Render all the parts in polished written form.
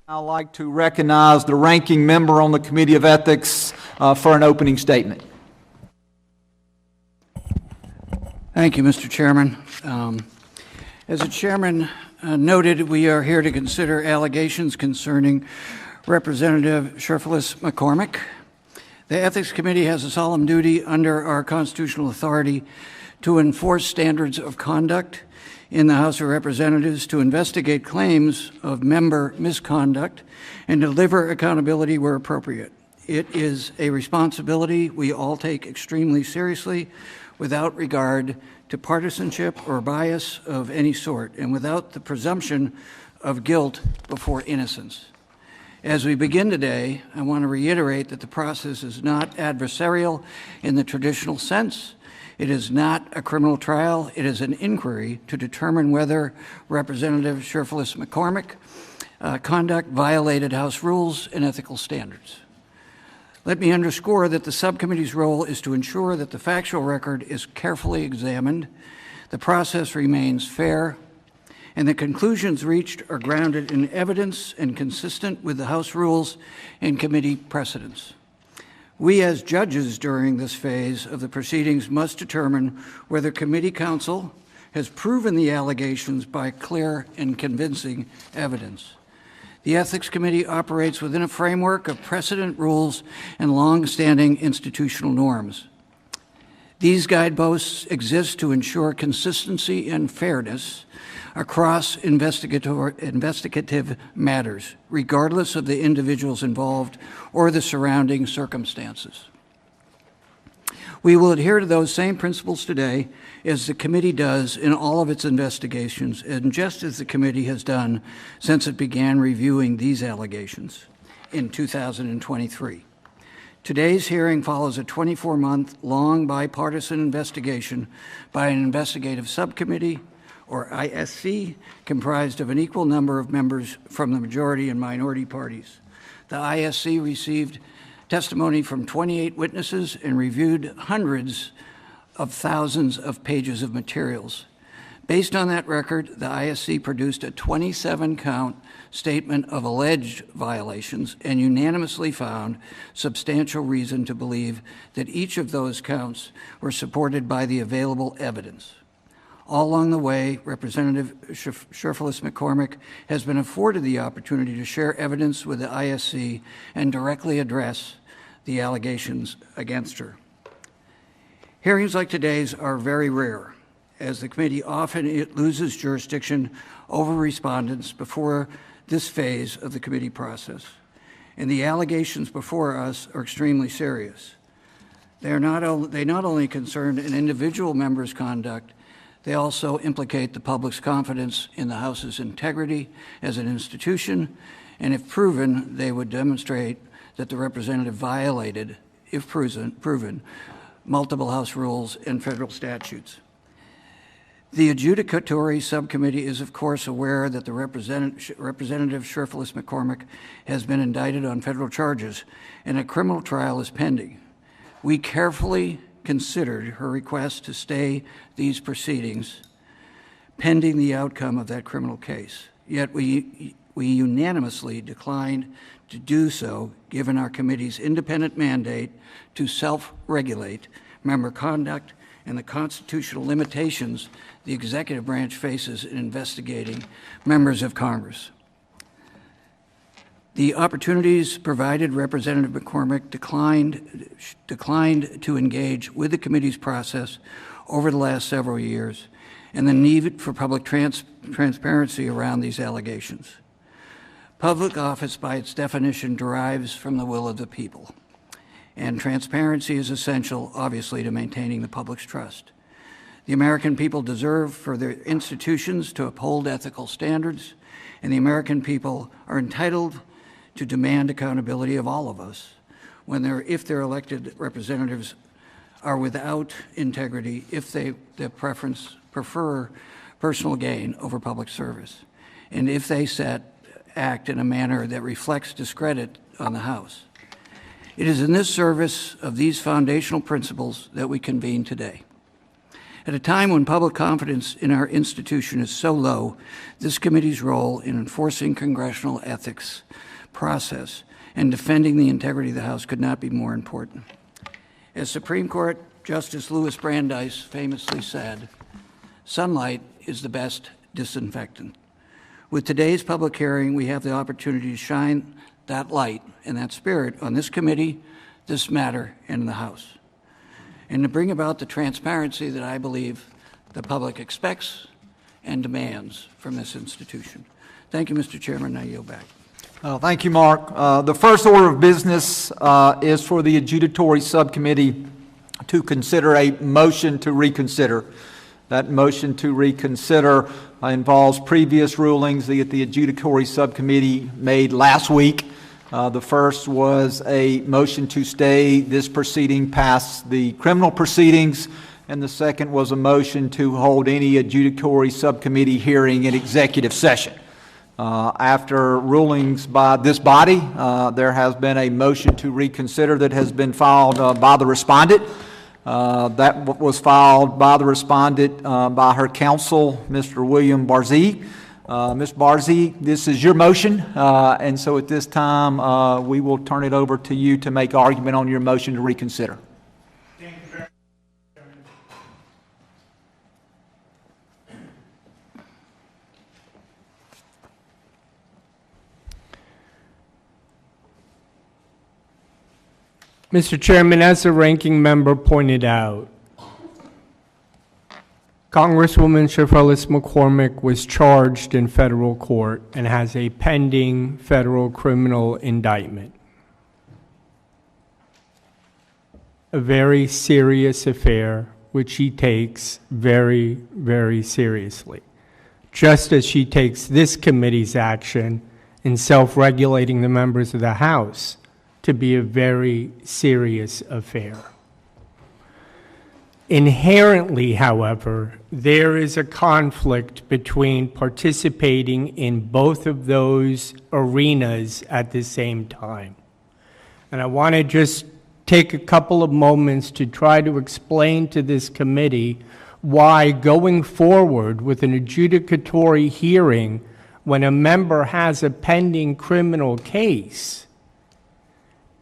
I'd like to recognize the ranking member on the Committee of Ethics for an opening statement. Thank you, Mr. Chairman. As the chairman noted, we are here to consider allegations concerning Representative Cherfilus-McCormick. The Ethics Committee has a solemn duty under our constitutional authority to enforce standards of conduct in the House of Representatives, to investigate claims of member misconduct, and deliver accountability where appropriate. It is a responsibility we all take extremely seriously, without regard to partisanship or bias of any sort, and without the presumption of guilt before innocence. As we begin today, I want to reiterate that the process is not adversarial in the traditional sense. It is not a criminal trial. It is an inquiry to determine whether Representative Cherfilus-McCormick conduct violated House rules and ethical standards. Let me underscore that the subcommittee's role is to ensure that the factual record is carefully examined, the process remains fair, and the conclusions reached are grounded in evidence and consistent with the House rules and committee precedents. We as judges during this phase of the proceedings must determine whether committee counsel has proven the allegations by clear and convincing evidence. The Ethics Committee operates within a framework of precedent, rules, and long-standing institutional norms. These guideposts exist to ensure consistency and fairness across investigative matters, regardless of the individuals involved or the surrounding circumstances. We will adhere to those same principles today as the committee does in all of its investigations, and just as the committee has done since it began reviewing these allegations in 2023. Today's hearing follows a 24-month-long bipartisan investigation by an investigative subcommittee, or ISC, comprised of an equal number of members from the majority and minority parties. The ISC received testimony from 28 witnesses and reviewed hundreds of thousands of pages of materials. Based on that record, the ISC produced a 27-count statement of alleged violations and unanimously found substantial reason to believe that each of those counts were supported by the available evidence. All along the way, Representative Cherfilus-McCormick has been afforded the opportunity to share evidence with the ISC and directly address the allegations against her. Hearings like today's are very rare, as the committee often loses jurisdiction over respondents before this phase of the committee process. And the allegations before us are extremely serious. They not only concern an individual member's conduct, they also implicate the public's confidence in the House's integrity as an institution, and if proven, they would demonstrate that the representative violated, if proven, multiple House rules and federal statutes. The adjudicatory subcommittee is, of course, aware that the Representative Cherfilus-McCormick has been indicted on federal charges, and a criminal trial is pending. We carefully considered her request to stay these proceedings pending the outcome of that criminal case. Yet we unanimously declined to do so, given our committee's independent mandate to self-regulate member conduct and the constitutional limitations the executive branch faces in investigating members of Congress. The opportunities provided Representative McCormick declined to engage with the committee's process over the last several years, and the need for public transparency around these allegations. Public office, by its definition, derives from the will of the people, and transparency is essential, obviously, to maintaining the public's trust. The American people deserve for their institutions to uphold ethical standards, and the American people are entitled to demand accountability of all of us if their elected representatives are without integrity, if they prefer personal gain over public service, and if they act in a manner that reflects discredit on the House. It is in this service of these foundational principles that we convene today. At a time when public confidence in our institution is so low, this committee's role in enforcing congressional ethics process and defending the integrity of the House could not be more important. As Supreme Court Justice Louis Brandeis famously said, "Sunlight is the best disinfectant." With today's public hearing, we have the opportunity to shine that light and that spirit on this committee, this matter, and in the House, and to bring about the transparency that I believe the public expects and demands from this institution. Thank you, Mr. Chairman. I yield back. Thank you, Mark. The first order of business is for the adjudicatory subcommittee to consider a motion to reconsider. That motion to reconsider involves previous rulings that the adjudicatory subcommittee made last week. The first was a motion to stay this proceeding past the criminal proceedings, and the second was a motion to hold any adjudicatory subcommittee hearing in executive session. After rulings by this body, there has been a motion to reconsider that has been filed by the respondent. That was filed by the respondent by her counsel, Mr. William Barzee. Ms. Barzee, this is your motion, and so at this time, we will turn it over to you to make argument on your motion to reconsider. Thank you very much. Mr. Chairman, as the ranking member pointed out, Congresswoman Cherfilus-McCormick was charged in federal court and has a pending federal criminal indictment. A very serious affair which she takes very, very seriously, just as she takes this committee's action in self-regulating the members of the House to be a very serious affair. Inherently, however, there is a conflict between participating in both of those arenas at the same time. And I want to just take a couple of moments to try to explain to this committee why going forward with an adjudicatory hearing when a member has a pending criminal case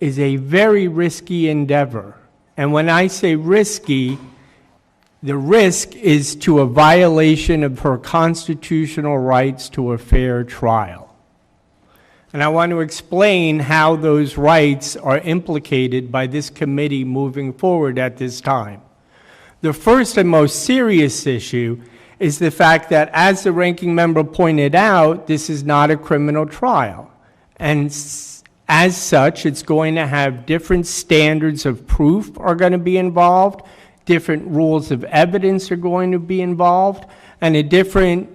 is a very risky endeavor. And when I say risky, the risk is to a violation of her constitutional rights to a fair trial. And I want to explain how those rights are implicated by this committee moving forward at this time. The first and most serious issue is the fact that, as the ranking member pointed out, this is not a criminal trial. And as such, it's going to have different standards of proof are going to be involved, different rules of evidence are going to be involved, and a different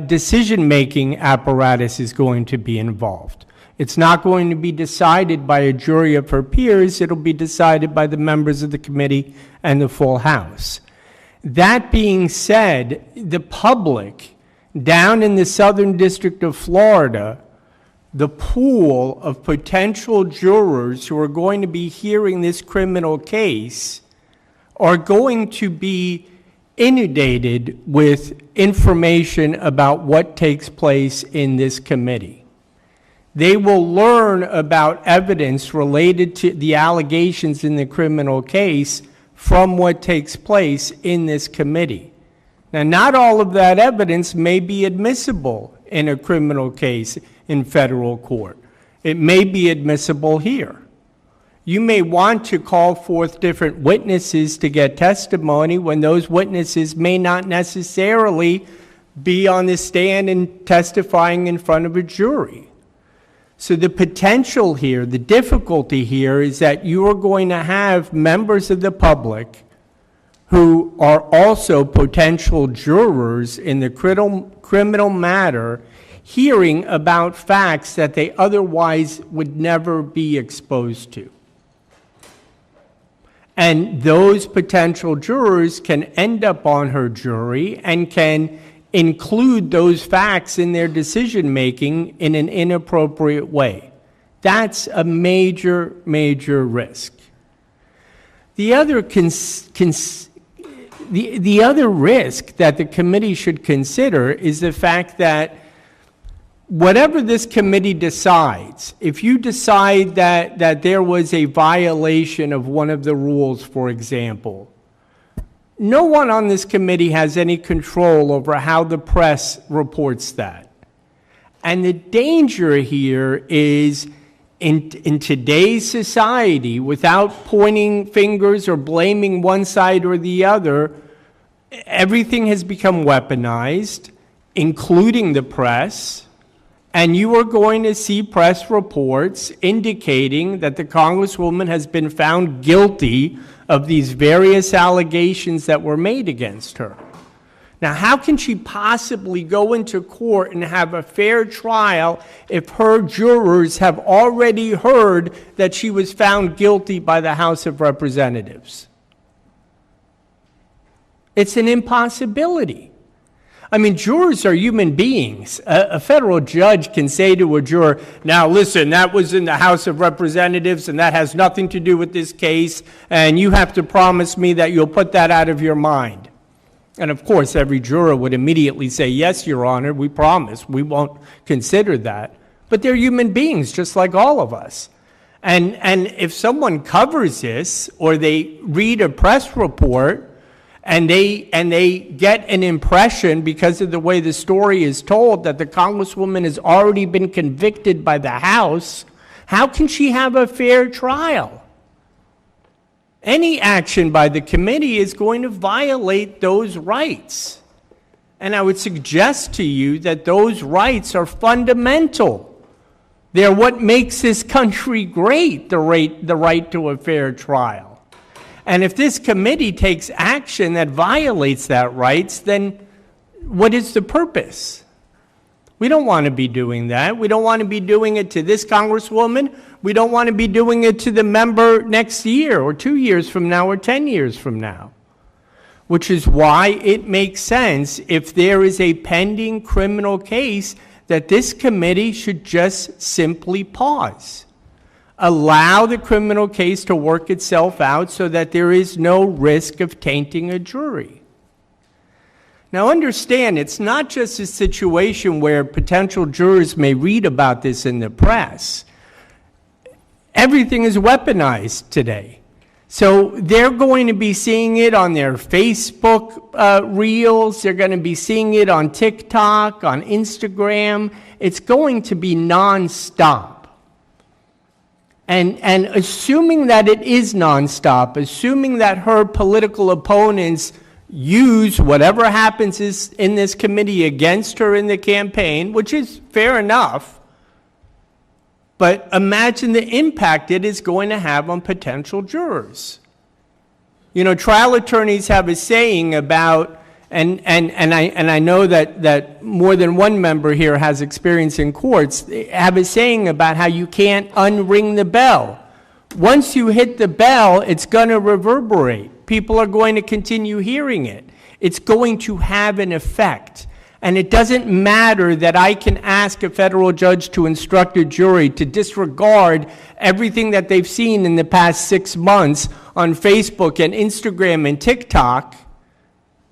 decision-making apparatus is going to be involved. It's not going to be decided by a jury of her peers. It'll be decided by the members of the committee and the full House. That being said, the public down in the Southern District of Florida, the pool of potential jurors who are going to be hearing this criminal case are going to be inundated with information about what takes place in this committee. They will learn about evidence related to the allegations in the criminal case from what takes place in this committee. Now, not all of that evidence may be admissible in a criminal case in federal court. It may be admissible here. You may want to call forth different witnesses to get testimony when those witnesses may not necessarily be on the stand and testifying in front of a jury. So the potential here, the difficulty here, is that you are going to have members of the public who are also potential jurors in the criminal matter hearing about facts that they otherwise would never be exposed to. And those potential jurors can end up on her jury and can include those facts in their decision-making in an inappropriate way. That's a major, major risk. The other The other risk that the committee should consider is the fact that whatever this committee decides, if you decide that there was a violation of one of the rules, for example, no one on this committee has any control over how the press reports that. And the danger here is in today's society, without pointing fingers or blaming one side or the other, everything has become weaponized, including the press. And you are going to see press reports indicating that the Congresswoman has been found guilty of these various allegations that were made against her. Now, how can she possibly go into court and have a fair trial if her jurors have already heard that she was found guilty by the House of Representatives? It's an impossibility. I mean, jurors are human beings. A federal judge can say to a juror, now listen, that was in the House of Representatives and that has nothing to do with this case, and you have to promise me that you'll put that out of your mind. And of course, every juror would immediately say, yes, Your Honor, we promise, we won't consider that. But they're human beings, just like all of us. And if someone covers this, or they read a press report, and they get an impression because of the way the story is told that the Congresswoman has already been convicted by the House, how can she have a fair trial? Any action by the committee is going to violate those rights. And I would suggest to you that those rights are fundamental. They're what makes this country great, the right to a fair trial. And if this committee takes action that violates that rights, then what is the purpose? We don't want to be doing that. We don't want to be doing it to this Congresswoman. We don't want to be doing it to the member next year or 2 years from now or 10 years from now. Which is why it makes sense, if there is a pending criminal case, that this committee should just simply pause. Allow the criminal case to work itself out so that there is no risk of tainting a jury. Now understand, it's not just a situation where potential jurors may read about this in the press. Everything is weaponized today. So they're going to be seeing it on their Facebook reels. They're going to be seeing it on TikTok, on Instagram. It's going to be nonstop. And assuming that it is nonstop, assuming that her political opponents use whatever happens in this committee against her in the campaign, which is fair enough, but imagine the impact it is going to have on potential jurors. You know, trial attorneys have a saying about, and I know that more than one member here has experience in courts, they have a saying about how you can't unring the bell. Once you hit the bell, it's going to reverberate. People are going to continue hearing it. It's going to have an effect. And it doesn't matter that I can ask a federal judge to instruct a jury to disregard everything that they've seen in the past 6 months on Facebook and Instagram and TikTok.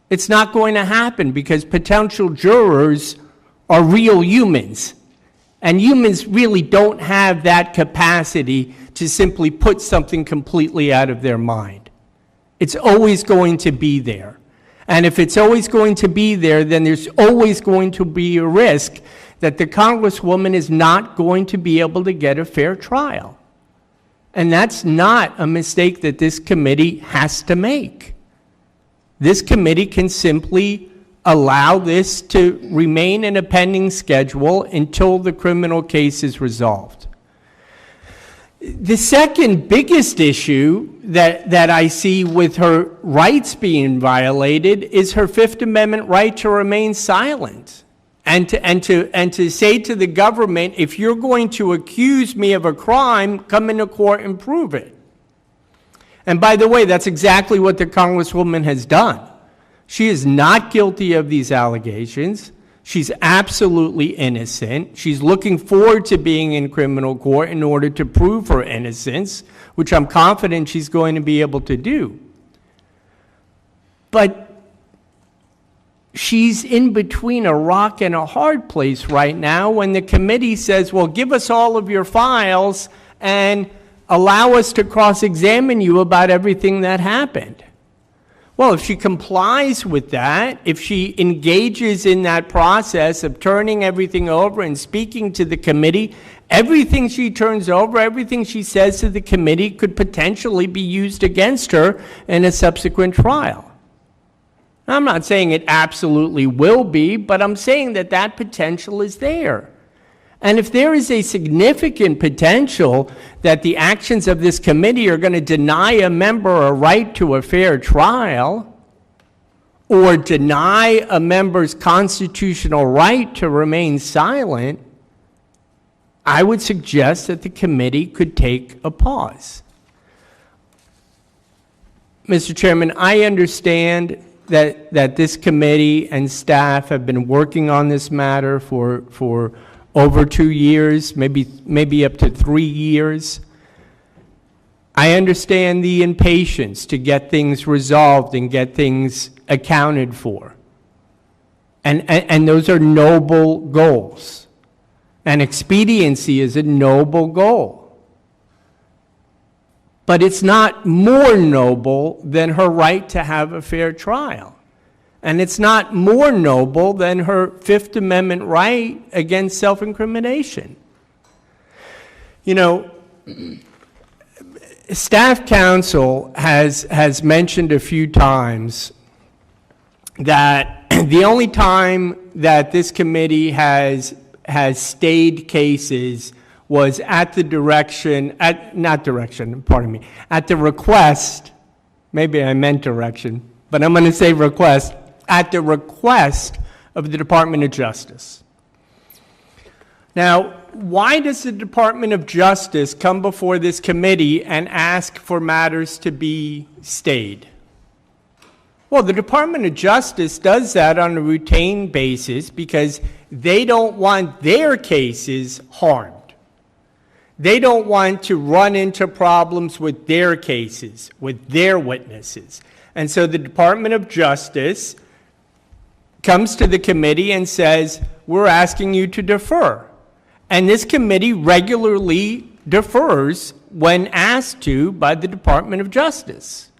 It's not going to happen because potential jurors are real humans. And humans really don't have that capacity to simply put something completely out of their mind. It's always going to be there. And if it's always going to be there, then there's always going to be a risk that the Congresswoman is not going to be able to get a fair trial. And that's not a mistake that this committee has to make. This committee can simply allow this to remain in a pending schedule until the criminal case is resolved. The second biggest issue that I see with her rights being violated is her Fifth Amendment right to remain silent and to say to the government, if you're going to accuse me of a crime, come into court and prove it. And by the way, that's exactly what the Congresswoman has done. She is not guilty of these allegations. She's absolutely innocent. She's looking forward to being in criminal court in order to prove her innocence, which I'm confident she's going to be able to do. But she's in between a rock and a hard place right now when the committee says, well, give us all of your files and allow us to cross-examine you about everything that happened. Well, if she complies with that, if she engages in that process of turning everything over and speaking to the committee, everything she turns over, everything she says to the committee could potentially be used against her in a subsequent trial. I'm not saying it absolutely will be, but I'm saying that that potential is there. And if there is a significant potential that the actions of this committee are going to deny a member a right to a fair trial, or deny a member's constitutional right to remain silent, I would suggest that the committee could take a pause. Mr. Chairman, I understand that this committee and staff have been working on this matter for over 2 years, maybe up to 3 years. I understand the impatience to get things resolved and get things accounted for. And those are noble goals. And expediency is a noble goal. But it's not more noble than her right to have a fair trial. And it's not more noble than her Fifth Amendment right against self-incrimination. You know, staff counsel has mentioned a few times that the only time that this committee has stayed cases was at the at the request, maybe I meant direction, but I'm going to say request, at the request of the Department of Justice. Now, why does the Department of Justice come before this committee and ask for matters to be stayed? Well, the Department of Justice does that on a routine basis because they don't want their cases harmed. They don't want to run into problems with their cases, with their witnesses. And so the Department of Justice comes to the committee and says, we're asking you to defer. And this committee regularly defers when asked to by the Department of Justice.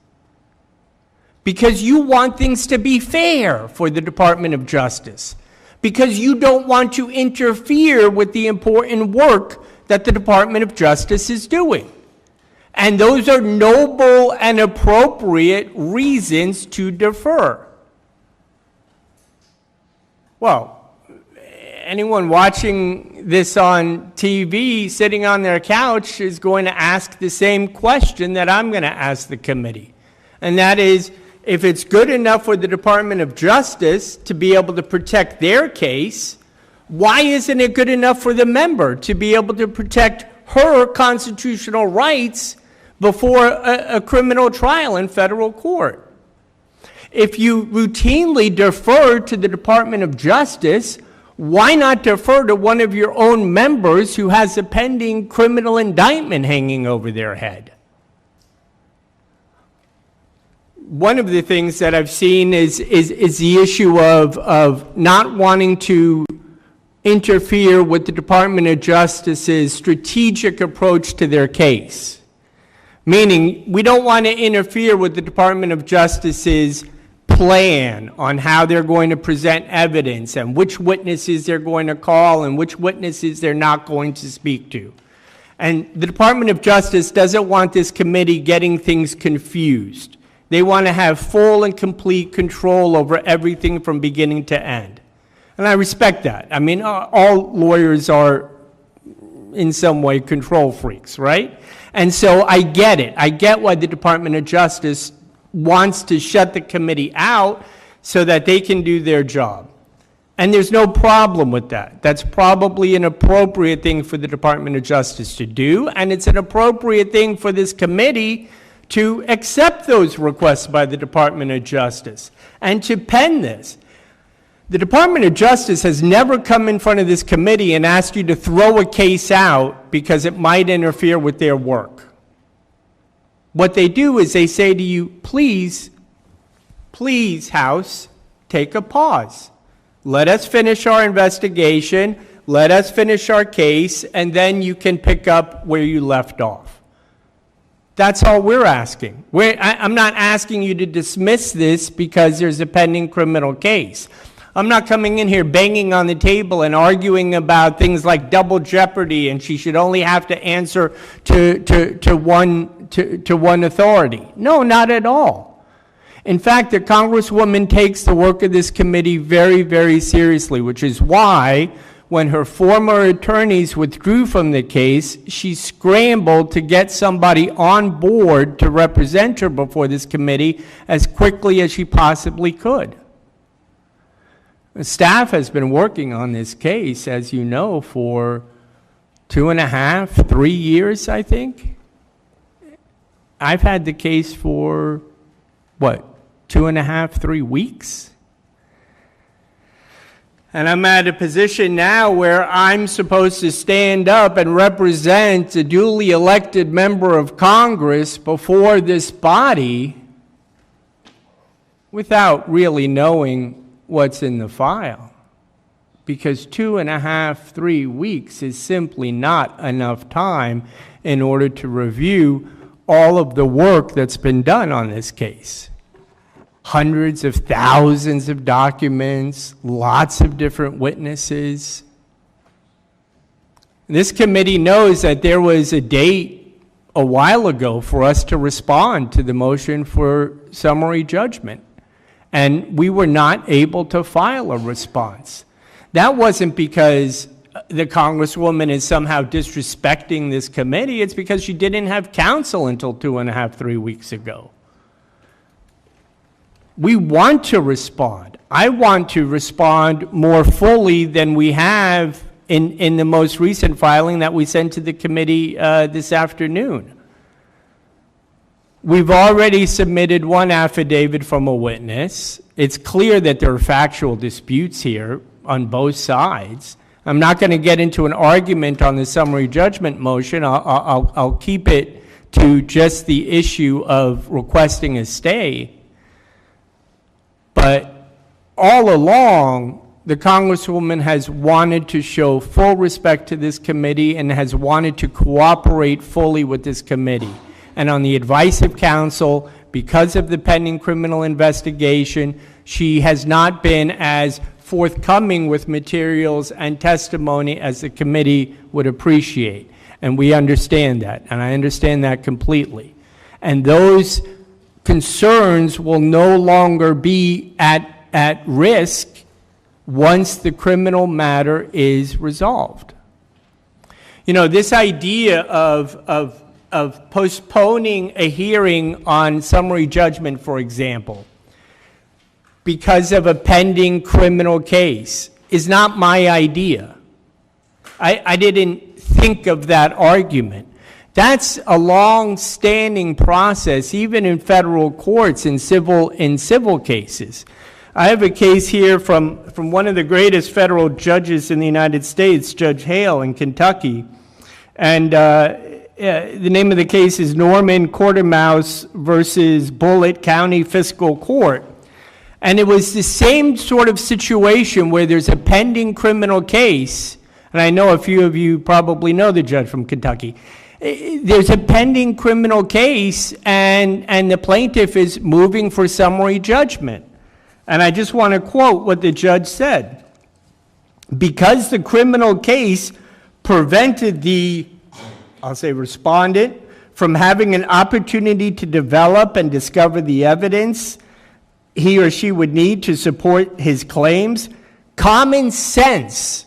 Because you want things to be fair for the Department of Justice. Because you don't want to interfere with the important work that the Department of Justice is doing. And those are noble and appropriate reasons to defer. Well, anyone watching this on TV, sitting on their couch, is going to ask the same question that I'm going to ask the committee. And that is, if it's good enough for the Department of Justice to be able to protect their case, why isn't it good enough for the member to be able to protect her constitutional rights before a criminal trial in federal court? If you routinely defer to the Department of Justice, why not defer to one of your own members who has a pending criminal indictment hanging over their head? One of the things that I've seen is the issue of not wanting to interfere with the Department of Justice's strategic approach to their case. Meaning, we don't want to interfere with the Department of Justice's plan on how they're going to present evidence and which witnesses they're going to call and which witnesses they're not going to speak to. And the Department of Justice doesn't want this committee getting things confused. They want to have full and complete control over everything from beginning to end. And I respect that. I mean, all lawyers are in some way control freaks, right? And so I get it. I get why the Department of Justice wants to shut the committee out so that they can do their job. And there's no problem with that. That's probably an appropriate thing for the Department of Justice to do, and it's an appropriate thing for this committee to accept those requests by the Department of Justice and to pen this. The Department of Justice has never come in front of this committee and asked you to throw a case out because it might interfere with their work. What they do is they say to you, please, House, take a pause. Let us finish our investigation, let us finish our case, and then you can pick up where you left off. That's all we're asking. I'm not asking you to dismiss this because there's a pending criminal case. I'm not coming in here banging on the table and arguing about things like double jeopardy and she should only have to answer to one authority. No, not at all. In fact, the Congresswoman takes the work of this committee very, very seriously, which is why when her former attorneys withdrew from the case, she scrambled to get somebody on board to represent her before this committee as quickly as she possibly could. The staff has been working on this case, as you know, for 2.5, 3 years, I think. I've had the case for, 2.5, 3 weeks? And I'm at a position now where I'm supposed to stand up and represent a duly elected member of Congress before this body without really knowing what's in the file, because 2.5, 3 weeks is simply not enough time in order to review all of the work that's been done on this case. Hundreds of thousands of documents, lots of different witnesses. This committee knows that there was a date a while ago for us to respond to the motion for summary judgment. And we were not able to file a response. That wasn't because the Congresswoman is somehow disrespecting this committee. It's because she didn't have counsel until 2.5, 3 weeks ago. We want to respond. I want to respond more fully than we have in the most recent filing that we sent to the committee this afternoon. We've already submitted one affidavit from a witness. It's clear that there are factual disputes here on both sides. I'm not going to get into an argument on the summary judgment motion. I'll keep it to just the issue of requesting a stay. But all along, the Congresswoman has wanted to show full respect to this committee and has wanted to cooperate fully with this committee. And on the advice of counsel, because of the pending criminal investigation, she has not been as forthcoming with materials and testimony as the committee would appreciate. And we understand that, and I understand that completely. And those concerns will no longer be at risk once the criminal matter is resolved. You know, this idea of postponing a hearing on summary judgment, for example, because of a pending criminal case is not my idea. I didn't think of that argument. That's a long-standing process, even in federal courts in civil cases. I have a case here from one of the greatest federal judges in the United States, Judge Hale in Kentucky, and the name of the case is Norman Quartermouse versus Bullitt County Fiscal Court. And it was the same sort of situation where there's a pending criminal case, and I know a few of you probably know the judge from Kentucky. There's a pending criminal case, and the plaintiff is moving for summary judgment. And I just want to quote what the judge said. Because the criminal case prevented the, I'll say respondent, from having an opportunity to develop and discover the evidence he or she would need to support his claims, common sense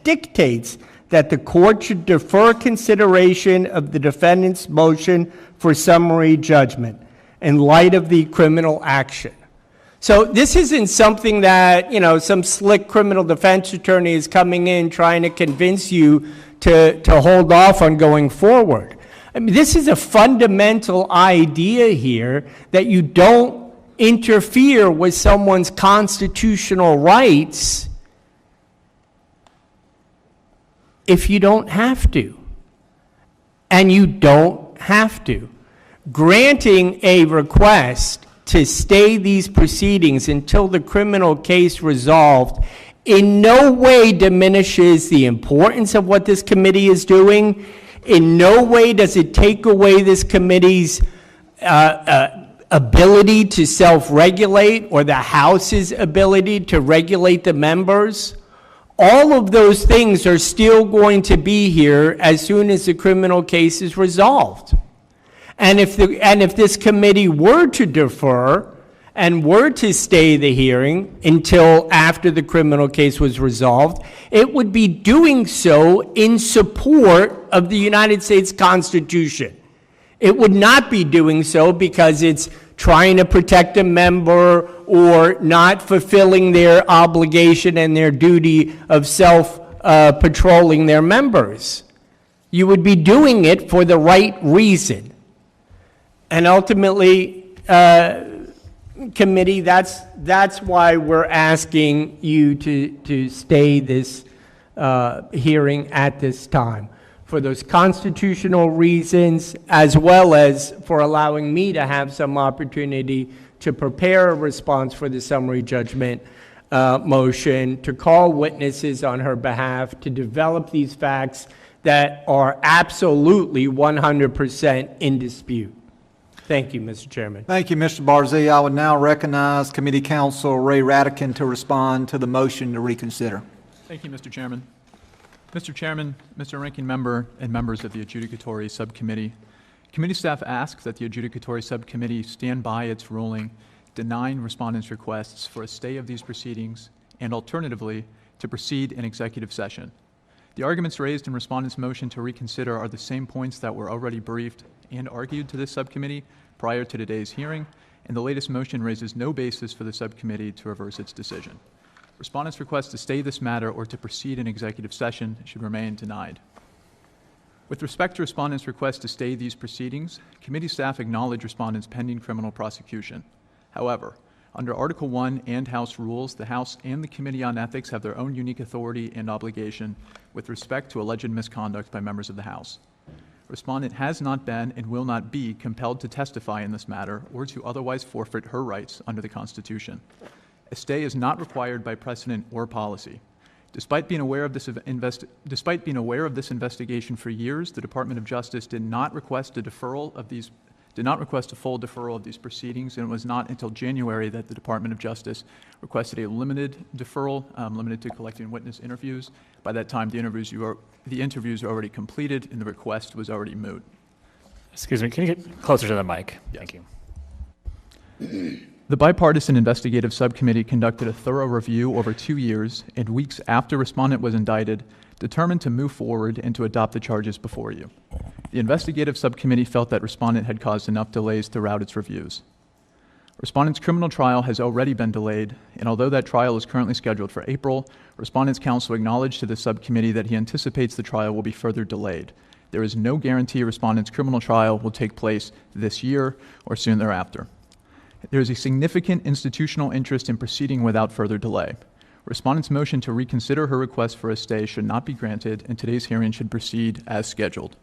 dictates that the court should defer consideration of the defendant's motion for summary judgment in light of the criminal action. So this isn't something that, some slick criminal defense attorney is coming in trying to convince you to hold off on going forward. I mean, this is a fundamental idea here that you don't interfere with someone's constitutional rights if you don't have to. And you don't have to. Granting a request to stay these proceedings until the criminal case resolved in no way diminishes the importance of what this committee is doing. In no way does it take away this committee's ability to self-regulate or the House's ability to regulate the members. All of those things are still going to be here as soon as the criminal case is resolved. And if this committee were to defer and were to stay the hearing until after the criminal case was resolved, it would be doing so in support of the United States Constitution. It would not be doing so because it's trying to protect a member or not fulfilling their obligation and their duty of self-patrolling their members. You would be doing it for the right reason. And ultimately, committee, that's why we're asking you to stay this hearing at this time, for those constitutional reasons, as well as for allowing me to have some opportunity to prepare a response for the summary judgment motion, to call witnesses on her behalf, to develop these facts that are absolutely 100% in dispute. Thank you, Mr. Chairman. Thank you, Mr. Barzee. I would now recognize Committee Counsel Ray Radican to respond to the motion to reconsider. Thank you, Mr. Chairman. Mr. Chairman, Mr. Ranking Member, and members of the Adjudicatory Subcommittee, committee staff asks that the Adjudicatory Subcommittee stand by its ruling denying respondents' requests for a stay of these proceedings and, alternatively, to proceed in executive session. The arguments raised in respondents' motion to reconsider are the same points that were already briefed and argued to this subcommittee prior to today's hearing, and the latest motion raises no basis for the subcommittee to reverse its decision. Respondents' request to stay this matter or to proceed in executive session should remain denied. With respect to respondents' request to stay these proceedings, committee staff acknowledge respondents' pending criminal prosecution. However, under Article 1 and House rules, the House and the Committee on Ethics have their own unique authority and obligation with respect to alleged misconduct by members of the House. Respondent has not been and will not be compelled to testify in this matter or to otherwise forfeit her rights under the Constitution. A stay is not required by precedent or policy. Despite being aware of this investigation for years, the Department of Justice did not request a full deferral of these proceedings, and it was not until January that the Department of Justice requested a limited deferral, limited to collecting witness interviews. By that time, the interviews were already completed, and the request was already moot. Excuse me, can you get closer to the mic? Yes. Thank you. The bipartisan investigative subcommittee conducted a thorough review over 2 years and weeks after respondent was indicted, determined to move forward and to adopt the charges before you. The investigative subcommittee felt that respondent had caused enough delays throughout its reviews. Respondent's criminal trial has already been delayed, and although that trial is currently scheduled for April, respondent's counsel acknowledged to the subcommittee that he anticipates the trial will be further delayed. There is no guarantee respondent's criminal trial will take place this year or soon thereafter. There is a significant institutional interest in proceeding without further delay. Respondent's motion to reconsider her request for a stay should not be granted, and today's hearing should proceed as scheduled.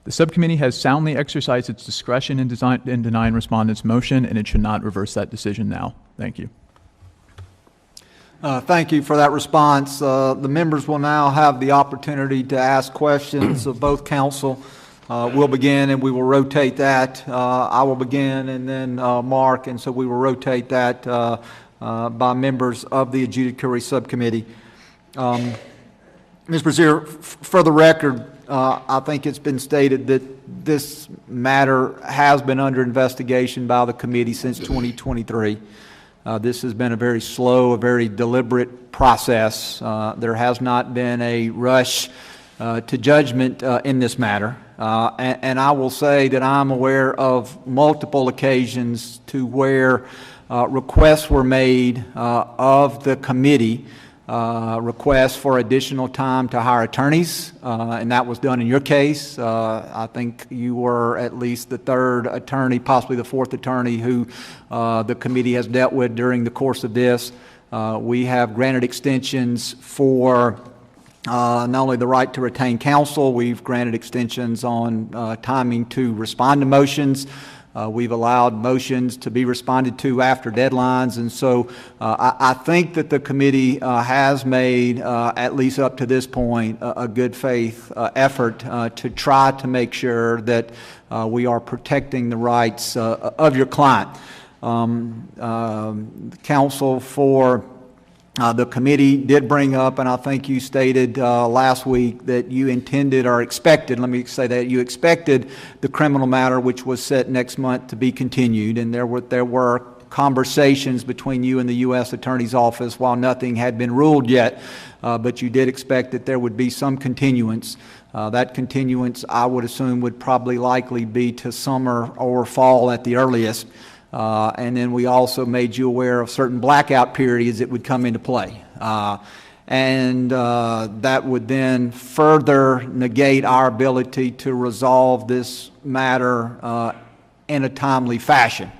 The subcommittee has soundly exercised its discretion in denying respondent's motion, and it should not reverse that decision now. Thank you. Thank you for that response. The members will now have the opportunity to ask questions of both counsel. We'll begin and we will rotate that. I will begin and then Mark, and so we will rotate that by members of the Adjudicatory Subcommittee. Ms. Brazier, for the record, I think it's been stated that this matter has been under investigation by the committee since 2023. This has been a very slow, a very deliberate process. There has not been a rush to judgment in this matter. And I will say that I'm aware of multiple occasions to where requests were made of the committee, requests for additional time to hire attorneys, and that was done in your case. I think you were at least the third attorney, possibly the fourth attorney who the committee has dealt with during the course of this. We have granted extensions for not only the right to retain counsel, we've granted extensions on timing to respond to motions. We've allowed motions to be responded to after deadlines, and so I think that the committee has made, at least up to this point, a good faith effort to try to make sure that we are protecting the rights of your client. Counsel for the committee did bring up, and I think you stated last week that you intended or expected, let me say that, you expected the criminal matter, which was set next month, to be continued, and there were conversations between you and the U.S. Attorney's Office while nothing had been ruled yet, but you did expect that there would be some continuance. That continuance, I would assume, would probably likely be to summer or fall at the earliest. And then we also made you aware of certain blackout periods that would come into play. That would then further negate our ability to resolve this matter in a timely fashion.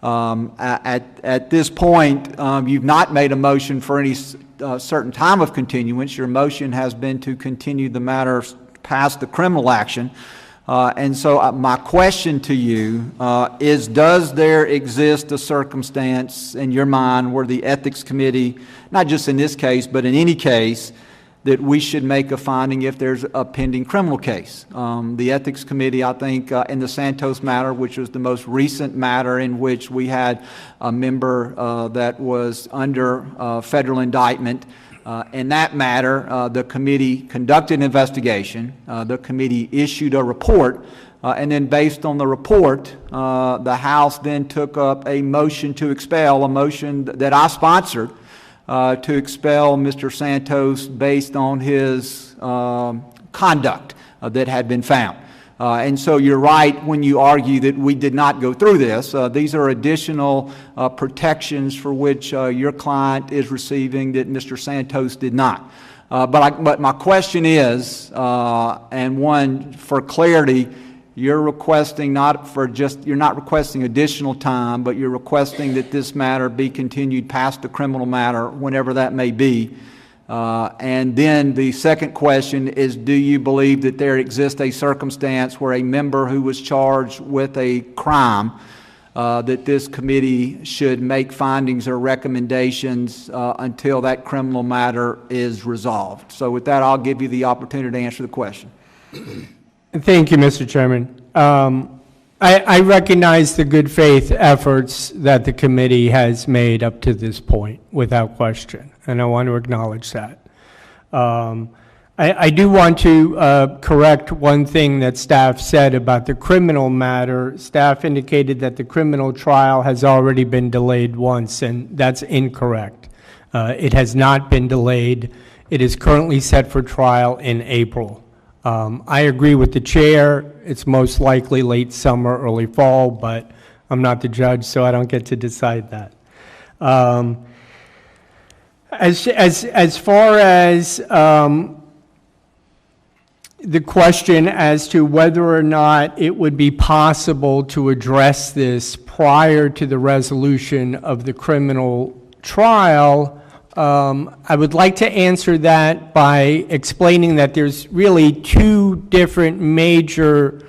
At this point, you've not made a motion for any certain time of continuance. Your motion has been to continue the matter past the criminal action. And so my question to you is, does there exist a circumstance in your mind where the Ethics Committee, not just in this case, but in any case, that we should make a finding if there's a pending criminal case? The Ethics Committee, I think, in the Santos matter, which was the most recent matter in which we had a member that was under federal indictment, in that matter, the committee conducted an investigation. The committee issued a report, and then based on the report, the House then took up a motion to expel, a motion that I sponsored, to expel Mr. Santos based on his conduct that had been found. And so you're right when you argue that we did not go through this. These are additional protections for which your client is receiving that Mr. Santos did not. But my question is, and one for clarity, you're requesting you're not requesting additional time, but you're requesting that this matter be continued past the criminal matter, whenever that may be. And then the second question is, do you believe that there exists a circumstance where a member who was charged with a crime, that this committee should make findings or recommendations until that criminal matter is resolved? So with that, I'll give you the opportunity to answer the question. Thank you, Mr. Chairman. I recognize the good faith efforts that the committee has made up to this point, without question, and I want to acknowledge that. I do want to correct one thing that staff said about the criminal matter. Staff indicated that the criminal trial has already been delayed once, and that's incorrect. It has not been delayed. It is currently set for trial in April. I agree with the chair. It's most likely late summer, early fall, but I'm not the judge, so I don't get to decide that. As far as the question as to whether or not it would be possible to address this prior to the resolution of the criminal trial, I would like to answer that by explaining that there's really two different major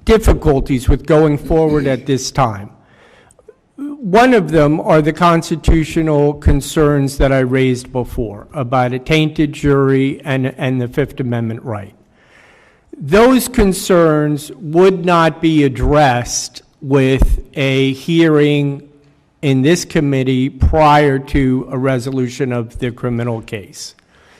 difficulties with going forward at this time. One of them are the constitutional concerns that I raised before about a tainted jury and the Fifth Amendment right. Those concerns would not be addressed with a hearing in this committee prior to a resolution of the criminal case.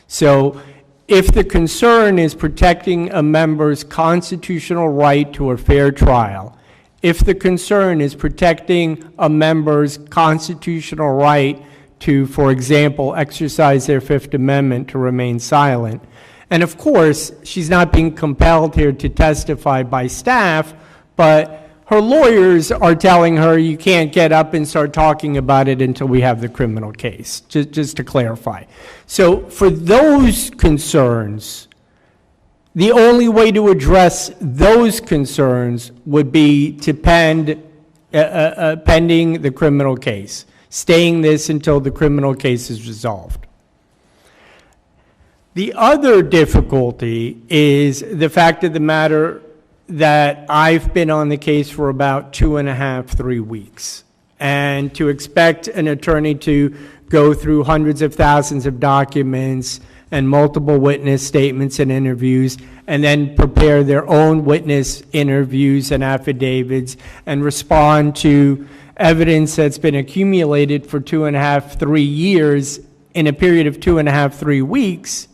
So if the concern is protecting a member's constitutional right to a fair trial, if the concern is protecting a member's constitutional right to, for example, exercise their Fifth Amendment to remain silent, and of course, she's not being compelled here to testify by staff, but her lawyers are telling her you can't get up and start talking about it until we have the criminal case, just to clarify. So for those concerns, the only way to address those concerns would be to pending the criminal case, staying this until the criminal case is resolved. The other difficulty is the fact of the matter that I've been on the case for about 2.5, 3 weeks. And to expect an attorney to go through hundreds of thousands of documents and multiple witness statements and interviews, and then prepare their own witness interviews and affidavits and respond to evidence that's been accumulated for 2.5, 3 years in a period of 2.5, 3 weeks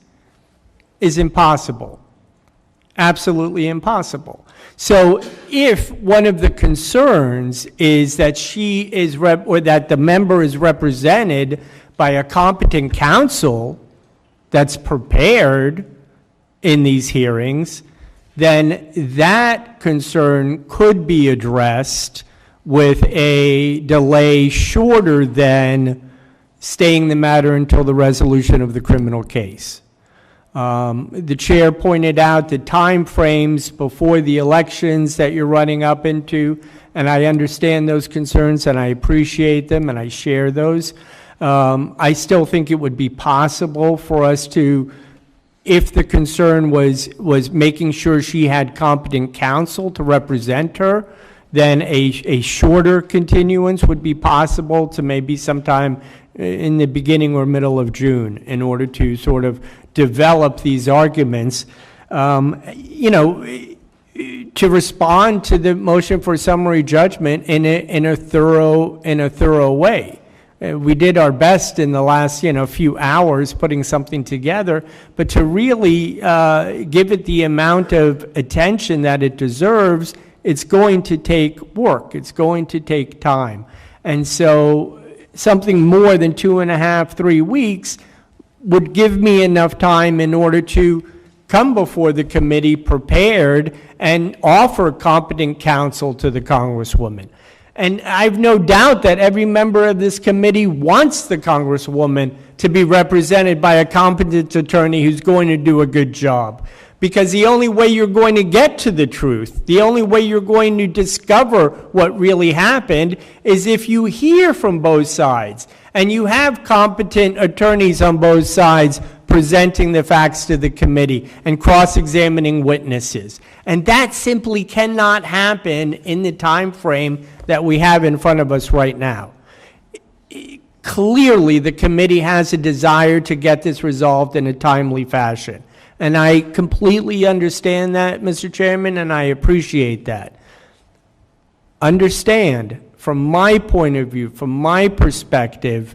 is impossible. Absolutely impossible. So if one of the concerns is that or that the member is represented by a competent counsel that's prepared in these hearings, then that concern could be addressed with a delay shorter than staying the matter until the resolution of the criminal case. The chair pointed out the time frames before the elections that you're running up into, and I understand those concerns and I appreciate them and I share those. I still think it would be possible for us to, if the concern was making sure she had competent counsel to represent her, then a shorter continuance would be possible to maybe sometime in the beginning or middle of June in order to sort of develop these arguments. To respond to the motion for summary judgment in a thorough way. We did our best in the last few hours putting something together, but to really give it the amount of attention that it deserves, it's going to take work. It's going to take time. And so something more than 2.5, 3 weeks would give me enough time in order to come before the committee prepared and offer competent counsel to the Congresswoman. And I've no doubt that every member of this committee wants the Congresswoman to be represented by a competent attorney who's going to do a good job. Because the only way you're going to get to the truth, the only way you're going to discover what really happened is if you hear from both sides and you have competent attorneys on both sides presenting the facts to the committee and cross-examining witnesses. And that simply cannot happen in the time frame that we have in front of us right now. Clearly, the committee has a desire to get this resolved in a timely fashion. And I completely understand that, Mr. Chairman, and I appreciate that. Understand, from my point of view, from my perspective,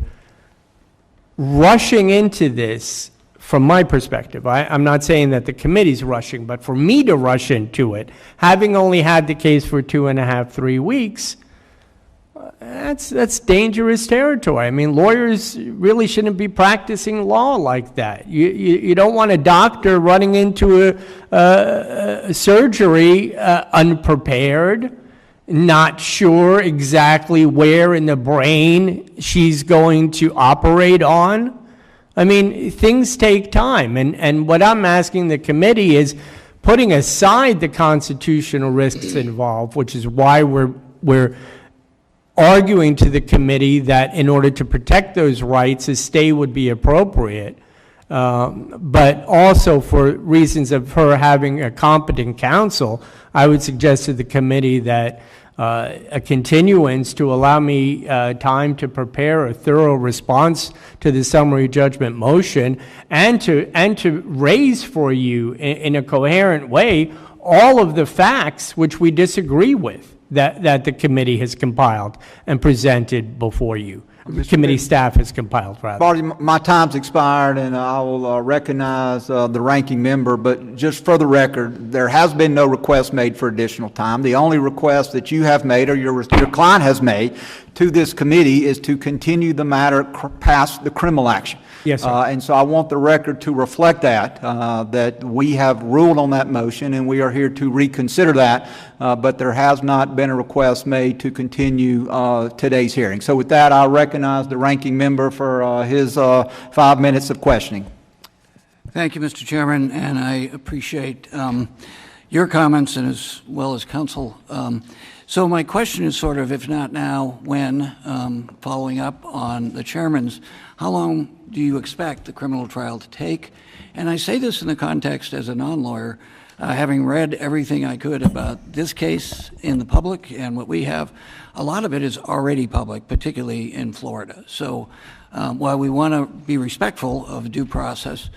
rushing into this, from my perspective, I'm not saying that the committee's rushing, but for me to rush into it, having only had the case for 2.5, 3 weeks, that's dangerous territory. I mean, lawyers really shouldn't be practicing law like that. You don't want a doctor running into a surgery unprepared, not sure exactly where in the brain she's going to operate on. I mean, things take time. And what I'm asking the committee is, putting aside the constitutional risks involved, which is why we're arguing to the committee that in order to protect those rights, a stay would be appropriate, but also for reasons of her having a competent counsel, I would suggest to the committee that a continuance to allow me time to prepare a thorough response to the summary judgment motion and to raise for you in a coherent way all of the facts which we disagree with that the committee has compiled and presented before you. Committee staff has compiled, rather. Barty, my time's expired, and I will recognize the ranking member, but just for the record, there has been no request made for additional time. The only request that you have made, or your client has made, to this committee is to continue the matter past the criminal action. Yes, sir. And so I want the record to reflect that we have ruled on that motion, and we are here to reconsider that, but there has not been a request made to continue today's hearing. So with that, I recognize the ranking member for his 5 minutes of questioning. Thank you, Mr. Chairman, and I appreciate your comments and as well as counsel. So my question is sort of, if not now, when, following up on the chairman's, how long do you expect the criminal trial to take? And I say this in the context as a non-lawyer, having read everything I could about this case in the public and what we have, a lot of it is already public, particularly in Florida. So while we want to be respectful of due process,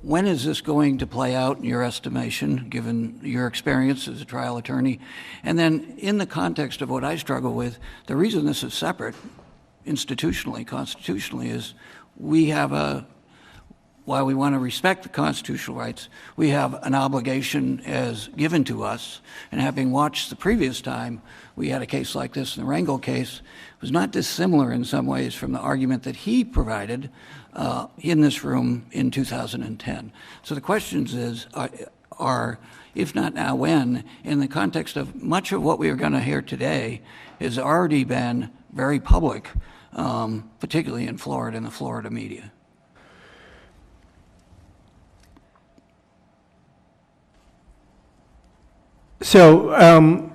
when is this going to play out in your estimation, given your experience as a trial attorney? And then in the context of what I struggle with, the reason this is separate institutionally, constitutionally, is we have while we want to respect the constitutional rights, we have an obligation as given to us. And having watched the previous time we had a case like this, in the Rangel case, it was not dissimilar in some ways from the argument that he provided in this room in 2010. So the questions are, if not now, when, in the context of much of what we are going to hear today has already been very public, particularly in Florida and the Florida media. So,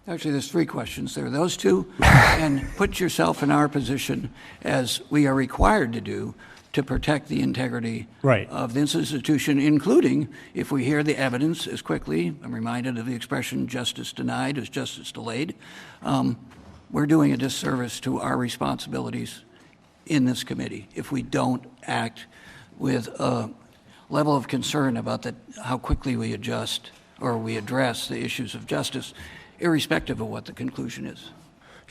Actually, there's three questions. There are those two, and put yourself in our position, as we are required to do, to protect the integrity Right. of this institution, including if we hear the evidence as quickly. I'm reminded of the expression, justice denied is justice delayed. We're doing a disservice to our responsibilities in this committee if we don't act with a level of concern about how quickly we adjust or we address the issues of justice, irrespective of what the conclusion is.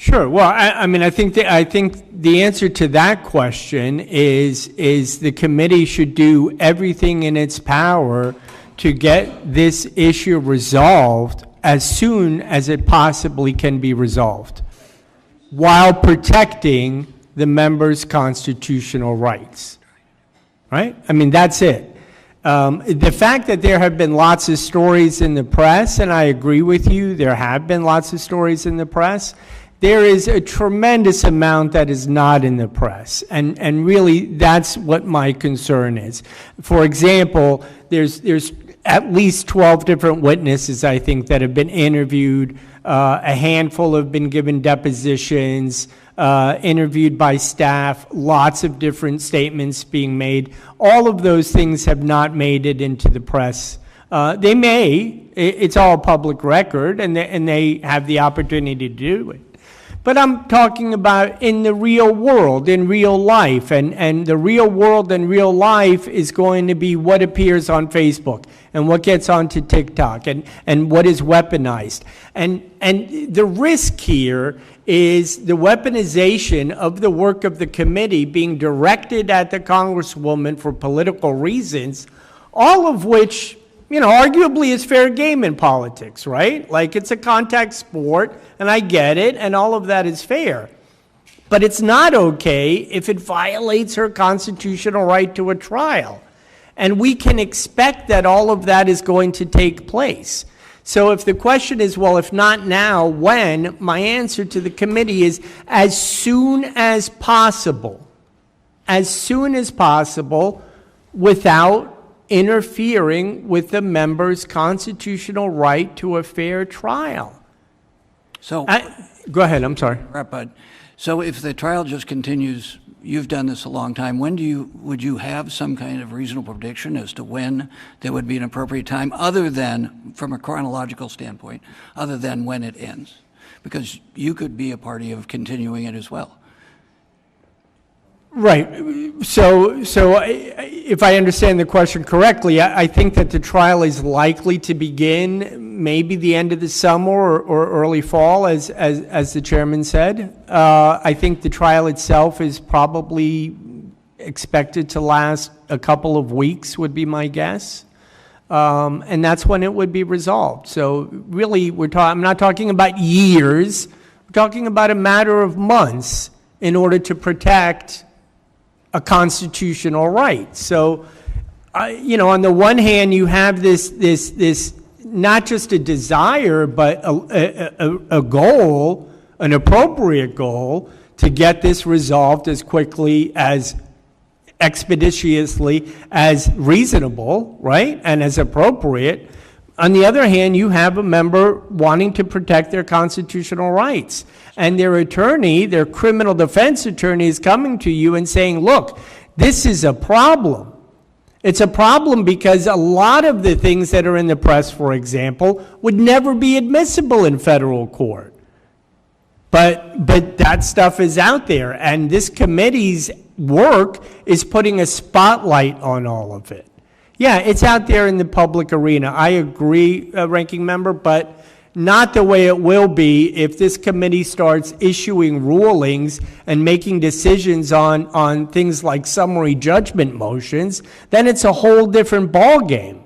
sure. Well, I mean, I think the answer to that question is the committee should do everything in its power to get this issue resolved as soon as it possibly can be resolved, while protecting the members' constitutional rights. Right? I mean, that's it. The fact that there have been lots of stories in the press, and I agree with you, there have been lots of stories in the press, there is a tremendous amount that is not in the press. And really, that's what my concern is. For example, there's at least 12 different witnesses, I think, that have been interviewed. A handful have been given depositions, interviewed by staff, lots of different statements being made. All of those things have not made it into the press. They may. It's all public record, and they have the opportunity to do it. But I'm talking about in the real world, in real life, and the real world and real life is going to be what appears on Facebook and what gets onto TikTok and what is weaponized. And the risk here is the weaponization of the work of the committee being directed at the Congresswoman for political reasons, all of which, arguably is fair game in politics, right? Like, it's a contact sport, and I get it, and all of that is fair. But it's not okay if it violates her constitutional right to a trial. And we can expect that all of that is going to take place. So if the question is, well, if not now, when? My answer to the committee is as soon as possible. As soon as possible, without interfering with the member's constitutional right to a fair trial. So, Go ahead, I'm sorry. Bud. So if the trial just continues, you've done this a long time, would you have some kind of reasonable prediction as to when there would be an appropriate time, other than, from a chronological standpoint, other than when it ends? Because you could be a party of continuing it as well. Right. So if I understand the question correctly, I think that the trial is likely to begin maybe the end of the summer or early fall, as the chairman said. I think the trial itself is probably expected to last a couple of weeks, would be my guess. And that's when it would be resolved. So really, I'm not talking about years. We're talking about a matter of months in order to protect a constitutional right. So, on the one hand, you have this not just a desire, but a goal, an appropriate goal, to get this resolved as quickly as expeditiously as reasonable, right, and as appropriate. On the other hand, you have a member wanting to protect their constitutional rights, and their attorney, their criminal defense attorney, is coming to you and saying, look, this is a problem. It's a problem because a lot of the things that are in the press, for example, would never be admissible in federal court. But that stuff is out there, and this committee's work is putting a spotlight on all of it. Yeah, it's out there in the public arena. I agree, Ranking Member, but not the way it will be if this committee starts issuing rulings and making decisions on things like summary judgment motions. Then it's a whole different ballgame.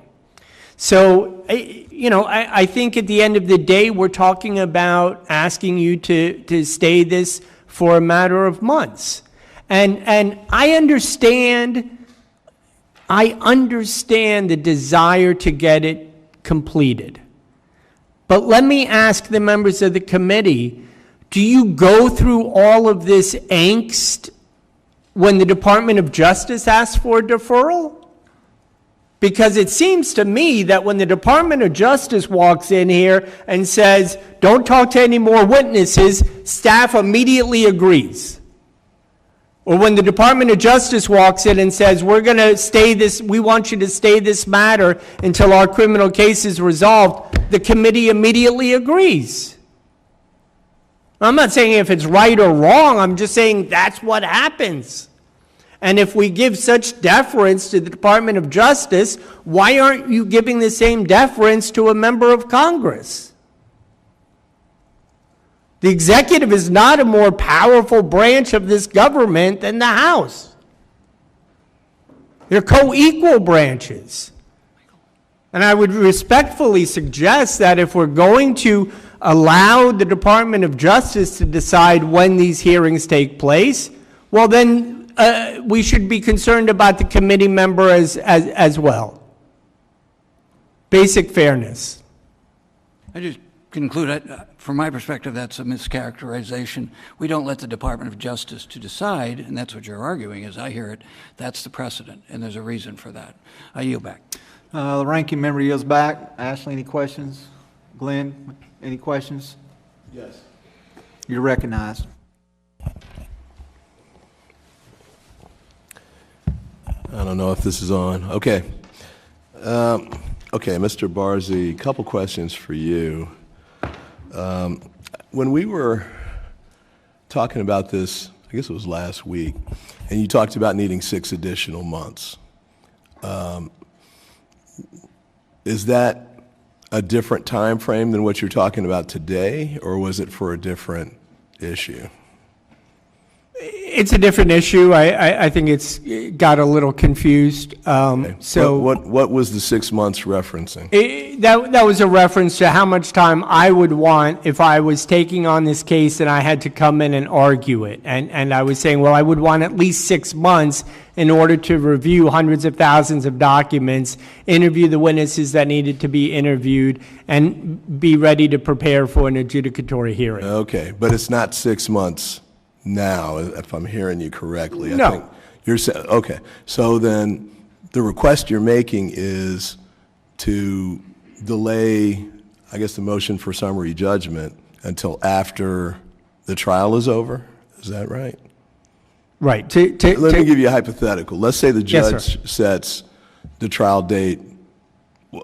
So, I think at the end of the day, we're talking about asking you to stay this for a matter of months. And I understand the desire to get it completed. But let me ask the members of the committee, do you go through all of this angst when the Department of Justice asks for a deferral? Because it seems to me that when the Department of Justice walks in here and says, don't talk to any more witnesses, staff immediately agrees. Or when the Department of Justice walks in and says, we want you to stay this matter until our criminal case is resolved, the committee immediately agrees. I'm not saying if it's right or wrong, I'm just saying that's what happens. And if we give such deference to the Department of Justice, why aren't you giving the same deference to a member of Congress? The executive is not a more powerful branch of this government than the House. They're co-equal branches. And I would respectfully suggest that if we're going to allow the Department of Justice to decide when these hearings take place, well then we should be concerned about the committee member as well. Basic fairness. I just conclude, from my perspective, that's a mischaracterization. We don't let the Department of Justice to decide, and that's what you're arguing, as I hear it. That's the precedent, and there's a reason for that. I yield back. The ranking member yields back. Ashley, any questions? Glenn, any questions? Yes. You're recognized. I don't know if this is on. Okay. Okay, Mr. Barzee, a couple questions for you. When we were talking about this, I guess it was last week, and you talked about needing 6 additional months. Is that a different time frame than what you're talking about today, or was it for a different issue? It's a different issue. I think it's got a little confused. Okay. So what was the 6 months referencing? That was a reference to how much time I would want if I was taking on this case and I had to come in and argue it. And I was saying, well, I would want at least 6 months in order to review hundreds of thousands of documents, interview the witnesses that needed to be interviewed, and be ready to prepare for an adjudicatory hearing. Okay, but it's not 6 months now, if I'm hearing you correctly. No. I think you're saying, okay. So then the request you're making is to delay, I guess, the motion for summary judgment until after the trial is over? Is that right? Right. Let me give you a hypothetical. Let's say the Yes, judge sets the trial date.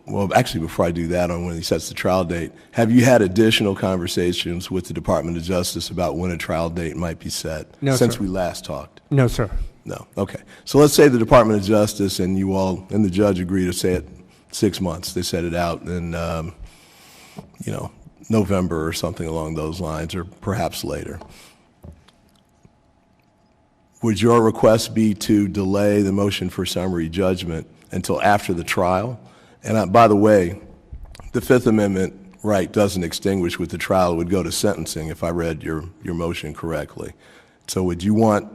Well, actually, before I do that, on when he sets the trial date, have you had additional conversations with the Department of Justice about when a trial date might be set since we last talked? No, sir. No. Okay. So let's say the Department of Justice and you all and the judge agree to say it 6 months. They set it out in, November or something along those lines, or perhaps later. Would your request be to delay the motion for summary judgment until after the trial? And by the way, the Fifth Amendment right doesn't extinguish with the trial. It would go to sentencing if I read your motion correctly. So would you want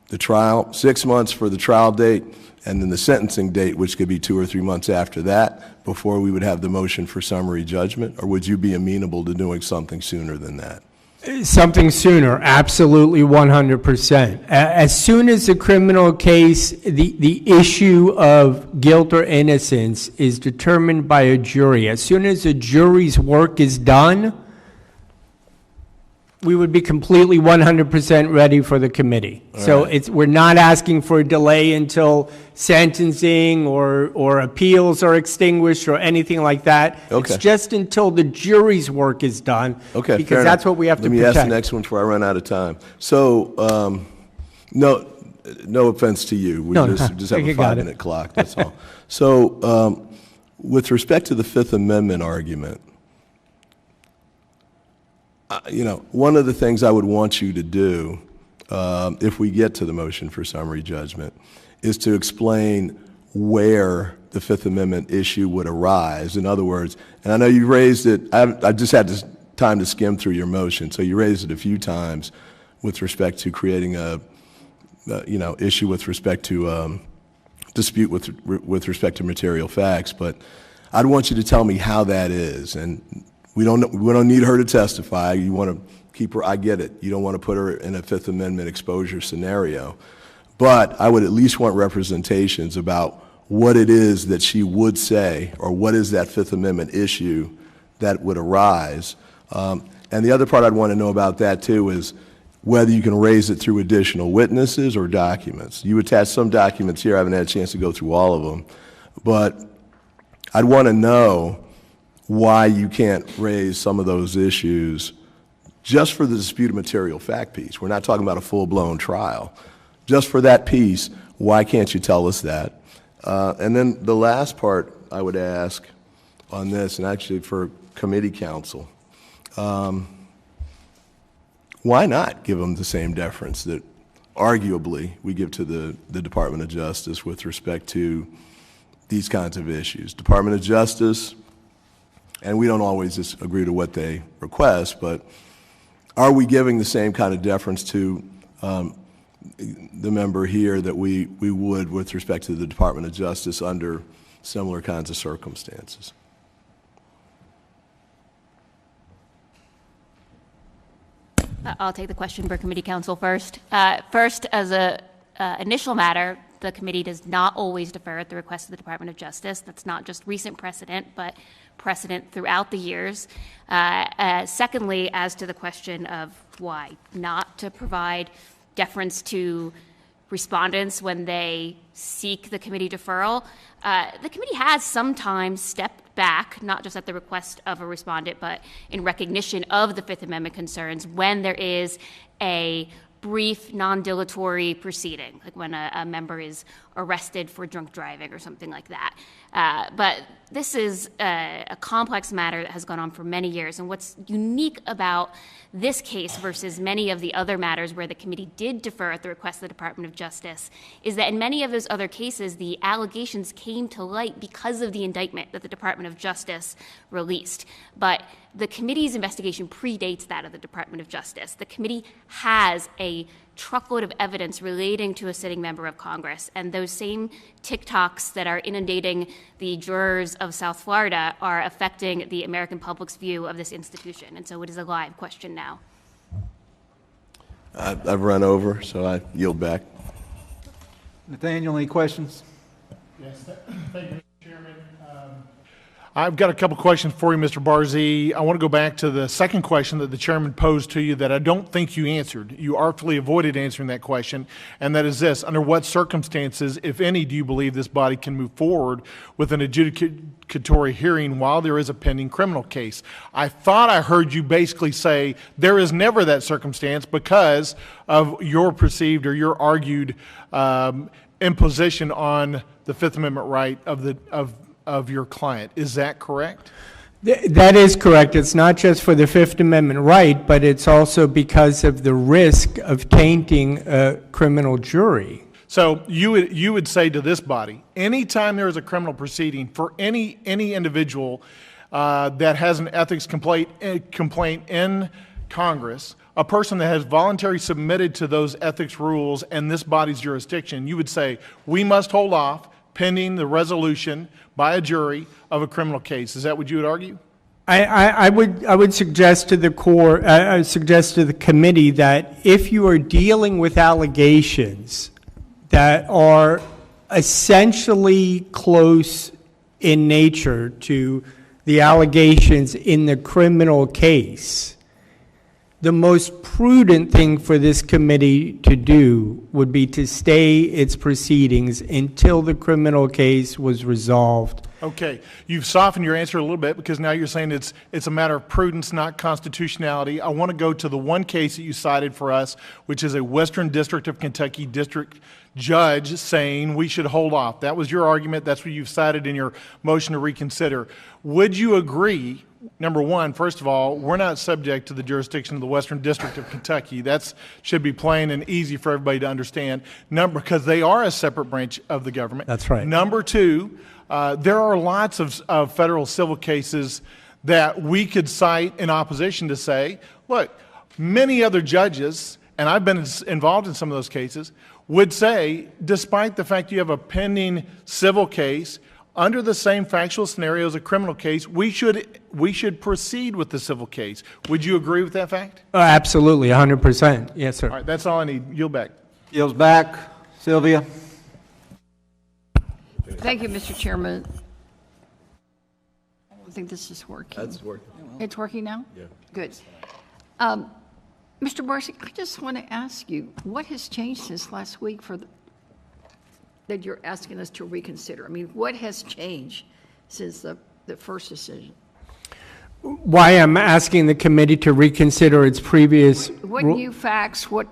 the trial, 6 months for the trial date, and then the sentencing date, which could be 2 or 3 months after that, before we would have the motion for summary judgment? Or would you be amenable to doing something sooner than that? Something sooner, absolutely 100%. As soon as the criminal case, the issue of guilt or innocence is determined by a jury, as soon as the jury's work is done, we would be completely 100% ready for the committee. So we're not asking for a delay until sentencing or appeals are extinguished or anything like that. Okay. It's just until the jury's work is done. Okay, Because fair that's enough. what we have to Let me protect. ask the next one before I run out of time. So, no offense to you. We No, just have you a got it. 5-minute clock, that's all. So, with respect to the Fifth Amendment argument, one of the things I would want you to do, if we get to the motion for summary judgment, is to explain where the Fifth Amendment issue would arise. In other words, and I know you raised it, I just had time to skim through your motion, so you raised it a few times with respect to creating a, issue with respect to dispute with respect to material facts, but I'd want you to tell me how that is. And we don't need her to testify. You want to keep her, I get it. You don't want to put her in a Fifth Amendment exposure scenario. But I would at least want representations about what it is that she would say, or what is that Fifth Amendment issue that would arise. And the other part I'd want to know about that too is whether you can raise it through additional witnesses or documents. You attached some documents here. I haven't had a chance to go through all of them. But I'd want to know why you can't raise some of those issues just for the disputed material fact piece. We're not talking about a full-blown trial. Just for that piece, why can't you tell us that? And then the last part I would ask on this, and actually for committee counsel, why not give them the same deference that arguably we give to the Department of Justice with respect to these kinds of issues? Department of Justice, and we don't always just agree to what they request, but are we giving the same kind of deference to the member here that we would with respect to the Department of Justice under similar kinds of circumstances? I'll take the question for committee counsel first. First, as a initial matter, the committee does not always defer at the request of the Department of Justice. That's not just recent precedent, but precedent throughout the years. Secondly, as to the question of why not to provide deference to respondents when they seek the committee deferral, the committee has sometimes stepped back, not just at the request of a respondent, but in recognition of the Fifth Amendment concerns when there is a brief, non-dilatory proceeding, like when a member is arrested for drunk driving or something like that. But this is a complex matter that has gone on for many years, and what's unique about this case versus many of the other matters where the committee did defer at the request of the Department of Justice is that in many of those other cases, the allegations came to light because of the indictment that the Department of Justice released. But the committee's investigation predates that of the Department of Justice. The committee has a truckload of evidence relating to a sitting member of Congress, and those same TikToks that are inundating the jurors of South Florida are affecting the American public's view of this institution. And so it is a live question now. I've run over, so I yield back. Nathaniel, any questions? Yes, thank you, Mr. Chairman. I've got a couple questions for you, Mr. Barzee. I want to go back to the second question that the chairman posed to you that I don't think you answered. You artfully avoided answering that question, and that is this. Under what circumstances, if any, do you believe this body can move forward with an adjudicatory hearing while there is a pending criminal case? I thought I heard you basically say there is never that circumstance because of your perceived or your argued imposition on the Fifth Amendment right of your client. Is that correct? That is correct. It's not just for the Fifth Amendment right, but it's also because of the risk of tainting a criminal jury. So you would say to this body, anytime there is a criminal proceeding for any individual that has an ethics complaint in Congress, a person that has voluntarily submitted to those ethics rules and this body's jurisdiction, you would say, we must hold off pending the resolution by a jury of a criminal case. Is that what you would argue? I would suggest to the suggest to the committee that if you are dealing with allegations that are essentially close in nature to the allegations in the criminal case, the most prudent thing for this committee to do would be to stay its proceedings until the criminal case was resolved. Okay, you've softened your answer a little bit because now you're saying it's a matter of prudence, not constitutionality. I want to go to the one case that you cited for us, which is a Western District of Kentucky district judge saying we should hold off. That was your argument. That's what you've cited in your motion to reconsider. Would you agree, number one, first of all, we're not subject to the jurisdiction of the Western District of Kentucky. That should be plain and easy for everybody to understand, because they are a separate branch of the government. That's right. Number two, there are lots of federal civil cases that we could cite in opposition to say, look, many other judges, and I've been involved in some of those cases, would say, despite the fact you have a pending civil case, under the same factual scenario as a criminal case, we should proceed with the civil case. Would you agree with that fact? Absolutely, 100%. Yes, sir. All right, that's all I need. Yield back. Yields back. Sylvia? Thank you, Mr. Chairman. I don't think this is working. That's working. It's working now? Yeah. Good. Mr. Barcy, I just want to ask you, what has changed since last week that you're asking us to reconsider? I mean, what has changed since the first decision? Why I'm asking the committee to reconsider its previous... What new facts, what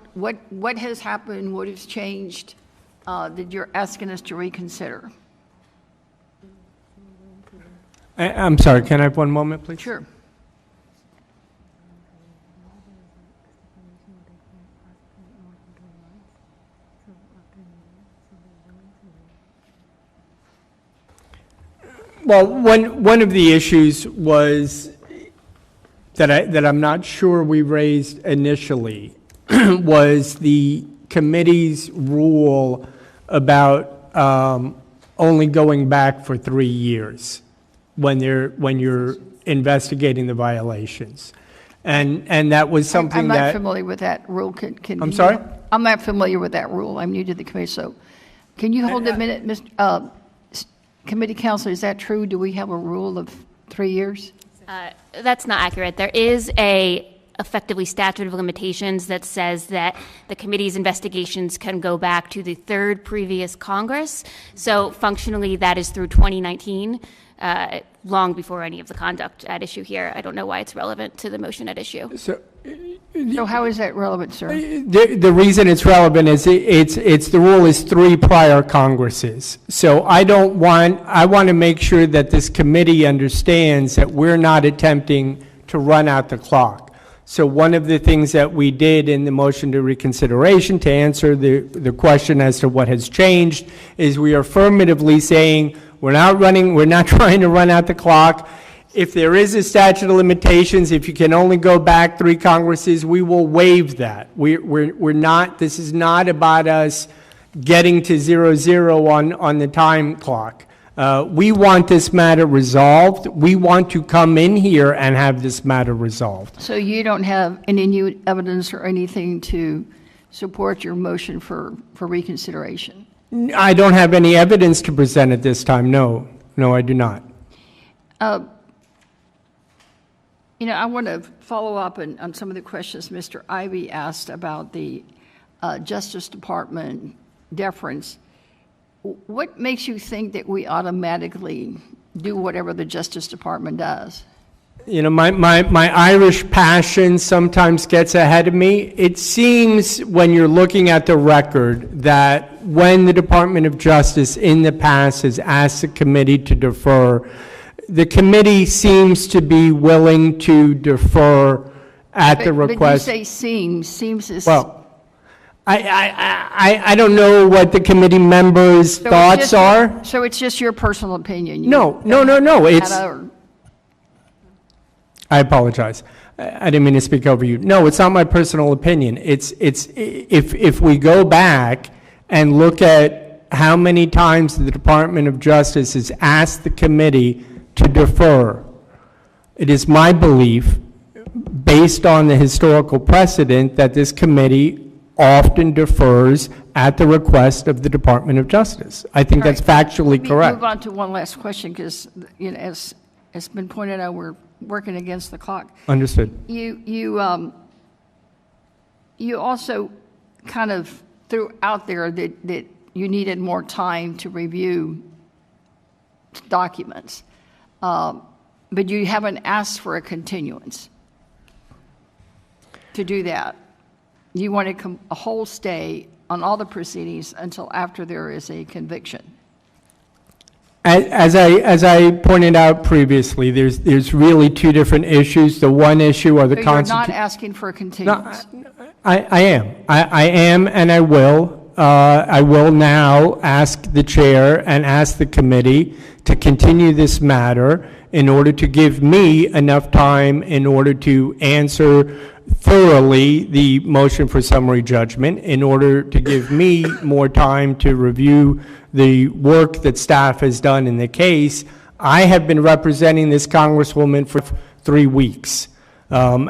has happened, what has changed that you're asking us to reconsider? I'm sorry, can I have one moment, please? Sure. Well, one of the issues was that I'm not sure we raised initially was the committee's rule about only going back for 3 years when you're investigating the violations, and that was something I'm that not familiar with that rule. I'm sorry? I'm not familiar with that rule. I'm new to the committee, so can you hold a minute, Mr. Committee Counsel? Is that true? Do we have a rule of 3 years? That's not accurate. There is a effectively statute of limitations that says that the committee's investigations can go back to the third previous Congress. So functionally, that is through 2019, long before any of the conduct at issue here. I don't know why it's relevant to the motion at issue. So how is that relevant, sir? The reason it's relevant is it's the rule is 3 prior Congresses. So I want to make sure that this committee understands that we're not attempting to run out the clock. So one of the things that we did in the motion to reconsideration to answer the question as to what has changed is we are affirmatively saying we're not trying to run out the clock. If there is a statute of limitations, if you can only go back 3 Congresses, we will waive that. We're not, this is not about us getting to 0-0 on the time clock. We want this matter resolved. We want to come in here and have this matter resolved. So you don't have any new evidence or anything to support your motion for reconsideration? I don't have any evidence to present at this time. No, I do not. I want to follow up on some of the questions Mr. Ivey asked about the Justice Department deference. What makes you think that we automatically do whatever the Justice Department does? My Irish passion sometimes gets ahead of me. It seems when you're looking at the record that when the Department of Justice in the past has asked the committee to defer, the committee seems to be willing to defer at the request. But you say seems is... Well, I don't know what the committee members' thoughts are. So it's just your personal opinion? No. I apologize. I didn't mean to speak over you. No, it's not my personal opinion. It's if we go back and look at how many times the Department of Justice has asked the committee to defer, It is my belief, based on the historical precedent, that this committee often defers at the request of the Department of Justice. I think that's factually Let me correct. move on to one last question, because, as it's been pointed out, we're working against the clock. Understood. You also kind of threw out there that you needed more time to review documents, but you haven't asked for a continuance to do that. You want a whole stay on all the proceedings until after there is a conviction. As I pointed out previously, there's really two different issues. The one issue are the So you're not constitution. asking for a continuance? I am. I am, and I will. I will now ask the chair and ask the committee to continue this matter in order to give me enough time in order to answer thoroughly the motion for summary judgment, in order to give me more time to review the work that staff has done in the case. I have been representing this Congresswoman for 3 weeks, and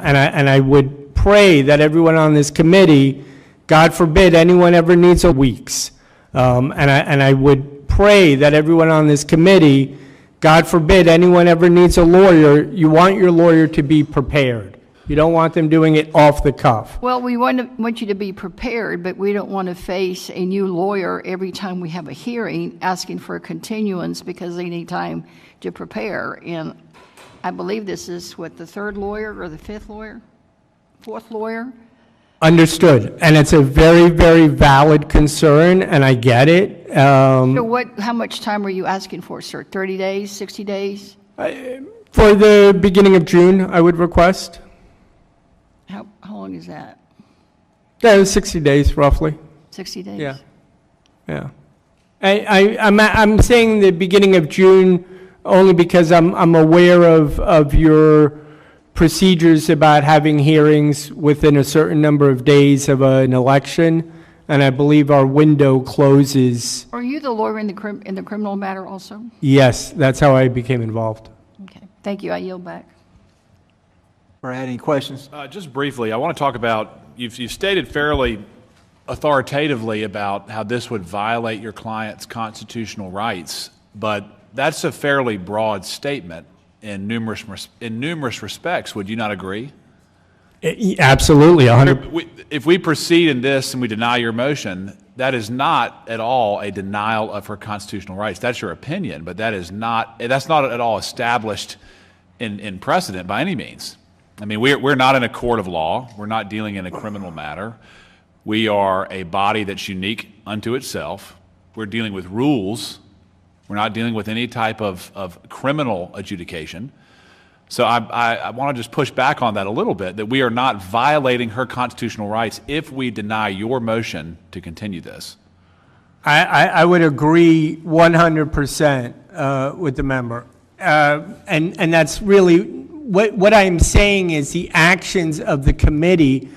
I would pray that everyone on this committee, God forbid anyone ever needs a weeks, and I would pray that everyone on this committee, God forbid anyone ever needs a lawyer, you want your lawyer to be prepared. You don't want them doing it off the cuff. Well, we want you to be prepared, but we don't want to face a new lawyer every time we have a hearing asking for a continuance because they need time to prepare. And I believe this is, the third lawyer or the fifth lawyer? Fourth lawyer? Understood. And it's a very, very valid concern, and I get it. So how much time are you asking for, sir? 30 days, 60 days? For the beginning of June, I would request. How long is that? 60 days, roughly. 60 days? Yeah. Yeah. I'm saying the beginning of June only because I'm aware of your procedures about having hearings within a certain number of days of an election, and I believe our window closes. Are you the lawyer in the criminal matter also? Yes, that's how I became involved. Okay. Thank you. I yield back. Brad, any questions? Just briefly, I want to talk about, you've stated fairly authoritatively about how this would violate your client's constitutional rights, but that's a fairly broad statement in numerous respects. Would you not agree? Absolutely, 100%. If we proceed in this and we deny your motion, that is not at all a denial of her constitutional rights. That's your opinion, but that's not at all established in precedent by any means. I mean, we're not in a court of law. We're not dealing in a criminal matter. We are a body that's unique unto itself. We're dealing with rules. We're not dealing with any type of criminal adjudication. So I want to just push back on that a little bit, that we are not violating her constitutional rights if we deny your motion to continue this. I would agree 100% with the member. And that's really, what I'm saying is the actions of the committee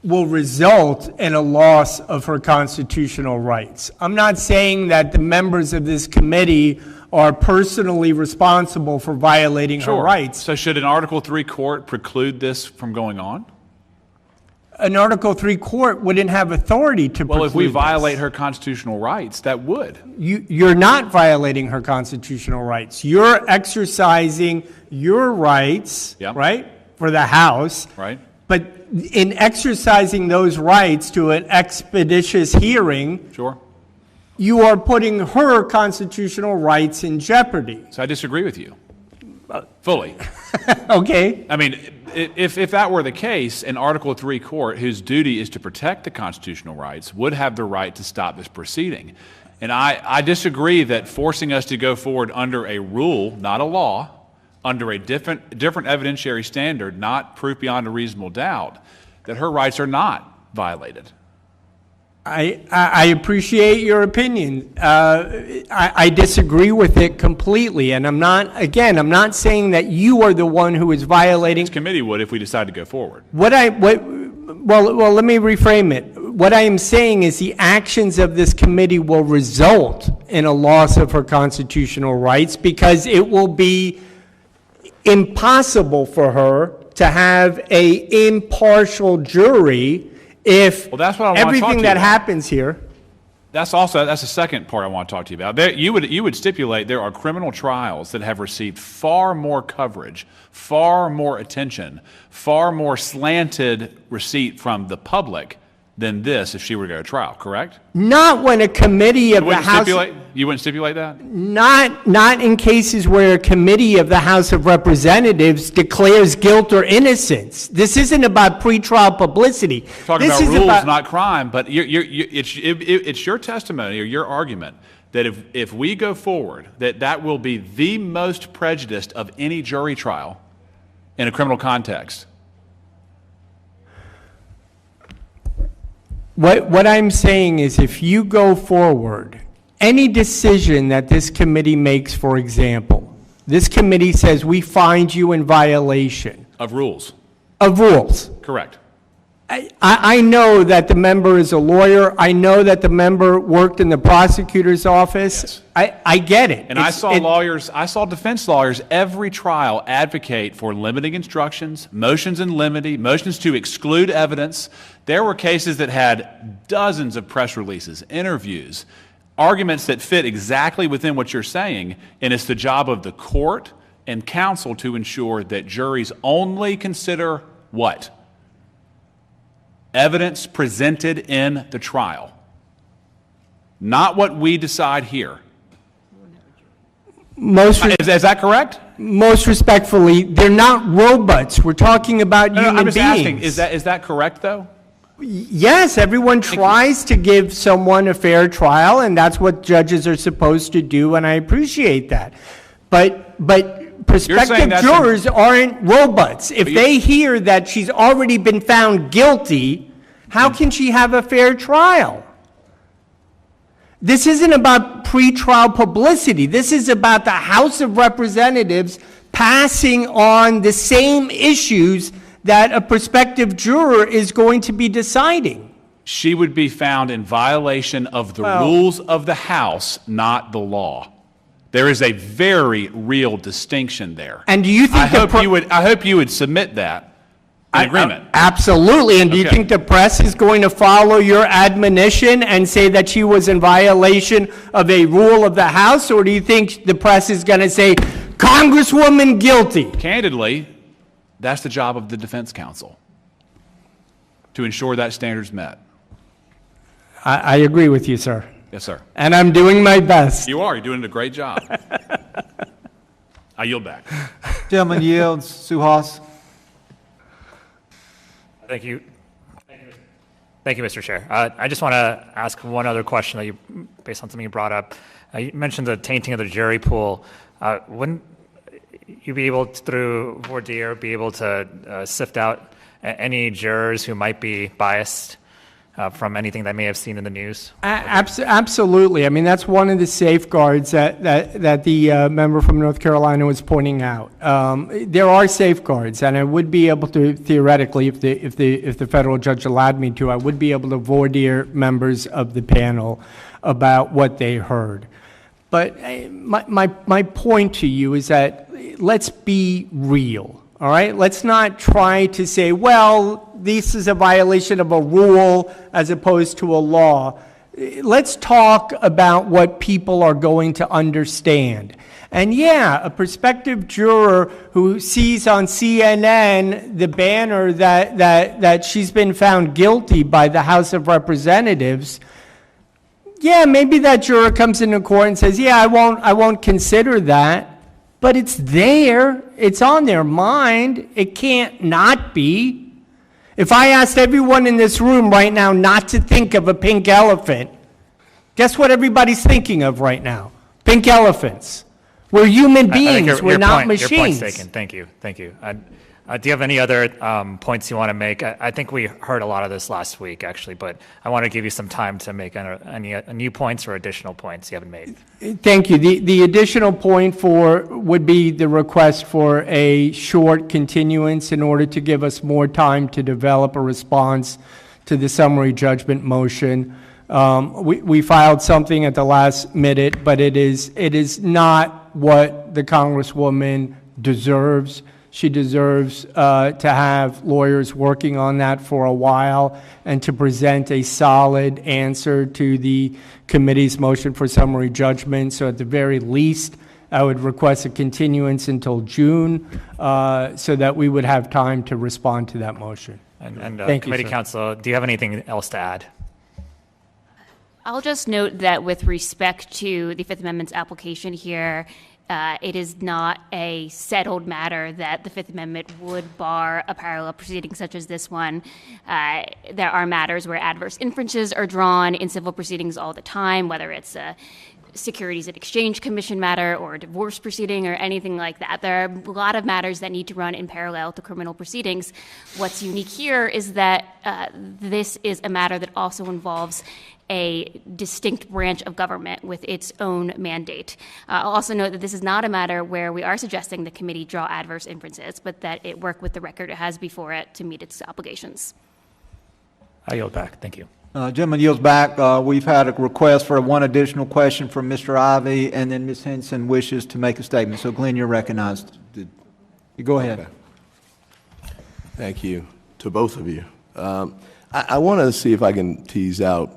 will result in a loss of her constitutional rights. I'm not saying that the members of this committee are personally responsible for violating her rights. So should an Article III court preclude this from going on? An Article III court wouldn't have authority to preclude Well, if we this. violate her constitutional rights, that would. You're not violating her constitutional rights. You're exercising your rights, right, for the House. Right. But in exercising those rights to an expeditious hearing, you are putting her constitutional rights in jeopardy. So I disagree with you fully. Okay. I mean, if that were the case, an Article III court whose duty is to protect the constitutional rights would have the right to stop this proceeding. And I disagree that forcing us to go forward under a rule, not a law, under a different evidentiary standard, not proof beyond a reasonable doubt, that her rights are not violated. I appreciate your opinion. I disagree with it completely, and I'm not saying that you are the one who is violating. This committee would if we decide to go forward. Well, let me reframe it. What I am saying is the actions of this committee will result in a loss of her constitutional rights because it will be impossible for her to have a impartial jury if Well, that's what I wanna talk to everything you that about. happens here. That's the second part I want to talk to you about. You would stipulate there are criminal trials that have received far more coverage, far more attention, far more slanted receipt from the public than this if she were to go to trial, correct? Not when a committee of the House... You wouldn't stipulate that? Not in cases where a committee of the House of Representatives declares guilt or innocence. This isn't about pretrial publicity. Talking This about is rules, not crime, but it's your testimony or your argument that if we go forward, that will be the most prejudiced of any jury trial in a criminal context. What I'm saying is if you go forward, any decision that this committee makes, for example, this committee says we find you in violation Of rules. of rules. Correct. I know that the member is a lawyer. I know that the member worked in the prosecutor's office. Yes. I get it. And I saw defense lawyers every trial advocate for limiting instructions, motions in limine, motions to exclude evidence. There were cases that had dozens of press releases, interviews, arguments that fit exactly within what you're saying, and it's the job of the court and counsel to ensure that juries only consider what? Evidence presented in the trial. Not what we decide here. Is that correct? Most respectfully, they're not robots. We're talking about No, human I'm just beings. asking, is that correct, though? Yes, everyone tries to give someone a fair trial, and that's what judges are supposed to do, and I appreciate that. But prospective that's jurors aren't robots. If they hear that she's already been found guilty, how can she have a fair trial? This isn't about pretrial publicity. This is about the House of Representatives passing on the same issues that a prospective juror is going to be deciding. She would be found in violation of the rules of the House, not the law. There is a very real distinction there. And do you think I hope you would submit that in agreement. Absolutely. And do you Okay. think the press is going to follow your admonition and say that she was in violation of a rule of the House? Or do you think the press is going to say, Congresswoman guilty? Candidly, that's the job of the defense counsel, to ensure that standard's met. I agree with you, sir. Yes, sir. And I'm doing my best. You are. You're doing a great job. I yield back. Gentleman yields. Suhas. Thank you. Thank you, Mr. Chair. I just want to ask one other question based on something you brought up. You mentioned the tainting of the jury pool. Wouldn't you be able to, through voir dire, be able to sift out any jurors who might be biased from anything they may have seen in the news? Absolutely. I mean, that's one of the safeguards that the member from North Carolina was pointing out. There are safeguards, and I would be able to, theoretically, if the federal judge allowed me to, I would be able to voir dire members of the panel about what they heard. But my point to you is that let's be real, all right? Let's not try to say, well, this is a violation of a rule as opposed to a law. Let's talk about what people are going to understand. And yeah, a prospective juror who sees on CNN the banner that she's been found guilty by the House of Representatives, yeah, maybe that juror comes into court and says, yeah, I won't consider that. But it's there. It's on their mind. It can't not be. If I asked everyone in this room right now not to think of a pink elephant, guess what everybody's thinking of right now? Pink elephants. We're human beings. We're not machines. Your point's taken. Thank you. Thank you. Do you have any other points you want to make? I think we heard a lot of this last week, actually, but I want to give you some time to make any new points or additional points you haven't made. Thank you. The additional point would be the request for a short continuance in order to give us more time to develop a response to the summary judgment motion. We filed something at the last minute, but it is not what the Congresswoman deserves. She deserves to have lawyers working on that for a while and to present a solid answer to the committee's motion for summary judgment. So at the very least, I would request a continuance until June so that we would have time to respond to that motion. And Thank you, committee sir. counsel, do you have anything else to add? I'll just note that with respect to the Fifth Amendment's application here, it is not a settled matter that the Fifth Amendment would bar a parallel proceeding such as this one. There are matters where adverse inferences are drawn in civil proceedings all the time, whether it's a Securities and Exchange Commission matter or a divorce proceeding or anything like that. There are a lot of matters that need to run in parallel to criminal proceedings. What's unique here is that this is a matter that also involves a distinct branch of government with its own mandate. I'll also note that this is not a matter where we are suggesting the committee draw adverse inferences, but that it work with the record it has before it to meet its obligations. I yield back. Thank you. Gentleman yields back. We've had a request for one additional question from Mr. Ivey, and then Ms. Henson wishes to make a statement. So, Glenn, you're recognized. You go ahead. Okay. Thank you to both of you. I want to see if I can tease out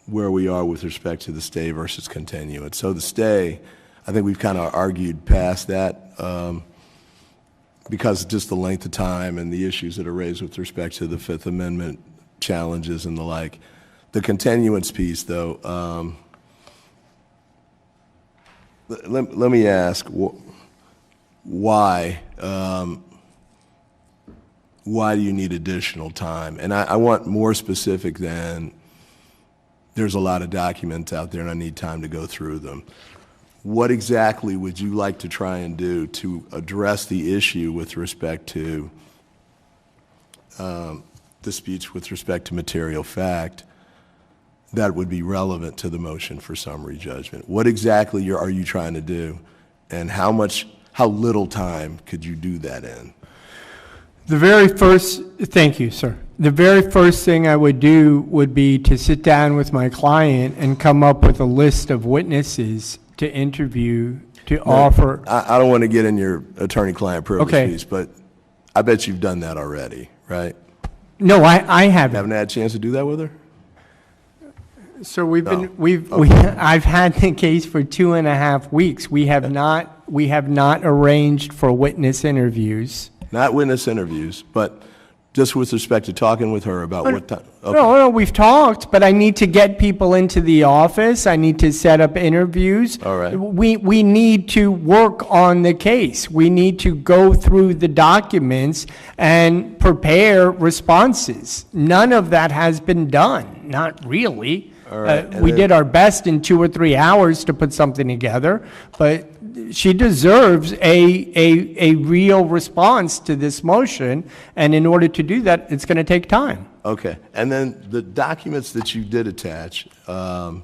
where we are with respect to the stay versus continuance. So the stay, I think we've kind of argued past that because just the length of time and the issues that are raised with respect to the Fifth Amendment challenges and the like. The continuance piece, though, let me ask why do you need additional time? And I want more specific than there's a lot of documents out there and I need time to go through them. What exactly would you like to try and do to address the issue with respect to disputes with respect to material fact that would be relevant to the motion for summary judgment? What exactly are you trying to do, and how little time could you do that in? Thank you, sir. The very first thing I would do would be to sit down with my client and come up with a list of witnesses to interview, to offer. I don't want to get in your attorney-client privilege Okay. piece, but I bet you've done that already, right? No, I haven't. Haven't had a chance to do that with her? So we've been, Okay. I've had the case for 2.5 weeks. We have not arranged for witness interviews. Not witness interviews, but just with respect to talking with her about what time? Okay. No, we've talked, but I need to get people into the office. I need to set up interviews. All right. We need to work on the case. We need to go through the documents and prepare responses. None of that has been done, not really. All right. We did our best in 2 or 3 hours to put something together, but she deserves a real response to this motion, and in order to do that, it's going to take time. Okay. And then the documents that you did attach to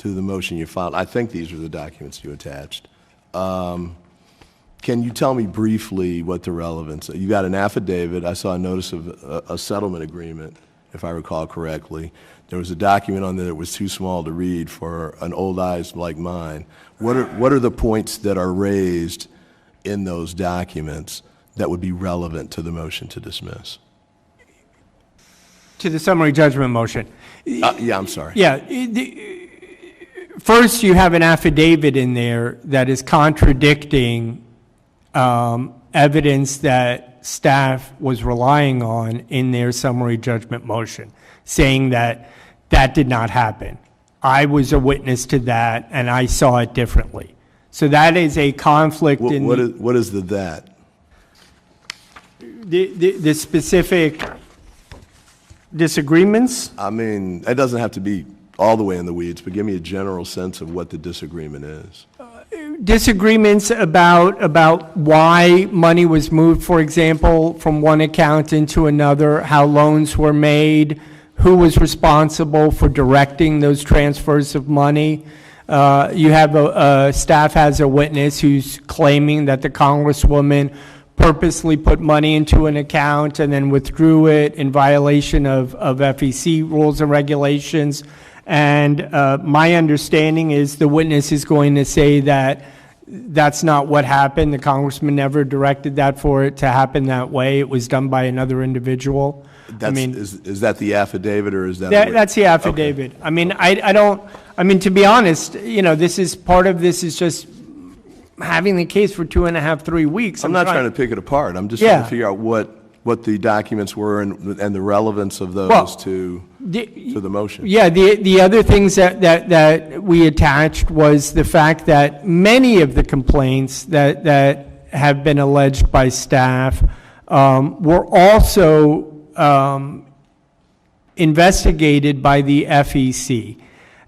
the motion you filed, I think these are the documents you attached. Can you tell me briefly what the relevance? You got an affidavit. I saw a notice of a settlement agreement, if I recall correctly. There was a document on there that was too small to read for an old eyes like mine. What are the points that are raised in those documents that would be relevant to the motion to dismiss? To the summary judgment motion. Yeah, I'm sorry. Yeah. First, you have an affidavit in there that is contradicting evidence that staff was relying on in their summary judgment motion, saying that that did not happen. I was a witness to that, and I saw it differently. So that is a conflict in what is the that? The specific disagreements. I mean, it doesn't have to be all the way in the weeds, but give me a general sense of what the disagreement is. Disagreements about why money was moved, for example, from one account into another, how loans were made, who was responsible for directing those transfers of money. You have staff has a witness who's claiming that the Congresswoman purposely put money into an account and then withdrew it in violation of FEC rules and regulations. And my understanding is the witness is going to say that That's not what happened. The congressman never directed that for it to happen that way. It was done by another individual. Is that the affidavit, or is that? That's the affidavit. Okay. I mean, I don't, I mean, to be honest, this is, part of this is just having the case for 2.5, 3 weeks. I'm not trying to pick it apart. I'm just trying to figure out what the documents were and the relevance of those to the motion. Yeah, the other things that we attached was the fact that many of the complaints that have been alleged by staff were also investigated by the FEC.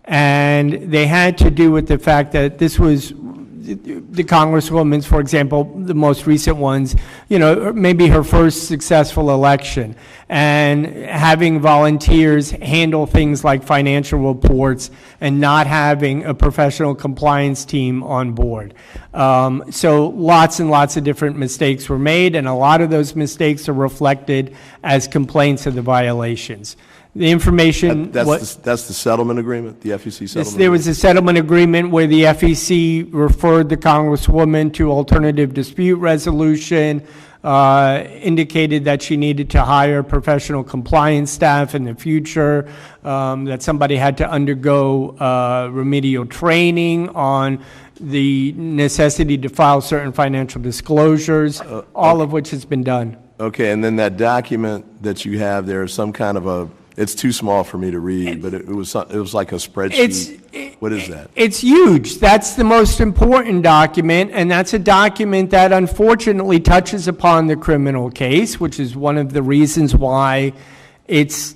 And they had to do with the fact that this was the Congresswoman's, for example, the most recent ones, maybe her first successful election, and having volunteers handle things like financial reports and not having a professional compliance team on board. So lots and lots of different mistakes were made, and a lot of those mistakes are reflected as complaints of the violations. The information... That's the settlement agreement, the FEC settlement There was a settlement agreement where the FEC referred the Congresswoman to alternative dispute resolution, indicated that she needed to hire professional compliance staff in the future, that somebody had to undergo remedial training on the necessity to file certain financial disclosures, all of which has been done. Okay, and then that document that you have there is some kind of it's too small for me to read, but it was like a spreadsheet. What is that? It's huge. That's the most important document, and that's a document that unfortunately touches upon the criminal case, which is one of the reasons why it's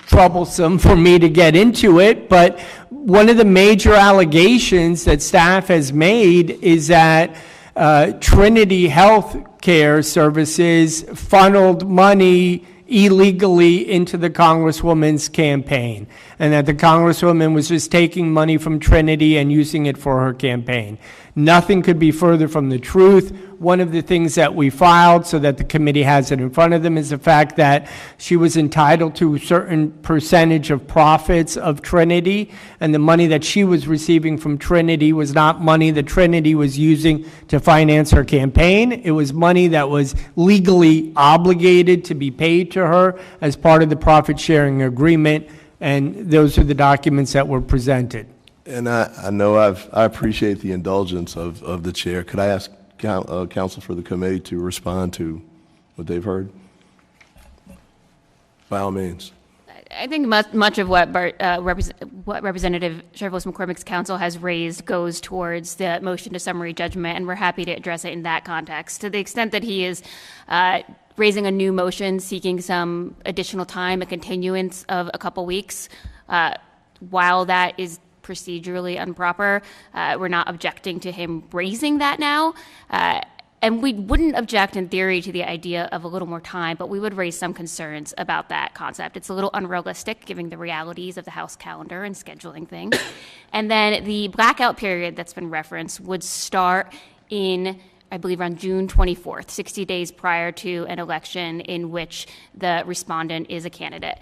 troublesome for me to get into it. But one of the major allegations that staff has made is that Trinity Health Care Services funneled money illegally into the Congresswoman's campaign, and that the Congresswoman was just taking money from Trinity and using it for her campaign. Nothing could be further from the truth. One of the things that we filed, so that the committee has it in front of them, is the fact that she was entitled to a certain percentage of profits of Trinity, and the money that she was receiving from Trinity was not money that Trinity was using to finance her campaign. It was money that was legally obligated to be paid to her as part of the profit-sharing agreement, and those are the documents that were presented. And I know I appreciate the indulgence of the chair. Could I ask counsel for the committee to respond to what they've heard? By all means. I think much of what Representative Cherfilus-McCormick's counsel has raised goes towards the motion to summary judgment, and we're happy to address it in that context. To the extent that he is raising a new motion seeking some additional time, a continuance of a couple weeks, while that is procedurally improper, we're not objecting to him raising that now. And we wouldn't object in theory to the idea of a little more time, but we would raise some concerns about that concept. It's a little unrealistic given the realities of the House calendar and scheduling things. And then the blackout period that's been referenced would start in, I believe, around June 24th, 60 days prior to an election in which the respondent is a candidate.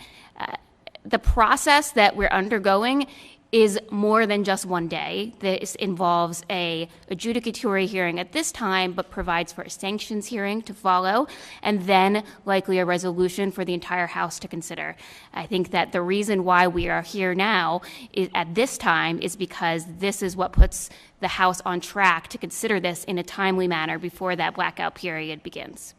The process that we're undergoing is more than just one day. This involves a adjudicatory hearing at this time, but provides for a sanctions hearing to follow, and then likely a resolution for the entire House to consider. I think that the reason why we are here now at this time is because this is what puts the House on track to consider this in a timely manner before that blackout period begins.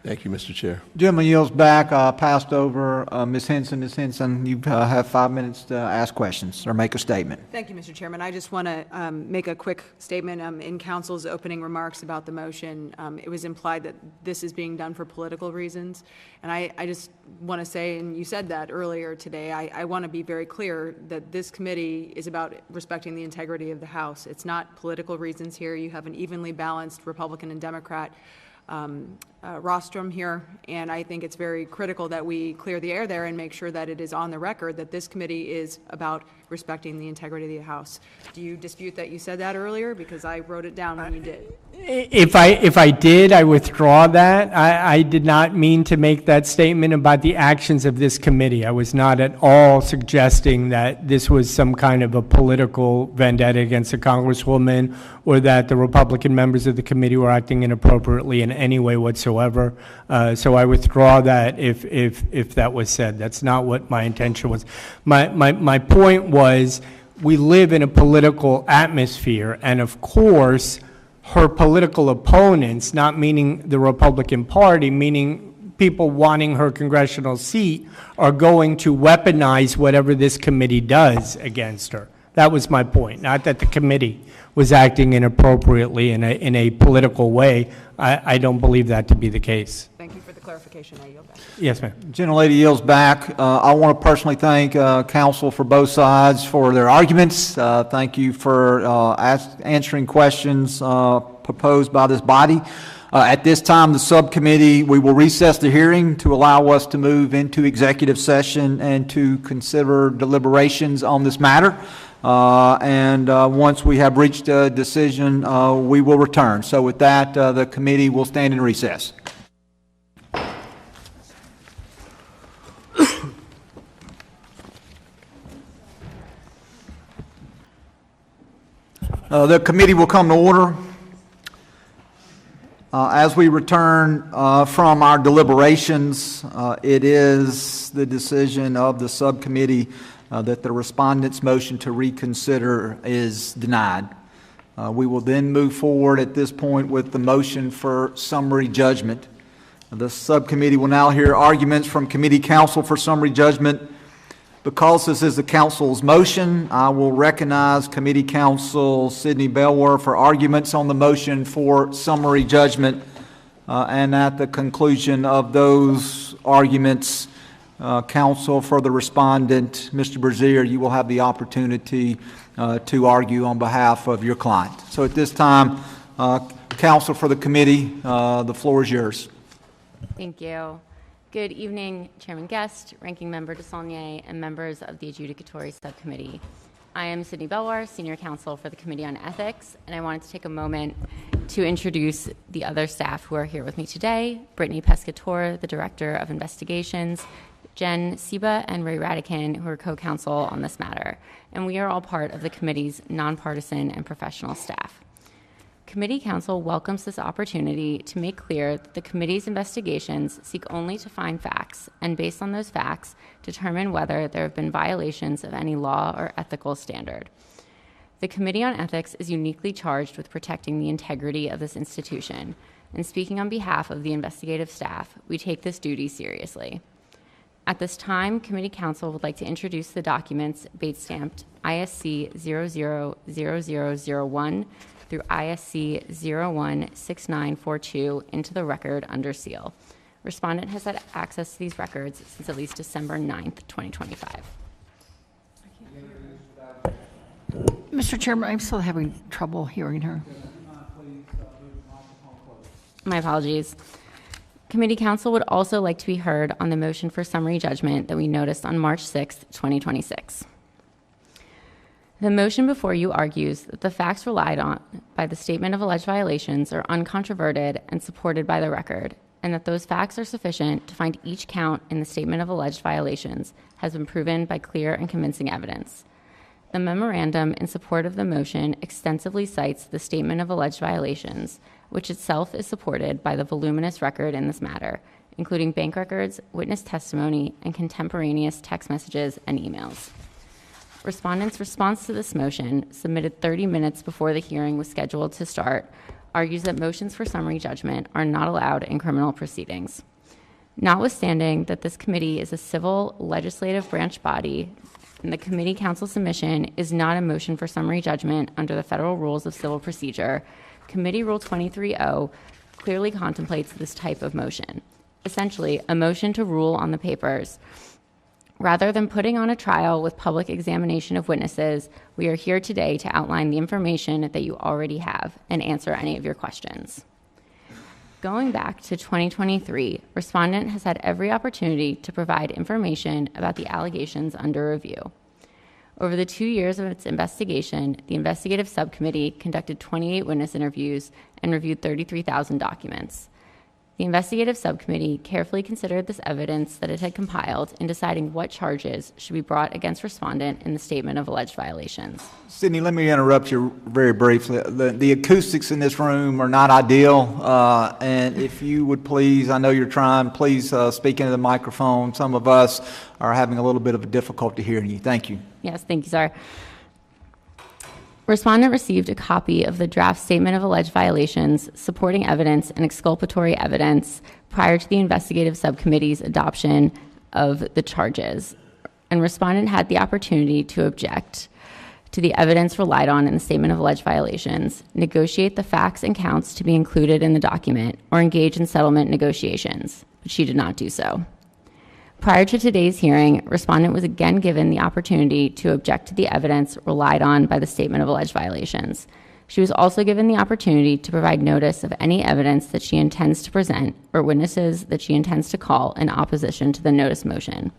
Thank you, Mr. Chair. Gentleman yields back. Passed over. Ms. Henson. Ms. Henson, you have 5 minutes to ask questions or make a statement. Thank you, Mr. Chairman. I just want to make a quick statement. In counsel's opening remarks about the motion, it was implied that this is being done for political reasons. And I just want to say, and you said that earlier today, I want to be very clear that this committee is about respecting the integrity of the House. It's not political reasons here. You have an evenly balanced Republican and Democrat rostrum here, and I think it's very critical that we clear the air there and make sure that it is on the record that this committee is about respecting the integrity of the House. Do you dispute that you said that earlier? Because I wrote it down when you did. If I did, I withdraw that. I did not mean to make that statement about the actions of this committee. I was not at all suggesting that this was some kind of a political vendetta against a congresswoman or that the Republican members of the committee were acting inappropriately in any way whatsoever. So I withdraw that if that was said. That's not what my intention was. My point was, we live in a political atmosphere, and of course, her political opponents, not meaning the Republican Party, meaning people wanting her congressional seat, are going to weaponize whatever this committee does against her. That was my point, not that the committee was acting inappropriately in a political way. I don't believe that to be the case. Thank you for the clarification. I yield back. Yes, ma'am. Gentlelady yields back. I want to personally thank counsel for both sides for their arguments. Thank you for answering questions proposed by this body. At this time, the subcommittee, we will recess the hearing to allow us to move into executive session and to consider deliberations on this matter. Once we have reached a decision, we will return. So with that, the committee will stand in recess. The committee will come to order. As we return from our deliberations, it is the decision of the subcommittee that the respondent's motion to reconsider is denied. We will then move forward at this point with the motion for summary judgment. The subcommittee will now hear arguments from committee counsel for summary judgment. Because this is the council's motion, I will recognize committee counsel Sidney Belwer for arguments on the motion for summary judgment. And at the conclusion of those arguments, counsel for the respondent, Mr. Brazier, you will have the opportunity to argue on behalf of your client. So at this time, counsel for the committee, the floor is yours. Thank you. Good evening, Chairman Guest, Ranking Member DeSaulnier, and members of the Adjudicatory Subcommittee. I am Sidney Belwar, Senior Counsel for the Committee on Ethics, and I wanted to take a moment to introduce the other staff who are here with me today: Brittany Pescatore, the Director of Investigations, Jen Seba and Ray Radican, who are co-counsel on this matter, and we are all part of the committee's nonpartisan and professional staff. Committee counsel welcomes this opportunity to make clear that the committee's investigations seek only to find facts, and based on those facts, determine whether there have been violations of any law or ethical standard. The Committee on Ethics is uniquely charged with protecting the integrity of this institution, and speaking on behalf of the investigative staff, we take this duty seriously. At this time, committee counsel would like to introduce the documents bait-stamped ISC 000001 through ISC 016942 into the record under seal. Respondent has had access to these records since at least December 9th, 2025. Mr. Chairman, I'm still having trouble hearing her. My apologies. Committee counsel would also like to be heard on the motion for summary judgment that we noticed on March 6th, 2026. The motion before you argues that the facts relied on by the statement of alleged violations are uncontroverted and supported by the record, and that those facts are sufficient to find each count in the statement of alleged violations has been proven by clear and convincing evidence. The memorandum in support of the motion extensively cites the statement of alleged violations, which itself is supported by the voluminous record in this matter, including bank records, witness testimony, and contemporaneous text messages and emails. Respondent's response to this motion, submitted 30 minutes before the hearing was scheduled to start, argues that motions for summary judgment are not allowed in criminal proceedings. Notwithstanding that this committee is a civil legislative branch body, and the committee counsel submission is not a motion for summary judgment under the Federal Rules of Civil Procedure, Committee Rule 23.0 clearly contemplates this type of motion, essentially a motion to rule on the papers. Rather than putting on a trial with public examination of witnesses, we are here today to outline the information that you already have and answer any of your questions. Going back to 2023, respondent has had every opportunity to provide information about the allegations under review. Over the 2 years of its investigation, the investigative subcommittee conducted 28 witness interviews and reviewed 33,000 documents. The investigative subcommittee carefully considered this evidence that it had compiled in deciding what charges should be brought against respondent in the statement of alleged violations. Sydney, let me interrupt you very briefly. The acoustics in this room are not ideal, and if you would please, I know you're trying, please speak into the microphone. Some of us are having a little bit of a difficulty hearing you. Thank you. Yes, thank you, sir. Respondent received a copy of the draft statement of alleged violations, supporting evidence, and exculpatory evidence prior to the investigative subcommittee's adoption of the charges, and respondent had the opportunity to object to the evidence relied on in the statement of alleged violations, negotiate the facts and counts to be included in the document, or engage in settlement negotiations, but she did not do so. Prior to today's hearing, respondent was again given the opportunity to object to the evidence relied on by the statement of alleged violations. She was also given the opportunity to provide notice of any evidence that she intends to present or witnesses that she intends to call in opposition to the notice motion.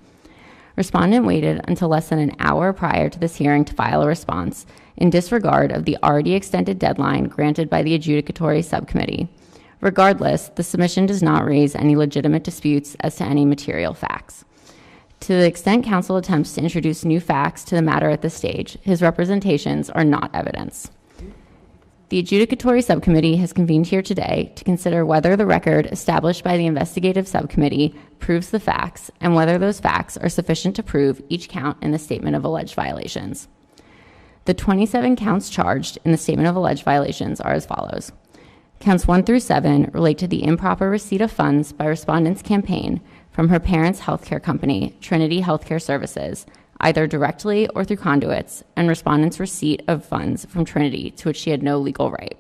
Respondent waited until less than an hour prior to this hearing to file a response in disregard of the already extended deadline granted by the adjudicatory subcommittee. Regardless, the submission does not raise any legitimate disputes as to any material facts. To the extent counsel attempts to introduce new facts to the matter at this stage, his representations are not evidence. The adjudicatory subcommittee has convened here today to consider whether the record established by the investigative subcommittee proves the facts and whether those facts are sufficient to prove each count in the statement of alleged violations. The 27 counts charged in the statement of alleged violations are as follows. Counts 1 through 7 relate to the improper receipt of funds by respondent's campaign from her parents' healthcare company, Trinity Healthcare Services, either directly or through conduits, and respondent's receipt of funds from Trinity to which she had no legal right.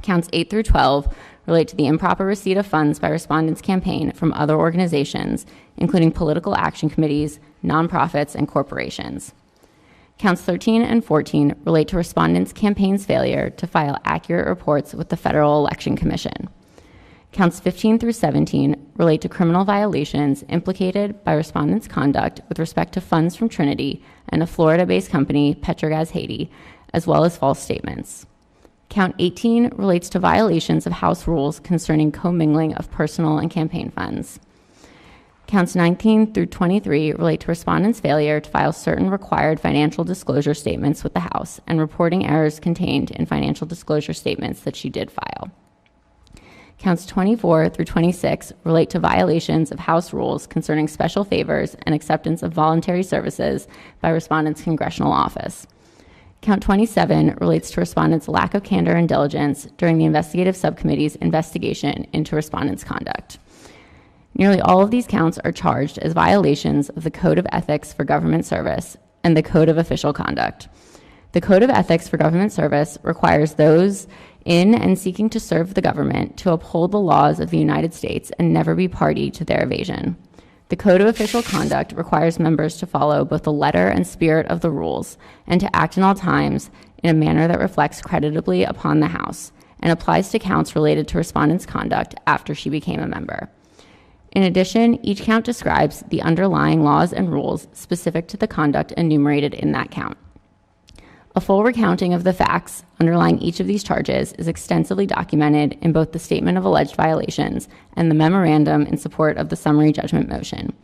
Counts 8 through 12 relate to the improper receipt of funds by respondent's campaign from other organizations, including political action committees, nonprofits, and corporations. Counts 13 and 14 relate to respondent's campaign's failure to file accurate reports with the Federal Election Commission. Counts 15 through 17 relate to criminal violations implicated by respondent's conduct with respect to funds from Trinity and a Florida-based company, Petrogas Haiti, as well as false statements. Count 18 relates to violations of House rules concerning commingling of personal and campaign funds. Counts 19 through 23 relate to respondent's failure to file certain required financial disclosure statements with the House and reporting errors contained in financial disclosure statements that she did file. Counts 24 through 26 relate to violations of House rules concerning special favors and acceptance of voluntary services by respondent's congressional office. Count 27 relates to respondent's lack of candor and diligence during the investigative subcommittee's investigation into respondent's conduct. Nearly all of these counts are charged as violations of the Code of Ethics for Government Service and the Code of Official Conduct. The Code of Ethics for Government Service requires those in and seeking to serve the government to uphold the laws of the United States and never be party to their evasion. The Code of Official Conduct requires members to follow both the letter and spirit of the rules and to act in all times in a manner that reflects creditably upon the House and applies to counts related to respondent's conduct after she became a member. In addition, each count describes the underlying laws and rules specific to the conduct enumerated in that count. A full recounting of the facts underlying each of these charges is extensively documented in both the statement of alleged violations and the memorandum in support of the summary judgment motion.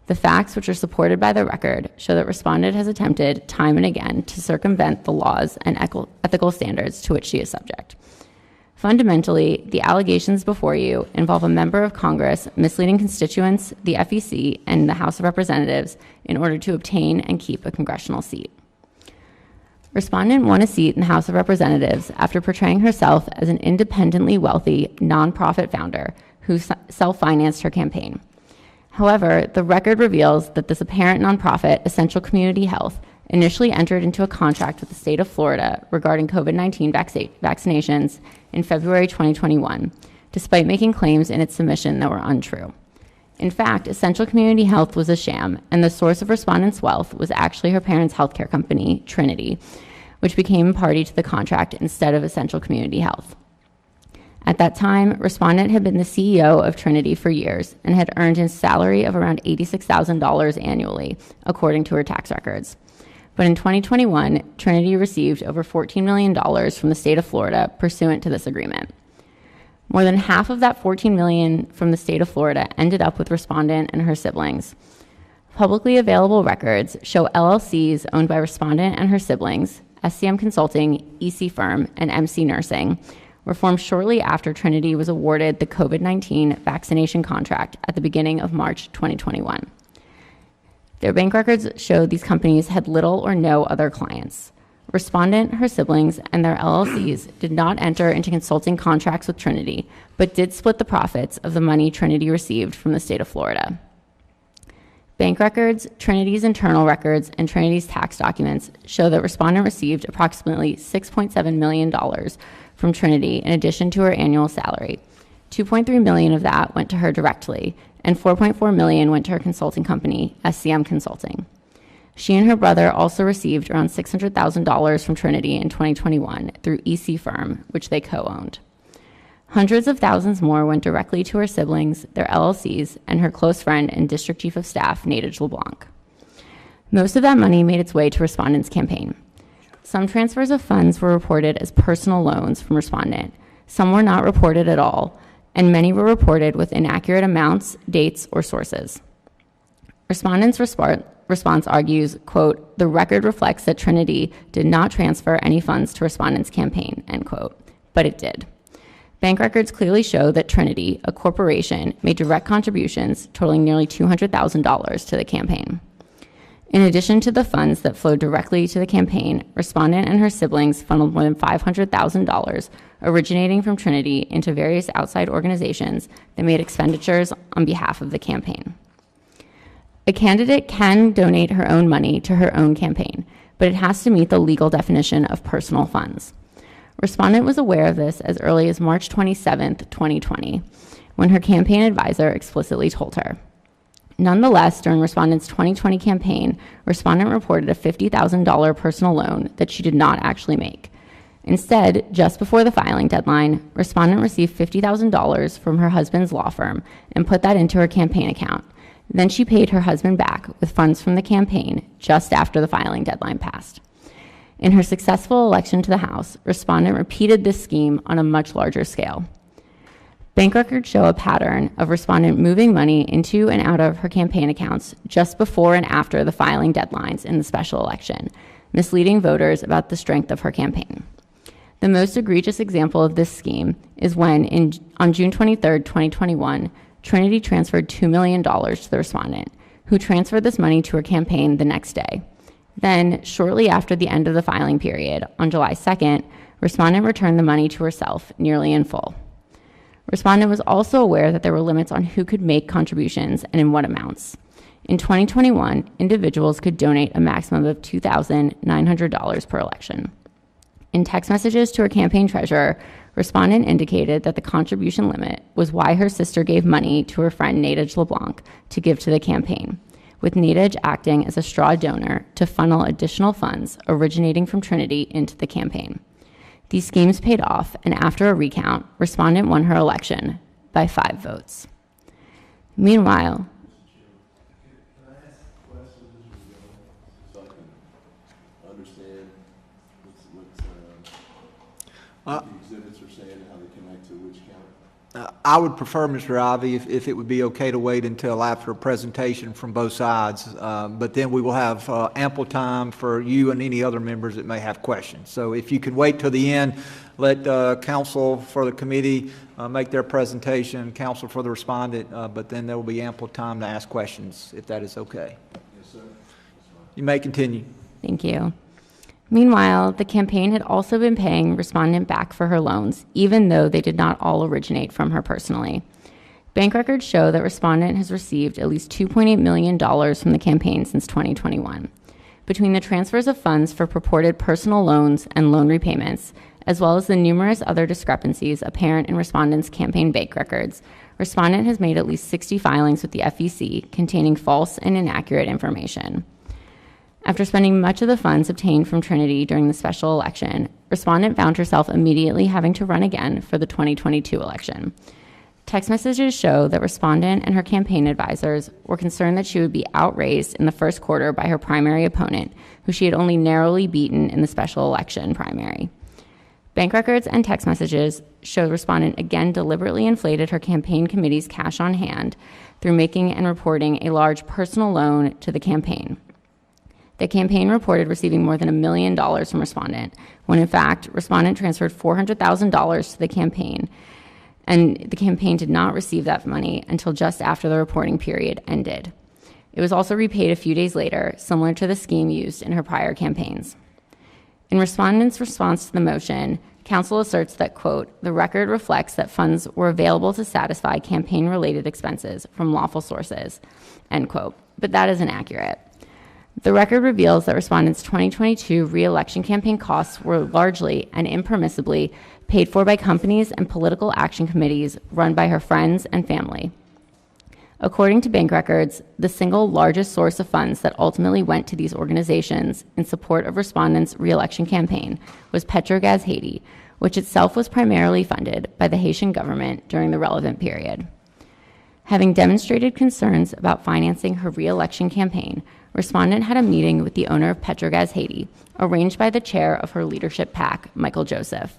The facts, which are supported by the record, show that respondent has attempted time and again to circumvent the laws and ethical standards to which she is subject. Fundamentally, the allegations before you involve a member of Congress misleading constituents, the FEC, and the House of Representatives in order to obtain and keep a congressional seat. Respondent won a seat in the House of Representatives after portraying herself as an independently wealthy nonprofit founder who self-financed her campaign. However, the record reveals that this apparent nonprofit, Essential Community Health, initially entered into a contract with the state of Florida regarding COVID-19 vaccinations in February 2021, despite making claims in its submission that were untrue. In fact, Essential Community Health was a sham, and the source of respondent's wealth was actually her parents' healthcare company, Trinity, which became party to the contract instead of Essential Community Health. At that time, respondent had been the CEO of Trinity for years and had earned his salary of around $86,000 annually, according to her tax records. But in 2021, Trinity received over $14 million from the state of Florida pursuant to this agreement. More than half of that $14 million from the state of Florida ended up with respondent and her siblings. Publicly available records show LLCs owned by respondent and her siblings, SCM Consulting, EC Firm, and MC Nursing, were formed shortly after Trinity was awarded the COVID-19 vaccination contract at the beginning of March 2021. Their bank records showed these companies had little or no other clients. Respondent, her siblings, and their LLCs did not enter into consulting contracts with Trinity, but did split the profits of the money Trinity received from the state of Florida. Bank records, Trinity's internal records, and Trinity's tax documents show that respondent received approximately $6.7 million from Trinity in addition to her annual salary. $2.3 million of that went to her directly, and $4.4 million went to her consulting company, SCM Consulting. She and her brother also received around $600,000 from Trinity in 2021 through EC Firm, which they co-owned. Hundreds of thousands more went directly to her siblings, their LLCs, and her close friend and District Chief of Staff, Nadege LeBlanc. Most of that money made its way to respondent's campaign. Some transfers of funds were reported as personal loans from respondent. Some were not reported at all, and many were reported with inaccurate amounts, dates, or sources. Respondent's response argues, quote, "The record reflects that Trinity did not transfer any funds to respondent's campaign," end quote, but it did. Bank records clearly show that Trinity, a corporation, made direct contributions totaling nearly $200,000 to the campaign. In addition to the funds that flowed directly to the campaign, respondent and her siblings funneled more than $500,000 originating from Trinity into various outside organizations that made expenditures on behalf of the campaign. A candidate can donate her own money to her own campaign, but it has to meet the legal definition of personal funds. Respondent was aware of this as early as March 27, 2020, when her campaign advisor explicitly told her. Nonetheless, during Respondent's 2020 campaign, Respondent reported a $50,000 personal loan that she did not actually make. Instead, just before the filing deadline, Respondent received $50,000 from her husband's law firm and put that into her campaign account. Then she paid her husband back with funds from the campaign just after the filing deadline passed. In her successful election to the House, Respondent repeated this scheme on a much larger scale. Bank records show a pattern of Respondent moving money into and out of her campaign accounts just before and after the filing deadlines in the special election, misleading voters about the strength of her campaign. The most egregious example of this scheme is when, on June 23, 2021, Trinity transferred $2 million to the respondent, who transferred this money to her campaign the next day. Then, shortly after the end of the filing period, on July 2nd, respondent returned the money to herself, nearly in full. Respondent was also aware that there were limits on who could make contributions and in what amounts. In 2021, individuals could donate a maximum of $2,900 per election. In text messages to her campaign treasurer, respondent indicated that the contribution limit was why her sister gave money to her friend Nadege LeBlanc to give to the campaign, with Nadege acting as a straw donor to funnel additional funds originating from Trinity into the campaign. These schemes paid off, and after a recount, respondent won her election by 5 votes. Meanwhile, what the exhibits are saying and how they connect to which count? I would prefer, Mr. Ivey, if it would be okay to wait until after a presentation from both sides, but then we will have ample time for you and any other members that may have questions. So if you could wait till the end, let counsel for the committee make their presentation, counsel for the respondent, but then there will be ample time to ask questions, if that is okay. Yes, sir. You may continue. thank you. Meanwhile, the campaign had also been paying respondent back for her loans, even though they did not all originate from her personally. Bank records show that respondent has received at least $2.8 million from the campaign since 2021. Between the transfers of funds for purported personal loans and loan repayments, as well as the numerous other discrepancies apparent in respondent's campaign bank records, respondent has made at least 60 filings with the FEC containing false and inaccurate information. After spending much of the funds obtained from Trinity during the special election, respondent found herself immediately having to run again for the 2022 election. Text messages show that respondent and her campaign advisors were concerned that she would be outraised in the first quarter by her primary opponent, who she had only narrowly beaten in the special election primary. Bank records and text messages show respondent again deliberately inflated her campaign committee's cash on hand through making and reporting a large personal loan to the campaign. The campaign reported receiving more than $1 million from respondent, when in fact, respondent transferred $400,000 to the campaign, and the campaign did not receive that money until just after the reporting period ended. It was also repaid a few days later, similar to the scheme used in her prior campaigns. In respondent's response to the motion, counsel asserts that, quote, the record reflects that funds were available to satisfy campaign-related expenses from lawful sources, end quote, but that is inaccurate. The record reveals that respondent's 2022 re-election campaign costs were largely and impermissibly paid for by companies and political action committees run by her friends and family. According to bank records, the single largest source of funds that ultimately went to these organizations in support of respondent's re-election campaign was Petrogaz Haiti, which itself was primarily funded by the Haitian government during the relevant period. Having demonstrated concerns about financing her re-election campaign, respondent had a meeting with the owner of Petrogaz Haiti, arranged by the chair of her leadership PAC, Michael Joseph.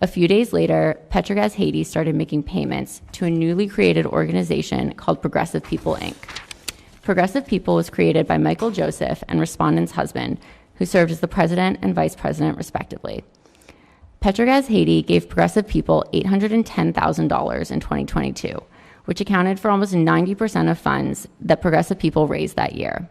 A few days later, Petrogaz Haiti started making payments to a newly created organization called Progressive People, Inc. Progressive People was created by Michael Joseph and respondent's husband, who served as the president and vice president, respectively. Petrogaz Haiti gave Progressive People $810,000 in 2022, which accounted for almost 90% of funds that Progressive People raised that year.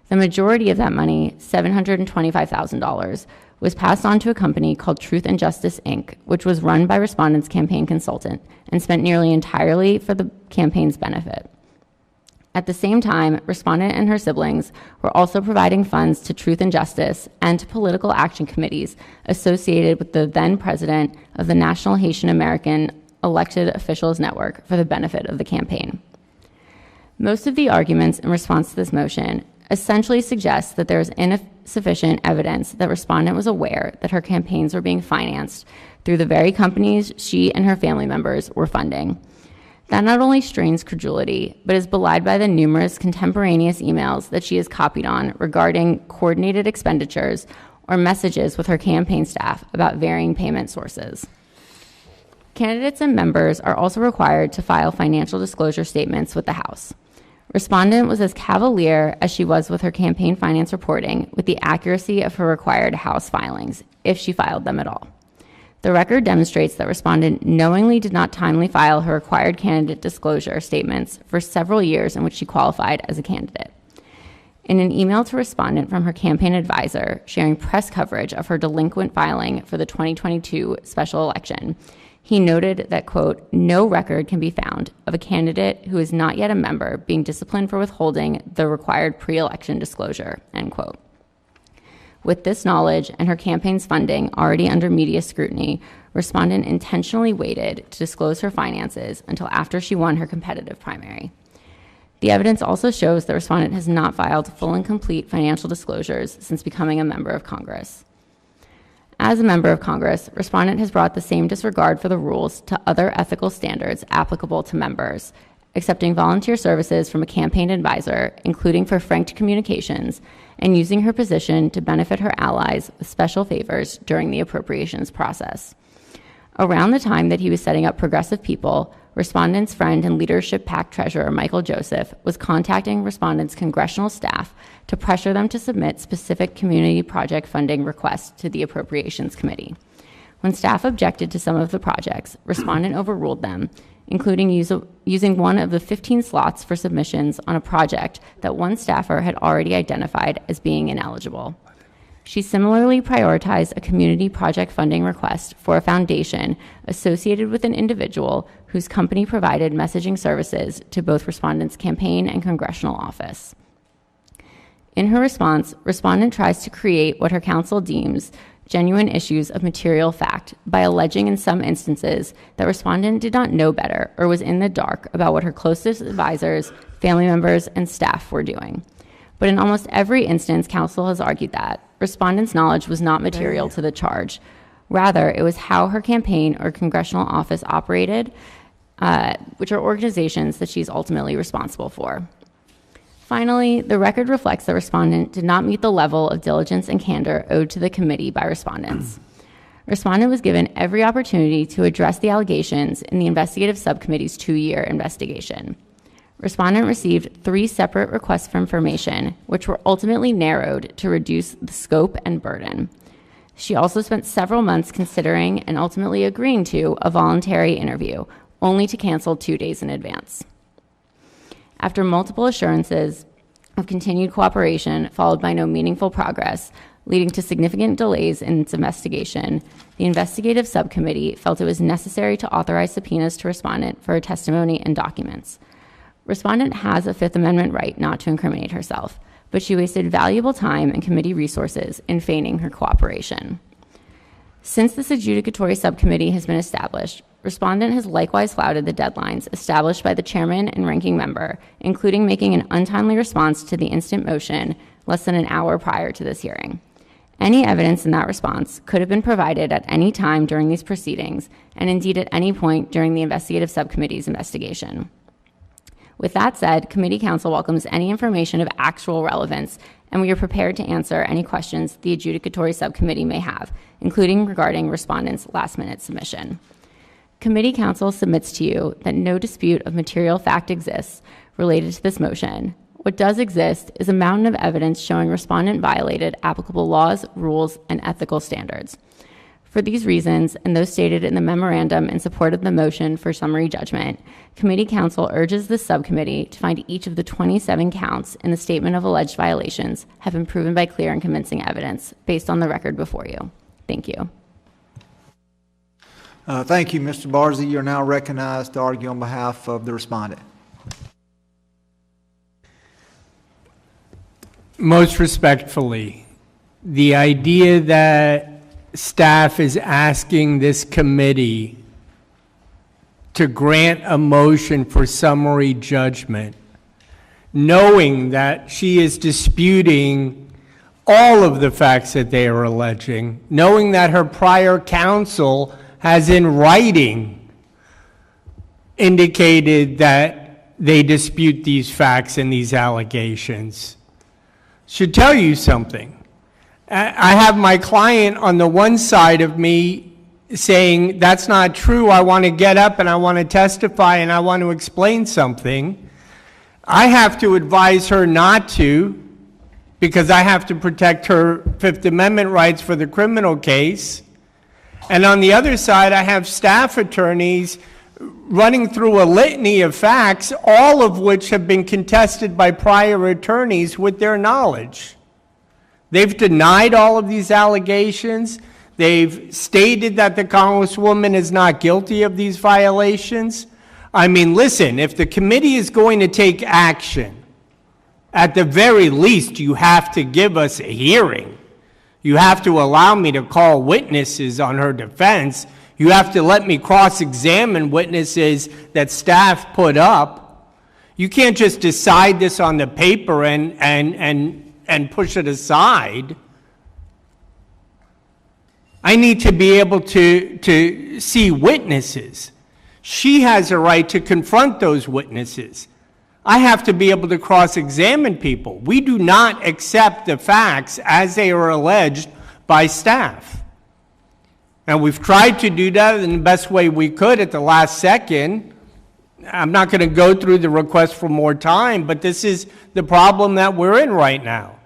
The majority of that money, $725,000, was passed on to a company called Truth and Justice, Inc., which was run by respondent's campaign consultant and spent nearly entirely for the campaign's benefit. At the same time, respondent and her siblings were also providing funds to Truth and Justice and to political action committees associated with the then president of the National Haitian American Elected Officials Network for the benefit of the campaign. Most of the arguments in response to this motion essentially suggest that there is insufficient evidence that respondent was aware that her campaigns were being financed through the very companies she and her family members were funding. That not only strains credulity, but is belied by the numerous contemporaneous emails that she is copied on regarding coordinated expenditures or messages with her campaign staff about varying payment sources. Candidates and members are also required to file financial disclosure statements with the House. Respondent was as cavalier as she was with her campaign finance reporting with the accuracy of her required House filings, if she filed them at all. The record demonstrates that respondent knowingly did not timely file her required candidate disclosure statements for several years in which she qualified as a candidate. In an email to respondent from her campaign advisor sharing press coverage of her delinquent filing for the 2022 special election, he noted that, quote, no record can be found of a candidate who is not yet a member being disciplined for withholding the required pre-election disclosure, end quote. With this knowledge and her campaign's funding already under media scrutiny, respondent intentionally waited to disclose her finances until after she won her competitive primary. The evidence also shows that respondent has not filed full and complete financial disclosures since becoming a member of Congress. As a member of Congress, respondent has brought the same disregard for the rules to other ethical standards applicable to members, accepting volunteer services from a campaign advisor, including for franked communications, and using her position to benefit her allies with special favors during the appropriations process. Around the time that he was setting up Progressive People, respondent's friend and leadership PAC treasurer Michael Joseph was contacting respondent's congressional staff to pressure them to submit specific community project funding requests to the Appropriations Committee. When staff objected to some of the projects, respondent overruled them, including using one of the 15 slots for submissions on a project that one staffer had already identified as being ineligible. She similarly prioritized a community project funding request for a foundation associated with an individual whose company provided messaging services to both respondent's campaign and congressional office. In her response, respondent tries to create what her counsel deems genuine issues of material fact by alleging in some instances that respondent did not know better or was in the dark about what her closest advisors, family members, and staff were doing. But in almost every instance, counsel has argued that respondent's knowledge was not material to the charge. Rather, it was how her campaign or congressional office operated, which are organizations that she's ultimately responsible for. Finally, the record reflects that respondent did not meet the level of diligence and candor owed to the committee by respondents. Respondent was given every opportunity to address the allegations in the investigative subcommittee's 2-year investigation. Respondent received 3 separate requests for information, which were ultimately narrowed to reduce the scope and burden. She also spent several months considering and ultimately agreeing to a voluntary interview, only to cancel 2 days in advance. After multiple assurances of continued cooperation, followed by no meaningful progress, leading to significant delays in its investigation, the investigative subcommittee felt it was necessary to authorize subpoenas to respondent for her testimony and documents. Respondent has a Fifth Amendment right not to incriminate herself, but she wasted valuable time and committee resources in feigning her cooperation. Since this adjudicatory subcommittee has been established, respondent has likewise flouted the deadlines established by the chairman and ranking member, including making an untimely response to the instant motion less than an hour prior to this hearing. Any evidence in that response could have been provided at any time during these proceedings, and indeed at any point during the investigative subcommittee's investigation. With that said, committee counsel welcomes any information of actual relevance, and we are prepared to answer any questions the adjudicatory subcommittee may have, including regarding respondent's last-minute submission. Committee counsel submits to you that no dispute of material fact exists related to this motion. What does exist is a mountain of evidence showing respondent violated applicable laws, rules, and ethical standards. For these reasons, and those stated in the memorandum in support of the motion for summary judgment, committee counsel urges the subcommittee to find each of the 27 counts in the statement of alleged violations have been proven by clear and convincing evidence based on the record before you. Thank you. Thank you, Mr. Barzee. You're now recognized to argue on behalf of the respondent. Most respectfully, the idea that staff is asking this committee to grant a motion for summary judgment, knowing that she is disputing all of the facts that they are alleging, knowing that her prior counsel has in writing indicated that they dispute these facts and these allegations, should tell you something. I have my client on the one side of me saying, that's not true, I want to get up and I want to testify and I want to explain something. I have to advise her not to, because I have to protect her Fifth Amendment rights for the criminal case. And on the other side, I have staff attorneys running through a litany of facts, all of which have been contested by prior attorneys with their knowledge. They've denied all of these allegations. They've stated that the Congresswoman is not guilty of these violations. I mean, listen, if the committee is going to take action, at the very least, you have to give us a hearing. You have to allow me to call witnesses on her defense. You have to let me cross-examine witnesses that staff put up. You can't just decide this on the paper and push it aside. I need to be able to see witnesses. She has a right to confront those witnesses. I have to be able to cross-examine people. We do not accept the facts as they are alleged by staff. And we've tried to do that in the best way we could at the last second. I'm not going to go through the request for more time, but this is the problem that we're in right now.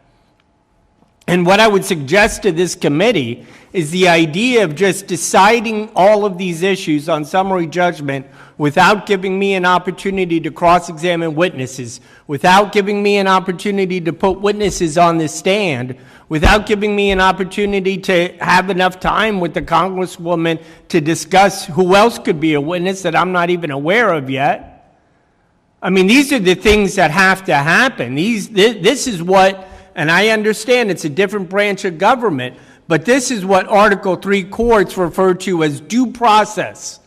And what I would suggest to this committee is the idea of just deciding all of these issues on summary judgment without giving me an opportunity to cross-examine witnesses, without giving me an opportunity to put witnesses on the stand, without giving me an opportunity to have enough time with the Congresswoman to discuss who else could be a witness that I'm not even aware of yet. I mean, these are the things that have to happen. This is what, and I understand it's a different branch of government, but this is what Article III courts refer to as due process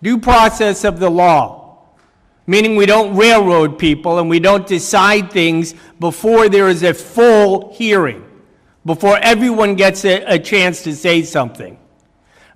of the law. meaning we don't railroad people and we don't decide things before there is a full hearing, before everyone gets a chance to say something.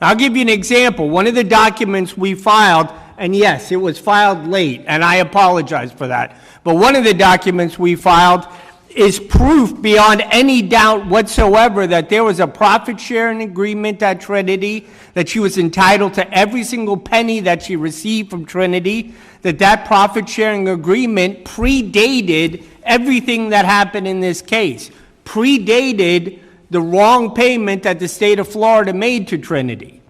I'll give you an example. One of the documents we filed, and yes, it was filed late, and I apologize for that, but one of the documents we filed is proof beyond any doubt whatsoever that there was a profit-sharing agreement at Trinity, that she was entitled to every single penny that she received from Trinity, that profit-sharing agreement predated everything that happened in this case, predated the wrong payment that the state of Florida made to Trinity.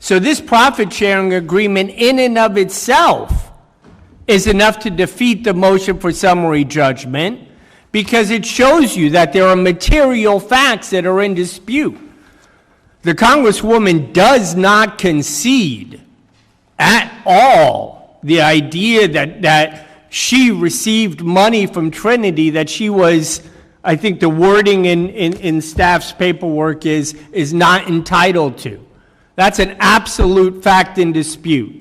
So this profit-sharing agreement in and of itself is enough to defeat the motion for summary judgment, because it shows you that there are material facts that are in dispute. The Congresswoman does not concede at all the idea that she received money from Trinity, that she was, I think the wording in staff's paperwork is not entitled to. That's an absolute fact in dispute.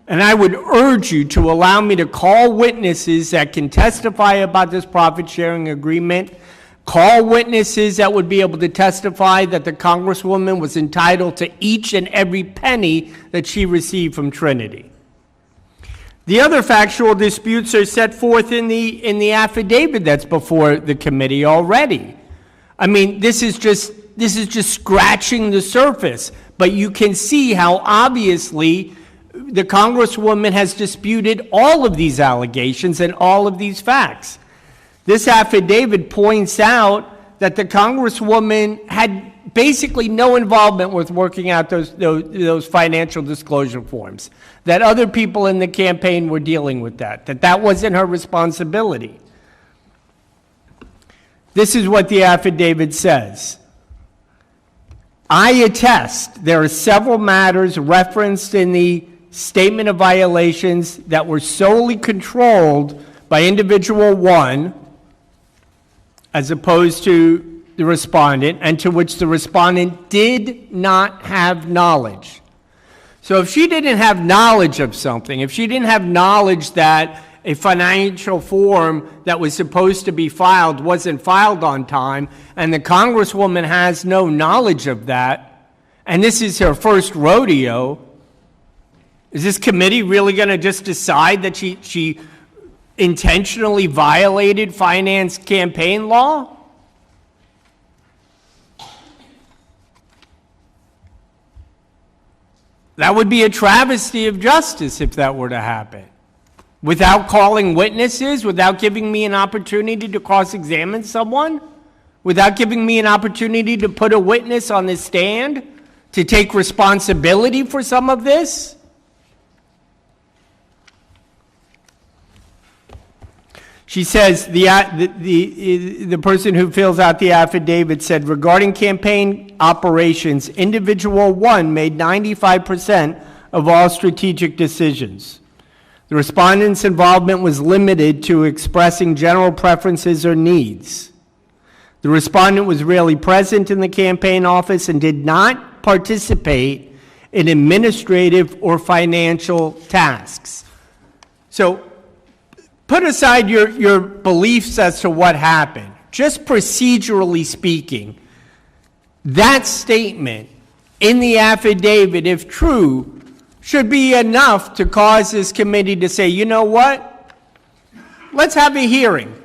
And I would urge you to allow me to call witnesses that can testify about this profit-sharing agreement, call witnesses that would be able to testify that the Congresswoman was entitled to each and every penny that she received from Trinity. The other factual disputes are set forth in the affidavit that's before the committee already. I mean, this is just scratching the surface, but you can see how obviously the Congresswoman has disputed all of these allegations and all of these facts. This affidavit points out that the Congresswoman had basically no involvement with working out those financial disclosure forms, that other people in the campaign were dealing with that wasn't her responsibility. This is what the affidavit says. I attest there are several matters referenced in the statement of violations that were solely controlled by individual one, as opposed to the respondent, and to which the respondent did not have knowledge. So if she didn't have knowledge of something, if she didn't have knowledge that a financial form that was supposed to be filed wasn't filed on time, and the Congresswoman has no knowledge of that, and this is her first rodeo, is this committee really going to just decide that she intentionally violated finance campaign law? That would be a travesty of justice if that were to happen. Without calling witnesses, without giving me an opportunity to cross-examine someone, without giving me an opportunity to put a witness on the stand, to take responsibility for some of this? She says, the person who fills out the affidavit said, regarding campaign operations, individual one made 95% of all strategic decisions. The respondent's involvement was limited to expressing general preferences or needs. The respondent was rarely present in the campaign office and did not participate in administrative or financial tasks. So, put aside your beliefs as to what happened. Just procedurally speaking, that statement in the affidavit, if true, should be enough to cause this committee to say, you know what? Let's have a hearing.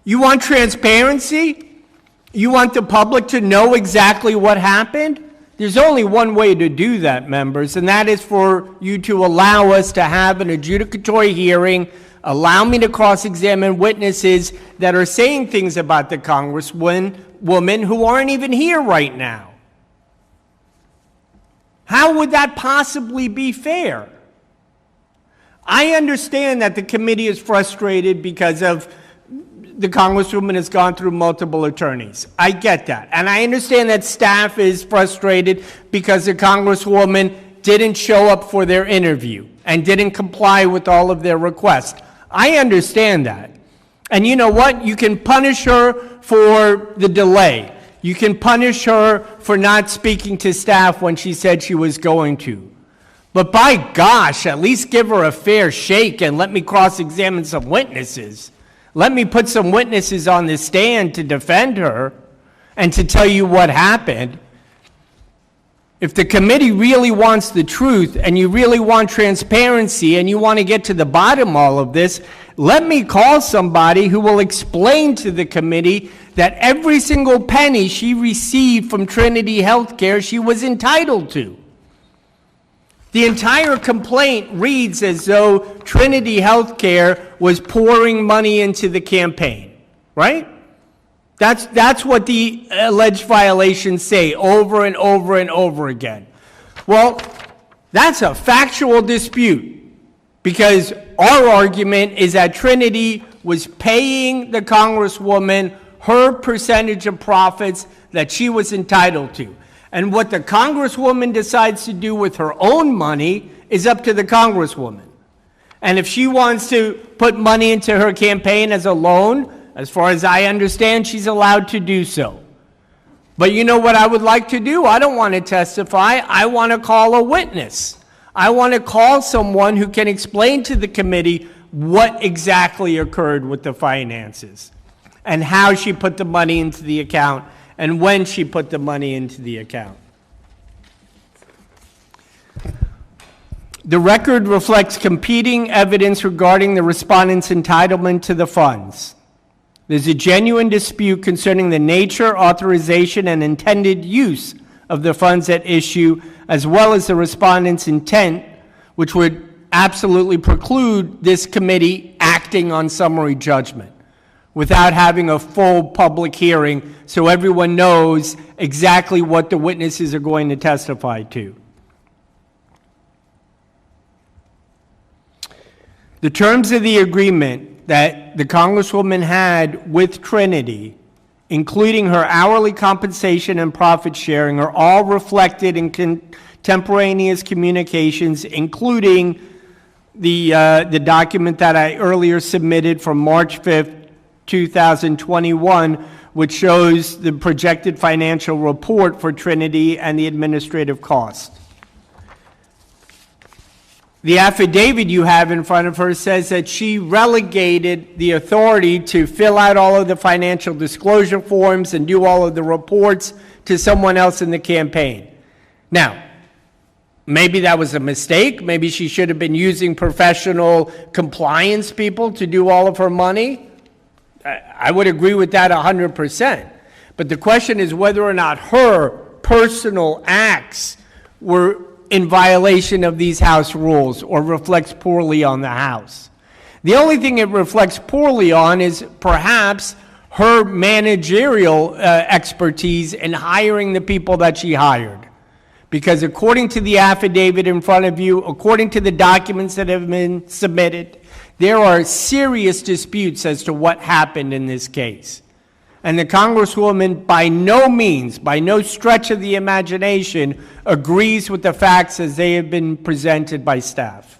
You want transparency? You want the public to know exactly what happened? There's only one way to do that, members, and that is for you to allow us to have an adjudicatory hearing. Allow me to cross-examine witnesses that are saying things about the Congresswoman who aren't even here right now. How would that possibly be fair? I understand that the committee is frustrated because of the Congresswoman has gone through multiple attorneys. I get that. And I understand that staff is frustrated because the Congresswoman didn't show up for their interview and didn't comply with all of their requests. I understand that. And you know what? You can punish her for the delay. You can punish her for not speaking to staff when she said she was going to. But by gosh, at least give her a fair shake and let me cross-examine some witnesses. Let me put some witnesses on the stand to defend her and to tell you what happened. If the committee really wants the truth and you really want transparency and you want to get to the bottom of all of this, let me call somebody who will explain to the committee that every single penny she received from Trinity Healthcare she was entitled to. The entire complaint reads as though Trinity Healthcare was pouring money into the campaign, right? That's what the alleged violations say over and over and over again. Well, that's a factual dispute because our argument is that Trinity was paying the Congresswoman her percentage of profits that she was entitled to. And what the Congresswoman decides to do with her own money is up to the Congresswoman. And if she wants to put money into her campaign as a loan, as far as I understand, she's allowed to do so. But you know what I would like to do? I don't want to testify. I want to call a witness. I want to call someone who can explain to the committee what exactly occurred with the finances and how she put the money into the account and when she put the money into the account. The record reflects competing evidence regarding the respondent's entitlement to the funds. There's a genuine dispute concerning the nature, authorization, and intended use of the funds at issue, as well as the respondent's intent, which would absolutely preclude this committee acting on summary judgment without having a full public hearing so everyone knows exactly what the witnesses are going to testify to. The terms of the agreement that the Congresswoman had with Trinity, including her hourly compensation and profit sharing, are all reflected in contemporaneous communications, including the document that I earlier submitted from March 5th, 2021, which shows the projected financial report for Trinity and the administrative cost. The affidavit you have in front of her says that she relegated the authority to fill out all of the financial disclosure forms and do all of the reports to someone else in the campaign. Now, maybe that was a mistake. Maybe she should have been using professional compliance people to do all of her money. I would agree with that 100%. But the question is whether or not her personal acts were in violation of these House rules or reflects poorly on the House. The only thing it reflects poorly on is perhaps her managerial expertise in hiring the people that she hired. Because according to the affidavit in front of you, according to the documents that have been submitted, there are serious disputes as to what happened in this case. And the Congresswoman, by no means, by no stretch of the imagination, agrees with the facts as they have been presented by staff.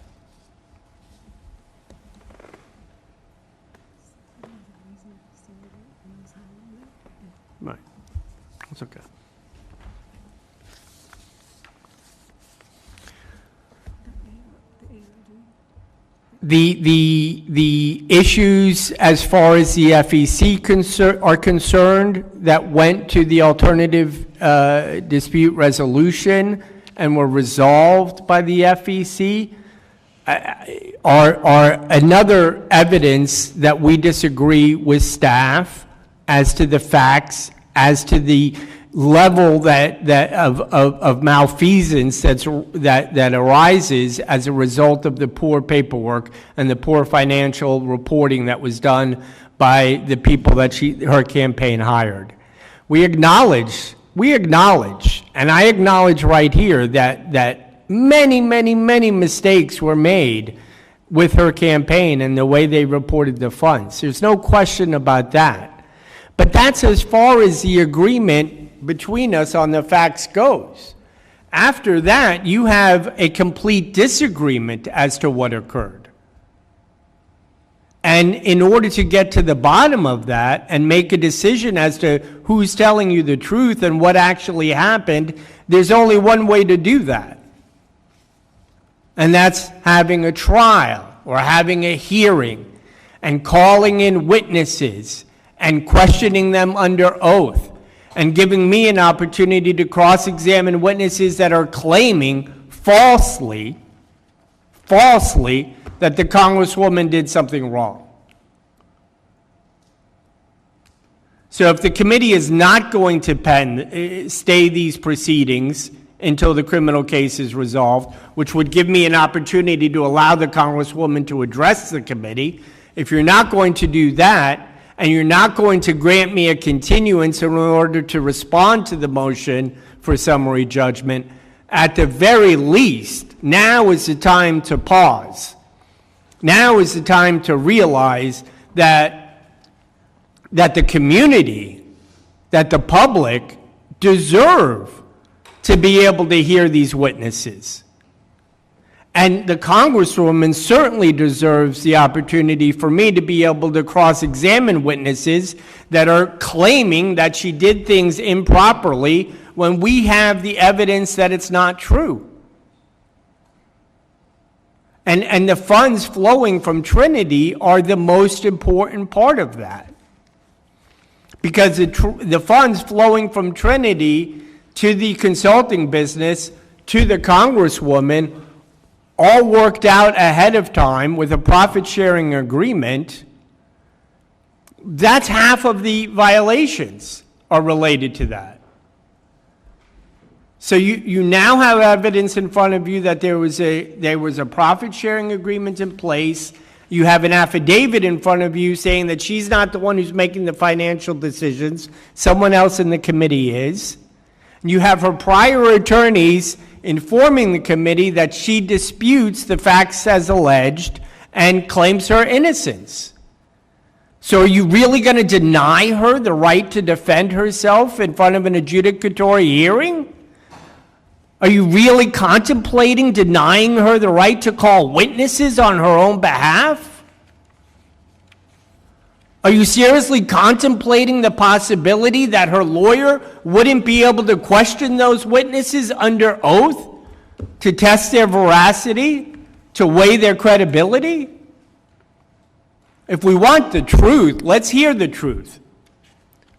Right. That's okay. The issues as far as the FEC are concerned that went to the alternative dispute resolution and were resolved by the FEC are another evidence that we disagree with staff as to the facts, as to the level of malfeasance that arises as a result of the poor paperwork and the poor financial reporting that was done by the people that her campaign hired. We acknowledge, and I acknowledge right here that many mistakes were made with her campaign and the way they reported the funds. There's no question about that. But that's as far as the agreement between us on the facts goes. After that, you have a complete disagreement as to what occurred. And in order to get to the bottom of that and make a decision as to who's telling you the truth and what actually happened, there's only one way to do that. and that's having a trial or having a hearing and calling in witnesses and questioning them under oath and giving me an opportunity to cross-examine witnesses that are claiming falsely that the Congresswoman did something wrong. So if the committee is not going to stay these proceedings until the criminal case is resolved, which would give me an opportunity to allow the Congresswoman to address the committee, if you're not going to do that, and you're not going to grant me a continuance in order to respond to the motion for summary judgment, at the very least, now is the time to pause. Now is the time to realize that the community, that the public deserve to be able to hear these witnesses. And the Congresswoman certainly deserves the opportunity for me to be able to cross-examine witnesses that are claiming that she did things improperly when we have the evidence that it's not true. And the funds flowing from Trinity are the most important part of that. Because the funds flowing from Trinity to the consulting business, to the Congresswoman, all worked out ahead of time with a profit-sharing agreement. That's half of the violations are related to that. So you now have evidence in front of you that there was a profit-sharing agreement in place. You have an affidavit in front of you saying that she's not the one who's making the financial decisions. Someone else in the committee is. You have her prior attorneys informing the committee that she disputes the facts as alleged and claims her innocence. So are you really going to deny her the right to defend herself in front of an adjudicatory hearing? Are you really contemplating denying her the right to call witnesses on her own behalf? Are you seriously contemplating the possibility that her lawyer wouldn't be able to question those witnesses under oath to test their veracity, to weigh their credibility? If we want the truth, let's hear the truth.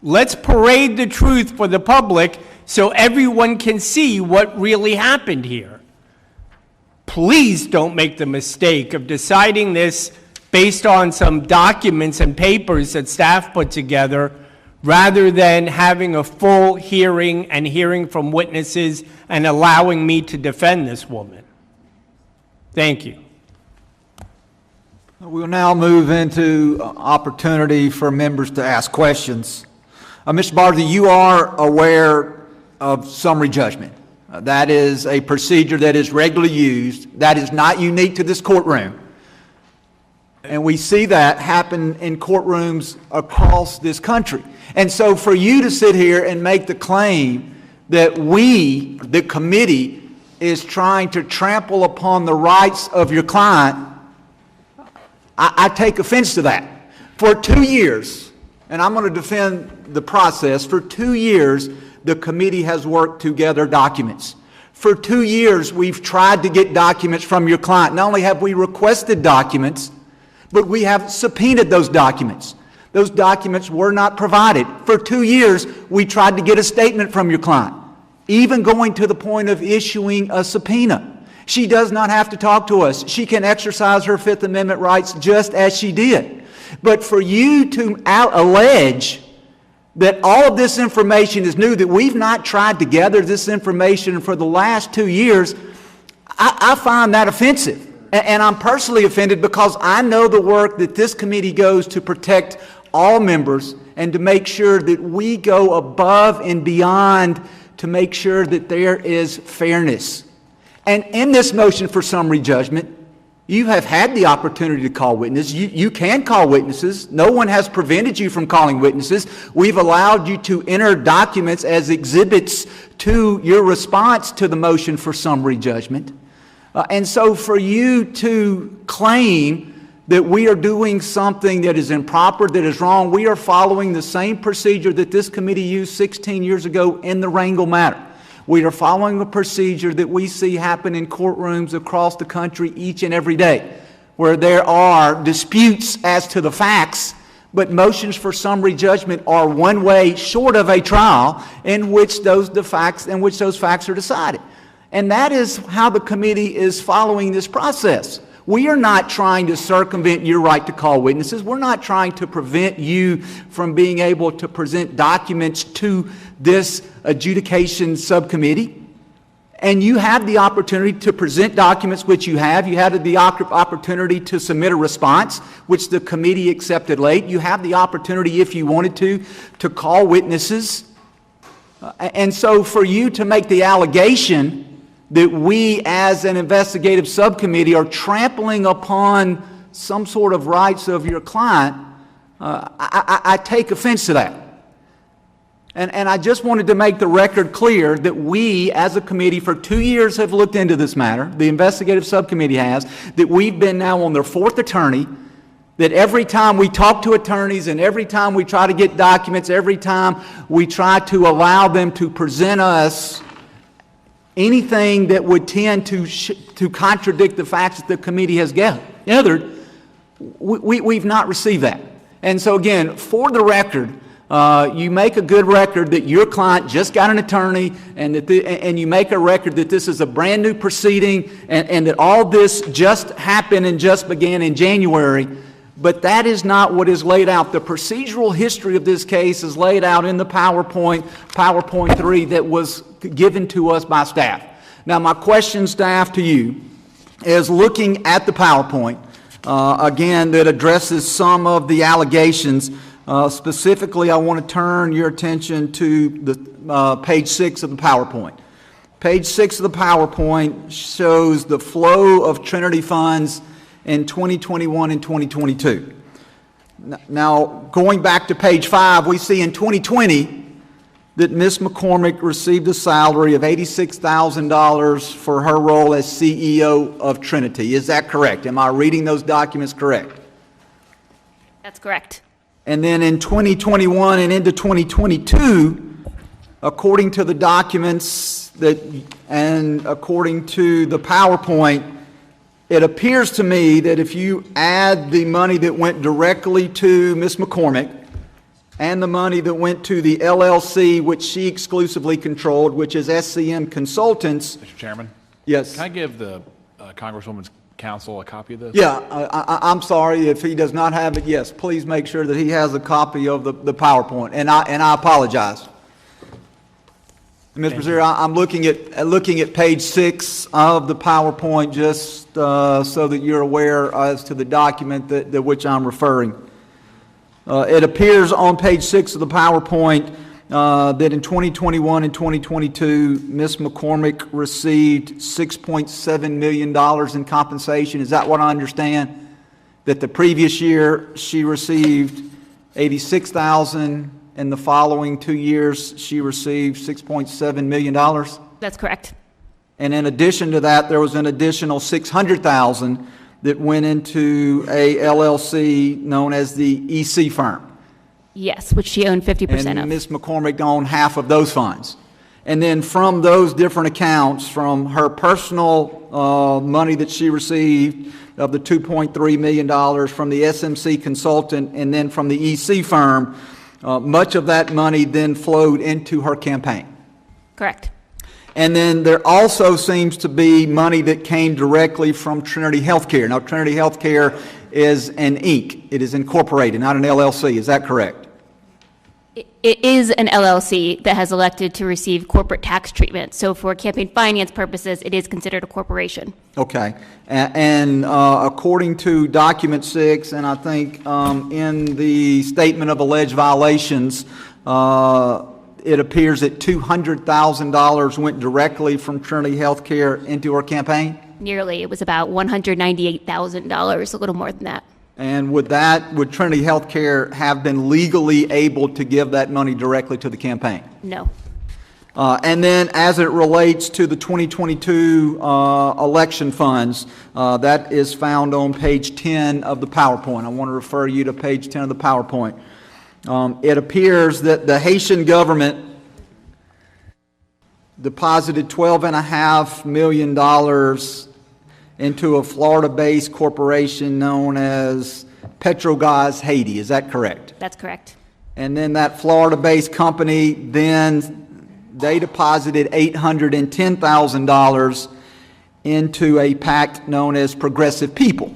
Let's parade the truth for the public so everyone can see what really happened here. Please don't make the mistake of deciding this based on some documents and papers that staff put together, rather than having a full hearing and hearing from witnesses and allowing me to defend this woman. Thank you. We'll now move into opportunity for members to ask questions. Mr. Barthe, you are aware of summary judgment. That is a procedure that is regularly used. That is not unique to this courtroom. And we see that happen in courtrooms across this country. And so for you to sit here and make the claim that we, the committee, is trying to trample upon the rights of your client, I take offense to that. For 2 years, and I'm going to defend the process, for 2 years, the committee has worked to gather documents. For 2 years, we've tried to get documents from your client. Not only have we requested documents, but we have subpoenaed those documents. Those documents were not provided. For 2 years, we tried to get a statement from your client, even going to the point of issuing a subpoena. She does not have to talk to us. She can exercise her Fifth Amendment rights just as she did. But for you to allege that all of this information is new, that we've not tried to gather this information for the last 2 years, I find that offensive. And I'm personally offended because I know the work that this committee goes to protect all members and to make sure that we go above and beyond to make sure that there is fairness. And in this motion for summary judgment, you have had the opportunity to call witnesses. You can call witnesses. No one has prevented you from calling witnesses. We've allowed you to enter documents as exhibits to your response to the motion for summary judgment. And so for you to claim that we are doing something that is improper, that is wrong, we are following the same procedure that this committee used 16 years ago in the Rangel matter. We are following a procedure that we see happen in courtrooms across the country each and every day, where there are disputes as to the facts, but motions for summary judgment are one way short of a trial in which those facts are decided. And that is how the committee is following this process. We are not trying to circumvent your right to call witnesses. We're not trying to prevent you from being able to present documents to this adjudication subcommittee. And you have the opportunity to present documents, which you have. You had the opportunity to submit a response, which the committee accepted late. You have the opportunity, if you wanted to call witnesses. And so for you to make the allegation that we as an investigative subcommittee are trampling upon some sort of rights of your client, I take offense to that. And I just wanted to make the record clear that we as a committee for 2 years have looked into this matter, the investigative subcommittee has, that we've been now on their fourth attorney, that every time we talk to attorneys and every time we try to get documents, every time we try to allow them to present us anything that would tend to contradict the facts that the committee has gathered, we've not received that. And so again, for the record, you make a good record that your client just got an attorney, and and you make a record that this is a brand new proceeding, and that all this just happened and just began in January. But that is not what is laid out. The procedural history of this case is laid out in the PowerPoint 3 that was given to us by staff. Now, my question, staff, to you is looking at the PowerPoint, again, that addresses some of the allegations. Specifically, I want to turn your attention to the page 6 of the PowerPoint. Page 6 of the PowerPoint shows the flow of Trinity funds in 2021 and 2022. Now, going back to page 5, we see in 2020 that Ms. McCormick received a salary of $86,000 for her role as CEO of Trinity. Is that correct? Am I reading those documents correct? That's correct. And then in 2021 and into 2022, according to the documents and according to the PowerPoint, it appears to me that if you add the money that went directly to Ms. McCormick and the money that went to the LLC, which she exclusively controlled, which is SCM Consultants. Mr. Chairman? Yes. Can I give the Congresswoman's counsel a copy of this? Yeah, I'm sorry if he does not have it. Yes, please make sure that he has a copy of the PowerPoint, and I apologize. Ms. Brazier, I'm looking at page 6 of the PowerPoint just so that you're aware as to the document that which I'm referring. It appears on page 6 of the PowerPoint that in 2021 and 2022, Ms. McCormick received $6.7 million in compensation. Is that what I understand? That the previous year she received $86,000, and the following 2 years she received $6.7 million? That's correct. And in addition to that, there was an additional $600,000 that went into a LLC known as the EC firm. Yes, which she owned 50% and of. Ms. McCormick owned half of those funds. And then from those different accounts, from her personal money that she received of the $2.3 million, from the SMC consultant, and then from the EC firm, much of that money then flowed into her campaign. Correct. And then there also seems to be money that came directly from Trinity Healthcare. Now, Trinity Healthcare is an Inc. It is incorporated, not an LLC. Is that correct? It is an LLC that has elected to receive corporate tax treatment. So for campaign finance purposes, it is considered a corporation. Okay. And according to document 6, and I think in the statement of alleged violations, it appears that $200,000 went directly from Trinity Healthcare into her campaign? Nearly. It was about $198,000, a little more than that. And would Trinity Healthcare have been legally able to give that money directly to the campaign? No. And then as it relates to the 2022 election funds, that is found on page 10 of the PowerPoint. I want to refer you to page 10 of the PowerPoint. It appears that the Haitian government deposited $12.5 million into a Florida-based corporation known as Petrogas Haiti. Is that correct? That's correct. And then that Florida-based company, then they deposited $810,000 into a PAC known as Progressive People.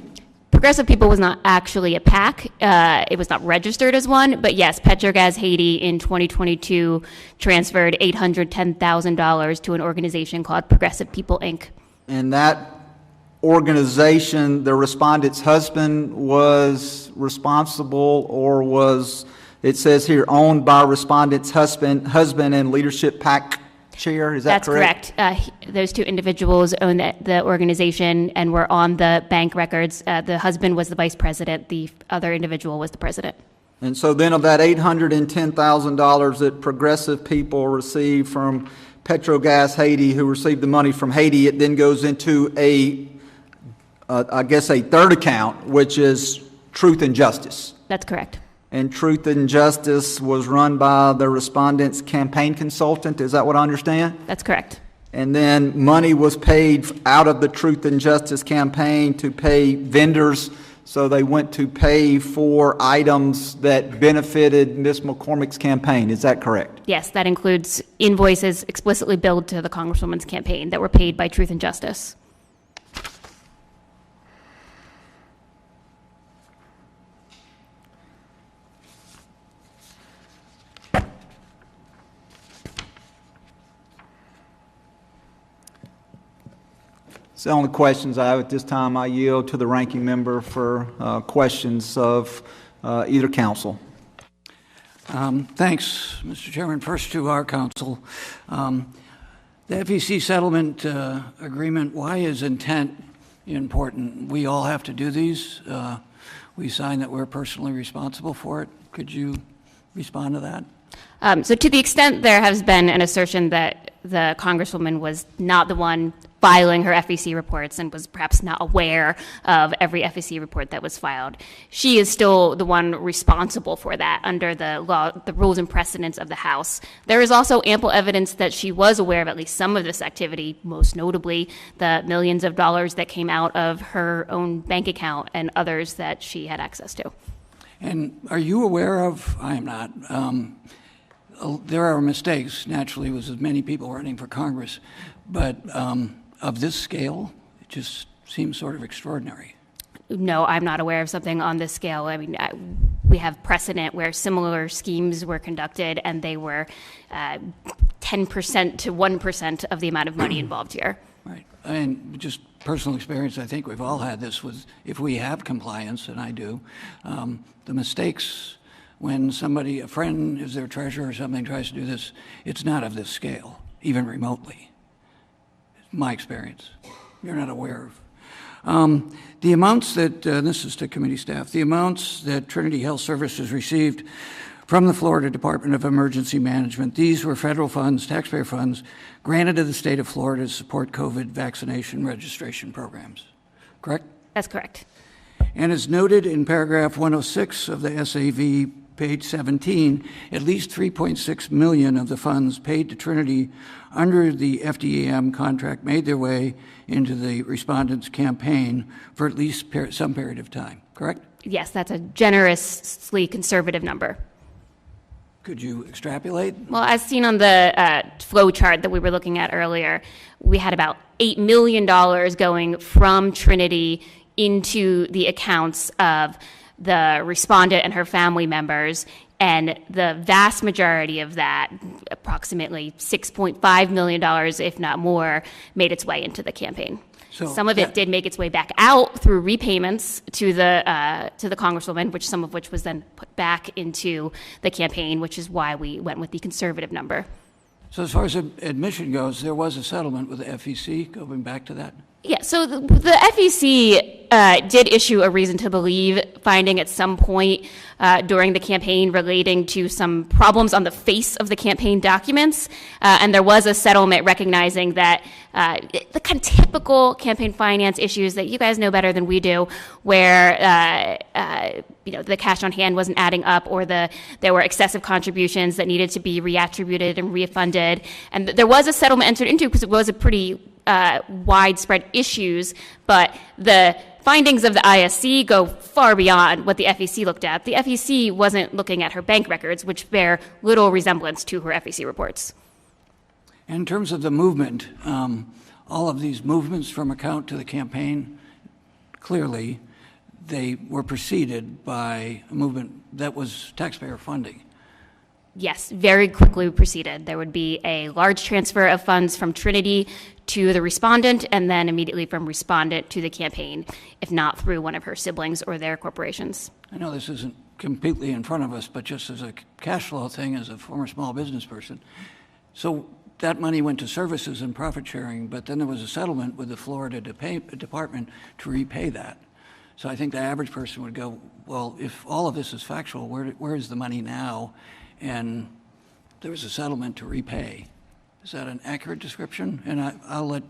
Progressive People was not actually a PAC. It was not registered as one, but yes, Petrogas Haiti in 2022 transferred $810,000 to an organization called Progressive People, Inc. And that organization, the respondent's husband was responsible, or was, it says here, owned by respondent's husband and leadership PAC chair, is that correct? That's correct. Those two individuals own the organization and were on the bank records. The husband was the vice president. The other individual was the president. And so then of that $810,000 that Progressive People received from Petrogas Haiti, who received the money from Haiti, it then goes into I guess a third account, which is Truth and Justice. That's correct. And Truth and Justice was run by the respondent's campaign consultant. Is that what I understand? That's correct. And then money was paid out of the Truth and Justice campaign to pay vendors. So they went to pay for items that benefited Ms. McCormick's campaign. Is that correct? Yes, that includes invoices explicitly billed to the Congresswoman's campaign that were paid by Truth and Justice. It's the only questions I have at this time. I yield to the ranking member for questions of either counsel. Thanks, Mr. Chairman. First to our counsel. The FEC settlement agreement, why is intent important? We all have to do these. We sign that we're personally responsible for it. Could you respond to that? So to the extent there has been an assertion that the Congresswoman was not the one filing her FEC reports and was perhaps not aware of every FEC report that was filed, she is still the one responsible for that under the law, the rules and precedents of the House. There is also ample evidence that she was aware of at least some of this activity, most notably the millions of dollars that came out of her own bank account and others that she had access to. And are you aware of, I am not, there are mistakes, naturally, with as many people running for Congress, but of this scale, it just seems sort of extraordinary. No, I'm not aware of something on this scale. I mean, we have precedent where similar schemes were conducted and they were 10% to 1% of the amount of money involved here. Right. And just personal experience, I think we've all had this with, if we have compliance, and I do, the mistakes when somebody, a friend is their treasurer or something, tries to do this, it's not of this scale, even remotely. My experience, you're not aware of. The amounts that, this is to committee staff, the amounts that Trinity Health Services received from the Florida Department of Emergency Management, these were federal funds, taxpayer funds, granted to the state of Florida to support COVID vaccination registration programs, correct? That's correct. And as noted in paragraph 106 of the SAV, page 17, at least $3.6 million of the funds paid to Trinity under the FDEM contract made their way into the respondent's campaign for at least some period of time, correct? Yes, that's a generously conservative number. Could you extrapolate? Well, as seen on the flow chart that we were looking at earlier, we had about $8 million going from Trinity into the accounts of the respondent and her family members, and the vast majority of that, approximately $6.5 million, if not more, made its way into the campaign. So some of it did make its way back out through repayments to the Congresswoman, some of which was then put back into the campaign, which is why we went with the conservative number. So as far as admission goes, there was a settlement with the FEC, going back to that? Yeah, so the FEC did issue a reason to believe finding at some point during the campaign relating to some problems on the face of the campaign documents. And there was a settlement recognizing that the kind of typical campaign finance issues that you guys know better than we do, where the cash on hand wasn't adding up, or there were excessive contributions that needed to be reattributed and refunded. And there was a settlement entered into because it was a pretty widespread issues, but the findings of the ISC go far beyond what the FEC looked at. The FEC wasn't looking at her bank records, which bear little resemblance to her FEC reports. In terms of the movement, all of these movements from account to the campaign, clearly they were preceded by a movement that was taxpayer funding. Yes, very quickly proceeded. There would be a large transfer of funds from Trinity to the respondent, and then immediately from respondent to the campaign, if not through one of her siblings or their corporations. I know this isn't completely in front of us, but just as a cash flow thing, as a former small business person. So that money went to services and profit sharing, but then there was a settlement with the Florida Department to repay that. So I think the average person would go, well, if all of this is factual, where is the money now? And there was a settlement to repay. Is that an accurate description? And I'll let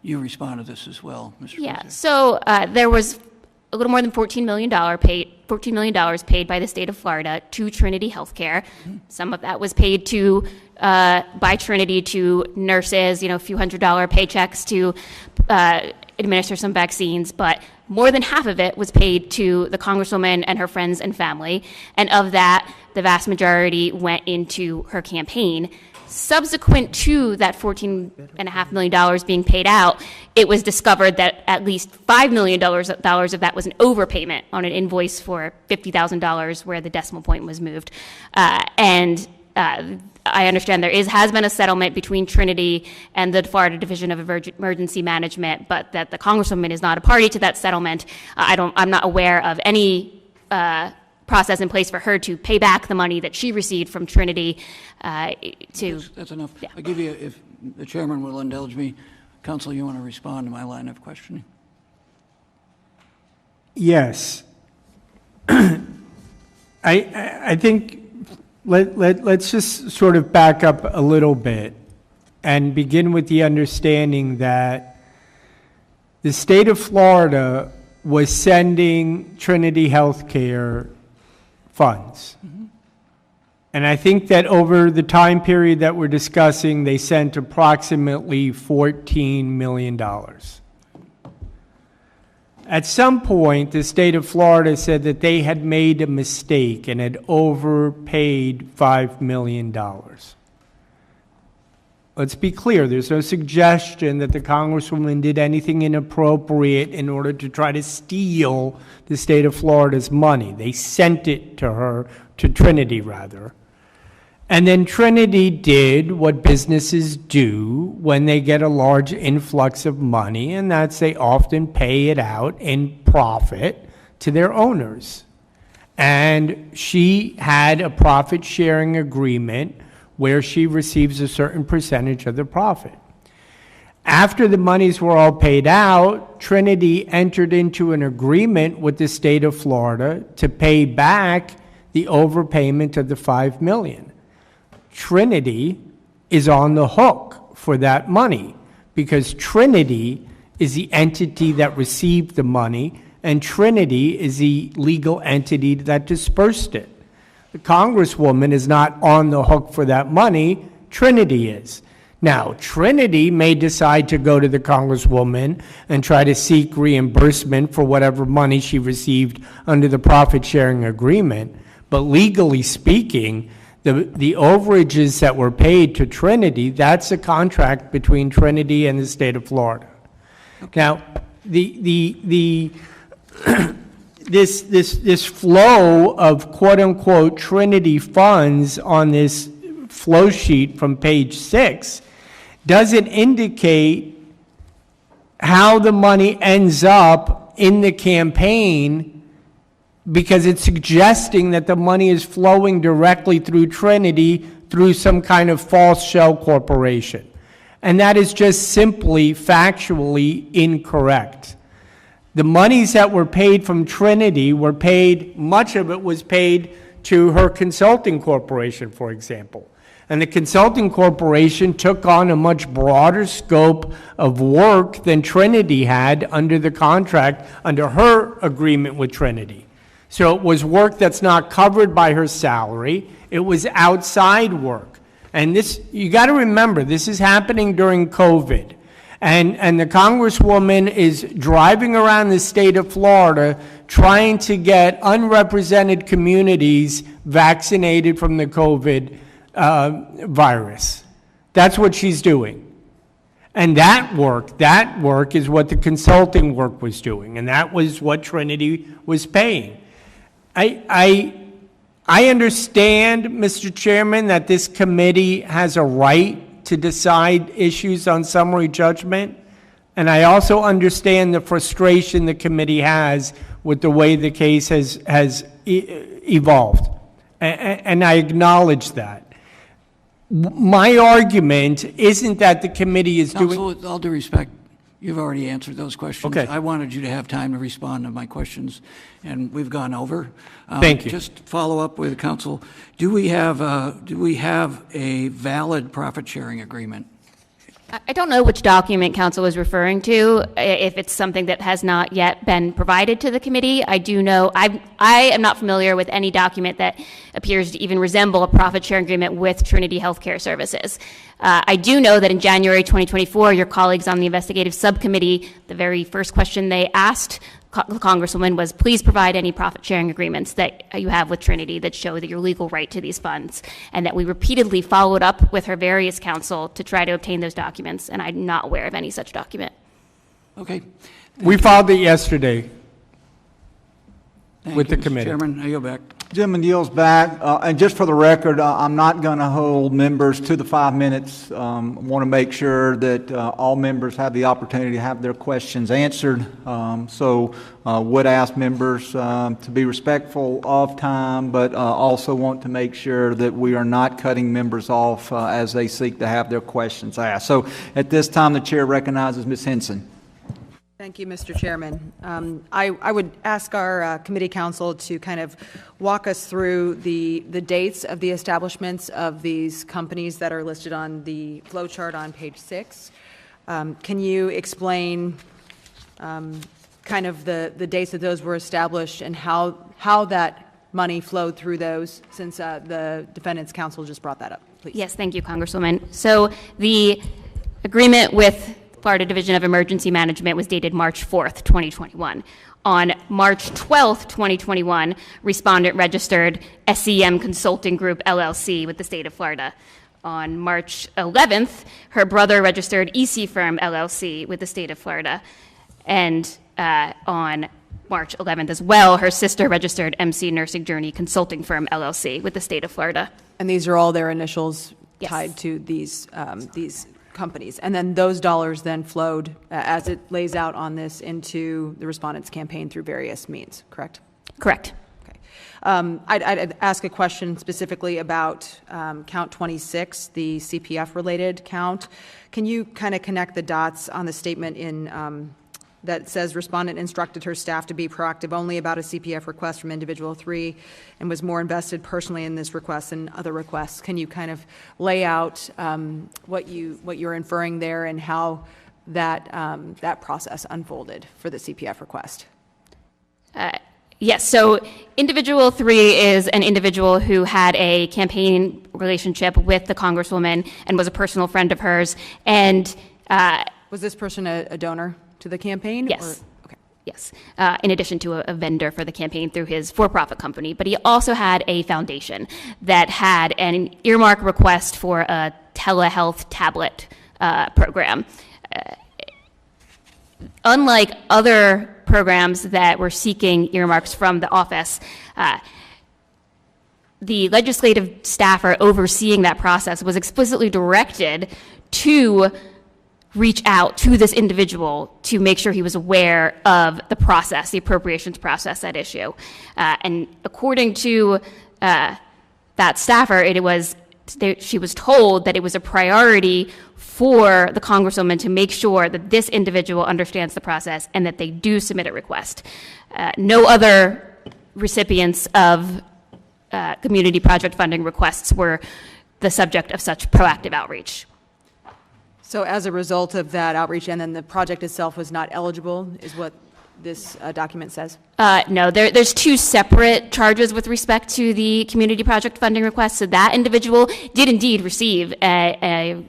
you respond to this as well, Mr. Yeah, President. so there was a little more than $14 million paid by the state of Florida to Trinity Healthcare. Mm-hmm. Some of that was paid to by Trinity to nurses, a few $100 paychecks to administer some vaccines, but more than half of it was paid to the Congresswoman and her friends and family, and of that, the vast majority went into her campaign. Subsequent to that $14.5 million being paid out, it was discovered that at least $5 million of that was an overpayment on an invoice for $50,000 where the decimal point was moved. I understand there has been a settlement between Trinity and the Florida Division of Emergency Management, but that the Congresswoman is not a party to that settlement. I'm not aware of any process in place for her to pay back the money that she received from Trinity. That's enough. Yeah. I'll give you, if the chairman will indulge me, Counsel, you want to respond to my line of questioning? Yes. I think let's just sort of back up a little bit and begin with the understanding that the state of Florida was sending Trinity Healthcare funds. Mm-hmm. And I think that over the time period that we're discussing, they sent approximately $14 million. At some point, the state of Florida said that they had made a mistake and had overpaid $5 million. Let's be clear, there's no suggestion that the Congresswoman did anything inappropriate in order to try to steal the state of Florida's money. They sent it to her, to Trinity rather. And then Trinity did what businesses do when they get a large influx of money, and that's they often pay it out in profit to their owners. And she had a profit-sharing agreement where she receives a certain percentage of the profit. After the monies were all paid out, Trinity entered into an agreement with the state of Florida to pay back the overpayment of the $5 million. Trinity is on the hook for that money because Trinity is the entity that received the money and Trinity is the legal entity that dispersed it. The Congresswoman is not on the hook for that money, Trinity is. Now, Trinity may decide to go to the Congresswoman and try to seek reimbursement for whatever money she received under the profit-sharing agreement, but legally speaking, the overages that were paid to Trinity, that's a contract between Trinity and the state of Florida. Okay. Now, this flow of quote-unquote Trinity funds on this flow sheet from page 6 doesn't indicate how the money ends up in the campaign because it's suggesting that the money is flowing directly through Trinity through some kind of false shell corporation. And that is just simply factually incorrect. The monies that were paid from Trinity were paid, much of it was paid to her consulting corporation, for example. And the consulting corporation took on a much broader scope of work than Trinity had under the contract, under her agreement with Trinity. So it was work that's not covered by her salary. It was outside work. And this, you got to remember, this is happening during COVID. And the Congresswoman is driving around the state of Florida trying to get unrepresented communities vaccinated from the COVID virus. That's what she's doing. And that work is what the consulting work was doing, and that was what Trinity was paying. I understand, Mr. Chairman, that this committee has a right to decide issues on summary judgment, and I also understand the frustration the committee has with the way the case has evolved, and I acknowledge that. My argument isn't that the committee is doing... Counsel, with all due respect, you've already answered those questions. Okay. I wanted you to have time to respond to my questions, and we've gone over. Thank you. Just follow up with counsel. Do we have a valid profit-sharing agreement? I don't know which document counsel is referring to, if it's something that has not yet been provided to the committee. I do know, I am not familiar with any document that appears to even resemble a profit-sharing agreement with Trinity Healthcare Services. I do know that in January 2024, your colleagues on the investigative subcommittee, the very first question they asked the Congresswoman was, please provide any profit-sharing agreements that you have with Trinity that show that your legal right to these funds, and that we repeatedly followed up with her various counsel to try to obtain those documents, and I'm not aware of any such document. Okay. We filed it yesterday with the Mr. committee. Chairman, I yield back. Gentleman yields back. And just for the record, I'm not going to hold members to the 5 minutes. I want to make sure that all members have the opportunity to have their questions answered. So would ask members to be respectful of time, but also want to make sure that we are not cutting members off as they seek to have their questions asked. So at this time, the chair recognizes Ms. Henson. Thank you, Mr. Chairman. I would ask our committee counsel to kind of walk us through the dates of the establishments of these companies that are listed on the flow chart on page 6. Can you explain kind of the dates that those were established and how that money flowed through those, since the defendant's counsel just brought that up, please? Yes, thank you, Congresswoman. So the agreement with Florida Division of Emergency Management was dated March 4th, 2021. On March 12th, 2021, respondent registered SEM Consulting Group, LLC, with the state of Florida. On March 11th, her brother registered EC Firm, LLC, with the state of Florida. And on March 11th as well, her sister registered MC Nursing Journey Consulting Firm, LLC, with the state of Florida. And these are all their initials Yes. tied to these companies. And then those dollars then flowed, as it lays out on this, into the respondent's campaign through various means, correct? Correct. Okay. I'd ask a question specifically about count 26, the CPF-related count. Can you kind of connect the dots on the statement in that says respondent instructed her staff to be proactive only about a CPF request from individual 3 and was more invested personally in this request than other requests? Can you kind of lay out what you're inferring there and how that process unfolded for the CPF request? Yes, so individual 3 is an individual who had a campaign relationship with the Congresswoman and was a personal friend of hers. And was this person a donor to the campaign? Yes. Or? Okay. Yes, in addition to a vendor for the campaign through his for-profit company. But he also had a foundation that had an earmark request for a telehealth tablet program. Unlike other programs that were seeking earmarks from the office, the legislative staffer overseeing that process was explicitly directed to reach out to this individual to make sure he was aware of the process, the appropriations process at issue. And according to that staffer, it was she was told that it was a priority for the Congresswoman to make sure that this individual understands the process and that they do submit a request. No other recipients of community project funding requests were the subject of such proactive outreach. So as a result of that outreach, and then the project itself was not eligible, is what this document says? No, there's two separate charges with respect to the community project funding request. So that individual did indeed receive a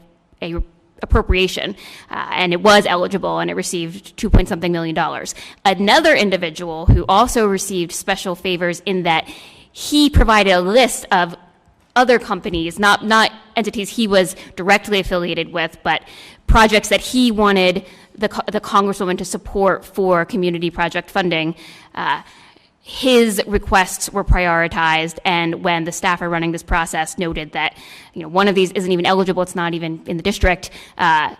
appropriation, and it was eligible, and it received $2-point-something million. Another individual who also received special favors in that he provided a list of other companies, not entities he was directly affiliated with, but projects that he wanted the Congresswoman to support for community project funding. His requests were prioritized, and when the staff are running this process noted that one of these isn't even eligible, it's not even in the district, the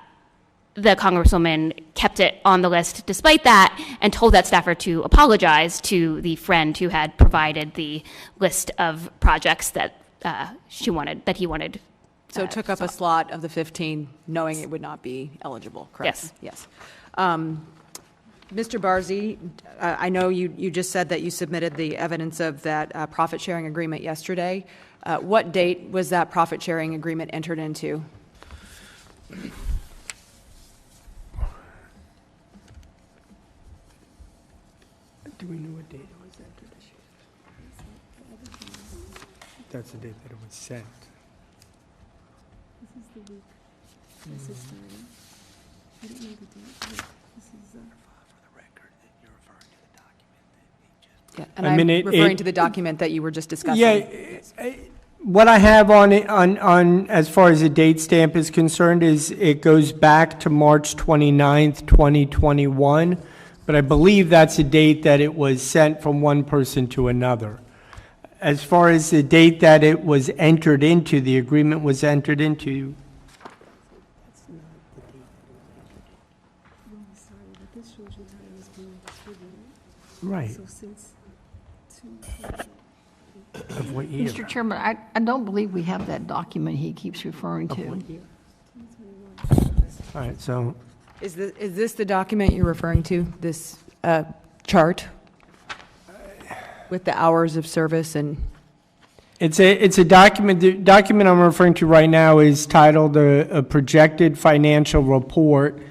Congresswoman kept it on the list despite that and told that staffer to apologize to the friend who had provided the list of projects that he wanted. So it took up a slot of the 15, knowing it would not be eligible, correct? Yes. Yes. Mr. Barzee, I know you just said that you submitted the evidence of that profit-sharing agreement yesterday. What date was that profit-sharing agreement entered into? Do we know what date it was entered? That's the date that it was sent. This is the week. This is starting. I don't know the date. This is for the record that you're referring to the document that Yeah, and I'm referring to the document that you were just discussing. Yeah, what I have on it, on as far as the date stamp is concerned, is it goes back to March 29th, 2021, but I believe that's the date that it was sent from one person to another. As far as the date that it was entered into, the agreement was entered into. That's not the date that it was entered. No, sorry, but this shows you how it was being distributed. Right. So since Of what year? Mr. Chairman, I don't believe we have that document he keeps referring to. All right, so Is this the document you're referring to, this chart with the hours of service and? it's a document. The document I'm referring to right now is titled a projected financial report,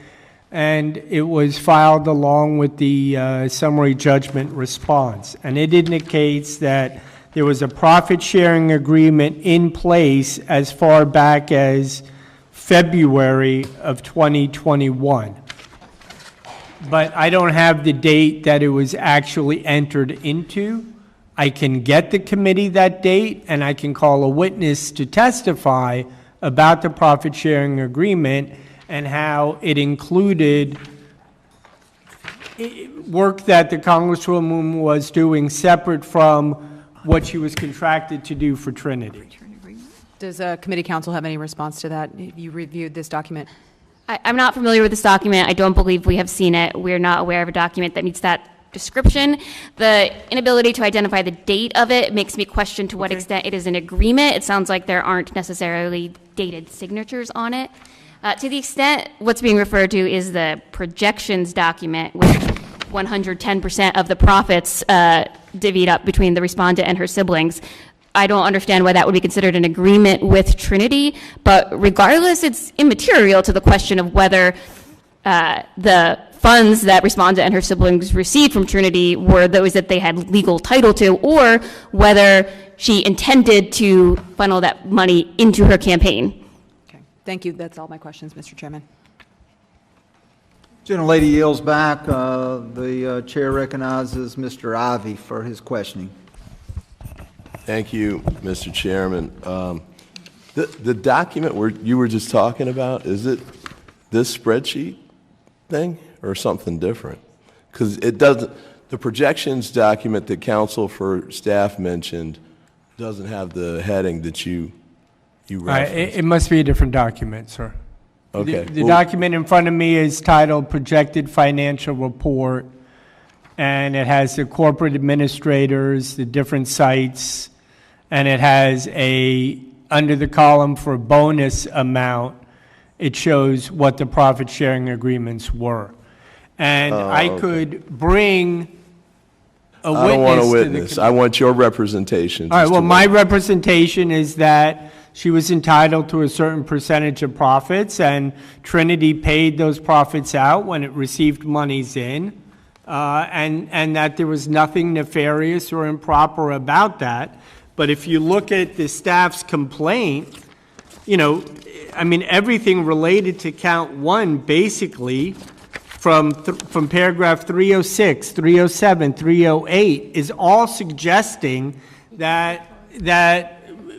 and it was filed along with the summary judgment response. And it indicates that there was a profit-sharing agreement in place as far back as February of 2021. But I don't have the date that it was actually entered into. I can get the committee that date, and I can call a witness to testify about the profit-sharing agreement and how it included work that the Congresswoman was doing separate from what she was contracted to do for Trinity. Does committee counsel have any response to that? You reviewed this document? I'm not familiar with this document. I don't believe we have seen it. We're not aware of a document that meets that description. The inability to identify the date of it makes me question to what extent it is an agreement. It sounds like there aren't necessarily dated signatures on it. To the extent what's being referred to is the projections document, which 110% of the profits divvied up between the respondent and her siblings. I don't understand why that would be considered an agreement with Trinity, but regardless, it's immaterial to the question of whether the funds that respondent and her siblings received from Trinity were those that they had legal title to, or whether she intended to funnel that money into her campaign. Okay, thank you. That's all my questions, Mr. Chairman. Gentlelady yields back. The chair recognizes Mr. Ivey for his questioning. Thank you, Mr. Chairman. The document you were just talking about, is it this spreadsheet thing or something different? Because it doesn't, the projections document that counsel for staff mentioned doesn't have the heading that you referenced. It must be a different document, sir. Okay. The document in front of me is titled Projected Financial Report, and it has the corporate administrators, the different sites, and it has a under the column for bonus amount, it shows what the profit sharing agreements were. And I could bring a witness. I don't want a to the witness. I want your representation. All right, well, my representation is that she was entitled to a certain percentage of profits, and Trinity paid those profits out when it received monies in, and that there was nothing nefarious or improper about that. But if you look at the staff's complaint, you know, I mean, everything related to count one, basically, from paragraph 306, 307, 308, is all suggesting that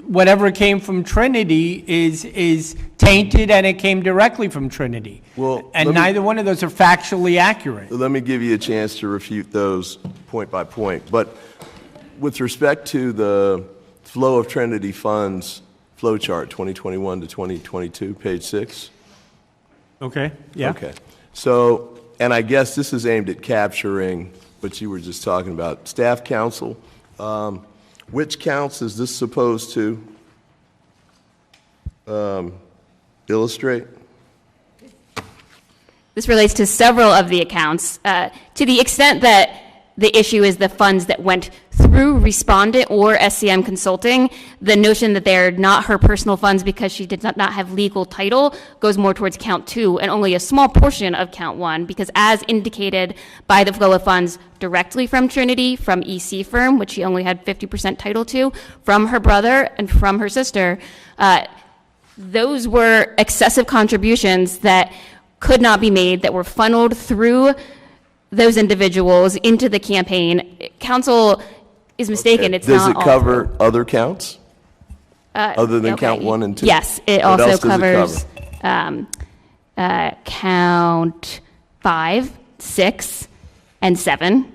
whatever came from Trinity is tainted, and it came directly from Trinity. Well, and neither one of those are factually accurate. Let me give you a chance to refute those point by point. But with respect to the flow of Trinity funds flow chart, 2021 to 2022, page 6. Okay, yeah. Okay. So, and I guess this is aimed at capturing what you were just talking about. Staff counsel, which counts is this supposed to illustrate? This relates to several of the accounts, to the extent that the issue is the funds that went through Respondent or SCM Consulting. The notion that they're not her personal funds because she did not have legal title goes more towards count 2 and only a small portion of count 1, because as indicated by the flow of funds directly from Trinity, from EC Firm, which she only had 50% title to, from her brother and from her sister, those were excessive contributions that could not be made, that were funneled through those individuals into the campaign. Counsel is mistaken. Okay. It's not all Does it cover through. other counts? Other than count 1 and 2? Yes, it What also else does it covers count 5, 6, and 7.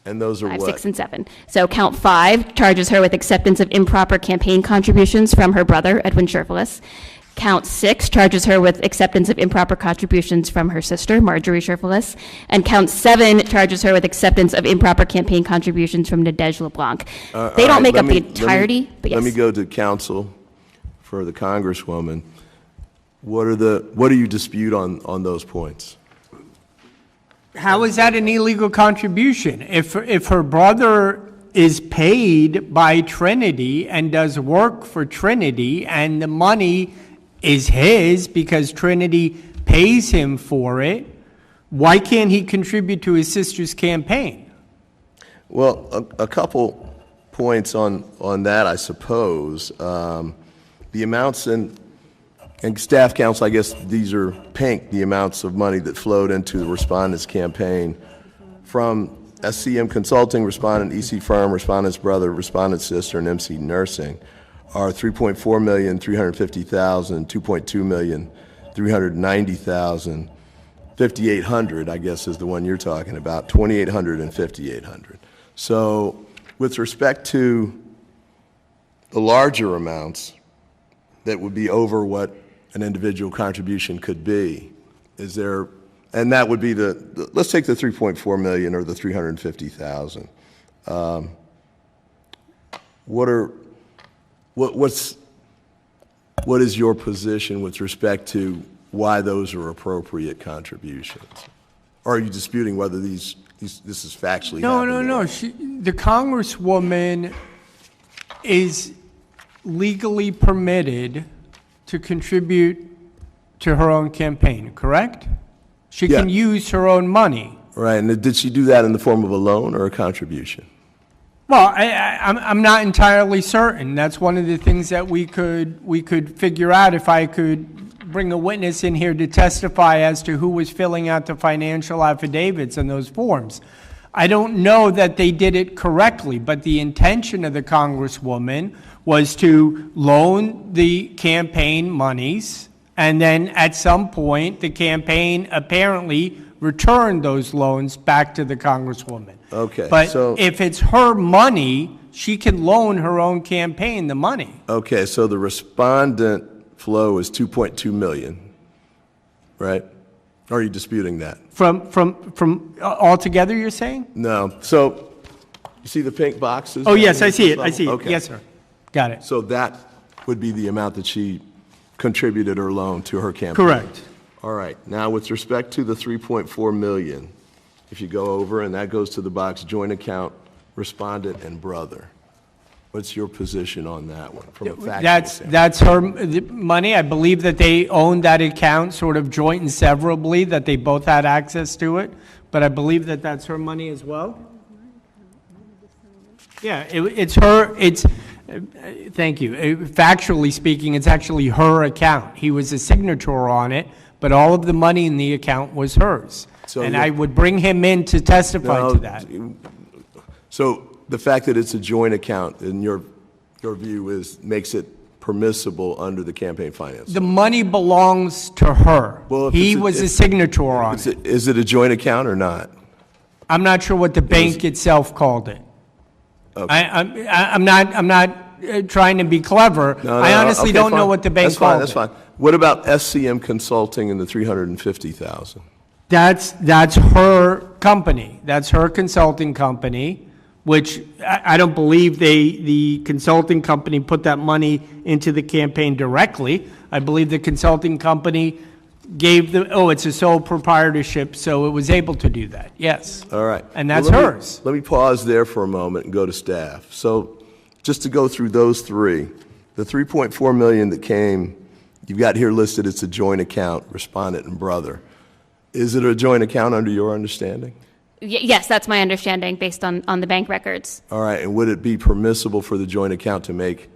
And those are 5, what? 6, and 7. So count 5 charges her with acceptance of improper campaign contributions from her brother, Edwin Cherfilus. Count 6 charges her with acceptance of improper contributions from her sister, Marjorie Cherfilus. And count 7 charges her with acceptance of improper campaign contributions from Nadege LeBlanc. They don't make up the entirety, but yes. Let me go to counsel for the Congresswoman. What do you dispute on those points? How is that an illegal contribution? If her brother is paid by Trinity and does work for Trinity, and the money is his because Trinity pays him for it, why can't he contribute to his sister's campaign? Well, a couple points on that, I suppose. The amounts and staff counsel, I guess these are pink, the amounts of money that flowed into the respondent's campaign from SCM Consulting, Respondent, EC Firm, Respondent's brother, Respondent's sister, and MC Nursing are $3.4 million, $350,000, $2.2 million, $390,000, $5,800, I guess is the one you're talking about, $2,800 and $5,800. So with respect to the larger amounts that would be over what an individual contribution could be, is there, and that would be let's take the 3.4 million or the 350,000. What is your position with respect to why those are appropriate contributions? Or are you disputing whether this is factually happening? No. The Congresswoman is legally permitted to contribute to her own campaign, correct? She can use her own money. Right, and did she do that in the form of a loan or a contribution? Well, I'm not entirely certain. That's one of the things that we could figure out if I could bring a witness in here to testify as to who was filling out the financial affidavits and those forms. I don't know that they did it correctly, but the intention of the Congresswoman was to loan the campaign monies, and then at some point, the campaign apparently returned those loans back to the Congresswoman. Okay. But if it's her money, she can loan her own campaign the money. Okay, so the respondent flow is 2.2 million, right? Or are you disputing that? From altogether, you're saying? No. So You see the pink boxes? Oh, yes, I see it, I see it. Okay. Yes, sir. Got it. So that would be the amount that she contributed or loaned to her campaign? Correct. All right. Now, with respect to the $3.4 million, if you go over, and that goes to the box joint account, respondent, and brother, what's your position on that one from a factual standpoint? That's her money. I believe that they owned that account sort of joint and severably, that they both had access to it, but I believe that that's her money as well. Yeah, it's her, thank you. Factually speaking, it's actually her account. He was a signature on it, but all of the money in the account was hers. So and I would bring him in to testify to that. So the fact that it's a joint account, in your view, makes it permissible under the campaign finance? The money belongs to her. Well, He was a signature on it. Is it a joint account or not? I'm not sure what the bank itself called it. Okay. I'm not trying to be clever. I honestly don't know what the bank called it. That's fine. What about SCM Consulting and the $350,000? That's her company. That's her consulting company, which I don't believe the consulting company put that money into the campaign directly. I believe the consulting company gave it's a sole proprietorship, so it was able to do that, yes. All right. And that's Well, hers. Let me pause there for a moment and go to staff. So just to go through those three, the $3.4 million that came, you've got here listed, it's a joint account, respondent and brother. Is it a joint account under your understanding? Yes, that's my understanding based on the bank records. All right, and would it be permissible for the joint account to make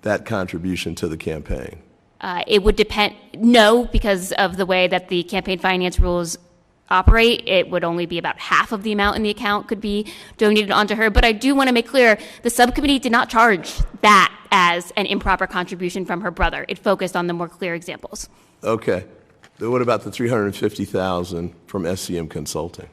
that contribution to the campaign? It would depend, no, because of the way that the campaign finance rules operate, it would only be about half of the amount in the account could be donated onto her. But I do want to make clear, the subcommittee did not charge that as an improper contribution from her brother. It focused on the more clear examples. Okay. Then what about the $350,000 from SCM Consulting?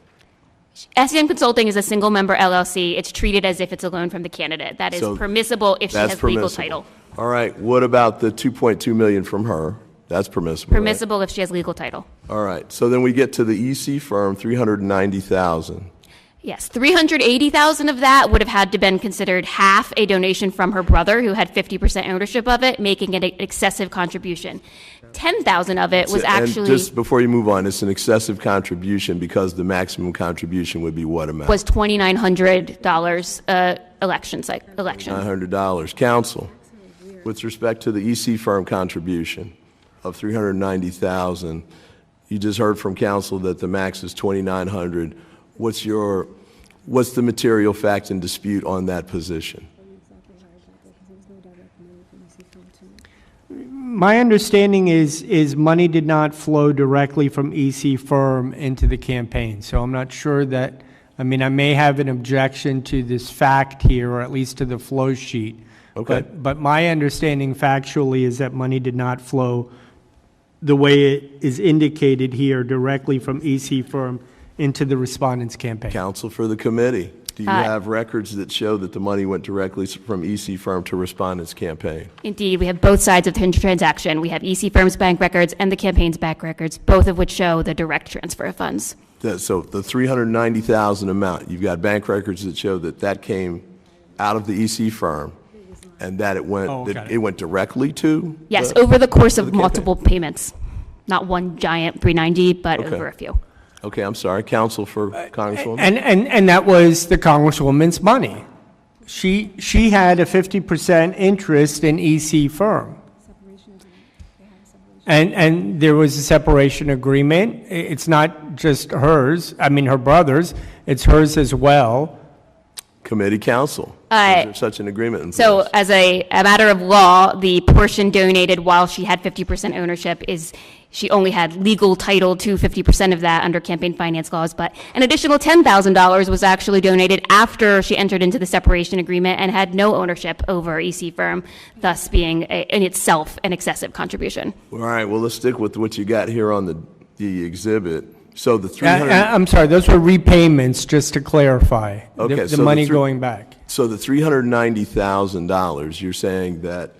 SCM Consulting is a single-member LLC. It's treated as if it's a loan from the candidate. That is permissible if she has legal title. All right. What about the $2.2 million from her? That's permissible. Permissible if she has legal title. All right. So then we get to the EC firm, $390,000. Yes, $380,000 of that would have had to been considered half a donation from her brother, who had 50% ownership of it, making it an excessive contribution. $10,000 of it was actually... And just before you move on, it's an excessive contribution because the maximum contribution would be what amount? Was $2,900 election. $900. Counsel, with respect to the EC firm contribution of $390,000, you just heard from counsel that the max is $2,900. What's the material fact and dispute on that position? My understanding is money did not flow directly from EC firm into the campaign. So I'm not sure that, I may have an objection to this fact here, or at least to the flow sheet. Okay. But my understanding factually is that money did not flow the way it is indicated here directly from EC firm into the respondent's campaign. Counsel for the committee, do you have records that show that the money went directly from EC firm to respondent's campaign? Indeed, we have both sides of the transaction. We have EC firm's bank records and the campaign's bank records, both of which show the direct transfer of funds. So the $390,000 amount, you've got bank records that show that that came out of the EC firm and that it went directly to? Yes, over the course of multiple payments. Not one giant 390, but over a few. Okay, I'm sorry. Counsel for Congresswoman? And that was the Congresswoman's money. She had a 50% interest in EC firm. And there was a separation agreement. It's not just hers, her brother's, it's hers as well. Committee counsel. Is there such an agreement in place? So as a matter of law, the portion donated while she had 50% ownership she only had legal title to 50% of that under campaign finance laws, but an additional $10,000 was actually donated after she entered into the separation agreement and had no ownership over EC firm, thus being in itself an excessive contribution. All right, well, let's stick with what you got here on the exhibit. So the I'm sorry, those were repayments, just to clarify. Okay, the money going back. So the $390,000, you're saying that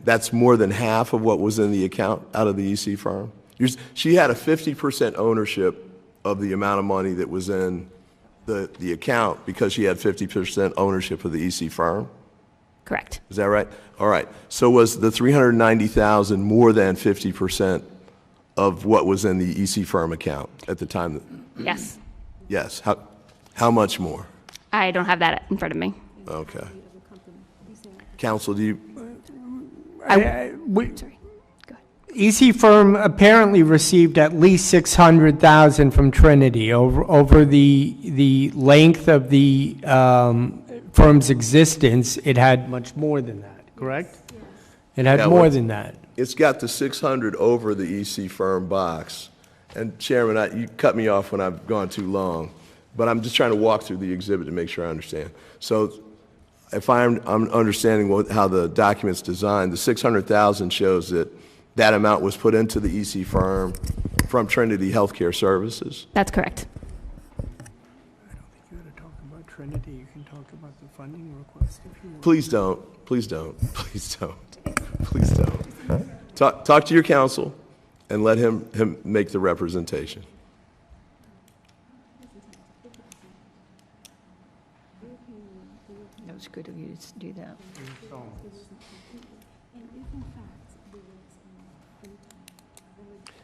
that's more than half of what was in the account out of the EC firm? She had a 50% ownership of the amount of money that was in the account because she had 50% ownership of the EC firm? Correct. Is that right? All right. So was the $390,000 more than 50% of what was in the EC firm account at the time? Yes. Yes. How much more? I don't have that in front of me. Okay. Counsel, do you? Sorry. EC firm apparently received at least $600,000 from Trinity over the length of the firm's existence. It had much more than that, correct? It had more than that. It's got the 600 over the EC firm box. And Chairman, you cut me off when I've gone too long, but I'm just trying to walk through the exhibit to make sure I understand. So if I'm understanding how the document's designed, the 600,000 shows that amount was put into the EC firm from Trinity Healthcare Services? That's correct. I don't think you ought to talk about Trinity. You can talk about the funding request if you want. Please don't. Please don't. Please don't. Please don't. Talk to your counsel and let him make the representation. That was good of you to do that.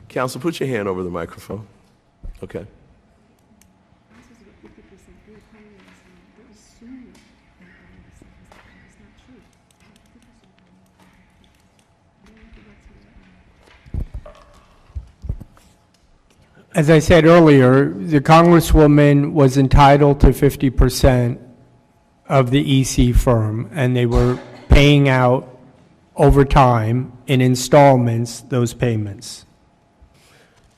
Counsel, put your hand over the microphone. Okay. As I said earlier, the Congresswoman was entitled to 50% of the EC firm, and they were paying out over time in installments those payments.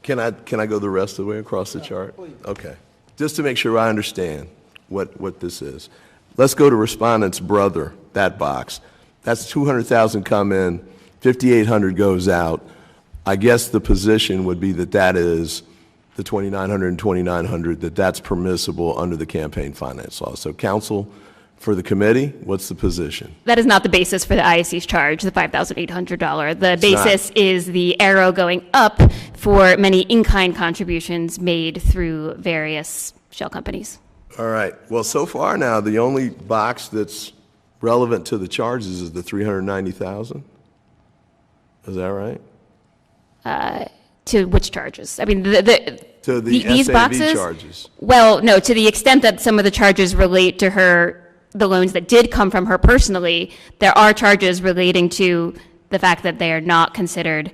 Can I go the rest of the way across the chart? Okay. Just to make sure I understand what this is. Let's go to respondent's brother, that box. That's 200,000 come in, 5,800 goes out. I guess the position would be that is the 2,900 and 2,900, that's permissible under the campaign finance law. So counsel, for the committee, what's the position? That is not the basis for the IAC's charge, the $5,800. The basis is the arrow going up for many in-kind contributions made through various shell companies. All right. Well, so far now, the only box that's relevant to the charges is the 390,000. Is that right? To which charges? I mean, to the these SAV boxes, charges. Well, no, to the extent that some of the charges relate to the loans that did come from her personally, there are charges relating to the fact that they are not considered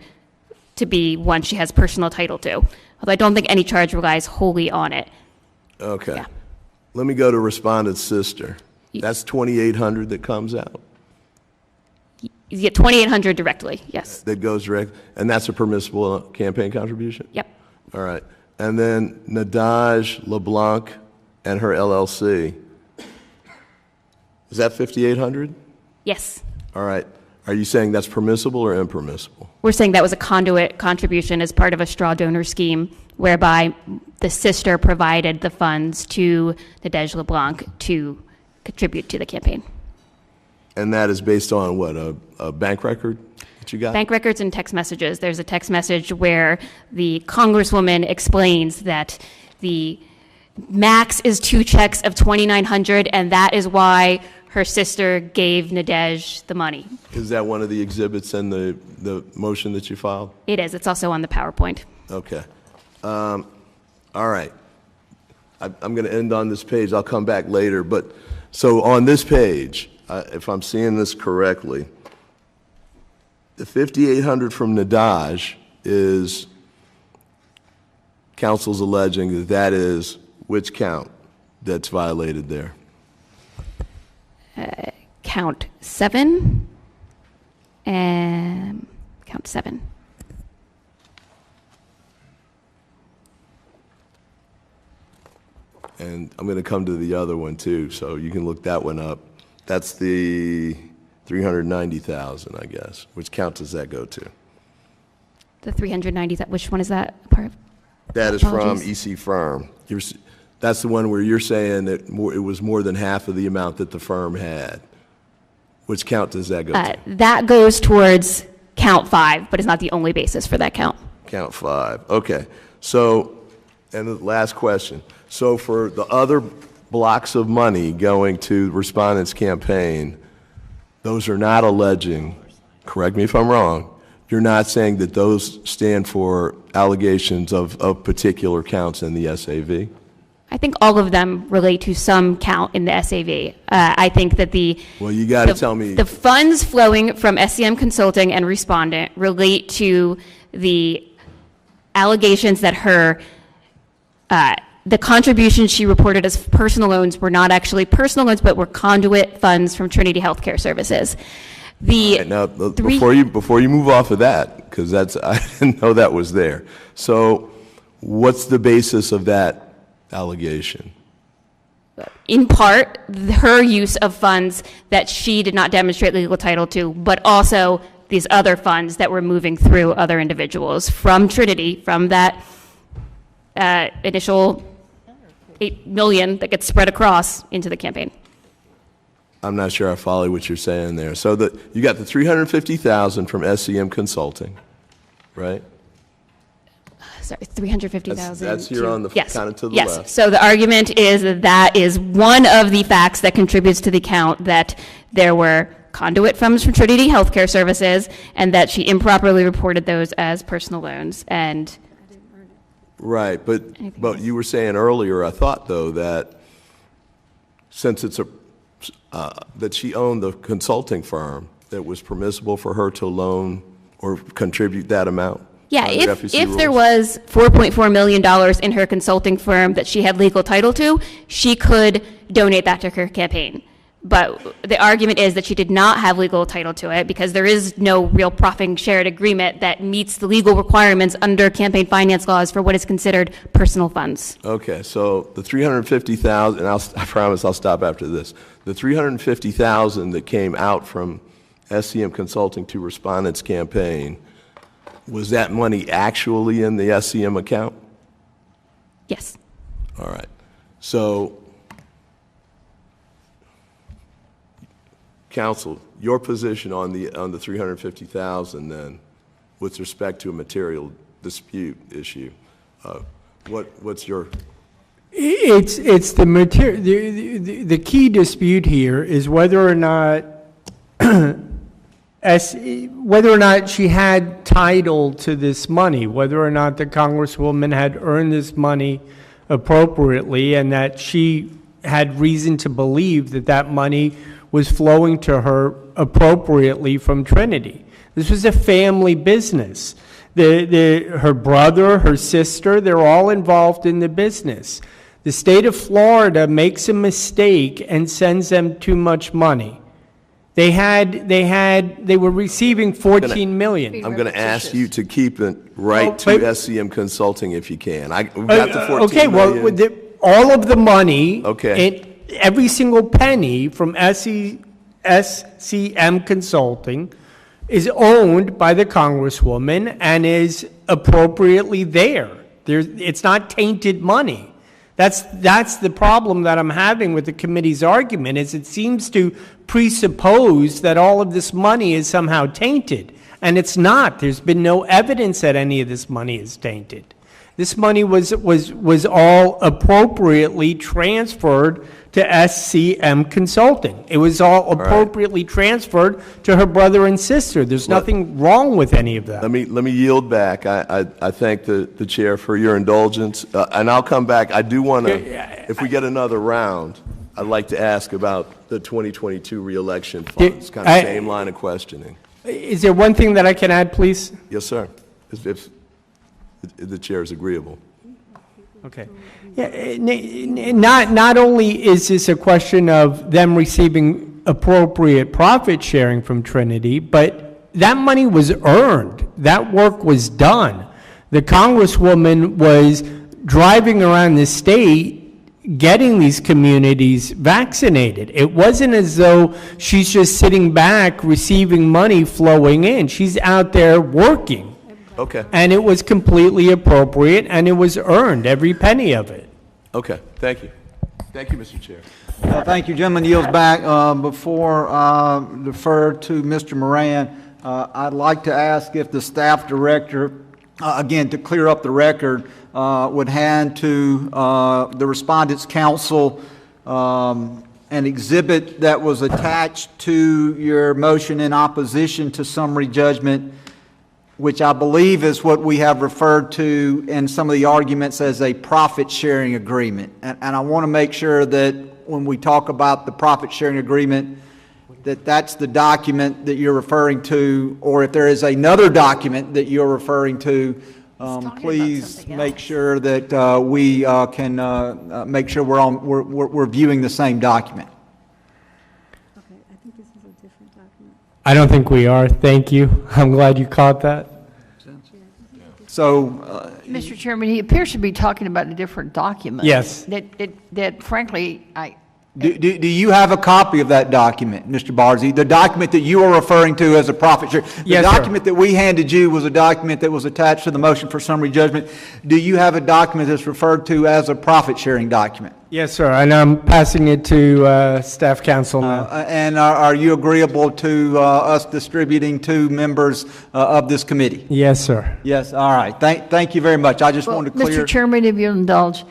to be one she has personal title to. Although I don't think any charge relies wholly on it. Okay. Yeah. Let me go to respondent's sister. That's 2,800 that comes out? You get 2,800 directly, yes. That goes direct, and that's a permissible campaign contribution? Yep. All right. And then Nadaj LeBlanc and her LLC. Is that 5,800? Yes. All right. Are you saying that's permissible or impermissible? We're saying that was a conduit contribution as part of a straw donor scheme whereby the sister provided the funds to Nadej LeBlanc to contribute to the campaign. And that is based on what, a bank record that you got? Bank records and text messages. There's a text message where the Congresswoman explains that the max is 2 checks of $2,900, and that is why her sister gave Nadej the money. Is that one of the exhibits in the motion that you filed? It is. It's also on the PowerPoint. Okay. All right. I'm going to end on this page. I'll come back later. But so on this page, if I'm seeing this correctly, the 5,800 from Nadaj is, counsel's alleging that is which count that's violated there? Count 7 and count 7. And I'm going to come to the other one too, so you can look that one up. That's the 390,000, I guess. Which count does that go to? The 390, which one is that part of? That is Apologies. from EC Firm. That's the one where you're saying that it was more than half of the amount that the firm had. Which count does that go to? That goes towards count 5, but it's not the only basis for that count. Count 5. Okay. So And the last question. So for the other blocks of money going to the respondent's campaign, those are not alleging, correct me if I'm wrong, you're not saying that those stand for allegations of particular counts in the SAV? I think all of them relate to some count in the SAV. I think that Well, you got to tell me. the funds flowing from SCM Consulting and Respondent relate to the allegations that the contributions she reported as personal loans were not actually personal loans, but were conduit funds from Trinity Healthcare Services. Right, now, before you move off of that, because I didn't know that was there. So what's the basis of that allegation? In part, her use of funds that she did not demonstrate legal title to, but also these other funds that were moving through other individuals from Trinity, from that initial $8 million that gets spread across into the campaign. I'm not sure I follow what you're saying there. So you got the $350,000 from SCM Consulting, right? Sorry, 350,000. That's here on the kind of to the left. So the argument is that that is one of the facts that contributes to the count that there were conduit funds from Trinity Healthcare Services and that she improperly reported those as personal loans. And right, but you were saying earlier, I thought though that since it's that she owned the consulting firm, that it was permissible for her to loan or contribute that amount. yeah, if there was $4.4 million in her consulting firm that she had legal title to, she could donate that to her campaign. But the argument is that she did not have legal title to it because there is no real profit shared agreement that meets the legal requirements under campaign finance laws for what is considered personal funds. Okay, so the $350,000, and I promise I'll stop after this. The $350,000 that came out from SCM Consulting to Respondent's campaign, was that money actually in the SCM account? Yes. All right. So, counsel, your position on the $350,000 then, with respect to a material dispute issue, what's your? It's the material. The key dispute here is whether or not she had title to this money, whether or not the Congresswoman had earned this money appropriately, and that she had reason to believe that that money was flowing to her appropriately from Trinity. This was a family business. Her brother, her sister, they're all involved in the business. The state of Florida makes a mistake and sends them too much money. They were receiving $14 million. I'm going to ask you to keep it right to SCM Consulting if you can. We've got the $14 million. Well, all of the money, okay. Every single penny from SCM Consulting is owned by the Congresswoman and is appropriately there. It's not tainted money. That's the problem that I'm having with the committee's argument, is it seems to presuppose that all of this money is somehow tainted, and it's not. There's been no evidence that any of this money is tainted. This money was all appropriately transferred to SCM Consulting. It was all appropriately transferred to her brother and sister. There's nothing wrong with any of that. Let me yield back. I thank the chair for your indulgence, and I'll come back. I do want to, if we get another round, I'd like to ask about the 2022 reelection funds, kind of same line of questioning. Is there one thing that I can add, please? Yes, sir. If the chair is agreeable. Okay. Yeah, not only is this a question of them receiving appropriate profit sharing from Trinity, but that money was earned. That work was done. The Congresswoman was driving around the state getting these communities vaccinated. It wasn't as though she's just sitting back receiving money flowing in. She's out there working. Okay. And it was completely appropriate, and it was earned, every penny of it. Okay. Thank you. Thank you, Mr. Chair. Thank you. Gentleman yields back. Before defer to Mr. Moran, I'd like to ask if the staff director again, to clear up the record, would hand to the Respondents' Counsel an exhibit that was attached to your motion in opposition to summary judgment, which I believe is what we have referred to in some of the arguments as a profit-sharing agreement. And I want to make sure that when we talk about the profit-sharing agreement, that that's the document that you're referring to, or if there is another document that you're referring to, please make sure that we can make sure we're viewing the same document. Okay, I think this is a different document. I don't think we are. Thank you. I'm glad you caught that. So, Mr. Chairman, he appears to be talking about a different document. Yes. That frankly, do you have a copy of that document, Mr. Barzee? The document that you are referring to as a profit share? Yes, the sir. document that we handed you was a document that was attached to the motion for summary judgment. Do you have a document that's referred to as a profit-sharing document? Yes, sir, and I'm passing it to staff counsel now. And are you agreeable to us distributing to members of this committee? Yes, sir. Yes, all right. Thank you very much. I just well, wanted to clear... Mr. Chairman, if you'll indulge,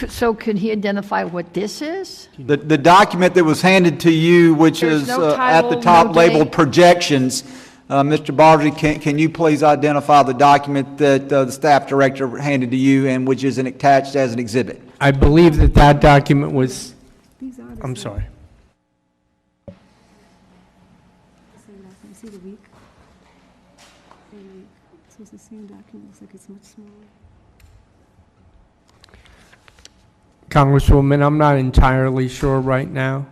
so could he identify what this is? The document that was handed to you, which There's is no at the title, top no labeled date. projections, Mr. Barzee, can you please identify the document that the staff director handed to you and which is attached as an exhibit? I believe that document was, These are the I'm same- sorry. the same document. See the week? The week. So it's the same document, looks like it's much smaller. Congresswoman, I'm not entirely sure right now.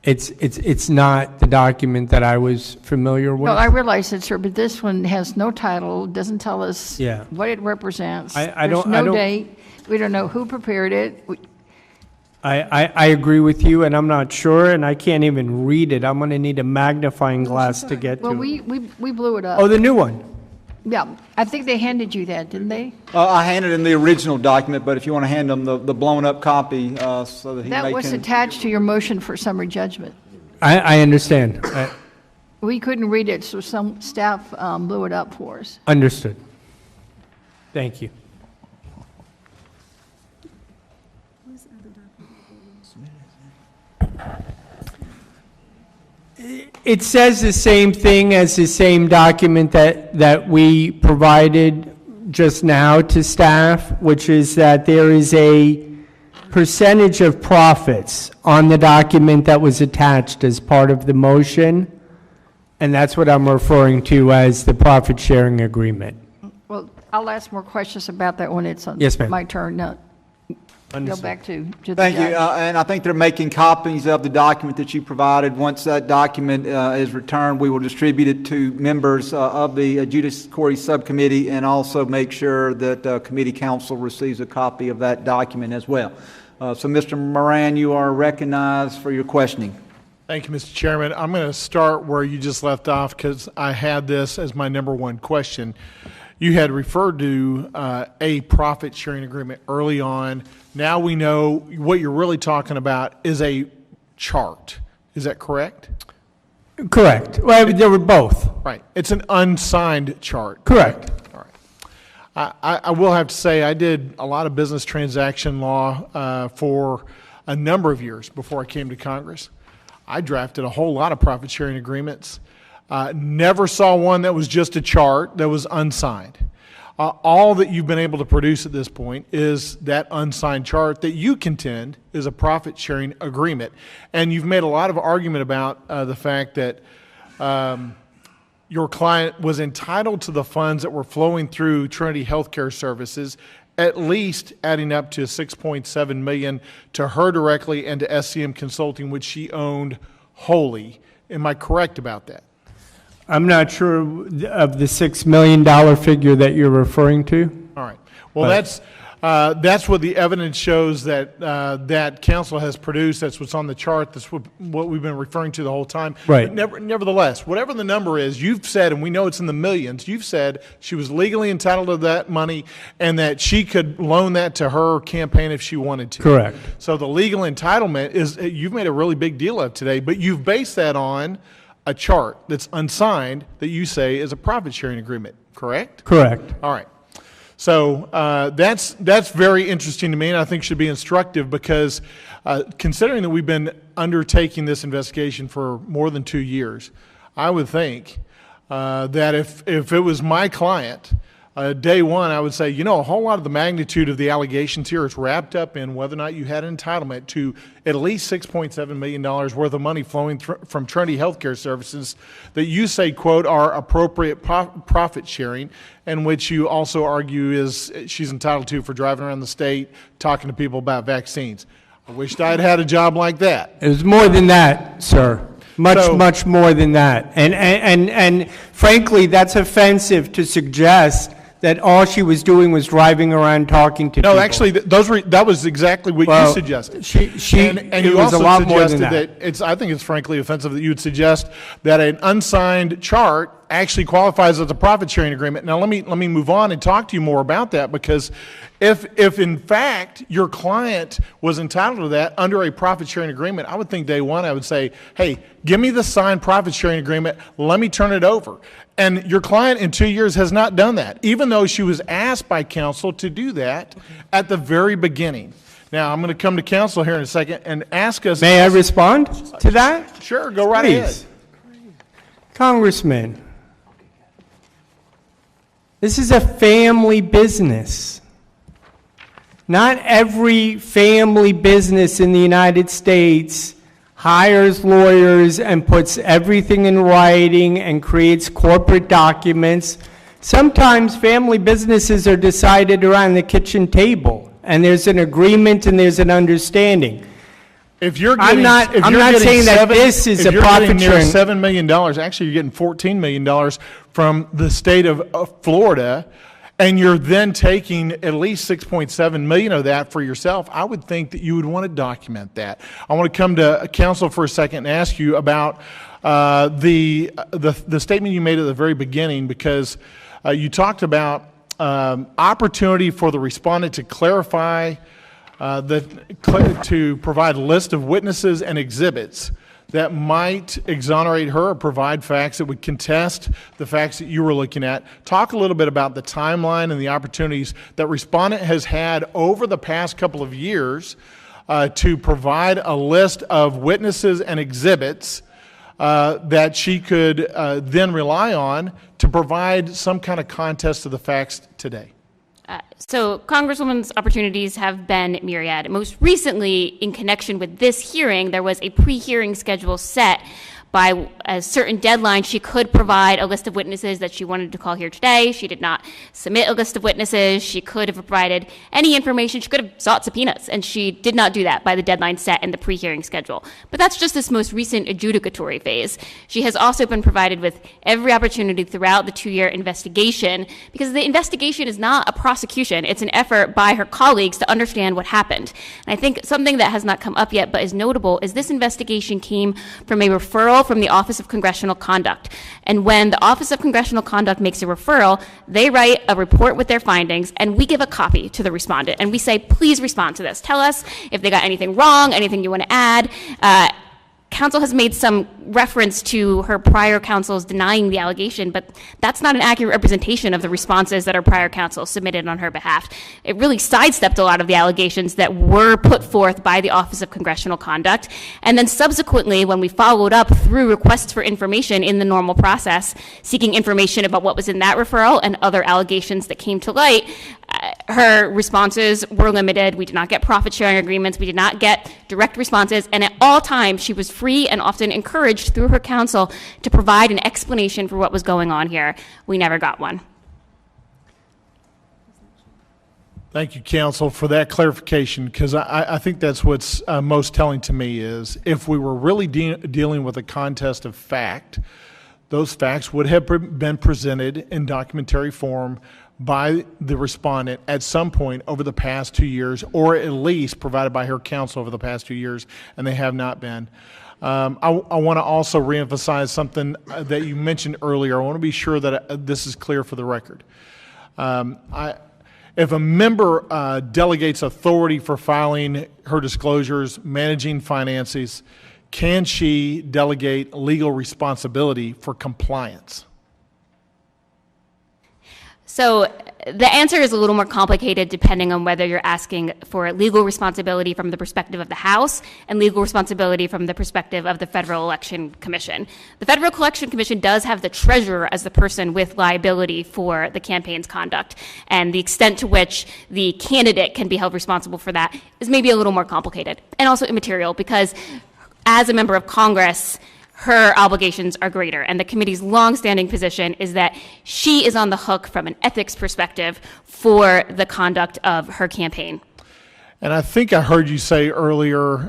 It's not the document that I was familiar with. No, I realize it, sir, but this one has no title, doesn't tell us Yeah. what it represents. I There's don't- no date. We don't know who prepared it. I agree with you, and I'm not sure, and I can't even read it. I'm going to need a magnifying glass to get to Well, it. we blew it up. Oh, the new one. Yeah, I think they handed you that, didn't they? I handed him the original document, but if you want to hand him the blown-up copy so that he That was can... attached to your motion for summary judgment. I understand. We couldn't read it, so some staff blew it up for us. Understood. Thank you. Where's the other document? It says the same thing as the same document that we provided just now to staff, which is that there is a percentage of profits on the document that was attached as part of the motion, and that's what I'm referring to as the profit sharing agreement. Well, I'll ask more questions about that when it's on Yes, ma'am. my turn. No, go Understood. back to the Thank you, judge. and I think they're making copies of the document that you provided. Once that document is returned, we will distribute it to members of the adjudicatory subcommittee and also make sure that committee counsel receives a copy of that document as well. So, Mr. Moran, you are recognized for your questioning. Thank you, Mr. Chairman. I'm going to start where you just left off because I had this as my number one question. You had referred to a profit sharing agreement early on. Now we know what you're really talking about is a chart. Is that correct? Correct. Well, they were both. Right. It's an unsigned chart. Correct. All right. I will have to say I did a lot of business transaction law for a number of years before I came to Congress. I drafted a whole lot of profit sharing agreements. Never saw one that was just a chart that was unsigned. All that you've been able to produce at this point is that unsigned chart that you contend is a profit sharing agreement. And you've made a lot of argument about the fact that your client was entitled to the funds that were flowing through Trinity Healthcare Services, at least adding up to $6.7 million to her directly and to SCM Consulting, which she owned wholly. Am I correct about that? I'm not sure of the $6 million figure that you're referring to. All right. Well, that's what the evidence shows that that council has produced. That's what's on the chart. That's what we've been referring to the whole time. Right. But nevertheless, whatever the number is, you've said, and we know it's in the millions, you've said she was legally entitled to that money and that she could loan that to her campaign if she wanted to. Correct. So the legal entitlement is, you've made a really big deal of today, but you've based that on a chart that's unsigned that you say is a profit sharing agreement. correct? Correct. All right. So that's very interesting to me, and I think should be instructive because considering that we've been undertaking this investigation for more than 2 years, I would think that if it was my client, day one, I would say, you know, a whole lot of the magnitude of the allegations here is wrapped up in whether or not you had an entitlement to at least $6.7 million worth of money flowing from Trinity Healthcare Services that you say, quote, are appropriate profit sharing, and which you also argue is she's entitled to for driving around the state talking to people about vaccines. I wished I'd had a job like that. It was more than that, sir. Much more than that. And frankly, that's offensive to suggest that all she was doing was driving around talking to people. No, actually, that was exactly what you suggested. And you also suggested that I think it's frankly offensive that you would suggest that an unsigned chart actually qualifies as a profit sharing agreement. Now, let me move on and talk to you more about that, because if in fact your client was entitled to that under a profit sharing agreement, I would think day one I would say, hey, give me the signed profit sharing agreement, let me turn it over. And your client in 2 years has not done that, even though she was asked by counsel to do that at the very beginning. Now, I'm going to come to counsel here in a second and ask us... May I respond to that? Sure, go right ahead. Congressman, this is a family business. Not every family business in the United States hires lawyers and puts everything in writing and creates corporate documents. Sometimes family businesses are decided around the kitchen table, and there's an agreement and there's an understanding. If you're I'm not saying that this is a profit sharing. $7 million, actually you're getting $14 million from the state of Florida, and you're then taking at least $6.7 million of that for yourself, I would think that you would want to document that. I want to come to counsel for a second and ask you about the statement you made at the very beginning, because you talked about opportunity for the respondent to clarify, to provide a list of witnesses and exhibits that might exonerate her or provide facts that would contest the facts that you were looking at. Talk a little bit about the timeline and the opportunities that respondent has had over the past couple of years to provide a list of witnesses and exhibits that she could then rely on to provide some kind of contest to the facts today. So Congresswoman's opportunities have been myriad. Most recently, in connection with this hearing, there was a pre-hearing schedule set by a certain deadline. She could provide a list of witnesses that she wanted to call here today. She did not submit a list of witnesses. She could have provided any information. She could have sought subpoenas, and she did not do that by the deadline set in the pre-hearing schedule. But that's just this most recent adjudicatory phase. She has also been provided with every opportunity throughout the 2-year investigation, because the investigation is not a prosecution. It's an effort by her colleagues to understand what happened. And I think something that has not come up yet but is notable is this investigation came from a referral from the Office of Congressional Conduct. And when the Office of Congressional Conduct makes a referral, they write a report with their findings, and we give a copy to the respondent. And we say, please respond to this. Tell us if they got anything wrong, anything you want to add. Counsel has made some reference to her prior counsels denying the allegation, but that's not an accurate representation of the responses that her prior counsel submitted on her behalf. It really sidestepped a lot of the allegations that were put forth by the Office of Congressional Conduct. And then subsequently, when we followed up through requests for information in the normal process, seeking information about what was in that referral and other allegations that came to light, her responses were limited. We did not get profit sharing agreements. We did not get direct responses. And at all times, she was free and often encouraged through her counsel to provide an explanation for what was going on here. We never got one. Thank you, counsel, for that clarification, because I think that's what's most telling to me is if we were really dealing with a contest of fact, those facts would have been presented in documentary form by the respondent at some point over the past 2 years, or at least provided by her counsel over the past 2 years, and they have not been. I want to also reemphasize something that you mentioned earlier. I want to be sure that this is clear for the record. If a member delegates authority for filing her disclosures, managing finances, can she delegate legal responsibility for compliance? So the answer is a little more complicated depending on whether you're asking for legal responsibility from the perspective of the House and legal responsibility from the perspective of the Federal Election Commission. The Federal Election Commission does have the treasurer as the person with liability for the campaign's conduct, and the extent to which the candidate can be held responsible for that is maybe a little more complicated and also immaterial, because as a member of Congress, her obligations are greater. And the committee's longstanding position is that she is on the hook from an ethics perspective for the conduct of her campaign. And I think I heard you say earlier,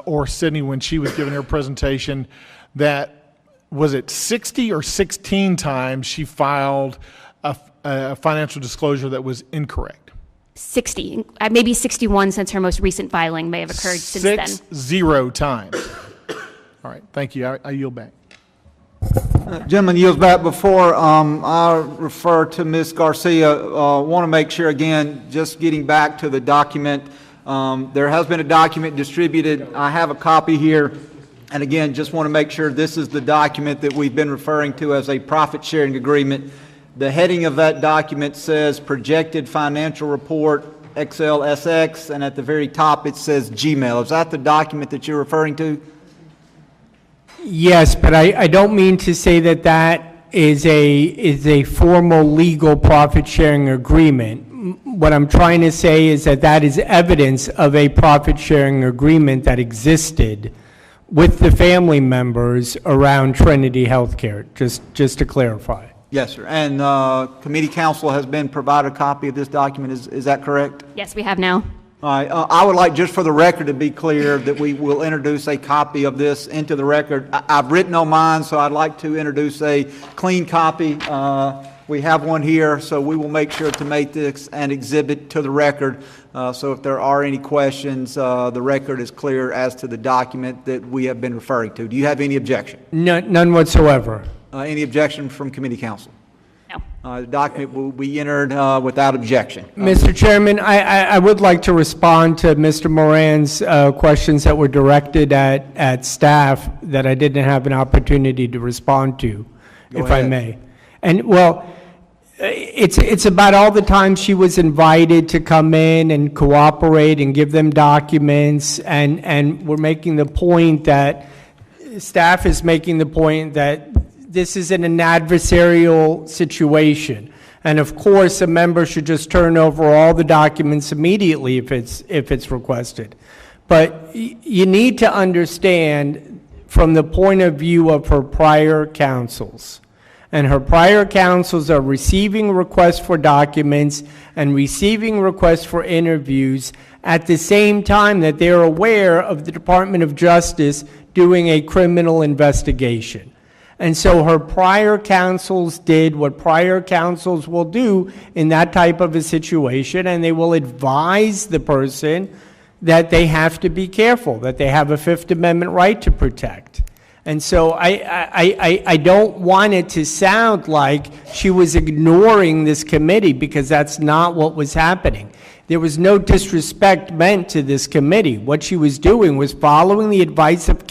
or Sydney, when she was giving her presentation, that was it 60 or 16 times she filed a financial disclosure that was incorrect? 60, maybe 61 since her most recent filing may have occurred since then. 60 times. All right, thank you. I yield back. Gentleman yields back. Before I refer to Ms. Garcia, want to make sure again, just getting back to the document, there has been a document distributed. I have a copy here. And again, just want to make sure this is the document that we've been referring to as a profit sharing agreement. The heading of that document says projected financial report XLSX, and at the very top it says Gmail. Is that the document that you're referring to? Yes, but I don't mean to say that that is a formal legal profit-sharing agreement. What I'm trying to say is that that is evidence of a profit-sharing agreement that existed with the family members around Trinity Healthcare, just to clarify. Yes, sir. And committee counsel has been provided a copy of this document. Is that correct? Yes, we have now. All right. I would like, just for the record, to be clear that we will introduce a copy of this into the record. I've written on mine, so I'd like to introduce a clean copy. We have one here, so we will make sure to make this an exhibit to the record. So if there are any questions, the record is clear as to the document that we have been referring to. Do you have any objection? None whatsoever. Any objection from committee counsel? No. The document will be entered without objection. Mr. Chairman, I would like to respond to Mr. Moran's questions that were directed at staff that I didn't have an opportunity to respond to, if I may. And, well, it's about all the time she was invited to come in and cooperate and give them documents, and we're making the point that, staff is making the point that this is in an adversarial situation. And of course, a member should just turn over all the documents immediately if it's requested. But you need to understand from the point of view of her prior counsels. And her prior counsels are receiving requests for documents and receiving requests for interviews at the same time that they're aware of the Department of Justice doing a criminal investigation. And so her prior counsels did what prior counsels will do in that type of a situation, and they will advise the person that they have to be careful, that they have a Fifth Amendment right to protect. And so I don't want it to sound like she was ignoring this committee, because that's not what was happening. There was no disrespect meant to this committee. What she was doing was following the advice of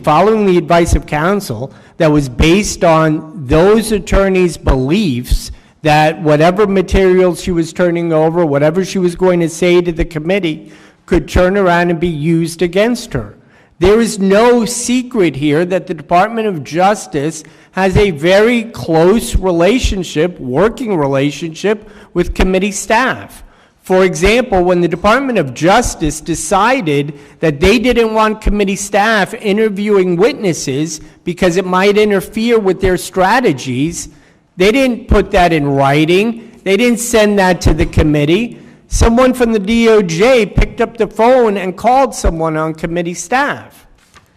following the advice of counsel that was based on those attorneys' beliefs that whatever materials she was turning over, whatever she was going to say to the committee, could turn around and be used against her. There is no secret here that the Department of Justice has a very close relationship, working relationship, with committee staff. For example, when the Department of Justice decided that they didn't want committee staff interviewing witnesses because it might interfere with their strategies, they didn't put that in writing. They didn't send that to the committee. Someone from the DOJ picked up the phone and called someone on committee staff.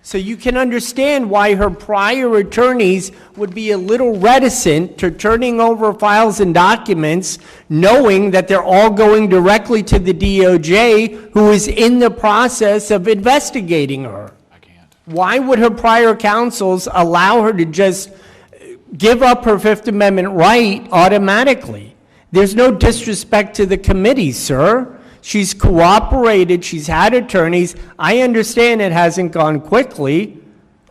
So you can understand why her prior attorneys would be a little reticent to turning over files and documents, knowing that they're all going directly to the DOJ, who is in the process of investigating her. Why would her prior counsels allow her to just give up her Fifth Amendment right automatically? There's no disrespect to the committee, sir. She's cooperated. She's had attorneys. I understand it hasn't gone quickly.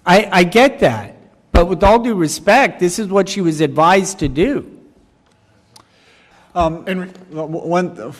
I get that. But with all due respect, this is what she was advised to do. Mr.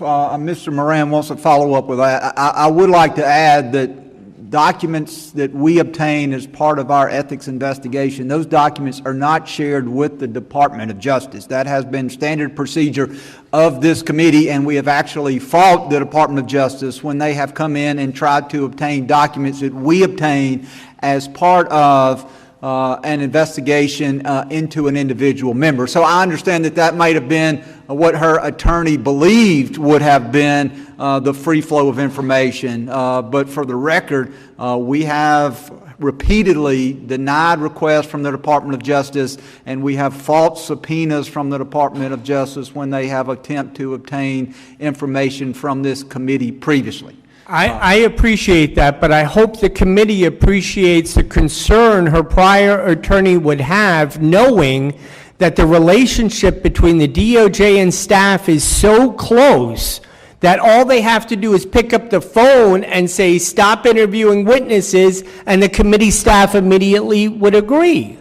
Moran wants to follow up with that. I would like to add that documents that we obtain as part of our ethics investigation, those documents are not shared with the Department of Justice. That has been standard procedure of this committee, and we have actually fought the Department of Justice when they have come in and tried to obtain documents that we obtain as part of an investigation into an individual member. So I understand that that might have been what her attorney believed would have been the free flow of information. But for the record, we have repeatedly denied requests from the Department of Justice, and we have fought subpoenas from the Department of Justice when they have attempted to obtain information from this committee previously. I appreciate that, but I hope the committee appreciates the concern her prior attorney would have, knowing that the relationship between the DOJ and staff is so close that all they have to do is pick up the phone and say, stop interviewing witnesses, and the committee staff immediately would agree.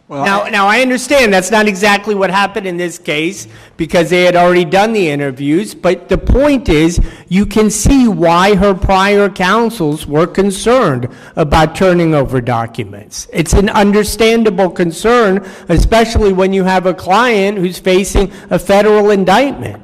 Well, Now, I understand that's not exactly what happened in this case because they had already done the interviews, but the point is you can see why her prior counsels were concerned about turning over documents. It's an understandable concern, especially when you have a client who's facing a federal indictment.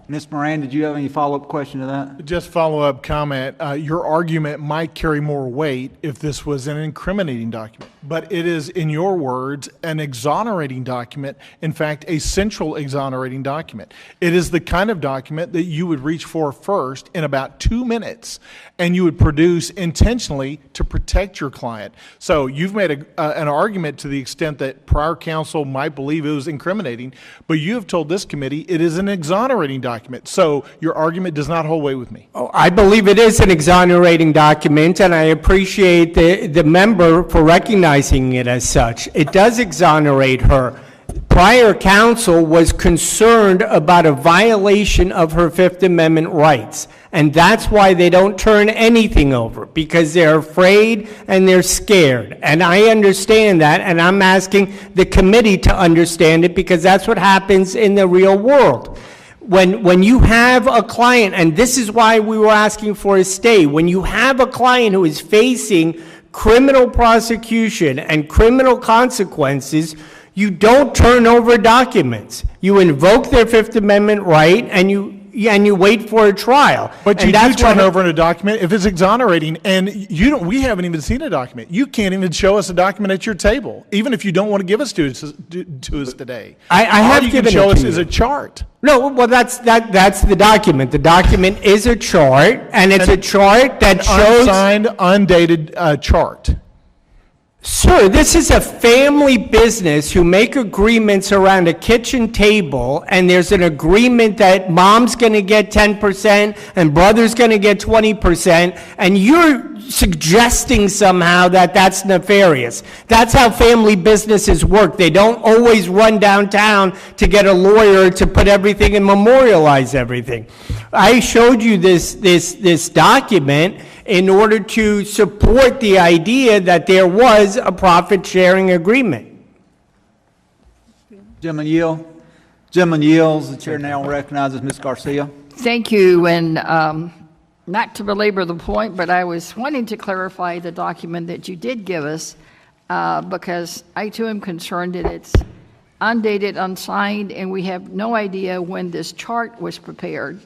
Ms. Moran, did you have any follow-up question to that? Just follow-up comment. Your argument might carry more weight if this was an incriminating document, but it is, in your words, an exonerating document, in fact, a central exonerating document. It is the kind of document that you would reach for first in about 2 minutes, and you would produce intentionally to protect your client. So you've made an argument to the extent that prior counsel might believe it was incriminating, but you have told this committee it is an exonerating document. So your argument does not hold weight with me. Oh, I believe it is an exonerating document, and I appreciate the member for recognizing it as such. It does exonerate her. Prior counsel was concerned about a violation of her Fifth Amendment rights, and that's why they don't turn anything over, because they're afraid and they're scared. And I understand that, and I'm asking the committee to understand it, because that's what happens in the real world. When you have a client, and this is why we were asking for a stay, when you have a client who is facing criminal prosecution and criminal consequences, you don't turn over documents. You invoke their Fifth Amendment right, and you wait for a trial. But you do turn over a document if it's exonerating, and we haven't even seen a document. You can't even show us a document at your table, even if you don't want to give us to us today. I have given it to you. All you can show us is a chart. No, well, that's the document. The document is a chart, and it's a chart that shows... Unsigned, undated chart. Sir, this is a family business who make agreements around a kitchen table, and there's an agreement that mom's going to get 10% and brother's going to get 20%, and you're suggesting somehow that that's nefarious. That's how family businesses work. They don't always run downtown to get a lawyer to put everything and memorialize everything. I showed you this document in order to support the idea that there was a profit-sharing agreement. Gentleman yield. Gentleman yields. The chair now recognizes Ms. Garcia. Thank you, and not to belabor the point, but I was wanting to clarify the document that you did give us, because I too am concerned that it's undated, unsigned, and we have no idea when this chart was prepared.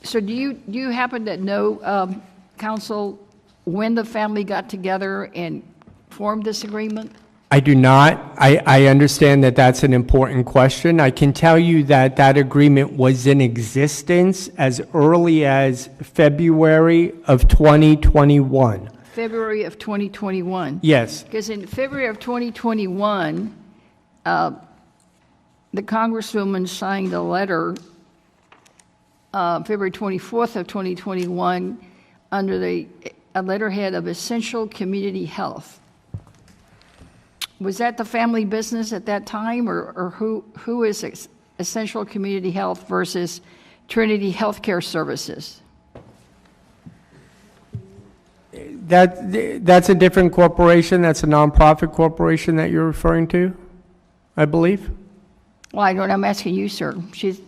So do you happen to know, counsel, when the family got together and formed this agreement? I do not. I understand that that's an important question. I can tell you that that agreement was in existence as early as February of 2021. February of 2021? Yes. Because in February of 2021, the Congresswoman signed a letter February 24th of 2021 under a letterhead of Essential Community Health. Was that the family business at that time, or who is Essential Community Health versus Trinity Healthcare Services? That's a different corporation. That's a nonprofit corporation that you're referring to, I believe. Well, I don't, I'm asking you, sir. She's,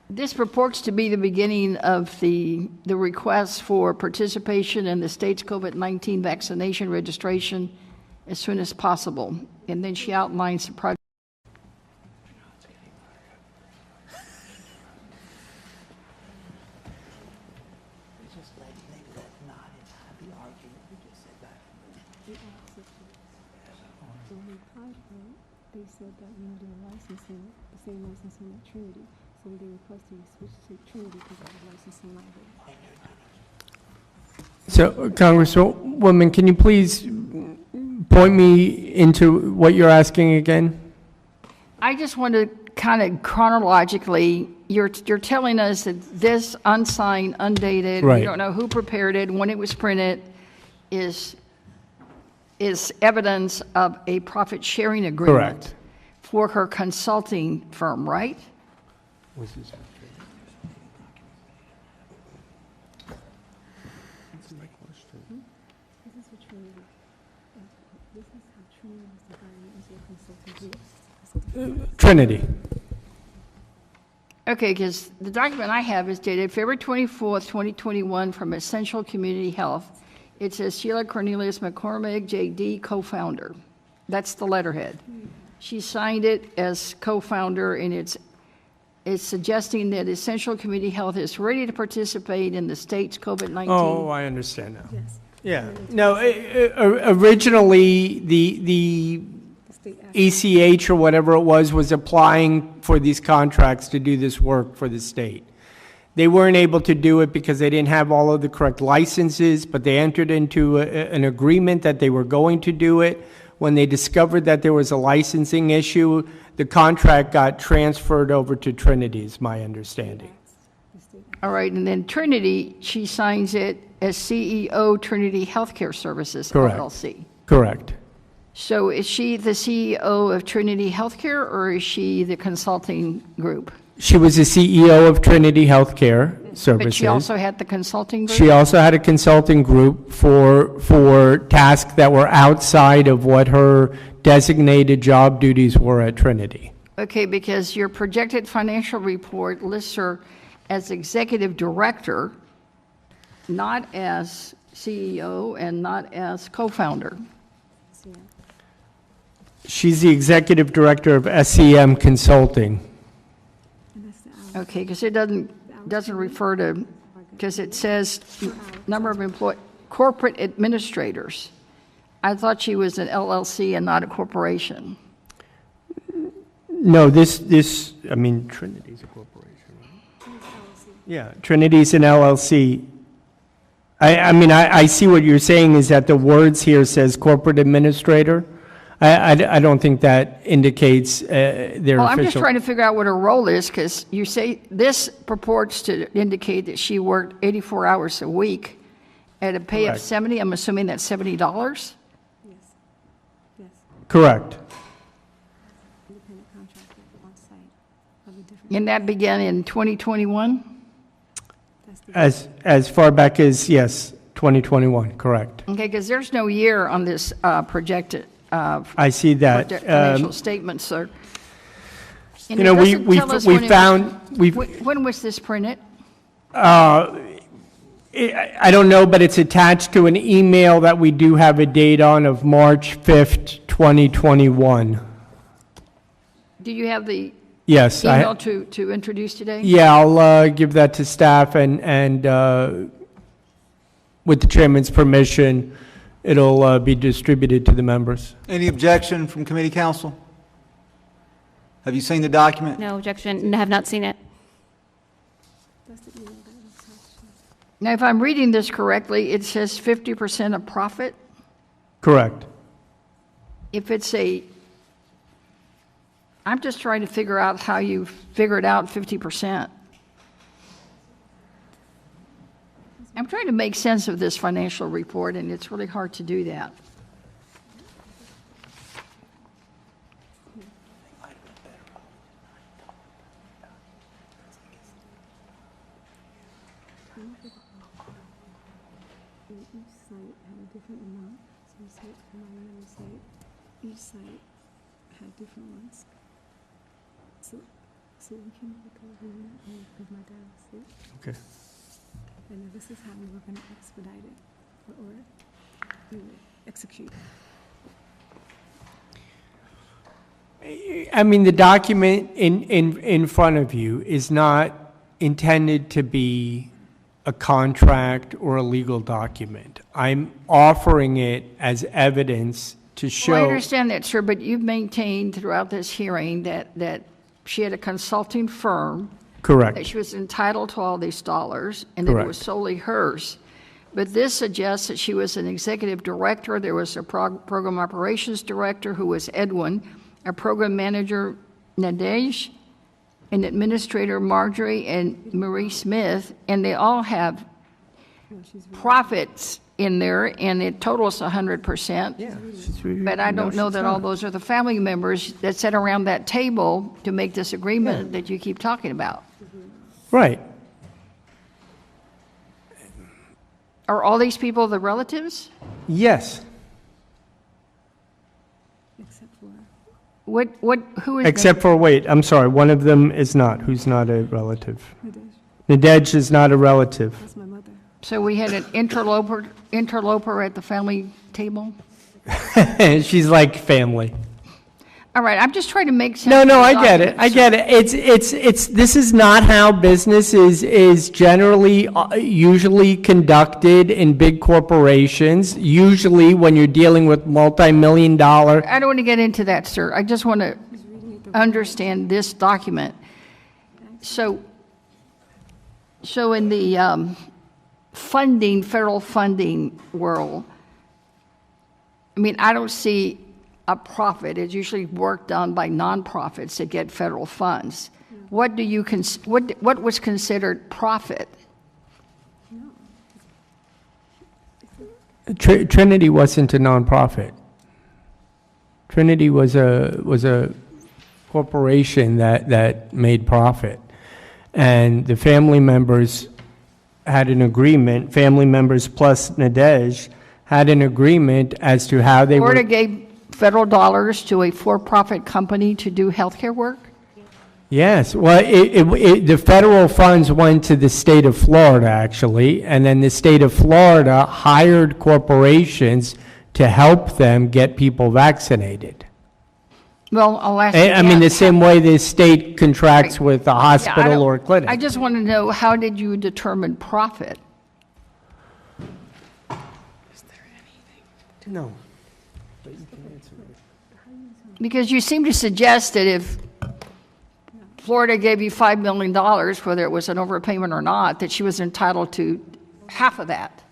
this purports to be the beginning of the request for participation in the state's COVID-19 vaccination registration as soon as possible. And then she outlines the project. They said that when they're licensing, the same licensing at Trinity, so they requested to switch to Trinity because of the licensing library. So, Congresswoman, can you please point me into what you're asking again? I just want to kind of chronologically, you're telling us that this unsigned, undated, Right. we don't know who prepared it, when it was printed, is evidence of a profit-sharing agreement. Correct. For her consulting firm, right? Trinity. Okay, because the document I have is dated February 24th, 2021 from Essential Community Health. It says Sheila Cherfilus-McCormick, JD, co-founder. That's the letterhead. She signed it as co-founder, and it's suggesting that Essential Community Health is ready to participate in the state's COVID-19. Oh, I understand now. Yes. Yeah. No, originally, the ECH or whatever it was applying for these contracts to do this work for the state. They weren't able to do it because they didn't have all of the correct licenses, but they entered into an agreement that they were going to do it. When they discovered that there was a licensing issue, the contract got transferred over to Trinity, is my understanding. All right, and then Trinity, she signs it as CEO, Trinity Healthcare Services, Correct. LLC. Correct. So is she the CEO of Trinity Healthcare, or is she the consulting group? She was the CEO of Trinity Healthcare Services. But she also had the consulting group? She also had a consulting group for tasks that were outside of what her designated job duties were at Trinity. Okay, because your projected financial report lists her as executive director, not as CEO and not as co-founder. She's the executive director of SEM Consulting. Okay, because it doesn't refer to, because it says number of corporate administrators. I thought she was an LLC and not a corporation. No, I mean, Trinity's a corporation, right? Yeah, Trinity's an LLC. I see what you're saying is that the words here says corporate administrator. I don't think that indicates their Well, I'm just official. trying to figure out what her role is, because you say this purports to indicate that she worked 84 hours a week at a pay of Correct. 70. I'm assuming that's $70? Yes. Correct. Independent contractor on site of a different. And that began in 2021? As far back as, yes, 2021, correct. Okay, because there's no year on this projected I see that. financial statement, sir. And You know, it doesn't tell us when it was- When was this printed? I don't know, but it's attached to an email that we do have a date on of March 5th, 2021. Do you have the Yes. email to introduce today? Yeah, I'll give that to staff and with the chairman's permission, it'll be distributed to the members. Any objection from committee counsel? Have you seen the document? No objection, have not seen it. Now, if I'm reading this correctly, it says 50% of profit. Correct. If it's I'm just trying to figure out how you figured out 50%. I'm trying to make sense of this financial report, and it's really hard to do that. site had a different amount. So you say my real estate, each site had different ones. So we can look over it because my dad was sick. Okay. And this is how we were going to expedite it or we would execute. I mean, the document in front of you is not intended to be a contract or a legal document. I'm offering it as evidence to show. Well, I understand that, sir, but you've maintained throughout this hearing that she had a consulting firm. Correct. That she was entitled to all these dollars, and that it was solely hers. But this suggests that she was an executive director. There was a program operations director who was Edwin, a program manager, Nadej, an administrator, Marjorie, and Marie Smith, and they all have profits in there, and it totals 100%. Yeah. But I don't know that all those are the family members that sat around that table to make this agreement that you keep talking about. Right. Are all these people the relatives? Yes. Except for Who is Except for, wait, I'm sorry, one of them is not, who's not a relative. Nadej. Nadej is not a relative. That's my mother. So we had an interloper at the family table? She's like family. All right, I'm just trying to make sense. No, of I the get it. I documents. get it. This is not how business is generally usually conducted in big corporations. Usually when you're dealing with multi-million-dollar. I don't want to get into that, sir. I just want to understand this document. So in the federal funding world, I mean, I don't see a profit. It's usually work done by nonprofits that get federal funds. What do you what was considered profit? Trinity wasn't a nonprofit. Trinity was a corporation that made profit, and the family members had an agreement. Family members plus Nadej had an agreement as to how they Florida were. gave federal dollars to a for-profit company to do healthcare work? Yes, well, the federal funds went to the state of Florida, actually, and then the state of Florida hired corporations to help them get people vaccinated. Well, I'll ask you I mean, again. the same way the state contracts with a Yeah, I hospital don't- or a clinic. I just want to know, how did you determine profit? No. Because you seem to suggest that if Florida gave you $5 million, whether it was an overpayment or not, that she was entitled to half of that,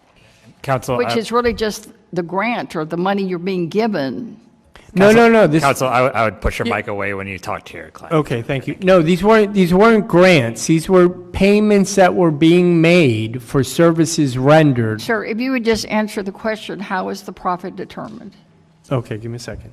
Counsel, which is really just the grant or the money you're being given. No. This, Counsel, I would push your mic away when you talk to your client. okay, thank you. No, these weren't grants. These were payments that were being made for services rendered. Sir, if you would just answer the question, how is the profit determined? Okay, give me a second.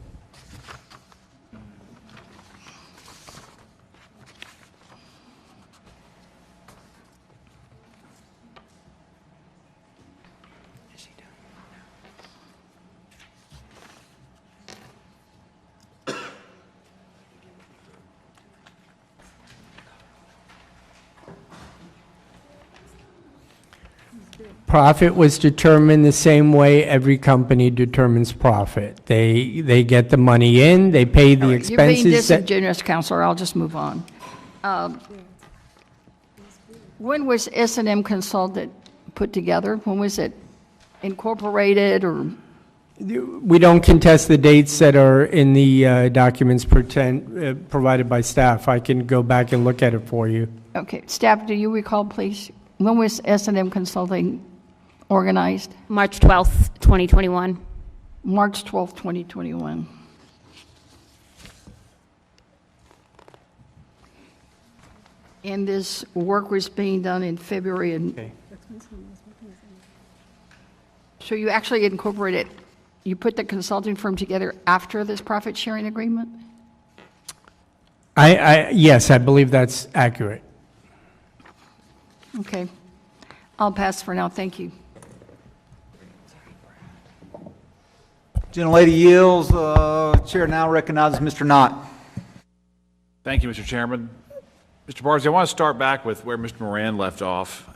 Profit was determined the same way every company determines profit. They get the money in, they pay the You're being expenses. that- disingenuous, Counselor. I'll just move on. When was S&M Consultant put together? When was it incorporated or? We don't contest the dates that are in the documents provided by staff. I can go back and look at it for you. Okay, staff, do you recall, please? When was S&M Consulting organized? March 12th, 2021. March 12th, 2021. And this work was being done in February and. Okay. So you actually incorporated, you put the consulting firm together after this profit sharing agreement? Yes, I believe that's accurate. Okay. I'll pass for now. Thank you. Gentlelady yields. Chair now recognizes Mr. Knott. Thank you, Mr. Chairman. Mr. Barzee, I want to start back with where Mr. Moran left off.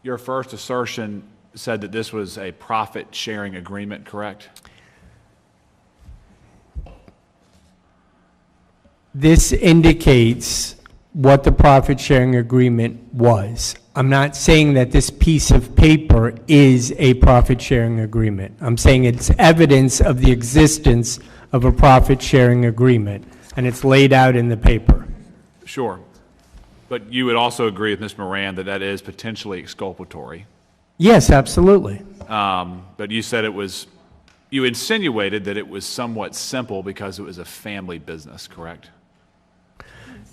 Your first assertion said that this was a profit-sharing agreement, correct? This indicates what the profit-sharing agreement was. I'm not saying that this piece of paper is a profit-sharing agreement. I'm saying it's evidence of the existence of a profit-sharing agreement, and it's laid out in the paper. Sure. But you would also agree with Ms. Moran that that is potentially exculpatory. Yes, absolutely. But you said you insinuated that it was somewhat simple because it was a family business, correct?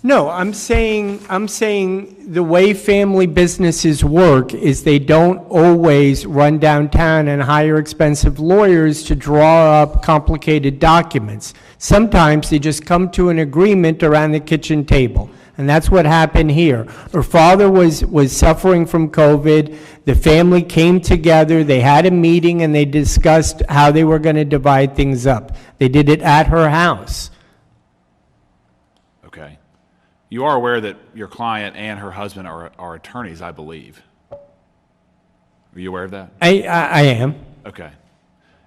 No, I'm saying the way family businesses work is they don't always run downtown and hire expensive lawyers to draw up complicated documents. Sometimes they just come to an agreement around the kitchen table. And that's what happened here. Her father was suffering from COVID. The family came together. They had a meeting and they discussed how they were going to divide things up. They did it at her house. Okay. You are aware that your client and her husband are attorneys, I believe. Are you aware of that? I am. Okay.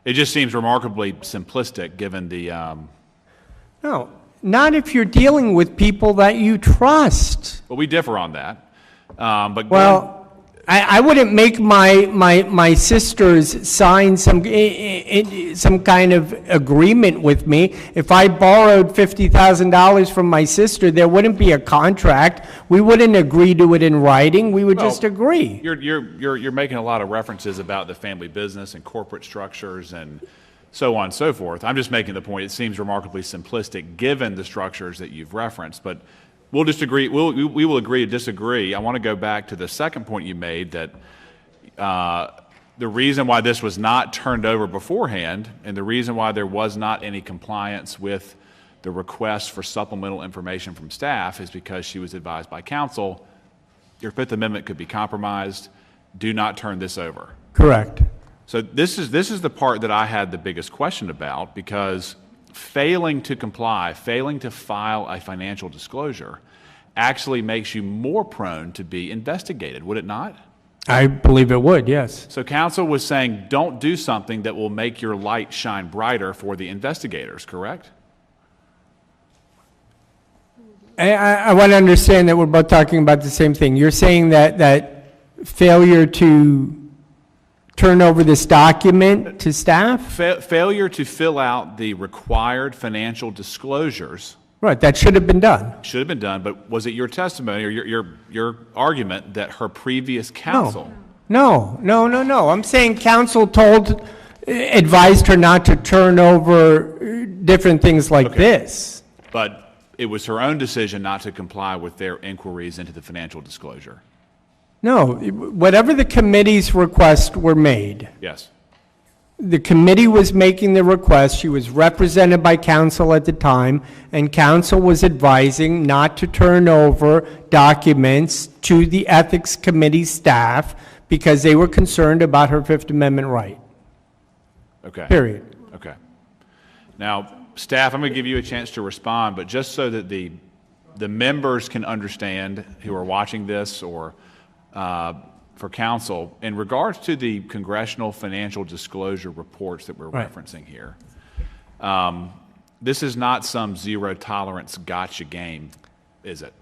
It just seems remarkably simplistic given the... No, not if you're dealing with people that you trust. Well, we differ on that. But well, I wouldn't make my sisters sign some kind of agreement with me. If I borrowed $50,000 from my sister, there wouldn't be a contract. We wouldn't agree to it in writing. We would just agree. You're making a lot of references about the family business and corporate structures and so on and so forth. I'm just making the point. It seems remarkably simplistic given the structures that you've referenced. But we'll disagree. We will agree to disagree. I want to go back to the second point you made that the reason why this was not turned over beforehand and the reason why there was not any compliance with the request for supplemental information from staff is because she was advised by counsel, your Fifth Amendment could be compromised. Do not turn this over. Correct. So this is the part that I had the biggest question about because failing to comply, failing to file a financial disclosure actually makes you more prone to be investigated, would it not? I believe it would, yes. So counsel was saying don't do something that will make your light shine brighter for the investigators, correct? I want to understand that we're both talking about the same thing. You're saying that failure to turn over this document to staff? Failure to fill out the required financial disclosures. Right, that should have been done. Should have been done, but was it your testimony or your argument that her previous counsel? No. I'm saying counsel advised her not to turn over different things like this. But it was her own decision not to comply with their inquiries into the financial disclosure. No, whatever the committee's requests were made. Yes. The committee was making the request. She was represented by counsel at the time, and counsel was advising not to turn over documents to the ethics committee staff because they were concerned about her Fifth Amendment right. Okay. Period. Okay. Now, staff, I'm going to give you a chance to respond, but just so that the members can understand who are watching this or for counsel, in regards to the congressional financial disclosure reports that we're referencing here, this is not some zero tolerance gotcha game, is it?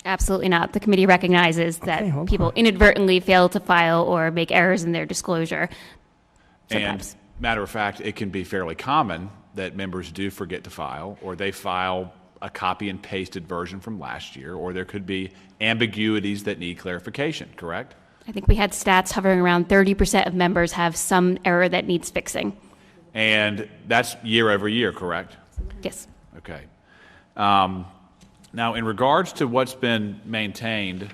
Absolutely not. The committee recognizes that people inadvertently fail to file or make errors in their disclosure. Sometimes. And matter of fact, it can be fairly common that members do forget to file, or they file a copy and pasted version from last year, or there could be ambiguities that need clarification, correct? I think we had stats hovering around 30% of members have some error that needs fixing. And that's year over year, correct? Yes. Okay. Now, in regards to what's been maintained,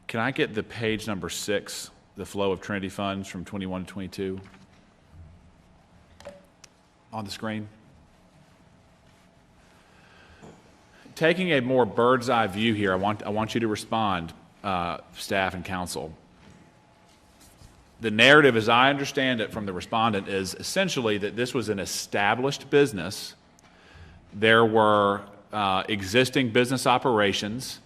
can I get the page number 6, the flow of Trinity funds from 21 to 22 on the screen? Taking a more bird's eye view here, I want you to respond, staff and counsel. the narrative, as I understand it from the respondent, is essentially that this was an established business. There were existing business operations.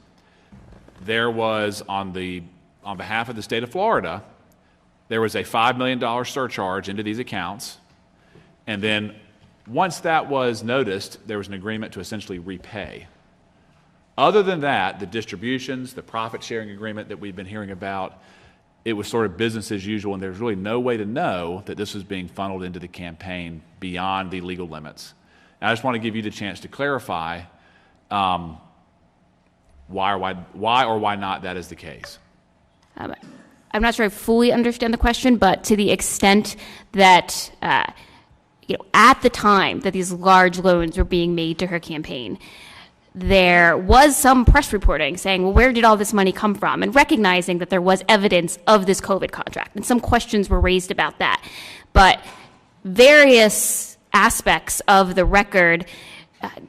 There was, on behalf of the state of Florida, there was a $5 million surcharge into these accounts. And then once that was noticed, there was an agreement to essentially repay. Other than that, the distributions, the profit-sharing agreement that we've been hearing about, it was sort of business as usual, and there's really no way to know that this was being funneled into the campaign beyond the legal limits. And I just want to give you the chance to clarify why or why not that is the case. I'm not sure I fully understand the question, but to the extent that, at the time that these large loans were being made to her campaign, there was some press reporting saying, well, where did all this money come from? And recognizing that there was evidence of this COVID contract. And some questions were raised about that. But various aspects of the record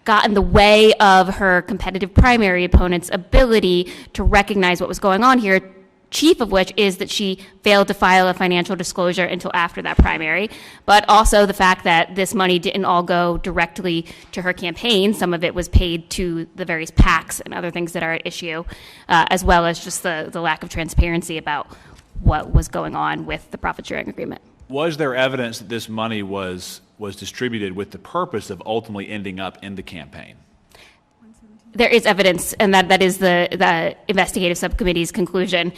got in the way of her competitive primary opponent's ability to recognize what was going on here, chief of which is that she failed to file a financial disclosure until after that primary, but also the fact that this money didn't all go directly to her campaign. Some of it was paid to the various PACs and other things that are at issue, as well as just the lack of transparency about what was going on with the profit-sharing agreement. Was there evidence that this money was distributed with the purpose of ultimately ending up in the campaign? There is evidence, and that is the investigative subcommittee's conclusion.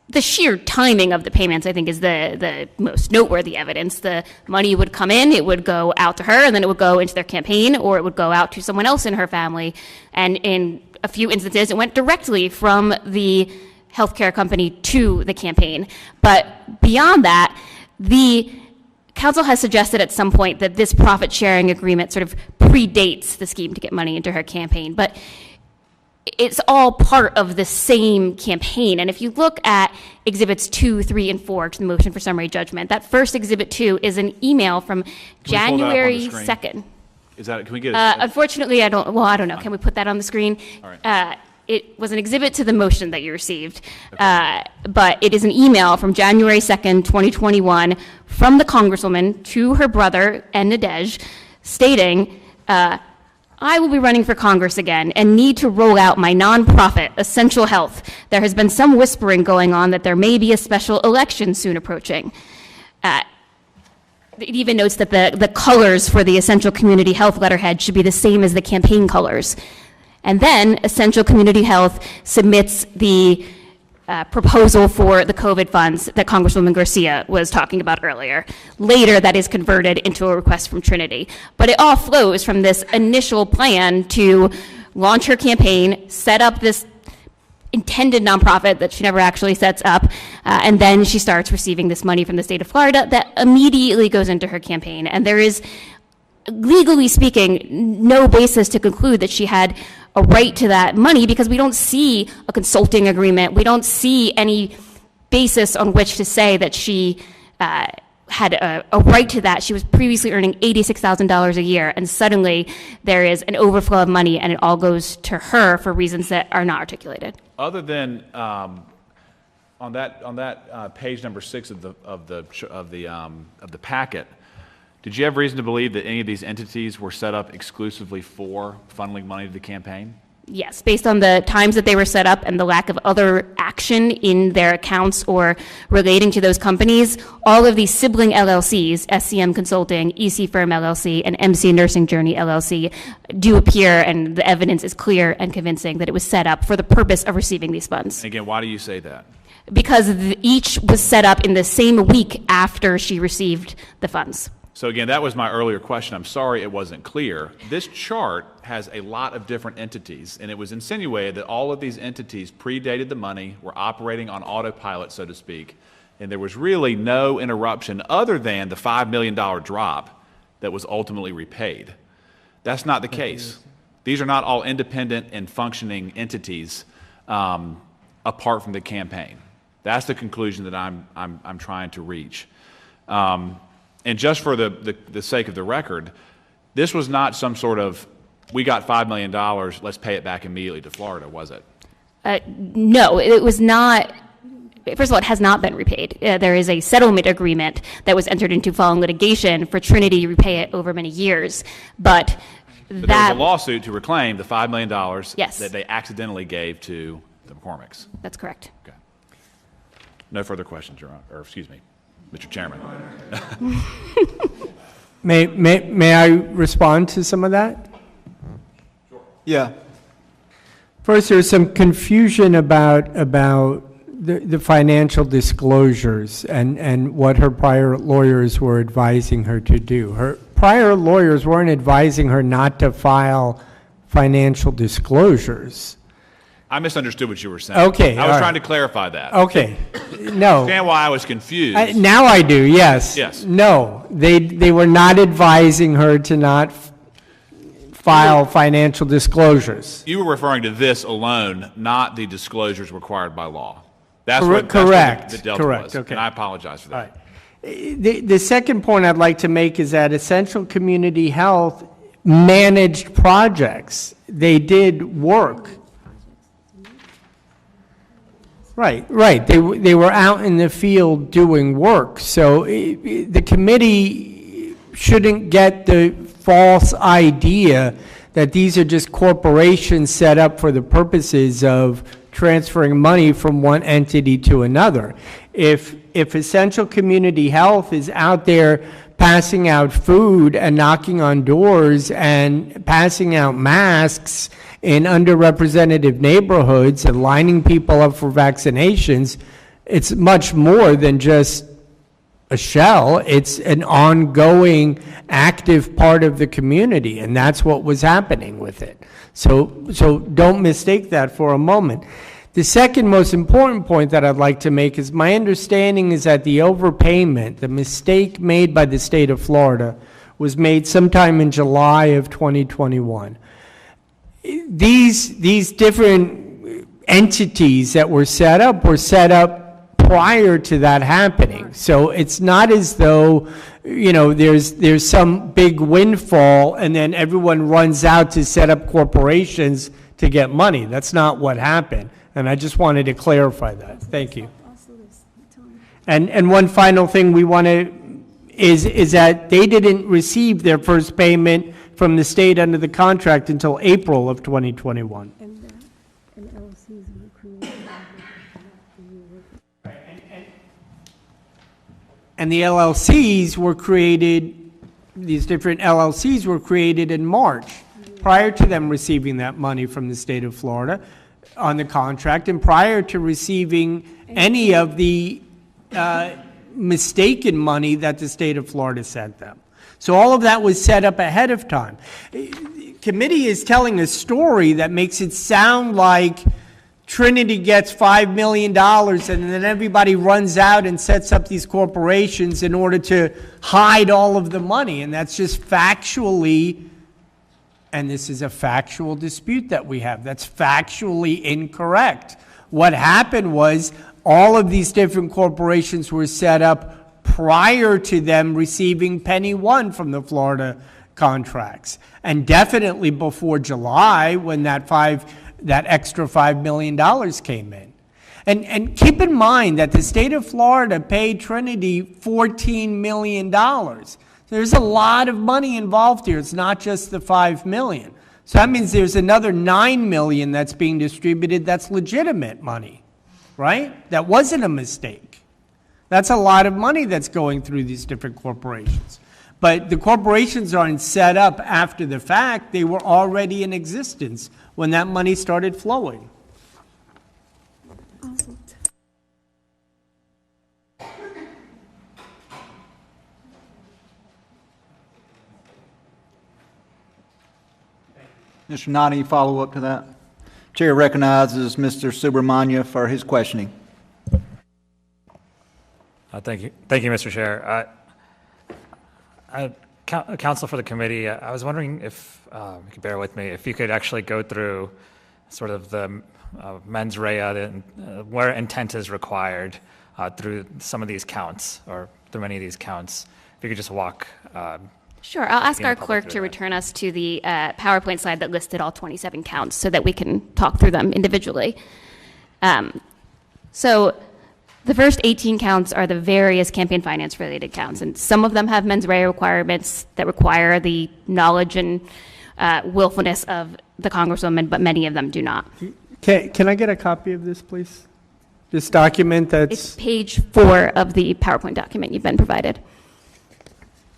The sheer timing of the payments, I think, is the most noteworthy evidence. The money would come in, it would go out to her, and then it would go into their campaign, or it would go out to someone else in her family. And in a few instances, it went directly from the healthcare company to the campaign. But beyond that, the council has suggested at some point that this profit-sharing agreement sort of predates the scheme to get money into her campaign, but it's all part of the same campaign. And if you look at Exhibits 2, 3, and 4 to the motion for summary judgment, that first Exhibit 2 is an email from January 2nd. Is that, can we get Unfortunately, I don't know. Can we put that on the screen? All right. It was an exhibit to the motion that you received, but it is an email from January 2nd, 2021, from the Congresswoman to her brother, Nadej, stating, I will be running for Congress again and need to roll out my nonprofit, Essential Health. There has been some whispering going on that there may be a special election soon approaching. It even notes that the colors for the Essential Community Health letterhead should be the same as the campaign colors. And then Essential Community Health submits the proposal for the COVID funds that Congresswoman Garcia was talking about earlier. Later, that is converted into a request from Trinity. But it all flows from this initial plan to launch her campaign, set up this intended nonprofit that she never actually sets up, and then she starts receiving this money from the state of Florida that immediately goes into her campaign. And there is, legally speaking, no basis to conclude that she had a right to that money, because we don't see a consulting agreement. We don't see any basis on which to say that she had a right to that. She was previously earning $86,000 a year, and suddenly there is an overflow of money, and it all goes to her for reasons that are not articulated. Other than on that page number 6 of the packet, did you have reason to believe that any of these entities were set up exclusively for funneling money to the campaign? Yes, based on the times that they were set up and the lack of other action in their accounts or relating to those companies, all of these sibling LLCs, SCM Consulting, EC Firm LLC, and MC Nursing Journey LLC, do appear, and the evidence is clear and convincing that it was set up for the purpose of receiving these funds. Again, why do you say that? Because each was set up in the same week after she received the funds. So again, that was my earlier question. I'm sorry it wasn't clear. This chart has a lot of different entities, and it was insinuated that all of these entities predated the money, were operating on autopilot, so to speak, and there was really no interruption other than the $5 million drop that was ultimately repaid. That's not the case. These are not all independent and functioning entities apart from the campaign. That's the conclusion that I'm trying to reach. And just for the sake of the record, this was not some sort of, we got $5 million, let's pay it back immediately to Florida, was it? No, it was not first of all, it has not been repaid. There is a settlement agreement that was entered into following litigation for Trinity to repay it over many years. But there was a lawsuit to reclaim the $5 million Yes. that they accidentally gave to the McCormicks. That's correct. Okay. No further questions, Your Honor, or excuse me, Mr. Chairman. May I respond to some of that? Yeah. First, there's some confusion about the financial disclosures and what her prior lawyers were advising her to do. Her prior lawyers weren't advising her not to file financial disclosures. I misunderstood what you were saying. Okay, I was all trying right. to clarify that. Okay. No. Understand why I was confused. Now I do, yes. Yes. No, they were not advising her to not file financial disclosures. You were referring to this alone, not the disclosures required by law. That's Correct. That's what the delta Correct. was. Okay. And I apologize for that. All right. The second point I'd like to make is that Essential Community Health managed projects. They did work. Right. They were out in the field doing work. So the committee shouldn't get the false idea that these are just corporations set up for the purposes of transferring money from one entity to another. If Essential Community Health is out there passing out food and knocking on doors and passing out masks in underrepresented neighborhoods and lining people up for vaccinations, it's much more than just a shell. It's an ongoing, active part of the community, and that's what was happening with it. So don't mistake that for a moment. The second most important point that I'd like to make is my understanding is that the overpayment, the mistake made by the state of Florida, was made sometime in July of 2021. These different entities that were set up prior to that happening. So it's not as though, there's some big windfall and then everyone runs out to set up corporations to get money. That's not what happened. And I just wanted to clarify that. Thank you. And one final thing we want to is that they didn't receive their first payment from the state under the contract until April of 2021. And LLCs were created. And the LLCs were created, these different LLCs were created in March, prior to them receiving that money from the state of Florida on the contract, and prior to receiving any of the mistaken money that the state of Florida sent them. So all of that was set up ahead of time. Committee is telling a story that makes it sound like Trinity gets $5 million and then everybody runs out and sets up these corporations in order to hide all of the money. And that's just factually, and this is a factual dispute that we have, that's factually incorrect. What happened was all of these different corporations were set up prior to them receiving penny one from the Florida contracts, and definitely before July when that extra $5 million came in. And keep in mind that the state of Florida paid Trinity $14 million. There's a lot of money involved here. It's not just the $5 million. So that means there's another $9 million that's being distributed that's legitimate money, right? That wasn't a mistake. That's a lot of money that's going through these different corporations. But the corporations aren't set up after the fact. They were already in existence when that money started flowing. Mr. Nani, follow-up to that? Chair recognizes Mr. Subramanya for his questioning. Thank you, Mr. Chair. Counsel for the committee, I was wondering if you could bear with me, if you could actually go through sort of the mens rea, where intent is required through some of these counts, or through many of these counts. If you could just walk. Sure. I'll ask our clerk to return us to the PowerPoint slide that listed all 27 counts so that we can talk through them individually. So The first 18 counts are the various campaign finance related counts, and some of them have mens rea requirements that require the knowledge and willfulness of the Congresswoman, but many of them do not. Can I get a copy of this, please? This document It's page 4 of the PowerPoint document you've been provided.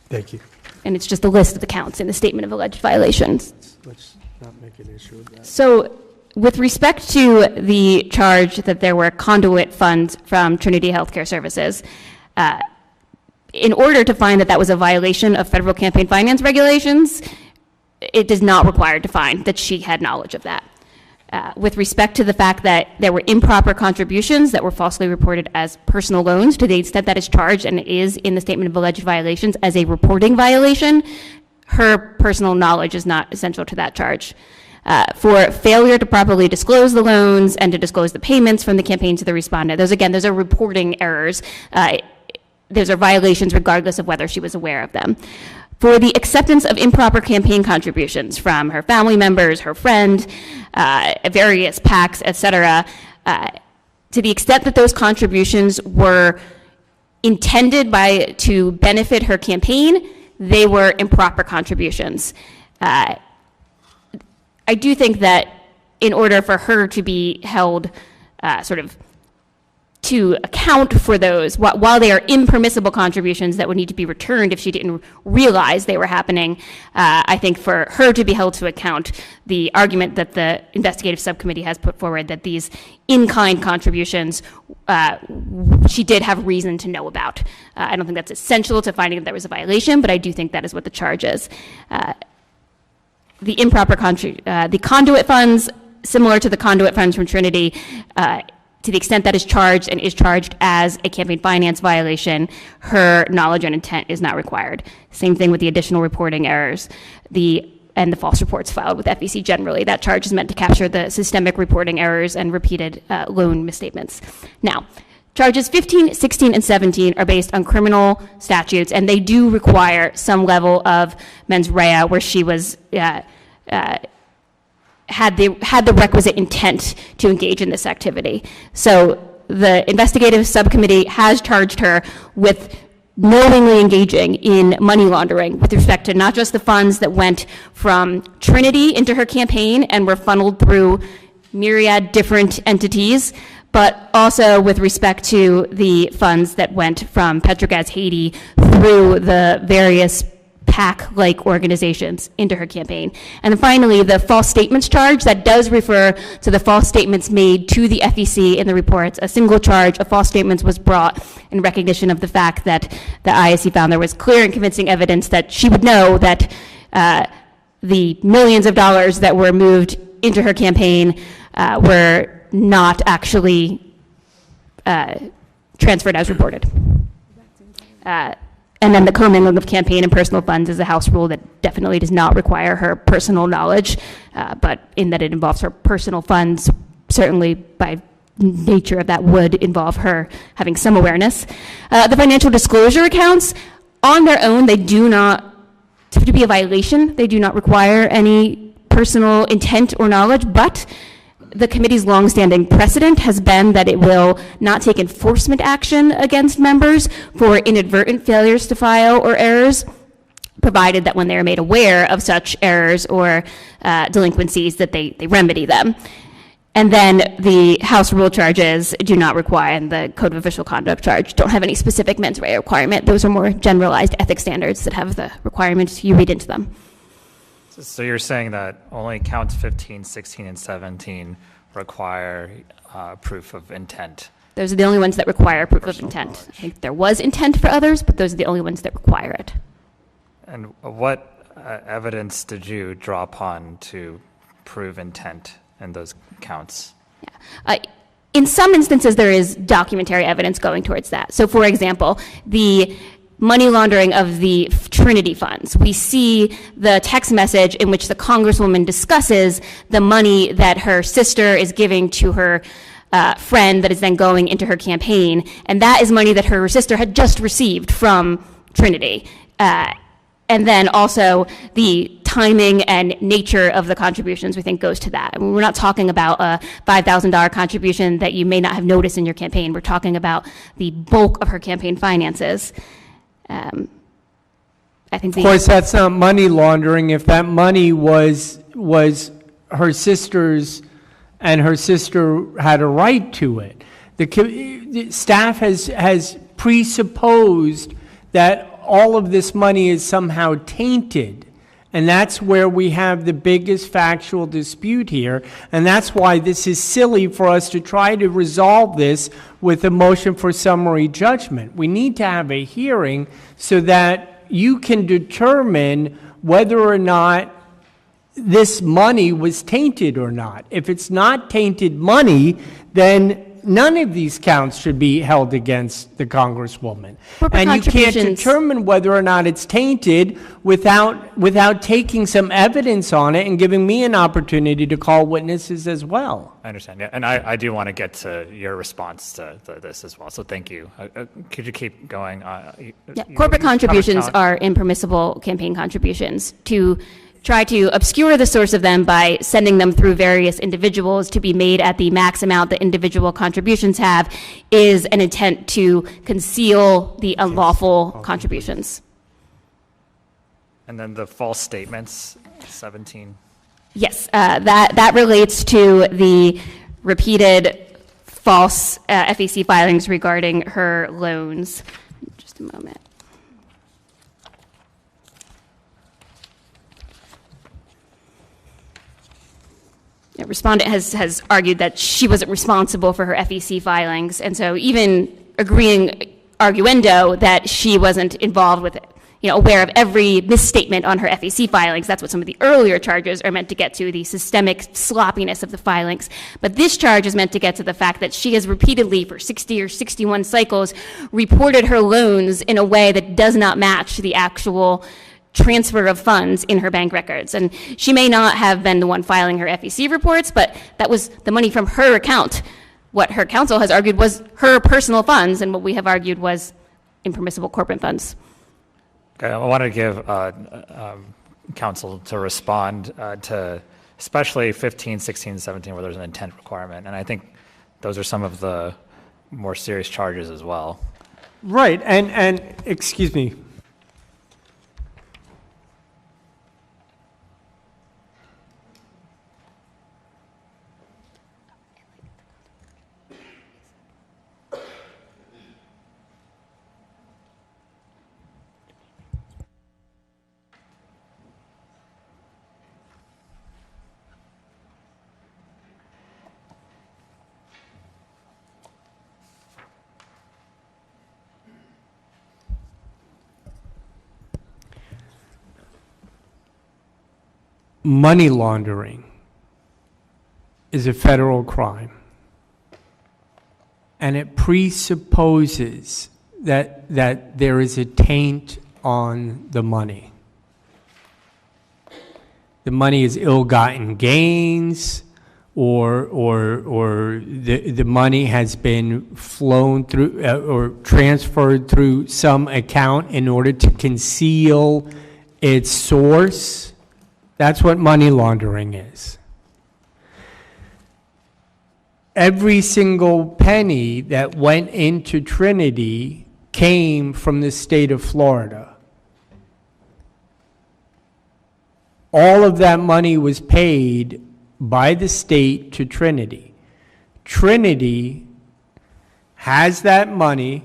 Thank you. And it's just a list of the counts in the statement of alleged violations. Let's not make an issue of that. So with respect to the charge that there were conduit funds from Trinity Healthcare Services, in order to find that that was a violation of federal campaign finance regulations, it does not require to find that she had knowledge of that. With respect to the fact that there were improper contributions that were falsely reported as personal loans, to the extent that is charged and is in the statement of alleged violations as a reporting violation, her personal knowledge is not essential to that charge. For failure to properly disclose the loans and to disclose the payments from the campaign to the respondent, those are reporting errors. Those are violations regardless of whether she was aware of them. For the acceptance of improper campaign contributions from her family members, her friend, various PACs, etc., to the extent that those contributions were intended to benefit her campaign, they were improper contributions. I do think that in order for her to be held to account for those, while they are impermissible contributions that would need to be returned if she didn't realize they were happening, I think for her to be held to account, the argument that the investigative subcommittee has put forward that these in-kind contributions she did have reason to know about. I don't think that's essential to finding that there was a violation, but I do think that is what the charge is. The improper the conduit funds, similar to the conduit funds from Trinity, to the extent that is charged and is charged as a campaign finance violation, her knowledge and intent is not required. Same thing with the additional reporting errors and the false reports filed with FEC generally. That charge is meant to capture the systemic reporting errors and repeated loan misstatements. Now, charges 15, 16, and 17 are based on criminal statutes, and they do require some level of mens rea where she was had the requisite intent to engage in this activity. So the investigative subcommittee has charged her with knowingly engaging in money laundering with respect to not just the funds that went from Trinity into her campaign and were funneled through myriad different entities, but also with respect to the funds that went from Petrogas Haiti through the various PAC-like organizations into her campaign. And then finally, the false statements charge, that does refer to the false statements made to the FEC in the reports. A single charge of false statements was brought in recognition of the fact that the ISC found there was clear and convincing evidence that she would know that the millions of dollars that were moved into her campaign were not actually transferred as reported. And then the commingling of campaign and personal funds is a House rule that definitely does not require her personal knowledge, but in that it involves her personal funds, certainly by nature of that would involve her having some awareness. The financial disclosure accounts, on their own, they do not, to be a violation, they do not require any personal intent or knowledge, but the committee's longstanding precedent has been that it will not take enforcement action against members for inadvertent failures to file or errors, provided that when they are made aware of such errors or delinquencies that they remedy them. And then the House rule charges do not require, and the Code of Official Conduct charge don't have any specific mens rea requirement. Those are more generalized ethics standards that have the requirements you read into them. So you're saying that only counts 15, 16, and 17 require proof of intent? Those are the only ones that require proof of intent. Knowledge. I think there was intent for others, but those are the only ones that require it. And what evidence did you draw upon to prove intent in those counts? Yeah. In some instances, there is documentary evidence going towards that. So, for example, the money laundering of the Trinity funds. We see the text message in which the Congresswoman discusses the money that her sister is giving to her friend that is then going into her campaign, and that is money that her sister had just received from Trinity. And then also the timing and nature of the contributions, we think, goes to that. I mean, we're not talking about a $5,000 contribution that you may not have noticed in your campaign. We're talking about the bulk of her campaign finances. I think Of course, that's not money laundering. If that money was her sister's and her sister had a right to it. The staff has presupposed that all of this money is somehow tainted. And that's where we have the biggest factual dispute here. And that's why this is silly for us to try to resolve this with a motion for summary judgment. We need to have a hearing so that you can determine whether or not this money was tainted or not. If it's not tainted money, then none of these counts should be held against the Congresswoman. And you can't determine whether or not it's tainted without taking some evidence on it and giving me an opportunity to call witnesses as well. I understand, yeah. And I do want to get to your response to this as well, so thank you. Could you keep going? Corporate contributions are impermissible campaign contributions. To try to obscure the source of them by sending them through various individuals to be made at the max amount that individual contributions have is an intent to conceal the unlawful contributions. And then the false statements, 17. Yes, that relates to the repeated false FEC filings regarding her loans. Just a moment. The respondent has argued that she wasn't responsible for her FEC filings, and so even agreeing arguendo that she wasn't involved with it, aware of every misstatement on her FEC filings. That's what some of the earlier charges are meant to get to, the systemic sloppiness of the filings. But this charge is meant to get to the fact that she has repeatedly, for 60 or 61 cycles, reported her loans in a way that does not match the actual transfer of funds in her bank records. And she may not have been the one filing her FEC reports, but that was the money from her account. What her counsel has argued was her personal funds, and what we have argued was impermissible corporate funds. Okay, I want to give counsel to respond to especially 15, 16, 17, where there's an intent requirement. And I think those are some of the more serious charges as well. Right, and excuse me. Money laundering is a federal crime, and it presupposes that there is a taint on the money. The money is ill-gotten gains, or the money has been flown through or transferred through some account in order to conceal its source. That's what money laundering is. Every single penny that went into Trinity came from the state of Florida. All of that money was paid by the state to Trinity. Trinity has that money.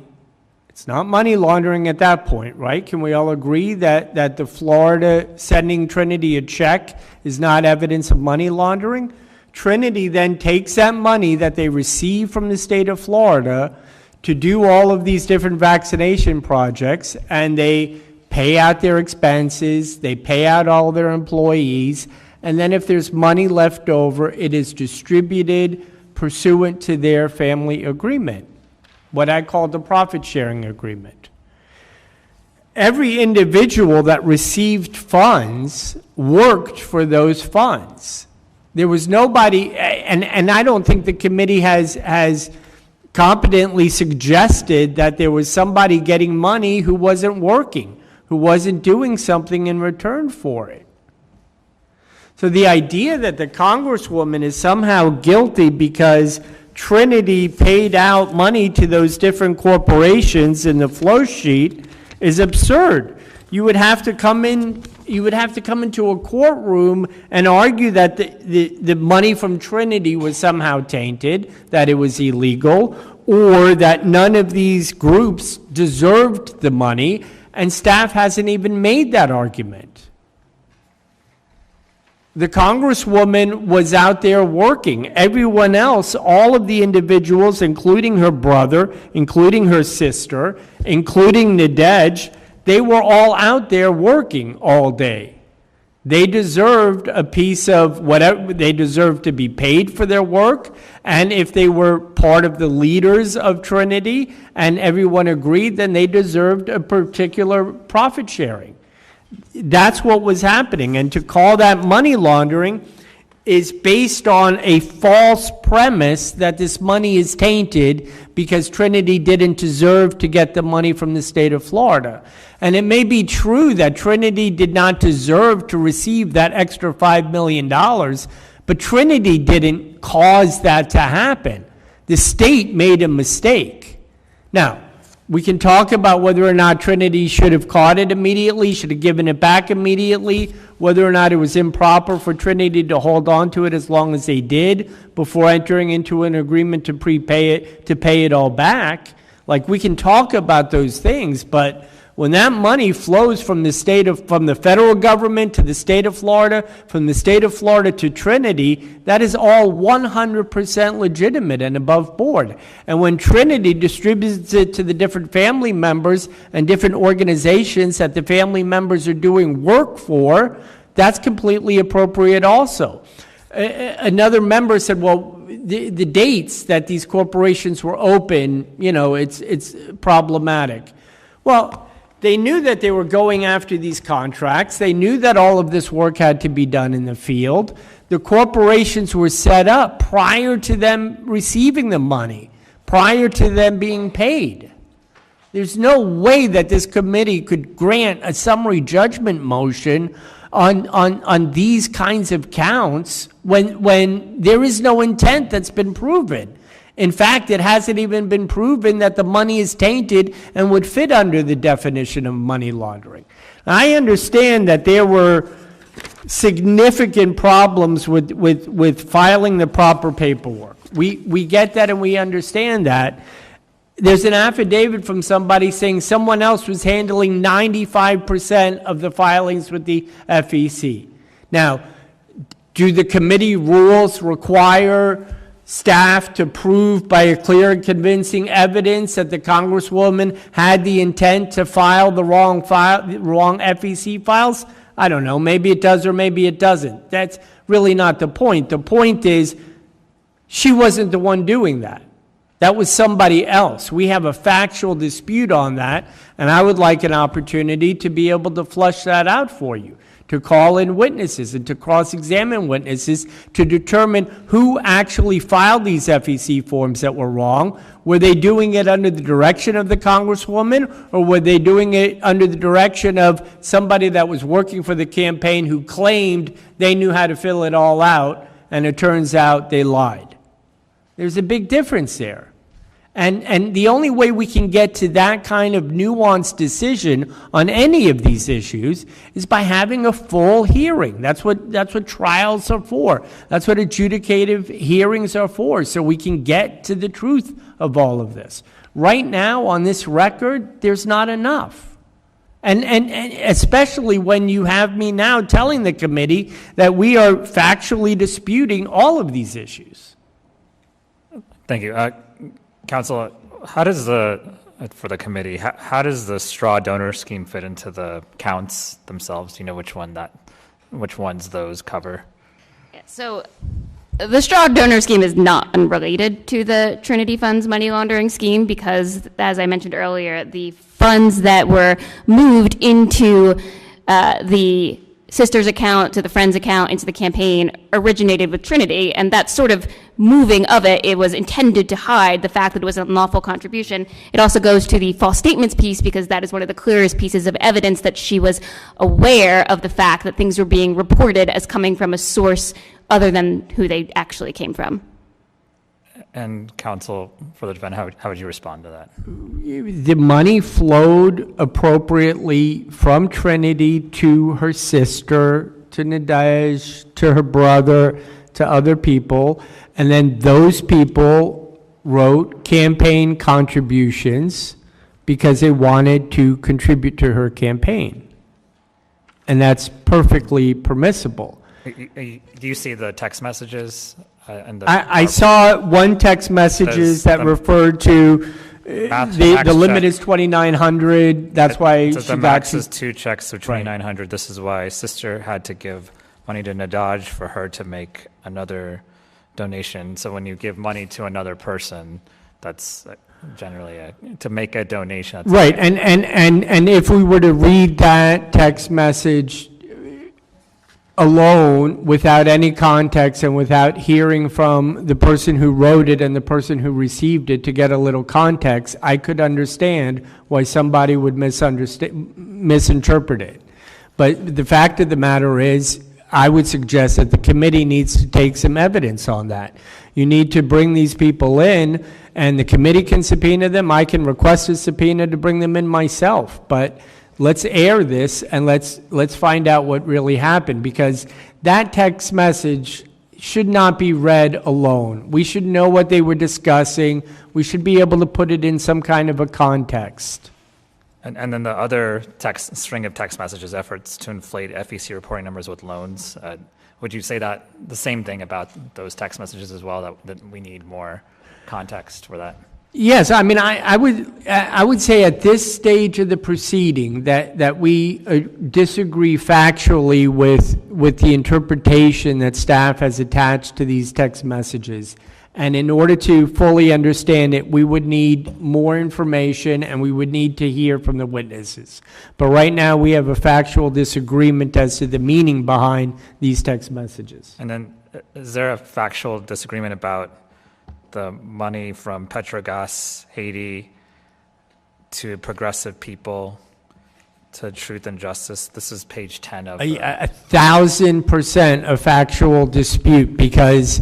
It's not money laundering at that point, right? Can we all agree that the Florida sending Trinity a check is not evidence of money laundering? Trinity then takes that money that they receive from the state of Florida to do all of these different vaccination projects, and they pay out their expenses, they pay out all their employees, and then if there's money left over, it is distributed pursuant to their family agreement, what I call the profit-sharing agreement. Every individual that received funds worked for those funds. There was nobody, and I don't think the committee has competently suggested that there was somebody getting money who wasn't working, who wasn't doing something in return for it. So the idea that the Congresswoman is somehow guilty because Trinity paid out money to those different corporations in the flow sheet is absurd. You would have to come into a courtroom and argue that the money from Trinity was somehow tainted, that it was illegal, or that none of these groups deserved the money, and staff hasn't even made that argument. The Congresswoman was out there working. Everyone else, all of the individuals, including her brother, including her sister, including Nadej, they were all out there working all day. They deserved a piece of whatever, they deserved to be paid for their work, and if they were part of the leaders of Trinity and everyone agreed, then they deserved a particular profit sharing. That's what was happening, and to call that money laundering is based on a false premise that this money is tainted because Trinity didn't deserve to get the money from the state of Florida. And it may be true that Trinity did not deserve to receive that extra $5 million, but Trinity didn't cause that to happen. The state made a mistake. Now, we can talk about whether or not Trinity should have caught it immediately, should have given it back immediately, whether or not it was improper for Trinity to hold on to it as long as they did before entering into an agreement to prepay it, to pay it all back. Like, we can talk about those things, but when that money flows from the federal government to the state of Florida, from the state of Florida to Trinity, that is all 100% legitimate and above board. And when Trinity distributes it to the different family members and different organizations that the family members are doing work for, that's completely appropriate also. Another member said, well, the dates that these corporations were open, it's problematic. Well, they knew that they were going after these contracts. They knew that all of this work had to be done in the field. The corporations were set up prior to them receiving the money, prior to them being paid. There's no way that this committee could grant a summary judgment motion on these kinds of counts when there is no intent that's been proven. In fact, it hasn't even been proven that the money is tainted and would fit under the definition of money laundering. I understand that there were significant problems with filing the proper paperwork. We get that and we understand that. There's an affidavit from somebody saying someone else was handling 95% of the filings with the FEC. Now, do the committee rules require staff to prove by a clear and convincing evidence that the Congresswoman had the intent to file the wrong FEC files? I don't know. Maybe it does or maybe it doesn't. That's really not the point. The point is she wasn't the one doing that. That was somebody else. We have a factual dispute on that, and I would like an opportunity to be able to flush that out for you, to call in witnesses and to cross-examine witnesses to determine who actually filed these FEC forms that were wrong. Were they doing it under the direction of the Congresswoman, or were they doing it under the direction of somebody that was working for the campaign who claimed they knew how to fill it all out, and it turns out they lied? There's a big difference there. And the only way we can get to that kind of nuanced decision on any of these issues is by having a full hearing. That's what trials are for. That's what adjudicative hearings are for, so we can get to the truth of all of this. Right now, on this record, there's not enough. And especially when you have me now telling the committee that we are factually disputing all of these issues. Thank you. Council, how does for the committee, how does the straw donor scheme fit into the counts themselves? Do you know which ones those cover? So the straw donor scheme is not unrelated to the Trinity Funds money laundering scheme because, as I mentioned earlier, the funds that were moved into the sister's account to the friend's account into the campaign originated with Trinity, and that sort of moving of it was intended to hide the fact that it was an unlawful contribution. It also goes to the false statements piece, because that is one of the clearest pieces of evidence that she was aware of the fact that things were being reported as coming from a source other than who they actually came from. And counsel for the defendant, how would you respond to that? The money flowed appropriately from Trinity to her sister, to Nadej, to her brother, to other people, and then those people wrote campaign contributions because they wanted to contribute to her campaign. And that's perfectly permissible. Do you see the text messages? I saw one text messages that referred to the limit is 2,900. That's why the max is 2 checks, so 2,900. Right. This is why sister had to give money to Nadaj for her to make another donation. So when you give money to another person, that's generally to make a donation. Right, and if we were to read that text message alone, without any context and without hearing from the person who wrote it and the person who received it to get a little context, I could understand why somebody would misinterpret it. But the fact of the matter is, I would suggest that the committee needs to take some evidence on that. You need to bring these people in, and the committee can subpoena them. I can request a subpoena to bring them in myself, but let's air this and let's find out what really happened, because that text message should not be read alone. We should know what they were discussing. We should be able to put it in some kind of a context. And then the other string of text messages, efforts to inflate FEC reporting numbers with loans. Would you say that the same thing about those text messages as well, that we need more context for that? Yes, I mean, I would say at this stage of the proceeding that we disagree factually with the interpretation that staff has attached to these text messages. And in order to fully understand it, we would need more information and we would need to hear from the witnesses. But right now we have a factual disagreement as to the meaning behind these text messages. And then is there a factual disagreement about the money from Petrogas Haiti to Progressive People to Truth and Justice? This is page 10 of 1,000% a factual dispute, because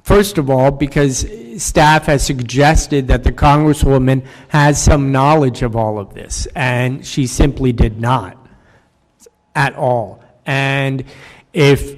first of all, because staff has suggested that the Congresswoman has some knowledge of all of this, and she simply did not at all. And if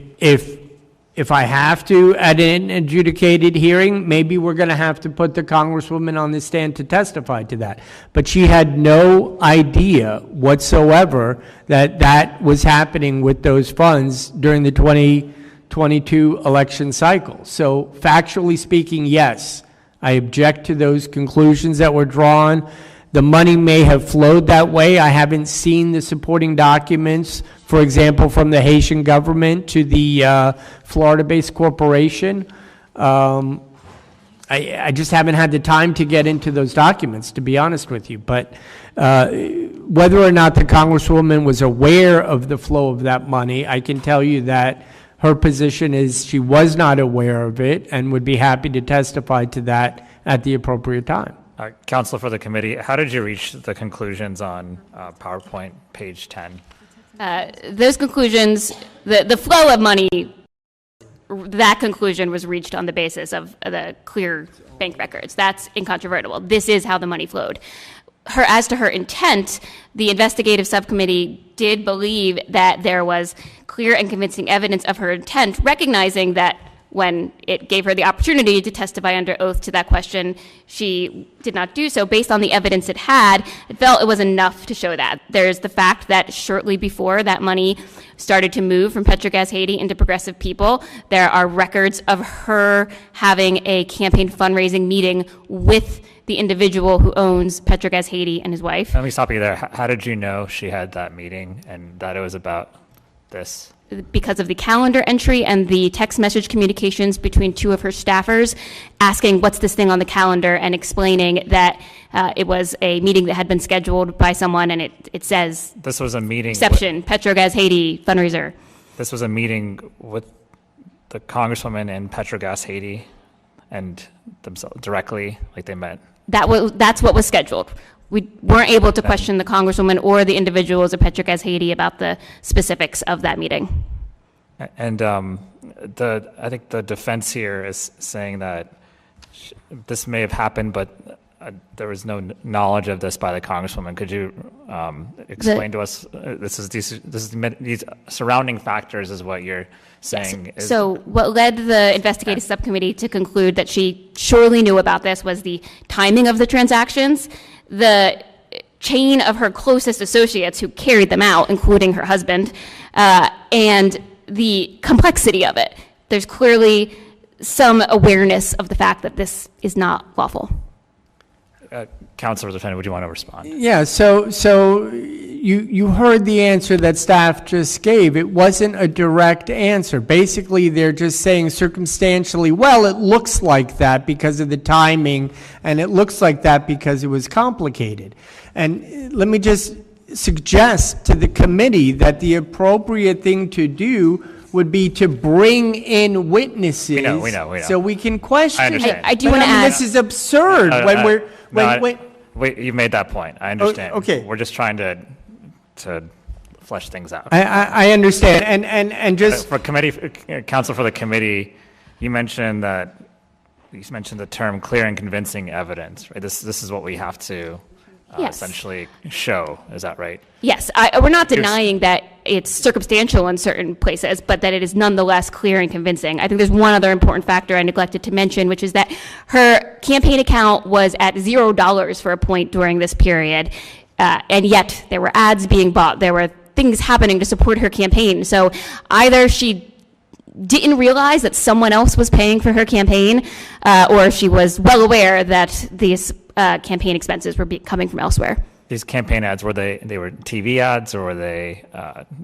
I have to, at an adjudicated hearing, maybe we're going to have to put the Congresswoman on the stand to testify to that. But she had no idea whatsoever that that was happening with those funds during the 2022 election cycle. So factually speaking, yes, I object to those conclusions that were drawn. The money may have flowed that way. I haven't seen the supporting documents, for example, from the Haitian government to the Florida-based corporation. I just haven't had the time to get into those documents, to be honest with you. But whether or not the Congresswoman was aware of the flow of that money, I can tell you that her position is she was not aware of it and would be happy to testify to that at the appropriate time. Counsel for the committee, how did you reach the conclusions on PowerPoint page 10? Those conclusions, the flow of money, that conclusion was reached on the basis of the clear bank records. That's incontrovertible. This is how the money flowed. As to her intent, the investigative subcommittee did believe that there was clear and convincing evidence of her intent, recognizing that when it gave her the opportunity to testify under oath to that question, she did not do so. Based on the evidence it had, it felt it was enough to show that. There's the fact that shortly before that money started to move from Petrogas Haiti into Progressive People, there are records of her having a campaign fundraising meeting with the individual who owns Petrogas Haiti and his wife. Let me stop you there. How did you know she had that meeting and that it was about this? Because of the calendar entry and the text message communications between two of her staffers asking what's this thing on the calendar and explaining that it was a meeting that had been scheduled by someone, and it says This was a meeting. reception, Petrogas Haiti fundraiser. This was a meeting with the Congresswoman in Petrogas Haiti and themselves directly, like they met. That's what was scheduled. We weren't able to question the Congresswoman or the individuals of Petrogas Haiti about the specifics of that meeting. And I think the defense here is saying that this may have happened, but there was no knowledge of this by the Congresswoman. Could you explain to us? These surrounding factors is what you're saying. Yes. So what led the investigative subcommittee to conclude that she surely knew about this was the timing of the transactions, the chain of her closest associates who carried them out, including her husband, and the complexity of it. There's clearly some awareness of the fact that this is not lawful. Counselor Defendant, would you want to respond? Yeah, so you heard the answer that staff just gave. It wasn't a direct answer. Basically, they're just saying circumstantially, well, it looks like that because of the timing, and it looks like that because it was complicated. And let me just suggest to the committee that the appropriate thing to do would be to bring in witnesses. We know. So we can question. I understand. I do want to add. This is absurd when you made that point. I understand. Okay. We're just trying to flesh things out. I understand, and just for committee, counsel for the committee, you mentioned the term clear and convincing evidence, right? This is what we have to Yes. essentially show. Is that right? Yes, we're not denying that it's circumstantial in certain places, but that it is nonetheless clear and convincing. I think there's one other important factor I neglected to mention, which is that her campaign account was at $0 for a point during this period, and yet there were ads being bought. There were things happening to support her campaign. So either she didn't realize that someone else was paying for her campaign, or she was well aware that these campaign expenses were coming from elsewhere. These campaign ads, were they were TV ads, or were they,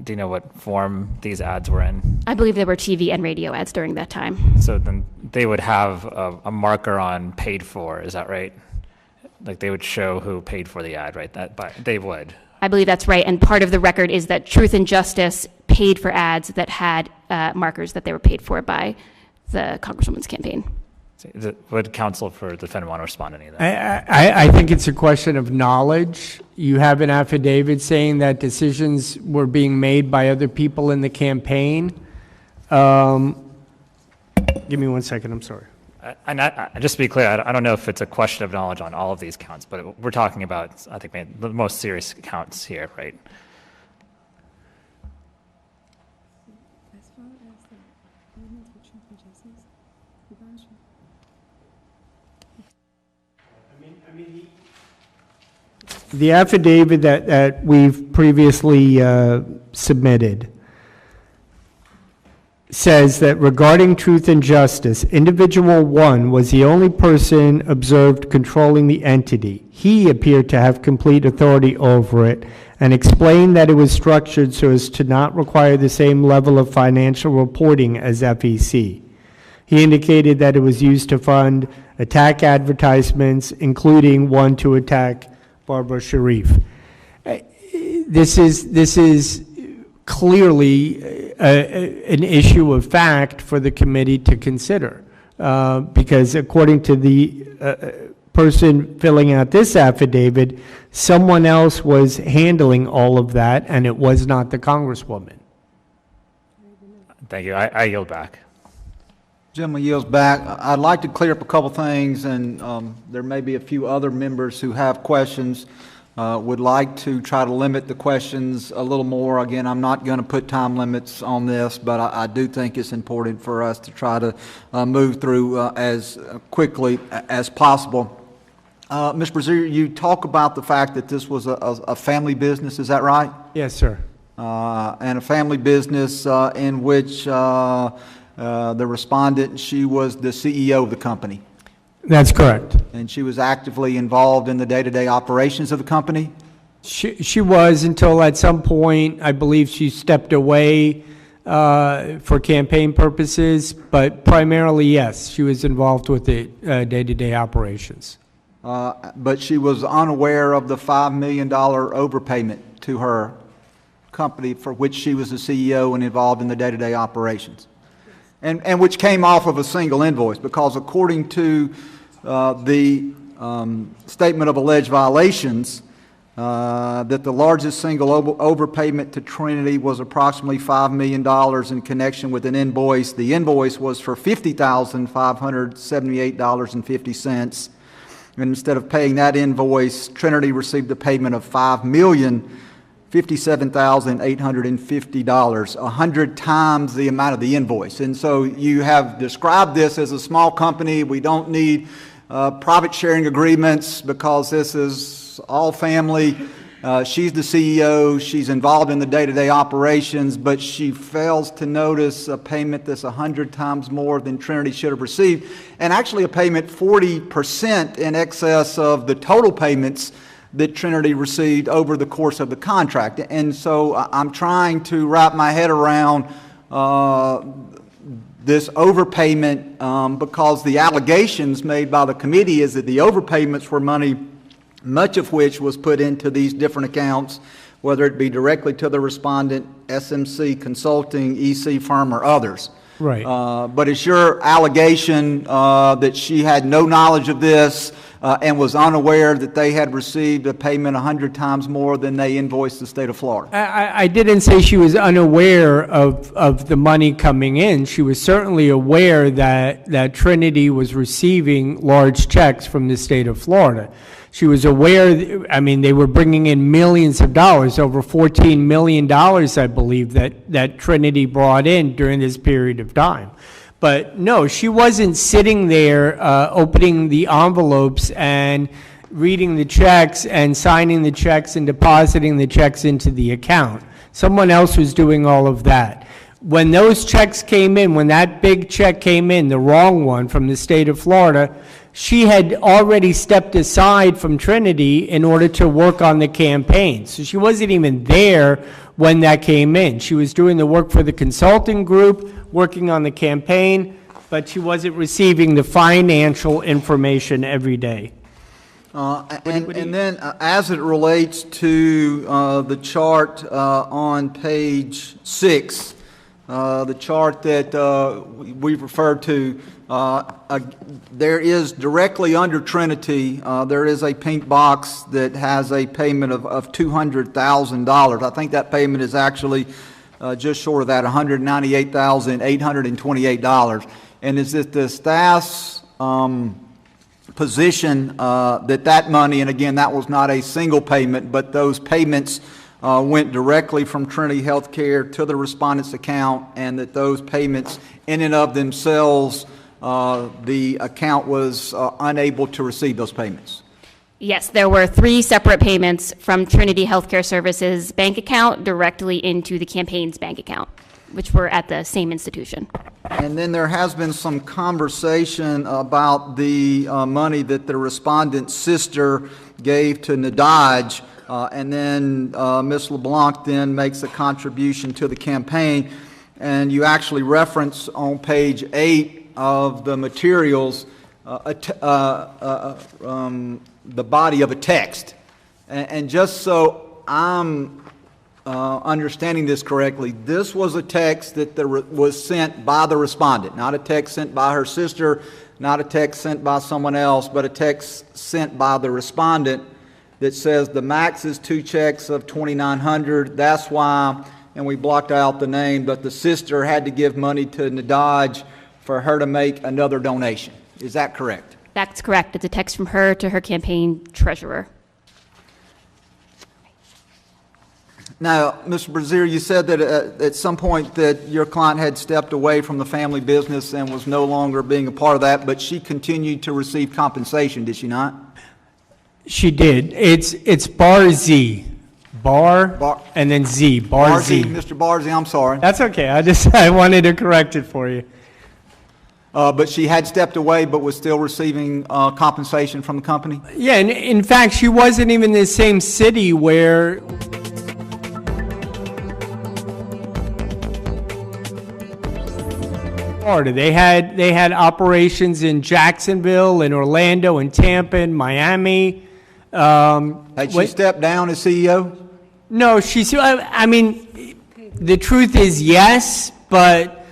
do you know what form these ads were in? I believe there were TV and radio ads during that time. So then they would have a marker on paid for, is that right? Like they would show who paid for the ad, right? They would. I believe that's right, and part of the record is that Truth and Justice paid for ads that had markers that they were paid for by the Congresswoman's campaign. Would counsel for the defendant want to respond to any of that? I think it's a question of knowledge. You have an affidavit saying that decisions were being made by other people in the campaign. Give me 1 second, I'm sorry. And just to be clear, I don't know if it's a question of knowledge on all of these counts, but we're talking about, I think, the most serious counts here, right? As far as the element of truth and justice, The affidavit that we've previously submitted says that regarding Truth and Justice, individual 1 was the only person observed controlling the entity. He appeared to have complete authority over it and explained that it was structured so as to not require the same level of financial reporting as FEC. He indicated that it was used to fund attack advertisements, including one to attack Barbara Sharif. This is clearly an issue of fact for the committee to consider, because according to the person filling out this affidavit, someone else was handling all of that, and it was not the Congresswoman. Thank you. I yield back. Gentleman yields back. I'd like to clear up a couple things, and there may be a few other members who have questions. Would like to try to limit the questions a little more. Again, I'm not going to put time limits on this, but I do think it's important for us to try to move through as quickly as possible. Ms. Brazier, you talk about the fact that this was a family business, is that right? Yes, sir. And a family business in which the respondent, she was the CEO of the company. That's correct. And she was actively involved in the day-to-day operations of the company? She was until at some point, I believe she stepped away for campaign purposes, but primarily, yes, she was involved with the day-to-day operations. But she was unaware of the $5 million overpayment to her company for which she was the CEO and involved in the day-to-day operations. And which came off of a single invoice, because according to the statement of alleged violations, that the largest single overpayment to Trinity was approximately $5 million in connection with an invoice. The invoice was for $50,578.50. And instead of paying that invoice, Trinity received a payment of $5,057,850, 100 times the amount of the invoice. And so you have described this as a small company. We don't need profit sharing agreements because this is all family. She's the CEO. She's involved in the day-to-day operations, but she fails to notice a payment that's 100 times more than Trinity should have received, and actually a payment 40% in excess of the total payments that Trinity received over the course of the contract. And so I'm trying to wrap my head around this overpayment because the allegations made by the committee is that the overpayments were money, much of which was put into these different accounts, whether it be directly to the respondent, SMC Consulting, EC firm, or others. Right. But it's your allegation that she had no knowledge of this and was unaware that they had received a payment 100 times more than they invoiced the state of Florida. I didn't say she was unaware of the money coming in. She was certainly aware that Trinity was receiving large checks from the state of Florida. She was aware, I mean, they were bringing in millions of dollars, over $14 million, I believe, that Trinity brought in during this period of time. But no, she wasn't sitting there opening the envelopes and reading the checks and signing the checks and depositing the checks into the account. Someone else was doing all of that. When those checks came in, when that big check came in, the wrong one from the state of Florida, she had already stepped aside from Trinity in order to work on the campaign. So she wasn't even there when that came in. She was doing the work for the consulting group, working on the campaign, but she wasn't receiving the financial information every day. And then as it relates to the chart on page 6, the chart that we've referred to, there is directly under Trinity, there is a pink box that has a payment of $200,000. I think that payment is actually just short of that, $198,828. And is it the staff's position that money, and again, that was not a single payment, but those payments went directly from Trinity Healthcare to the respondent's account, and that those payments in and of themselves, the account was unable to receive those payments? Yes, there were 3 separate payments from Trinity Healthcare Services bank account directly into the campaign's bank account, which were at the same institution. And then there has been some conversation about the money that the respondent's sister gave to Nadaj, and then Ms. LeBlanc then makes a contribution to the campaign. And you actually reference on page 8 of the materials the body of a text. And just so I'm understanding this correctly, this was a text that was sent by the respondent, not a text sent by her sister, not a text sent by someone else, but a text sent by the respondent that says the max is 2 checks of $2,900. That's why, and we blocked out the name, but the sister had to give money to Nadaj for her to make another donation. Is that correct? That's correct. It's a text from her to her campaign treasurer. Now, Mr. Brazier, you said that at some point that your client had stepped away from the family business and was no longer being a part of that, but she continued to receive compensation, did she not? She did. It's Bar Z. Bar and then Z. Bar Z. Mr. Barzy, I'm sorry. That's okay. I wanted to correct it for you. But she had stepped away but was still receiving compensation from the company? Yeah, and in fact, she wasn't even in the same city where Florida. They had operations in Jacksonville, in Orlando, in Tampa, in Miami. Had she stepped down as CEO? No, I mean, the truth is yes, but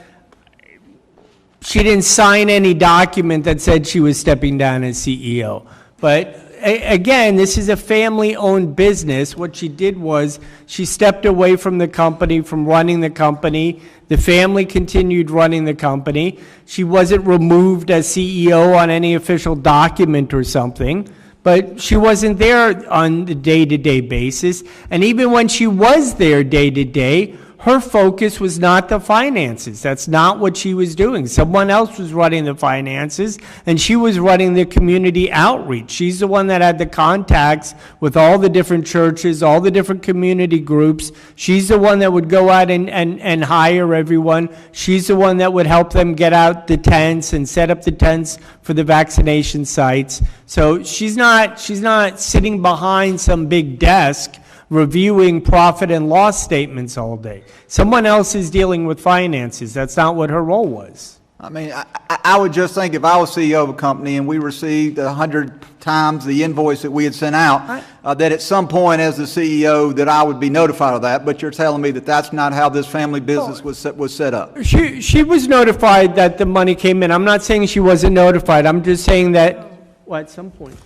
she didn't sign any document that said she was stepping down as CEO. But again, this is a family-owned business. What she did was she stepped away from the company, from running the company. The family continued running the company. She wasn't removed as CEO on any official document or something, but she wasn't there on the day-to-day basis. And even when she was there day-to-day, her focus was not the finances. That's not what she was doing. Someone else was running the finances, and she was running the community outreach. She's the one that had the contacts with all the different churches, all the different community groups. She's the one that would go out and hire everyone. She's the one that would help them get out the tents and set up the tents for the vaccination sites. So she's not sitting behind some big desk reviewing profit and loss statements all day. Someone else is dealing with finances. That's not what her role was. I mean, I would just think if I was CEO of a company and we received 100 times the invoice that we had sent out, that at some point as the CEO that I would be notified of that, but you're telling me that that's not how this family business was set up. She was notified that the money came in. I'm not saying she wasn't notified. I'm just saying that, well, at some point.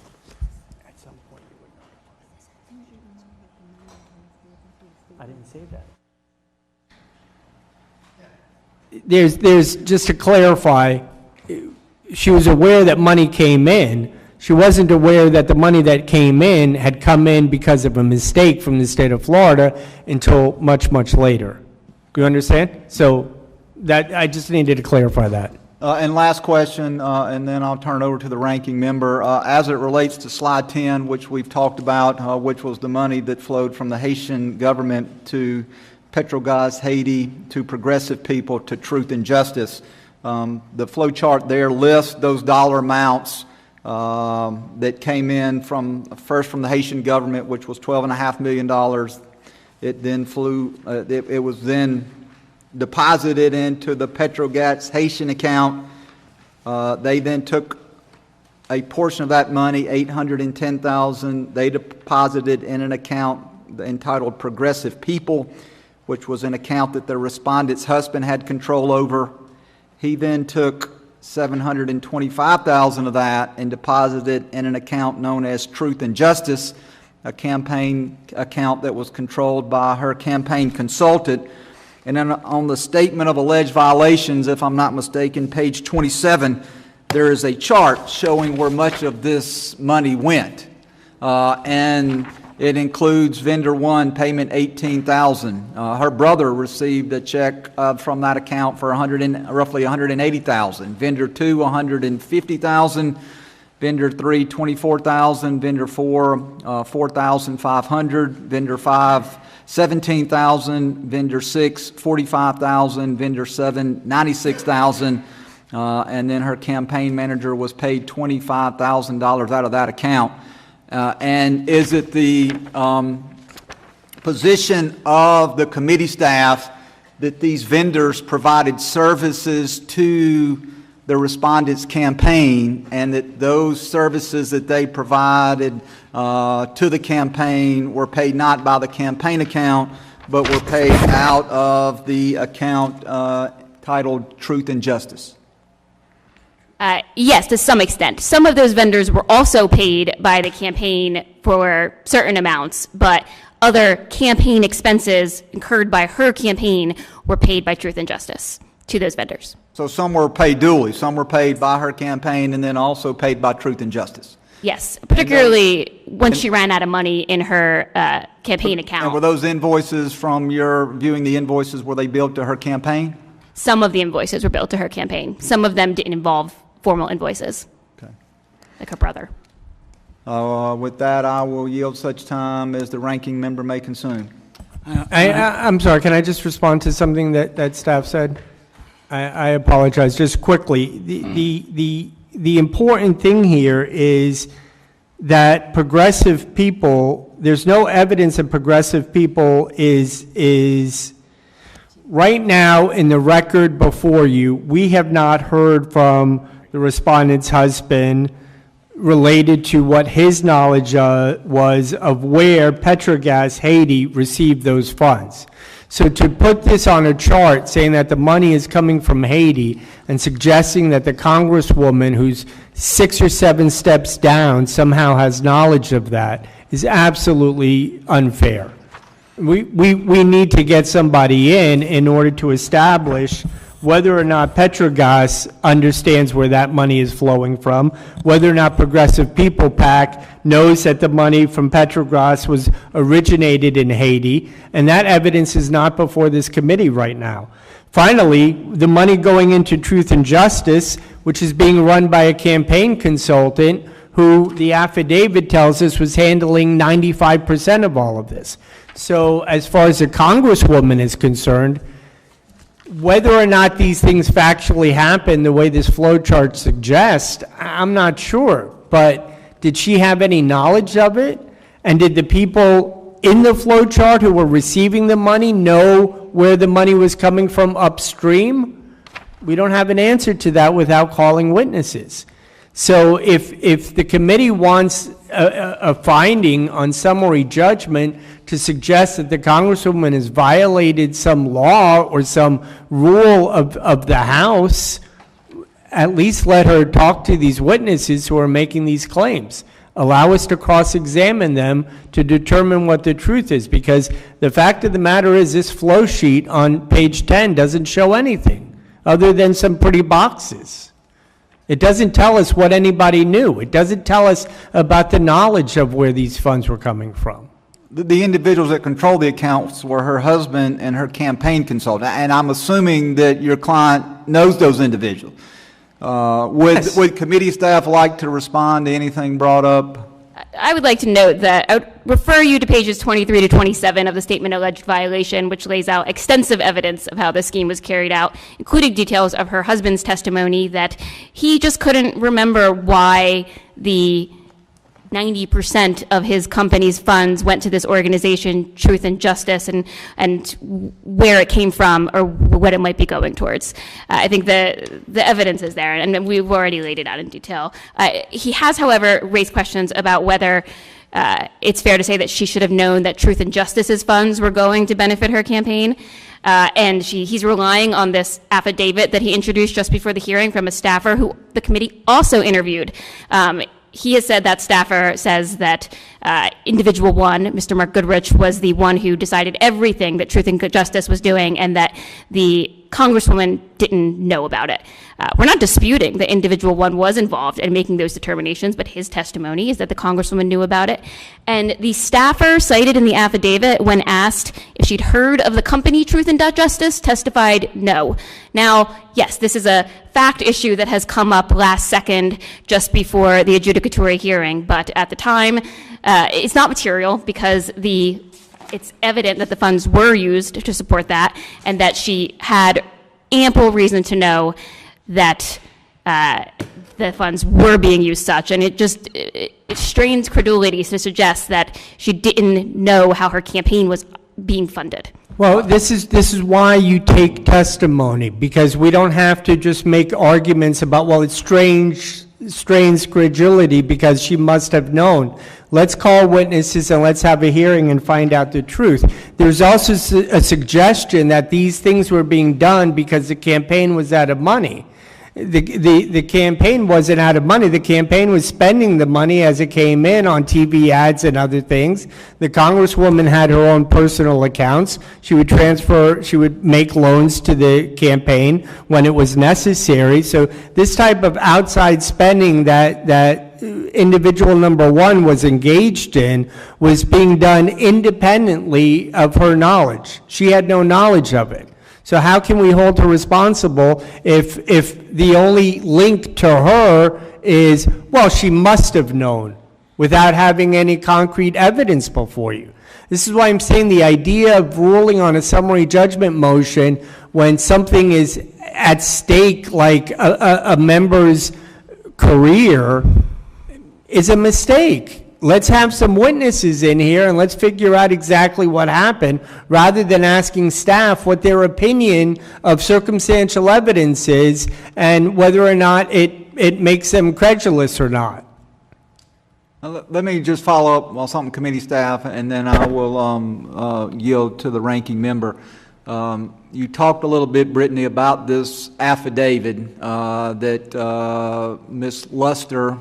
I didn't say that. There's just to clarify, she was aware that money came in. She wasn't aware that the money that came in had come in because of a mistake from the state of Florida until much, much later. Do you understand? So that I just needed to clarify that. And last question, and then I'll turn it over to the ranking member. As it relates to slide 10, which we've talked about, which was the money that flowed from the Haitian government to Petrogaz Haiti, to progressive people, to Truth and Justice. The flow chart there lists those dollar amounts that came in first from the Haitian government, which was $12.5 million. It then it was then deposited into the Petrogaz Haitian account. They then took a portion of that money, $810,000, they deposited in an account entitled Progressive People, which was an account that the respondent's husband had control over. He then took $725,000 of that and deposited in an account known as Truth and Justice, a campaign account that was controlled by her campaign consultant. And then on the statement of alleged violations, if I'm not mistaken, page 27, there is a chart showing where much of this money went. And it includes vendor one payment $18,000. Her brother received a check from that account for roughly $180,000. Vendor two, $150,000. Vendor three, $24,000. Vendor four, $4,500. Vendor five, $17,000. Vendor six, $45,000. Vendor seven, $96,000. And then her campaign manager was paid $25,000 out of that account. And is it the position of the committee staff that these vendors provided services to the respondent's campaign, and that those services that they provided to the campaign were paid not by the campaign account, but were paid out of the account titled Truth and Justice? Yes, to some extent. Some of those vendors were also paid by the campaign for certain amounts, but other campaign expenses incurred by her campaign were paid by Truth and Justice to those vendors. So some were paid duly. Some were paid by her campaign and then also paid by Truth and Justice. Yes, particularly once she ran out of money in her campaign account. And were those invoices, from your viewing the invoices, were they billed to her campaign? Some of the invoices were billed to her campaign. Some of them didn't involve formal invoices, okay, like her brother. With that, I will yield such time as the ranking member may consume. I'm sorry, can I just respond to something that staff said? I apologize. Just quickly, the important thing here is that progressive people, there's no evidence that progressive people is right now in the record before you. We have not heard from the respondent's husband related to what his knowledge was of where Petrogas Haiti received those funds. So to put this on a chart saying that the money is coming from Haiti and suggesting that the congresswoman who's 6 or 7 steps down somehow has knowledge of that is absolutely unfair. We need to get somebody in order to establish whether or not Petrogas understands where that money is flowing from, whether or not Progressive People PAC knows that the money from Petrogas was originated in Haiti, and that evidence is not before this committee right now. Finally, the money going into Truth and Justice, which is being run by a campaign consultant who the affidavit tells us was handling 95% of all of this. So as far as the Congresswoman is concerned, whether or not these things factually happen the way this flow chart suggests, I'm not sure. But did she have any knowledge of it? And did the people in the flow chart who were receiving the money know where the money was coming from upstream? We don't have an answer to that without calling witnesses. So if the committee wants a finding on summary judgment to suggest that the Congresswoman has violated some law or some rule of the House, at least let her talk to these witnesses who are making these claims. Allow us to cross-examine them to determine what the truth is, because the fact of the matter is this flow sheet on page 10 doesn't show anything other than some pretty boxes. It doesn't tell us what anybody knew. It doesn't tell us about the knowledge of where these funds were coming from. The individuals that control the accounts were her husband and her campaign consultant, and I'm assuming that your client knows those individuals. Yes. Would committee staff like to respond to anything brought up? I would like to note that I would refer you to pages 23 to 27 of the statement of alleged violation, which lays out extensive evidence of how the scheme was carried out, including details of her husband's testimony that he just couldn't remember why the 90% of his company's funds went to this organization, Truth and Justice, and where it came from or what it might be going towards. I think the evidence is there, and we've already laid it out in detail. He has, however, raised questions about whether it's fair to say that she should have known that Truth and Justice's funds were going to benefit her campaign. And he's relying on this affidavit that he introduced just before the hearing from a staffer who the committee also interviewed. He has said that staffer says that individual one, Mr. Mark Goodrich, was the one who decided everything that Truth and Justice was doing, and that the Congresswoman didn't know about it. We're not disputing that individual one was involved in making those determinations, but his testimony is that the Congresswoman knew about it. And the staffer cited in the affidavit, when asked if she'd heard of the company Truth and Justice, testified no. Now, yes, this is a fact issue that has come up last second just before the adjudicatory hearing, but at the time, it's not material because it's evident that the funds were used to support that, and that she had ample reason to know that the funds were being used such, and it strains credulity to suggest that she didn't know how her campaign was being funded. Well, this is why you take testimony, because we don't have to just make arguments about, well, it strains credulity because she must have known. Let's call witnesses and let's have a hearing and find out the truth. There's also a suggestion that these things were being done because the campaign was out of money. The campaign wasn't out of money. The campaign was spending the money as it came in on TV ads and other things. The Congresswoman had her own personal accounts. She would make loans to the campaign when it was necessary. So this type of outside spending that individual number one was engaged in was being done independently of her knowledge. She had no knowledge of it. So how can we hold her responsible if the only link to her is, well, she must have known, without having any concrete evidence before you? This is why I'm saying the idea of ruling on a summary judgment motion when something is at stake, like a member's career, is a mistake. Let's have some witnesses in here and let's figure out exactly what happened, rather than asking staff what their opinion of circumstantial evidence is and whether or not it makes them credulous or not. Let me just follow up on something committee staff, and then I will yield to the ranking member. You talked a little bit, Brittany, about this affidavit that Ms. Luster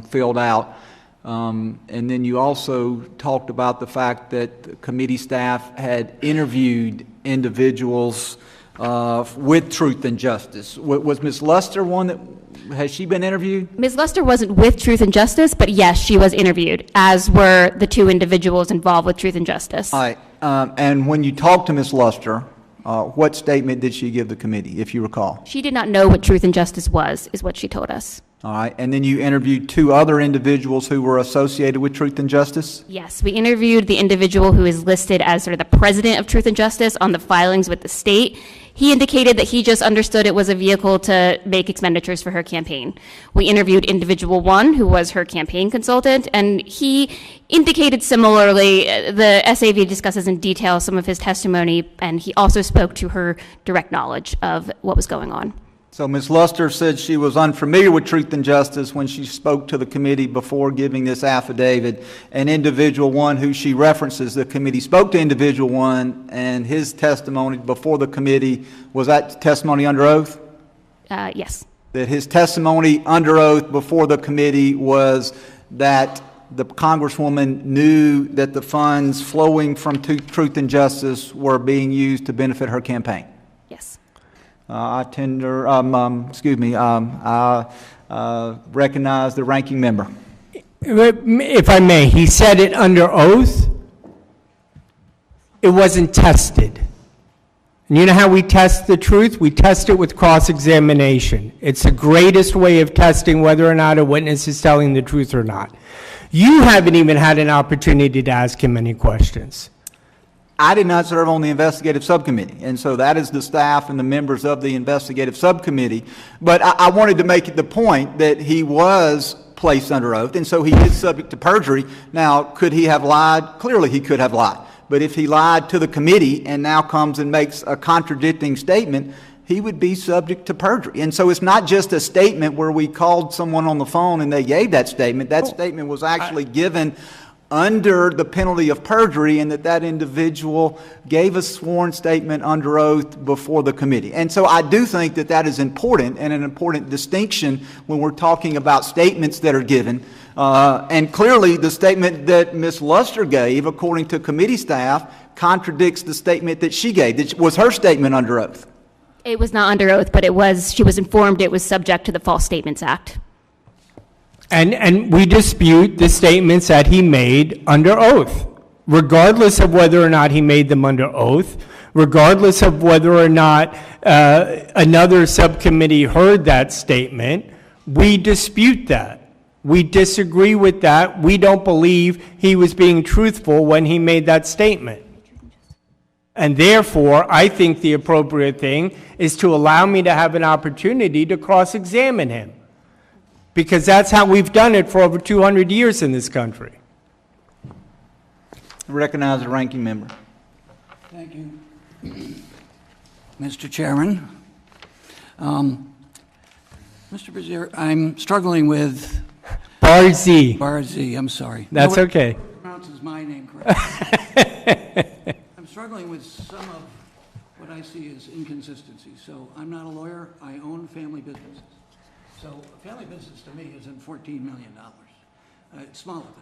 filled out. And then you also talked about the fact that the committee staff had interviewed individuals with Truth and Justice. Was Ms. Luster one that, has she been interviewed? Ms. Luster wasn't with Truth and Justice, but yes, she was interviewed, as were the two individuals involved with Truth and Justice. All right. And when you talked to Ms. Luster, what statement did she give the committee, if you recall? She did not know what Truth and Justice was, is what she told us. All right. And then you interviewed two other individuals who were associated with Truth and Justice? Yes, we interviewed the individual who is listed as sort of the president of Truth and Justice on the filings with the state. He indicated that he just understood it was a vehicle to make expenditures for her campaign. We interviewed individual one, who was her campaign consultant, and he indicated similarly. The SAV discusses in detail some of his testimony, and he also spoke to her direct knowledge of what was going on. So Ms. Luster said she was unfamiliar with Truth and Justice when she spoke to the committee before giving this affidavit. And individual one who she references, the committee spoke to individual one, and his testimony before the committee, was that testimony under oath? Yes. That his testimony under oath before the committee was that the Congresswoman knew that the funds flowing from Truth and Justice were being used to benefit her campaign? Yes. I recognize the ranking member. If I may, he said it under oath. It wasn't tested. And you know how we test the truth? We test it with cross-examination. It's the greatest way of testing whether or not a witness is telling the truth or not. You haven't even had an opportunity to ask him any questions. I did not serve on the investigative subcommittee, and so that is the staff and the members of the investigative subcommittee. But I wanted to make the point that he was placed under oath, and so he is subject to perjury. Now, could he have lied? Clearly he could have lied. But if he lied to the committee and now comes and makes a contradicting statement, he would be subject to perjury. And so it's not just a statement where we called someone on the phone and they gave that statement. That statement was actually given under the penalty of perjury, and that individual gave a sworn statement under oath before the committee. And so I do think that that is important, and an important distinction when we're talking about statements that are given. And clearly the statement that Ms. Luster gave, according to committee staff, contradicts the statement that she gave. Was her statement under oath? It was not under oath, but she was informed it was subject to the False Statements Act. And we dispute the statements that he made under oath, regardless of whether or not he made them under oath, regardless of whether or not another subcommittee heard that statement. We dispute that. We disagree with that. We don't believe he was being truthful when he made that statement. And therefore, I think the appropriate thing is to allow me to have an opportunity to cross-examine him, because that's how we've done it for over 200 years in this country. I recognize the ranking member. Thank you. Mr. Chairman, Mr. Brazier, I'm struggling with Barzee, I'm sorry. That's okay. Pronounces my name correctly. I'm struggling with some of what I see as inconsistencies. So I'm not a lawyer. I own family businesses. So a family business to me isn't $14 million. It's smaller than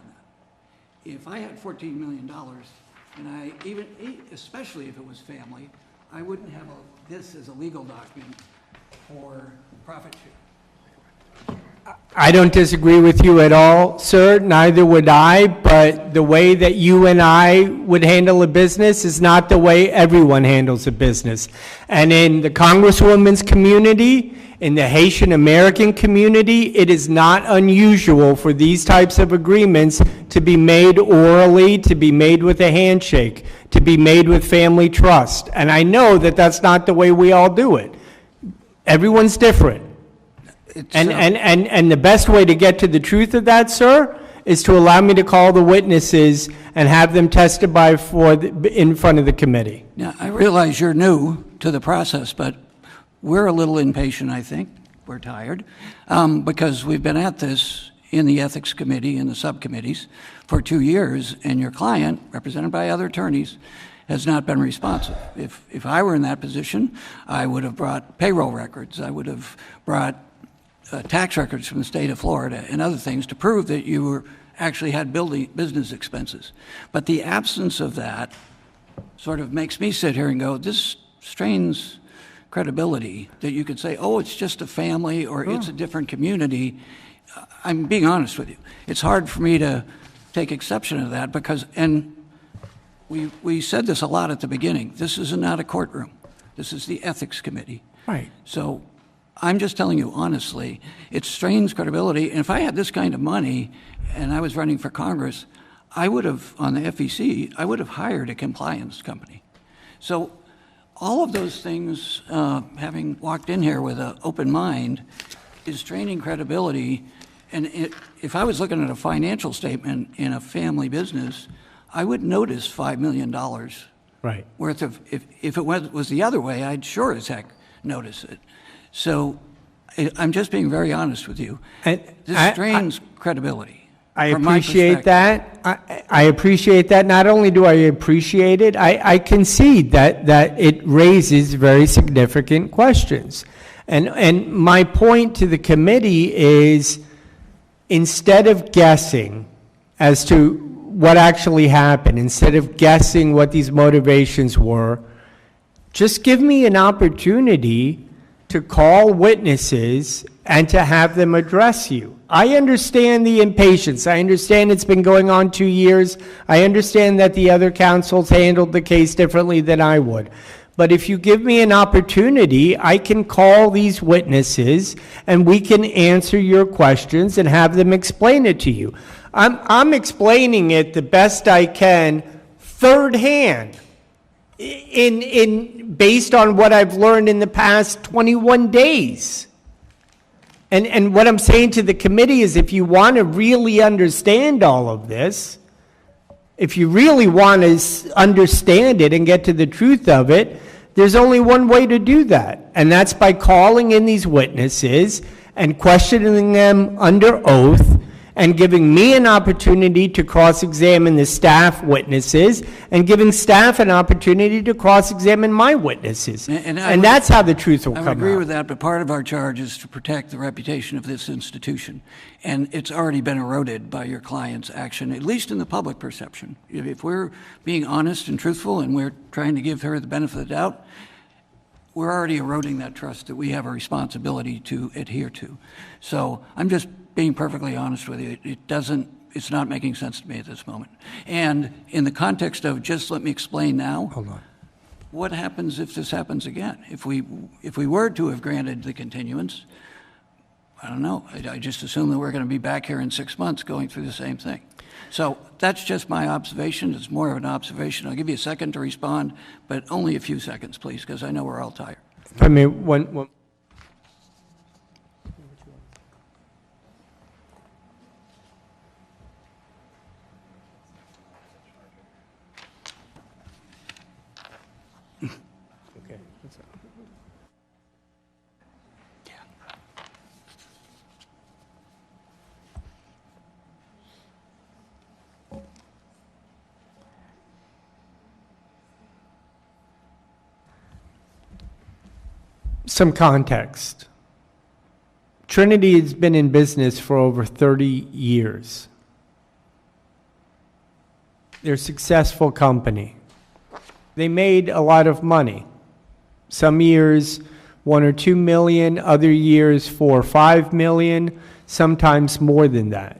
that. If I had $14 million, and especially if it was family, I wouldn't have this as a legal document for profit share. I don't disagree with you at all, sir. Neither would I, but the way that you and I would handle a business is not the way everyone handles a business. And in the Congresswoman's community, In the Haitian American community, it is not unusual for these types of agreements to be made orally, to be made with a handshake, to be made with family trust. And I know that that's not the way we all do it. Everyone's different. And the best way to get to the truth of that, sir, is to allow me to call the witnesses and have them testify in front of the committee. Now, I realize you're new to the process, but we're a little impatient, I think. We're tired because we've been at this in the Ethics Committee and the subcommittees for 2 years, and your client, represented by other attorneys, has not been responsive. If I were in that position, I would have brought payroll records. I would have brought tax records from the state of Florida and other things to prove that you actually had business expenses. But the absence of that sort of makes me sit here and go, this strains credibility that you could say, oh, it's just a family or it's a different community. I'm being honest with you. It's hard for me to take exception to that because, and we said this a lot at the beginning, this is not a courtroom. This is the Ethics Committee. Right. So I'm just telling you honestly, it strains credibility. And if I had this kind of money and I was running for Congress, I would have, on the FEC, I would have hired a compliance company. So all of those things, having walked in here with an open mind, is straining credibility. And if I was looking at a financial statement in a family business, I would notice $5 million Right. worth of, if it was the other way, I'd sure as heck notice it. So I'm just being very honest with you. And This strains credibility. I from my appreciate perspective. that. I appreciate that. Not only do I appreciate it, I concede that it raises very significant questions. And my point to the committee is, instead of guessing as to what actually happened, instead of guessing what these motivations were, just give me an opportunity to call witnesses and to have them address you. I understand the impatience. I understand it's been going on 2 years. I understand that the other counsels handled the case differently than I would. But if you give me an opportunity, I can call these witnesses and we can answer your questions and have them explain it to you. I'm explaining it the best I can, third hand, based on what I've learned in the past 21 days. And what I'm saying to the committee is, if you want to really understand all of this, if you really want to understand it and get to the truth of it, there's only one way to do that, and that's by calling in these witnesses and questioning them under oath and giving me an opportunity to cross-examine the staff witnesses and giving staff an opportunity to cross-examine my witnesses. And that's how the truth will come out. I would agree with that, but part of our charge is to protect the reputation of this institution. And it's already been eroded by your client's action, at least in the public perception. If we're being honest and truthful and we're trying to give her the benefit of the doubt, we're already eroding that trust that we have a responsibility to adhere to. So I'm just being perfectly honest with you. It's not making sense to me at this moment. And in the context of just let me explain now, Hold on. what happens if this happens again? If we were to have granted the continuance, I don't know. I just assume that we're going to be back here in 6 months going through the same thing. So that's just my observation. It's more of an observation. I'll give you a second to respond, but only a few seconds, please, because I know we're all tired. I mean, one some context. Trinity has been in business for over 30 years. They're a successful company. They made a lot of money. Some years, 1 or 2 million, other years, 4 or 5 million, sometimes more than that.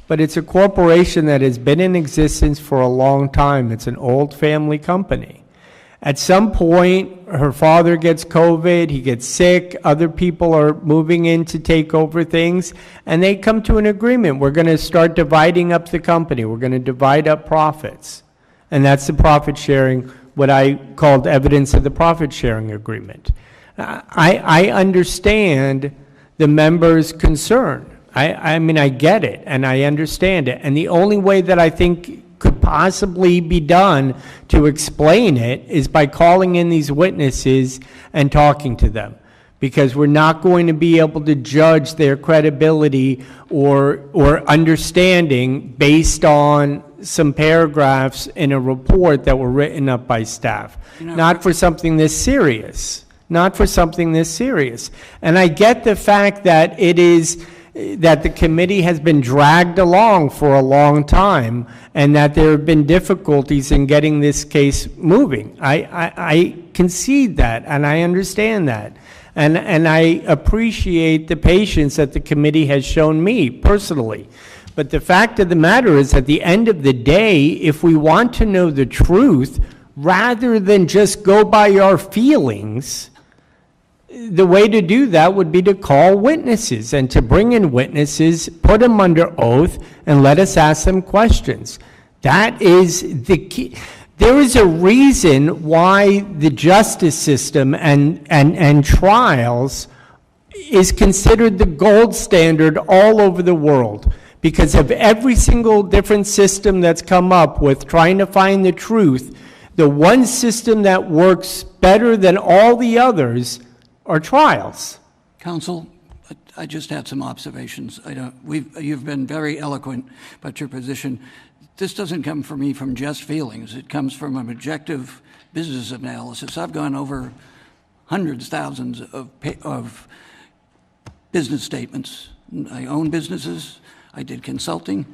But it's a corporation that has been in existence for a long time. It's an old family company. At some point, her father gets COVID, he gets sick, other people are moving in to take over things, and they come to an agreement. We're going to start dividing up the company. We're going to divide up profits. And that's the profit sharing, what I called evidence of the profit sharing agreement. I understand the member's concern. I mean, I get it, and I understand it. And the only way that I think could possibly be done to explain it is by calling in these witnesses and talking to them, because we're not going to be able to judge their credibility or understanding based on some paragraphs in a report that were written up by staff. Not for something this serious. Not for something this serious. And I get the fact that it is that the committee has been dragged along for a long time and that there have been difficulties in getting this case moving. I concede that, and I understand that. And I appreciate the patience that the committee has shown me personally. But the fact of the matter is, at the end of the day, if we want to know the truth, rather than just go by our feelings, the way to do that would be to call witnesses and to bring in witnesses, put them under oath, and let us ask them questions. That is the key. There is a reason why the justice system and trials is considered the gold standard all over the world, because of every single different system that's come up with trying to find the truth. The one system that works better than all the others are trials. Counsel, I just had some observations. You've been very eloquent about your position. This doesn't come from me from just feelings. It comes from an objective business analysis. I've gone over hundreds, thousands of business statements. I own businesses. I did consulting.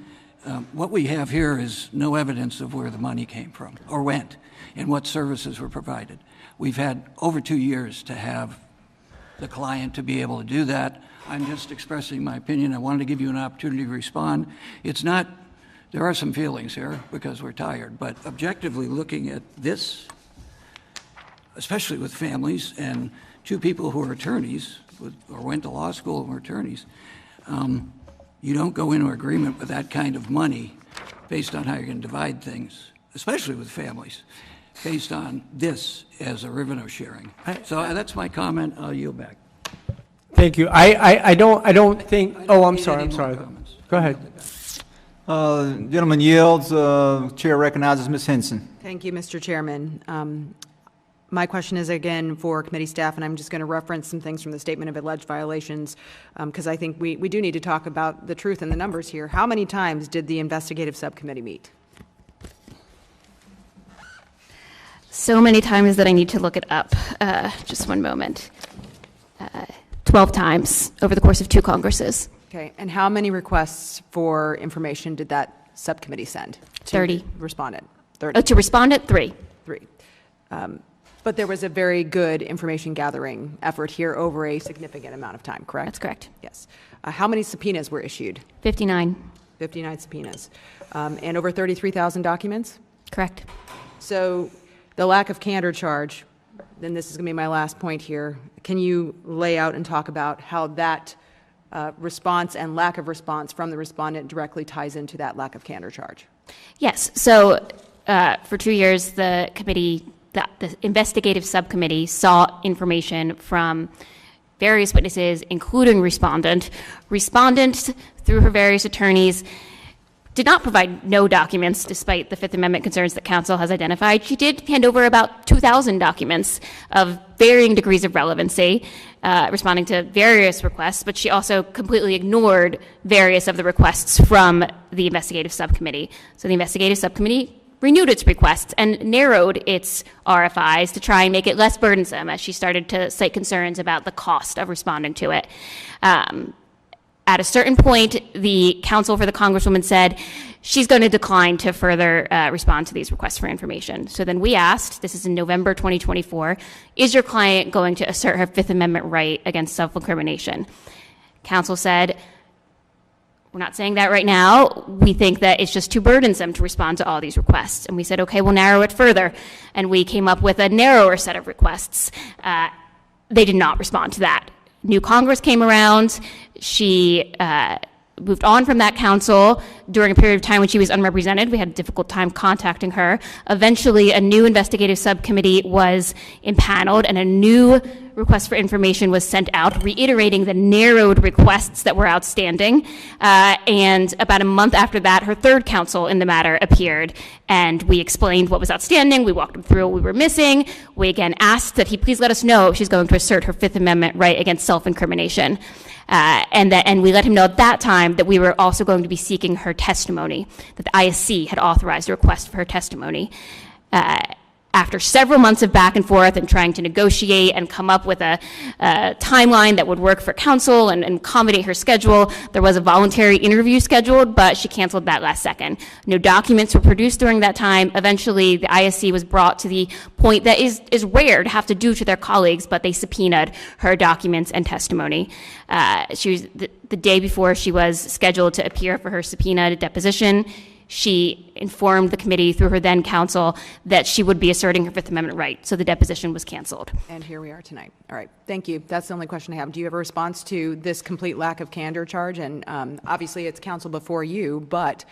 What we have here is no evidence of where the money came from or went and what services were provided. We've had over 2 years to have the client to be able to do that. I'm just expressing my opinion. I wanted to give you an opportunity to respond. It's not, there are some feelings here because we're tired, but objectively looking at this, especially with families and two people who are attorneys or went to law school and were attorneys, you don't go into agreement with that kind of money based on how you're going to divide things, especially with families, based on this as a revenue sharing. So that's my comment. I'll yield back. Thank you. I don't think. Oh, I'm sorry. Go ahead. Gentleman yields. Chair recognizes Ms. Henson. Thank you, Mr. Chairman. My question is again for committee staff, and I'm just going to reference some things from the statement of alleged violations, because I think we do need to talk about the truth and the numbers here. How many times did the investigative subcommittee meet? So many times that I need to look it up. Just one moment. 12 times over the course of 2 Congresses. Okay, and how many requests for information did that subcommittee send? 30. Respondent? 30. To respondent, 3. 3. But there was a very good information gathering effort here over a significant amount of time, correct? That's correct. Yes. How many subpoenas were issued? 59. 59 subpoenas. And over 33,000 documents? Correct. So the lack of candor charge, then this is going to be my last point here. Can you lay out and talk about how that response and lack of response from the respondent directly ties into that lack of candor charge? Yes. So for 2 years, the committee, the investigative subcommittee sought information from various witnesses, including respondent. Respondent, through her various attorneys, did not provide no documents, despite the Fifth Amendment concerns that counsel has identified. She did hand over about 2,000 documents of varying degrees of relevancy, responding to various requests, but she also completely ignored various of the requests from the investigative subcommittee. So the investigative subcommittee renewed its requests and narrowed its RFIs to try and make it less burdensome as she started to cite concerns about the cost of responding to it. At a certain point, the counsel for the Congresswoman said she's going to decline to further respond to these requests for information. So then we asked, this is in November 2024, is your client going to assert her Fifth Amendment right against self-incrimination? Counsel said, We're not saying that right now. We think that it's just too burdensome to respond to all these requests. And we said, okay, we'll narrow it further. And we came up with a narrower set of requests. They did not respond to that. New Congress came around. She moved on from that council during a period of time when she was unrepresented. We had a difficult time contacting her. Eventually, a new investigative subcommittee was impaneled, and a new request for information was sent out, reiterating the narrowed requests that were outstanding. And about a month after that, her third counsel in the matter appeared, and we explained what was outstanding. We walked him through what we were missing. We again asked that he please let us know if she's going to assert her Fifth Amendment right against self-incrimination. And we let him know at that time that we were also going to be seeking her testimony, that the ISC had authorized a request for her testimony. After several months of back and forth and trying to negotiate and come up with a timeline that would work for counsel and accommodate her schedule, there was a voluntary interview scheduled, but she canceled that last second. No documents were produced during that time. Eventually, the ISC was brought to the point that is rare to have to do to their colleagues, but they subpoenaed her documents and testimony. She was the day before she was scheduled to appear for her subpoenaed deposition. She informed the committee through her then counsel that she would be asserting her Fifth Amendment right, so the deposition was canceled. And here we are tonight. All right, thank you. That's the only question I have. Do you have a response to this complete lack of candor charge? And obviously it's counsel before you, but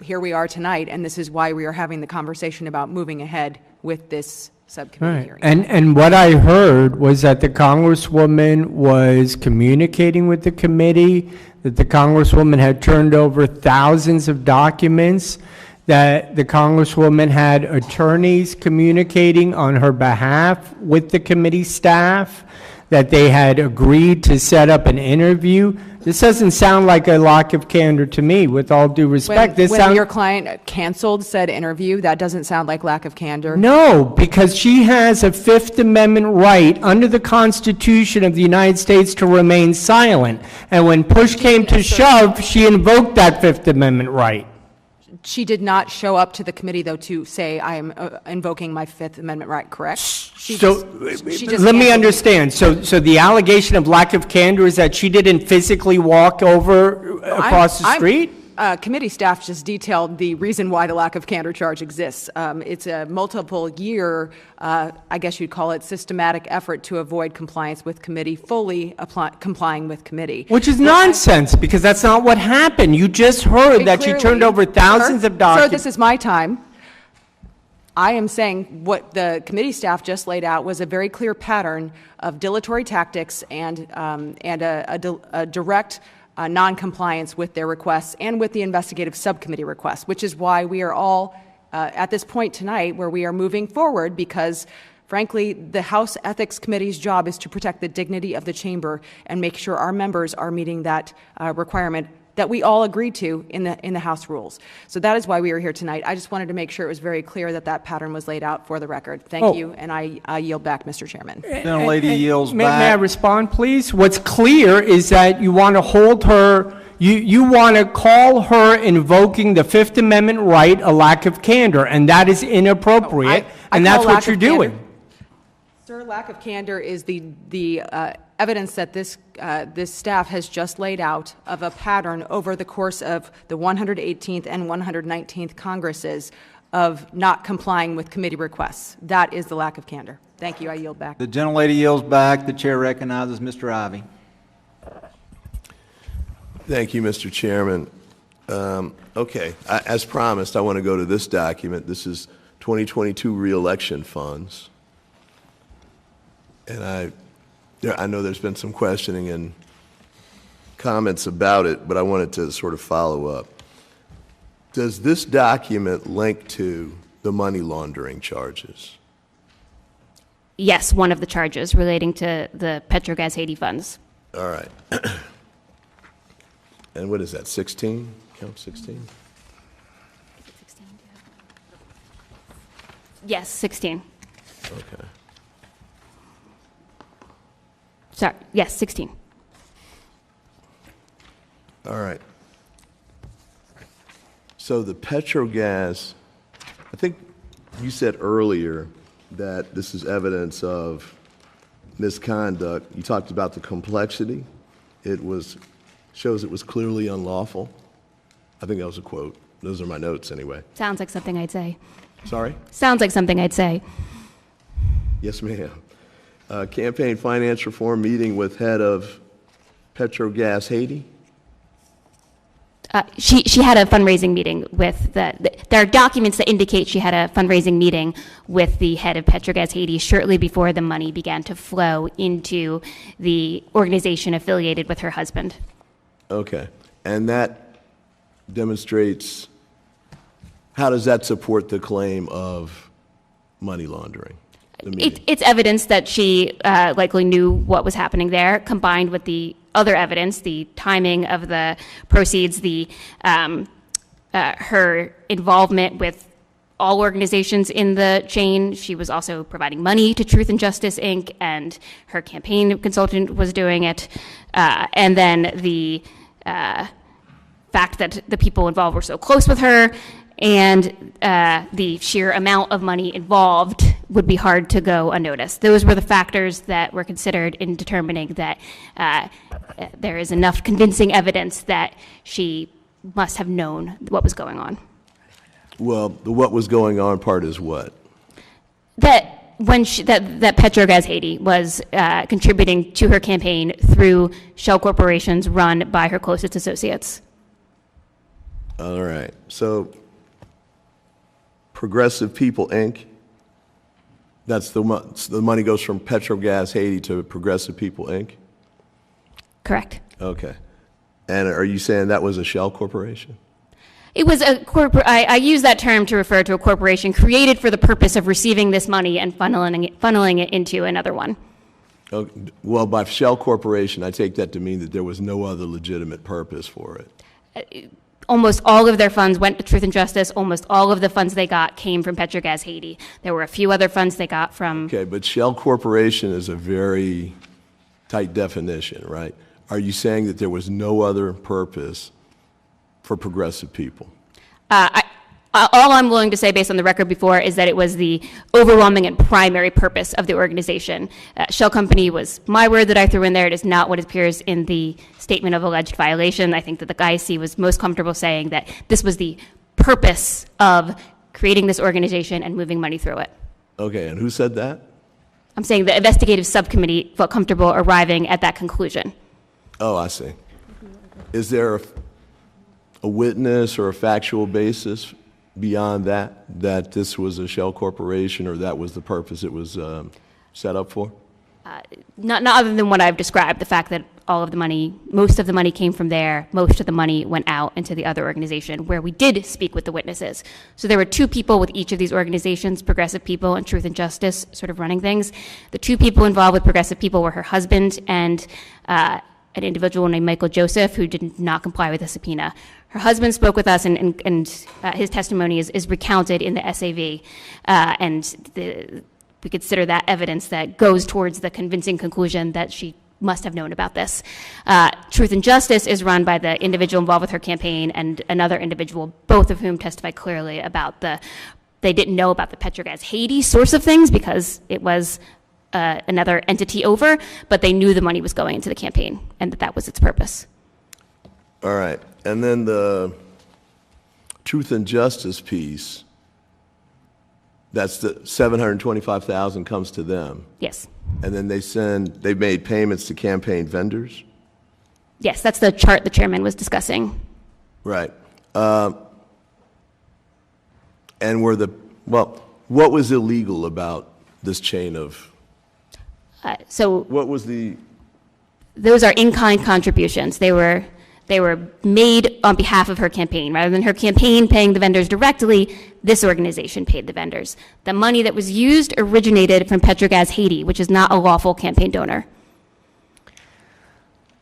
here we are tonight, and this is why we are having the conversation about moving ahead with this subcommittee hearing. And what I heard was that the Congresswoman was communicating with the committee, that the Congresswoman had turned over thousands of documents, that the Congresswoman had attorneys communicating on her behalf with the committee staff, that they had agreed to set up an interview. This doesn't sound like a lack of candor to me, with all due respect. When your client canceled said interview, that doesn't sound like lack of candor? No, because she has a Fifth Amendment right under the Constitution of the United States to remain silent. And when push came to shove, she invoked that Fifth Amendment right. She did not show up to the committee, though, to say, I am invoking my Fifth Amendment right, correct? Let me understand. So the allegation of lack of candor is that she didn't physically walk over across the street? Committee staff just detailed the reason why the lack of candor charge exists. It's a multiple-year, I guess you'd call it, systematic effort to avoid compliance with committee, fully complying with committee. Which is nonsense, because that's not what happened. You just heard that she turned over thousands of documents. Sir, this is my time. I am saying what the committee staff just laid out was a very clear pattern of dilatory tactics and a direct non-compliance with their requests and with the investigative subcommittee requests, which is why we are all at this point tonight where we are moving forward, because frankly, the House Ethics Committee's job is to protect the dignity of the chamber and make sure our members are meeting that requirement that we all agreed to in the House rules. So that is why we are here tonight. I just wanted to make sure it was very clear that that pattern was laid out for the record. Thank you, and I yield back, Mr. Chairman. Gentlelady yields May back. I respond, please? What's clear is that you want to hold her, you want to call her invoking the Fifth Amendment right a lack of candor, and that is inappropriate, and that's what you're doing. Sir, lack of candor is the evidence that this staff has just laid out of a pattern over the course of the 118th and 119th Congresses of not complying with committee requests. That is the lack of candor. Thank you. I yield back. The gentlelady yields back. The chair recognizes Mr. Ivey. Thank you, Mr. Chairman. Okay, as promised, I want to go to this document. This is 2022 reelection funds. And I know there's been some questioning and comments about it, but I wanted to sort of follow up. Does this document link to the money laundering charges? Yes, one of the charges relating to the Petrogas Haiti funds. All right. And what is that, 16? Count 16? Yes, 16. Okay. Sorry, yes, 16. All right. So the Petrogas, I think you said earlier that this is evidence of misconduct. You talked about the complexity. It was shows it was clearly unlawful. I think that was a quote. Those are my notes anyway. Sounds like something I'd say. Sorry? Sounds like something I'd say. Yes, ma'am. Campaign finance reform meeting with head of Petrogas Haiti. She had a fundraising meeting with there are documents that indicate she had a fundraising meeting with the head of Petrogas Haiti shortly before the money began to flow into the organization affiliated with her husband. Okay. And that demonstrates, how does that support the claim of money laundering? It's evidence that she likely knew what was happening there, combined with the other evidence, the timing of the proceeds, her involvement with all organizations in the chain. She was also providing money to Truth and Justice, Inc., and her campaign consultant was doing it. And then the fact that the people involved were so close with her, and the sheer amount of money involved would be hard to go unnoticed. Those were the factors that were considered in determining that there is enough convincing evidence that she must have known what was going on. Well, the what was going on part is what? That Petrogas Haiti was contributing to her campaign through shell corporations run by her closest associates. All right. So, Progressive People, Inc., that's the money goes from Petrogas Haiti to Progressive People, Inc.? Correct. Okay. And are you saying that was a shell corporation? It was a I use that term to refer to a corporation created for the purpose of receiving this money and funneling it into another one. Okay. Well, by shell corporation, I take that to mean that there was no other legitimate purpose for it. Almost all of their funds went to Truth and Justice. Almost all of the funds they got came from Petrogas Haiti. There were a few other funds they got from... Okay, but shell corporation is a very tight definition, right? Are you saying that there was no other purpose for Progressive People? All I'm willing to say based on the record before is that it was the overwhelming and primary purpose of the organization. Shell Company was my word that I threw in there. It is not what appears in the statement of alleged violation. I think that the IC was most comfortable saying that this was the purpose of creating this organization and moving money through it. Okay, and who said that? I'm saying the investigative subcommittee felt comfortable arriving at that conclusion. Oh, I see. Is there a witness or a factual basis beyond that this was a shell corporation or that was the purpose it was set up for? Not other than what I've described, the fact that most of the money came from there, most of the money went out into the other organization where we did speak with the witnesses. So there were two people with each of these organizations, Progressive People and Truth and Justice, sort of running things. The two people involved with Progressive People were her husband and an individual named Michael Joseph who did not comply with the subpoena. Her husband spoke with us, and his testimony is recounted in the SAV, we consider that evidence that goes towards the convincing conclusion that she must have known about this. Truth and Justice is run by the individual involved with her campaign and another individual, both of whom testified clearly about they didn't know about the Petrogas Haiti source of things because it was another entity over, but they knew the money was going into the campaign and that was its purpose. All right. And then the Truth and Justice piece, that's the $725,000 comes to them. Yes. And then they made payments to campaign vendors? Yes, that's the chart the chairman was discussing. Right. And what was illegal about this chain of? Those are in-kind contributions. They were made on behalf of her campaign. Rather than her campaign paying the vendors directly, this organization paid the vendors. The money that was used originated from Petrogas Haiti, which is not a lawful campaign donor.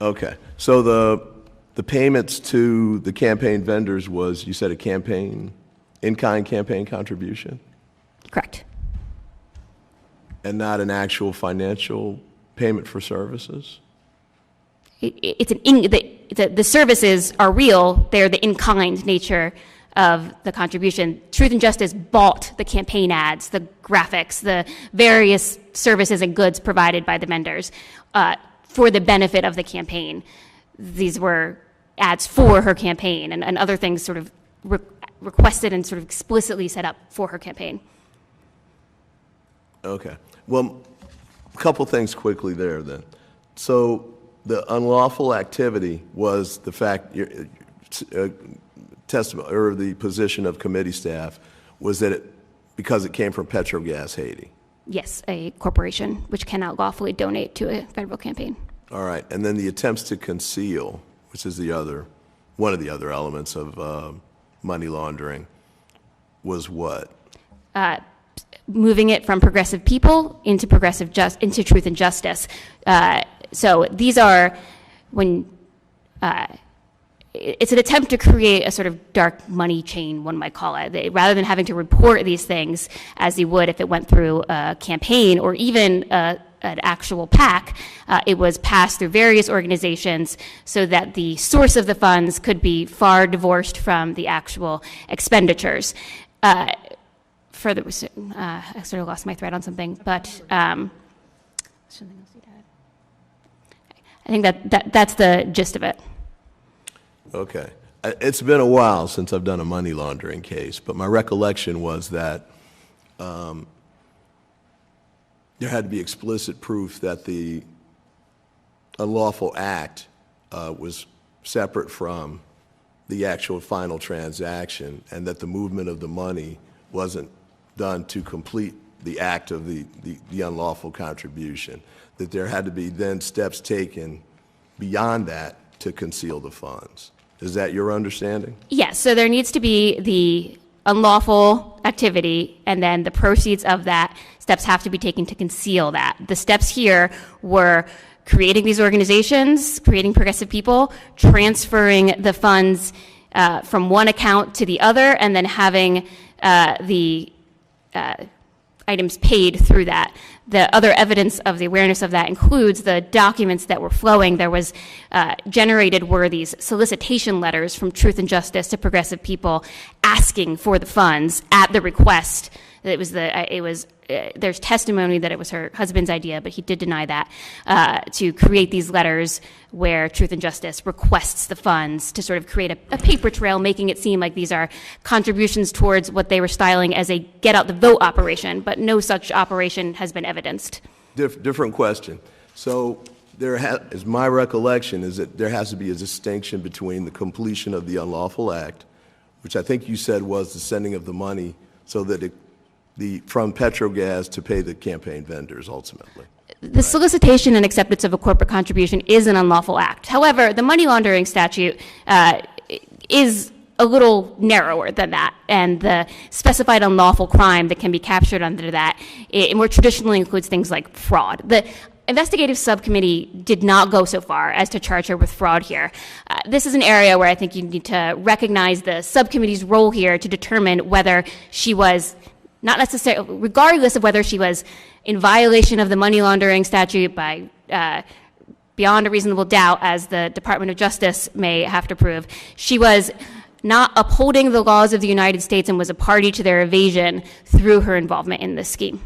Okay. So the payments to the campaign vendors was, you said, a in-kind campaign contribution? Correct. And not an actual financial payment for services? The services are real. They're the in-kind nature of the contribution. Truth and Justice bought the campaign ads, the graphics, the various services and goods provided by the vendors for the benefit of the campaign. these were ads for her campaign and other things sort of requested and sort of explicitly set up for her campaign. Okay. Well, a couple things quickly there then. So the unlawful activity was the fact, testimony or the position of committee staff was that because it came from Petrogas Haiti. Yes, a corporation which cannot lawfully donate to a federal campaign. All right. And then the attempts to conceal, which is one of the other elements of money laundering, was what? Moving it from progressive people into into truth and justice. So these are it's an attempt to create a sort of dark money chain, one might call it. Rather than having to report these things as you would if it went through a campaign or even an actual PAC, it was passed through various organizations so that the source of the funds could be far divorced from the actual expenditures. Further, I sort of lost my thread on something, but something else you had. I think that's the gist of it. Okay. It's been a while since I've done a money laundering case, but my recollection was that there had to be explicit proof that the unlawful act was separate from the actual final transaction and that the movement of the money wasn't done to complete the act of the unlawful contribution, that there had to be then steps taken beyond that to conceal the funds. Is that your understanding? Yes, so there needs to be the unlawful activity, and then the proceeds of that steps have to be taken to conceal that. The steps here were creating these organizations, creating progressive people, transferring the funds from one account to the other, and then having the items paid through that. The other evidence of the awareness of that includes the documents that were flowing. There was generated were these solicitation letters from Truth and Justice to progressive people asking for the funds at the request. There's testimony that it was her husband's idea, but he did deny that, to create these letters where Truth and Justice requests the funds to sort of create a paper trail, making it seem like these are contributions towards what they were styling as a get-out-the-vote operation, but no such operation has been evidenced. Different question. So as my recollection is that there has to be a distinction between the completion of the unlawful act, which I think you said was the sending of the money so that from Petrogas to pay the campaign vendors ultimately. The solicitation and acceptance of a corporate contribution is an unlawful act. However, the money laundering statute is a little narrower than that, and the specified unlawful crime that can be captured under that it more traditionally includes things like fraud. The investigative subcommittee did not go so far as to charge her with fraud here. This is an area where I think you need to recognize the subcommittee's role here to determine whether she was not necessarily, regardless of whether she was in violation of the money laundering statute by beyond a reasonable doubt, as the Department of Justice may have to prove, she was not upholding the laws of the United States and was a party to their evasion through her involvement in this scheme.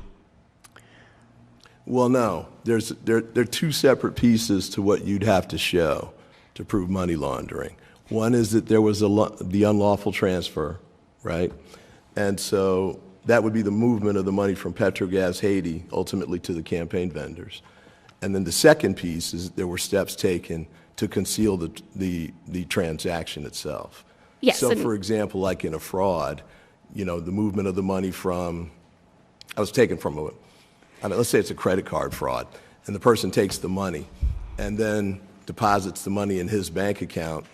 Well, no. There are two separate pieces to what you'd have to show to prove money laundering. One is that there was the unlawful transfer, right? And so that would be the movement of the money from Petrogas Haiti ultimately to the campaign vendors. And then the second piece is there were steps taken to conceal the transaction itself. Yes. So, for example, like in a fraud, the movement of the money let's say it's a credit card fraud, and the person takes the money and then deposits the money in his bank account.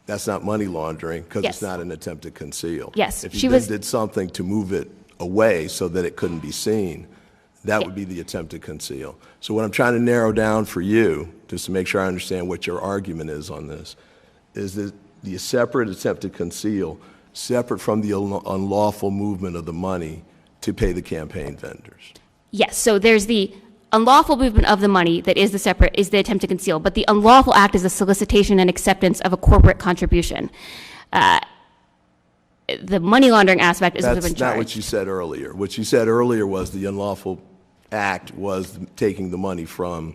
That's not money laundering because Yes. it's not an attempt to conceal. Yes, If she you was- did something to move it away so that it couldn't be seen, that would be the attempt to conceal. So what I'm trying to narrow down for you, just to make sure I understand what your argument is on this, is that the separate attempt to conceal, separate from the unlawful movement of the money to pay the campaign vendors. Yes, so there's the unlawful movement of the money that is the attempt to conceal, but the unlawful act is the solicitation and acceptance of a corporate contribution. The money laundering aspect is what's been That's not charged. what you said earlier. What you said earlier was the unlawful act was taking the money from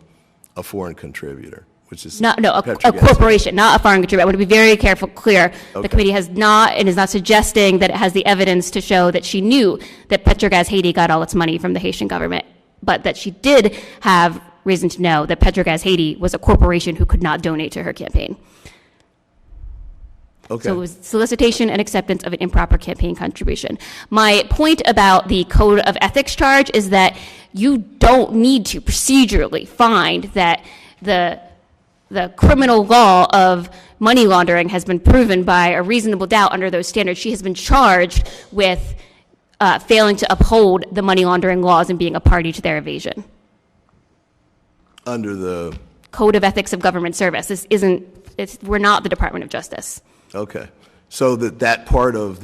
a foreign contributor. which is No, a Petrogas. corporation, not a foreign contributor. I want to be very clear. Okay. The committee has not, and is not suggesting that it has the evidence to show that she knew that Petrogas Haiti got all its money from the Haitian government, but that she did have reason to know that Petrogas Haiti was a corporation who could not donate to her campaign. Okay. So it was solicitation and acceptance of an improper campaign contribution. My point about the code of ethics charge is that you don't need to procedurally find that the criminal law of money laundering has been proven by a reasonable doubt under those standards. She has been charged with failing to uphold the money laundering laws and being a party to their evasion. Under the Code of Ethics of Government Service. We're not the Department of Justice. Okay, so that part of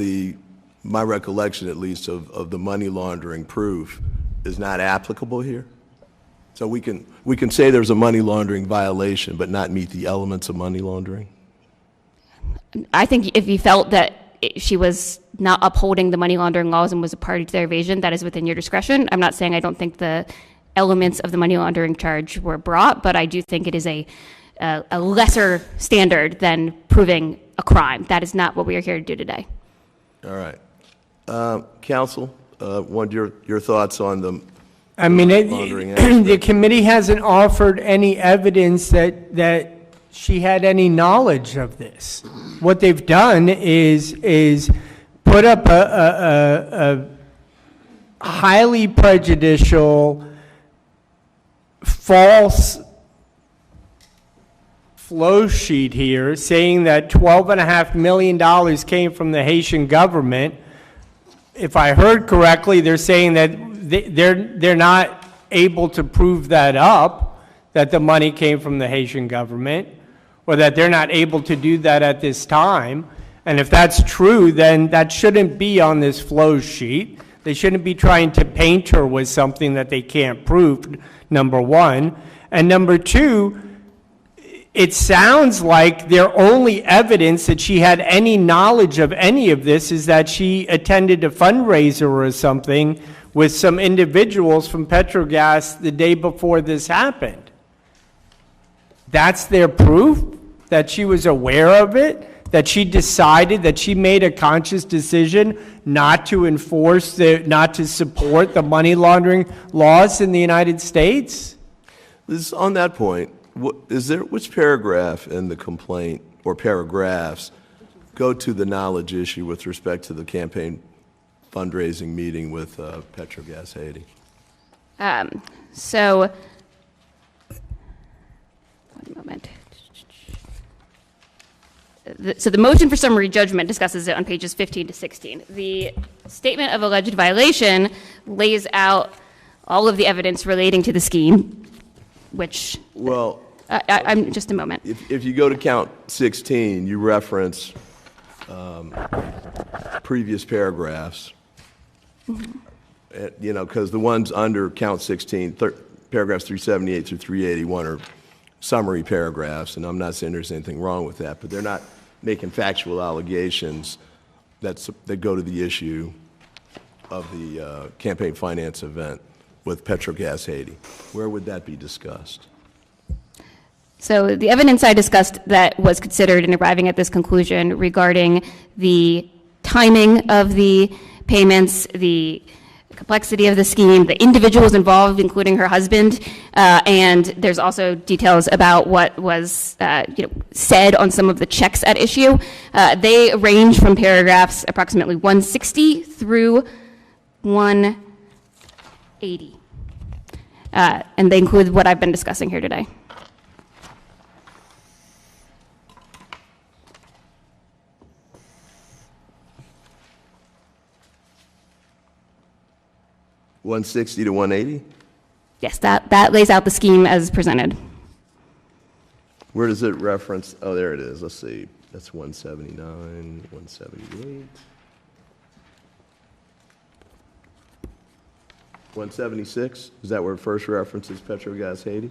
my recollection at least, of the money laundering proof is not applicable here? So we can say there's a money laundering violation but not meet the elements of money laundering? I think if you felt that she was not upholding the money laundering laws and was a party to their evasion, that is within your discretion. I'm not saying I don't think the elements of the money laundering charge were brought, but I do think it is a lesser standard than proving a crime. That is not what we are here to do today. All right. Counsel, what are your thoughts on the I mean, laundering aspect? the committee hasn't offered any evidence that she had any knowledge of this. What they've done is put up a highly prejudicial, false flow sheet here saying that $12.5 million came from the Haitian government. If I heard correctly, they're saying that they're not able to prove that up, that the money came from the Haitian government, or that they're not able to do that at this time. And if that's true, then that shouldn't be on this flow sheet. They shouldn't be trying to paint her with something that they can't prove, number one. And number two, it sounds like their only evidence that she had any knowledge of any of this is that she attended a fundraiser or something with some individuals from Petrogas the day before this happened. That's their proof that she was aware of it, that she decided, that she made a conscious decision not to enforce, not to support the money laundering laws in the United States? On that point, which paragraph in the complaint or paragraphs go to the knowledge issue with respect to the campaign fundraising meeting with Petrogas Haiti? So, one moment. So the motion for summary judgment discusses it on pages 15 to 16. The statement of alleged violation lays out all of the evidence relating to the scheme, which, well, I'm just a moment. If you go to count 16, you reference previous paragraphs. Mm-hmm. You know, because the ones under count 16, paragraphs 378 through 381 are summary paragraphs, and I'm not saying there's anything wrong with that, but they're not making factual allegations that go to the issue of the campaign finance event with Petrogas Haiti. Where would that be discussed? So the evidence I discussed that was considered in arriving at this conclusion regarding the timing of the payments, the complexity of the scheme, the individuals involved, including her husband, and there's also details about what was said on some of the checks at issue. They range from paragraphs approximately 160 through 180, and they include what I've been discussing here today. $160 to $180? Yes, that lays out the scheme as presented. Where does it reference? Oh, there it is. Let's see. That's 179, 178. 176? Is that where it first references Petrogas Haiti?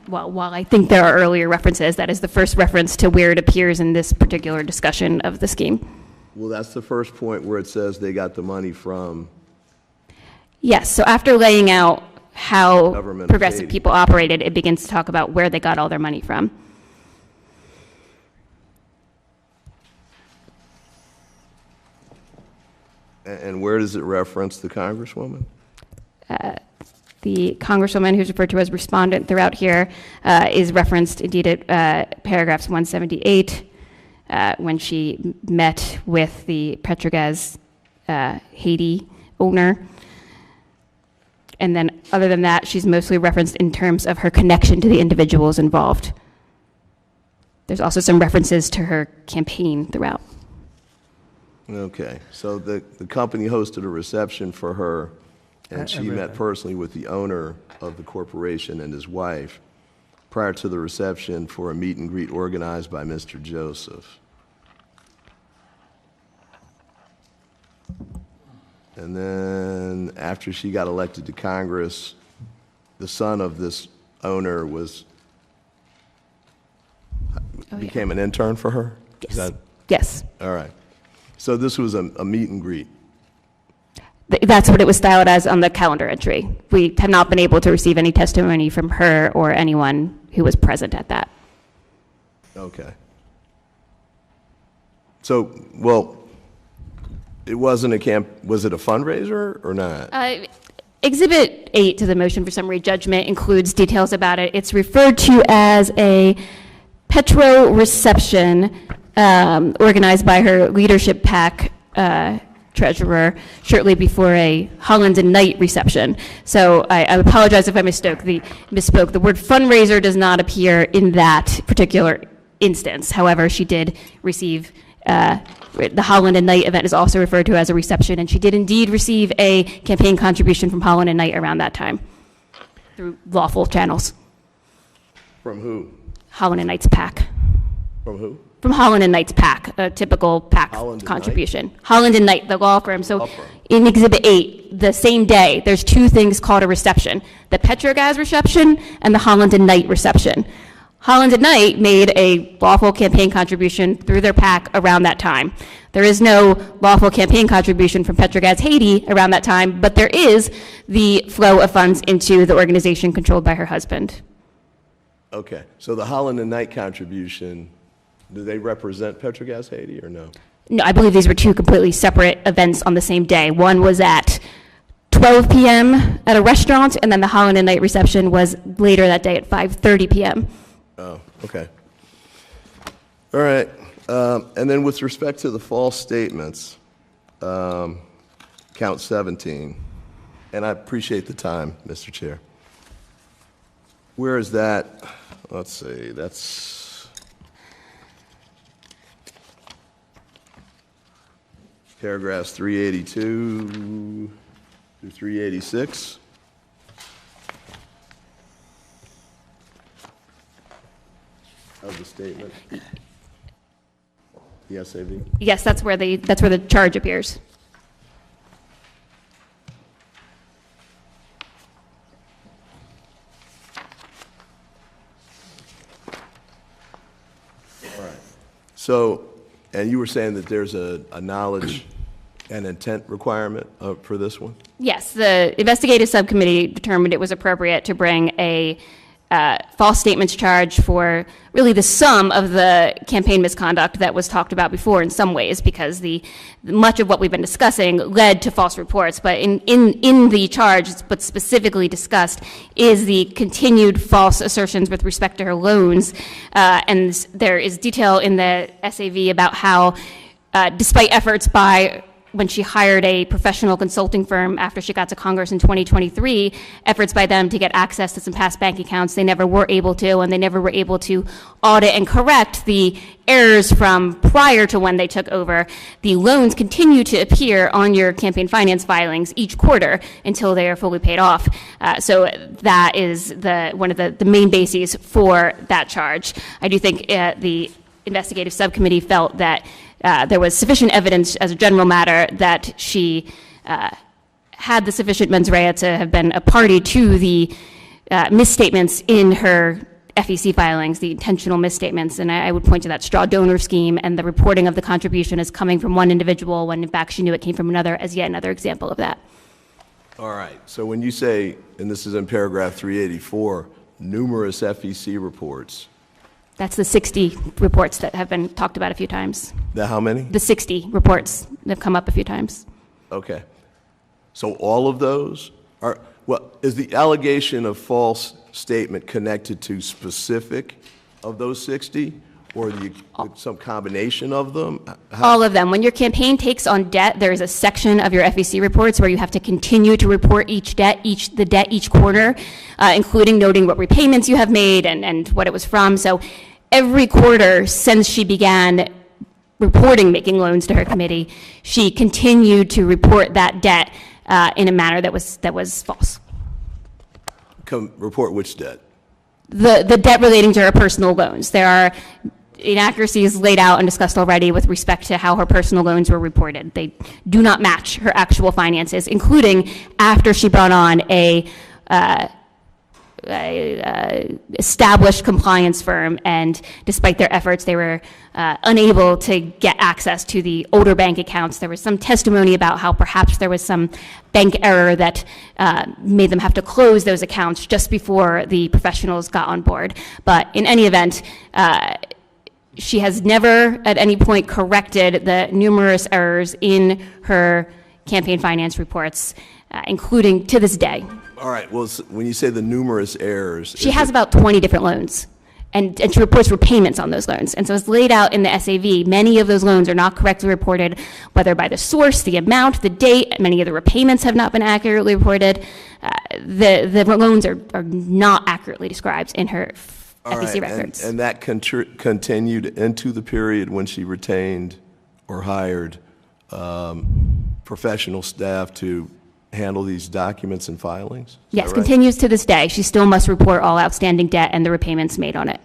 While I think there are earlier references, that is the first reference to where it appears in this particular discussion of the scheme. Well, that's the first point where it says they got the money from. Yes, so after laying out how Government progressive aid. people operated, it begins to talk about where they got all their money from. And where does it reference the Congresswoman? The Congresswoman, who's referred to as respondent throughout here, is referenced indeed at paragraphs 178, when she met with the Petrogas Haiti owner. And then, other than that, she's mostly referenced in terms of her connection to the individuals involved. There's also some references to her campaign throughout. Okay, so the company hosted a reception for her, and she met personally with the owner of the corporation and his wife prior to the reception for a meet and greet organized by Mr. Joseph. And then after she got elected to Congress, the son of this owner became an intern for her? Yes. Yes. All right. So this was a meet and greet. That's what it was styled as on the calendar entry. We have not been able to receive any testimony from her or anyone who was present at that. Okay. So, well, it wasn't was it a fundraiser or not? Exhibit 8 to the motion for summary judgment includes details about it. It's referred to as a Petro reception organized by her leadership PAC treasurer shortly before a Holland and Knight reception. So I apologize if I misspoke. The word fundraiser does not appear in that particular instance. However, she did receive, the Holland and Knight event is also referred to as a reception, and she did indeed receive a campaign contribution from Holland and Knight around that time through lawful channels. From who? Holland and Knight's PAC. From who? From Holland and Knight's PAC, a typical PAC contribution. Holland and Knight, the law firm. So in Exhibit 8, the same day, there's two things called a reception: the Petrogas reception and the Holland and Knight reception. Holland and Knight made a lawful campaign contribution through their PAC around that time. There is no lawful campaign contribution from Petrogas Haiti around that time, but there is the flow of funds into the organization controlled by her husband. Okay, so the Holland and Knight contribution, do they represent Petrogas Haiti or no? No, I believe these were two completely separate events on the same day. One was at 12 p.m. at a restaurant, and then the Holland and Knight reception was later that day at 5:30 p.m. Oh, okay. All right, and then with respect to the false statements, count 17, and I appreciate the time, Mr. Chair. Where is that? Let's see, that's paragraphs 382 through 386. Of the statement. The SAV? Yes, that's where the charge appears. All right. So, and you were saying that there's a knowledge and intent requirement for this one? Yes, the investigative subcommittee determined it was appropriate to bring a false statements charge for really the sum of the campaign misconduct that was talked about before in some ways, because much of what we've been discussing led to false reports. But in the charge, what's specifically discussed is the continued false assertions with respect to her loans. And there is detail in the SAV about how, despite efforts by when she hired a professional consulting firm after she got to Congress in 2023, efforts by them to get access to some past bank accounts, they never were able to, and they never were able to audit and correct the errors from prior to when they took over. The loans continue to appear on your campaign finance filings each quarter until they are fully paid off. So that is one of the main bases for that charge. I do think the investigative subcommittee felt that there was sufficient evidence as a general matter that she had the sufficient mens rea to have been a party to the misstatements in her FEC filings, the intentional misstatements. And I would point to that straw donor scheme and the reporting of the contribution as coming from one individual when in fact she knew it came from another as yet another example of that. All right, so when you say, and this is in paragraph 384, numerous FEC reports, That's the 60 reports that have been talked about a few times. the how many? The 60 reports that have come up a few times. Okay. So all of those are, well, is the allegation of false statement connected to specific of those 60? Or some combination of them? All of them. When your campaign takes on debt, there is a section of your FEC reports where you have to continue to report each quarter, including noting what repayments you have made and what it was from. So every quarter since she began reporting making loans to her committee, she continued to report that debt in a manner that was false. Report which debt? The debt relating to her personal loans. There are inaccuracies laid out and discussed already with respect to how her personal loans were reported. They do not match her actual finances, including after she brought on a established compliance firm, and despite their efforts, they were unable to get access to the older bank accounts. There was some testimony about how perhaps there was some bank error that made them have to close those accounts just before the professionals got on board. But in any event, she has never at any point corrected the numerous errors in her campaign finance reports, including to this day. All right, well, when you say the numerous errors... She has about 20 different loans, and she reports repayments on those loans. And so it's laid out in the SAV. Many of those loans are not correctly reported, whether by the source, the amount, the date. Many of the repayments have not been accurately reported. The loans are not accurately described in her FEC records. And that continued into the period when she retained or hired professional staff to handle these documents and filings? Yes, continues to this day. She still must report all outstanding debt and the repayments made on it.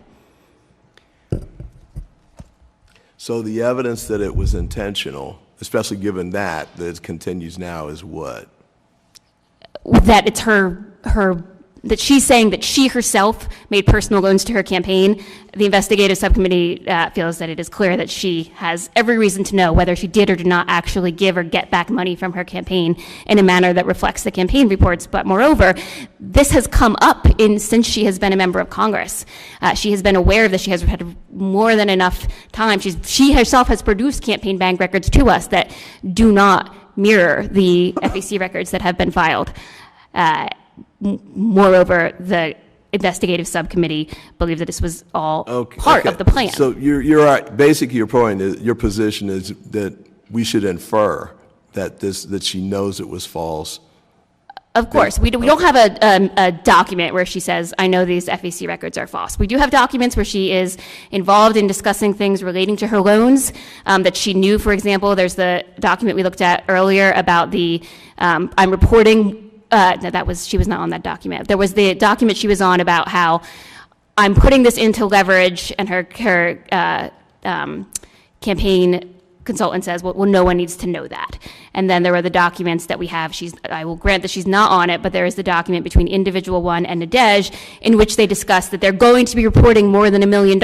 So the evidence that it was intentional, especially given that it continues now, is what? That it's that she's saying that she herself made personal loans to her campaign. The investigative subcommittee feels that it is clear that she has every reason to know whether she did or did not actually give or get back money from her campaign in a manner that reflects the campaign reports. But moreover, this has come up since she has been a member of Congress. She has been aware of this. She has had more than enough time. She herself has produced campaign bank records to us that do not mirror the FEC records that have been filed. Moreover, the investigative subcommittee believed that this was all part of the plan. So you're right. Basically, your position is that we should infer that she knows it was false. Of course, we don't have a document where she says, "I know these FEC records are false." We do have documents where she is involved in discussing things relating to her loans that she knew. For example, there's the document we looked at earlier about the I'm reporting. She was not on that document. There was the document she was on about how I'm putting this into leverage, and her campaign consultant says, well, no one needs to know that. And then there were the documents that we have. I will grant that she's not on it, but there is the document between Individual One and Nadej in which they discuss that they're going to be reporting more than $1 million.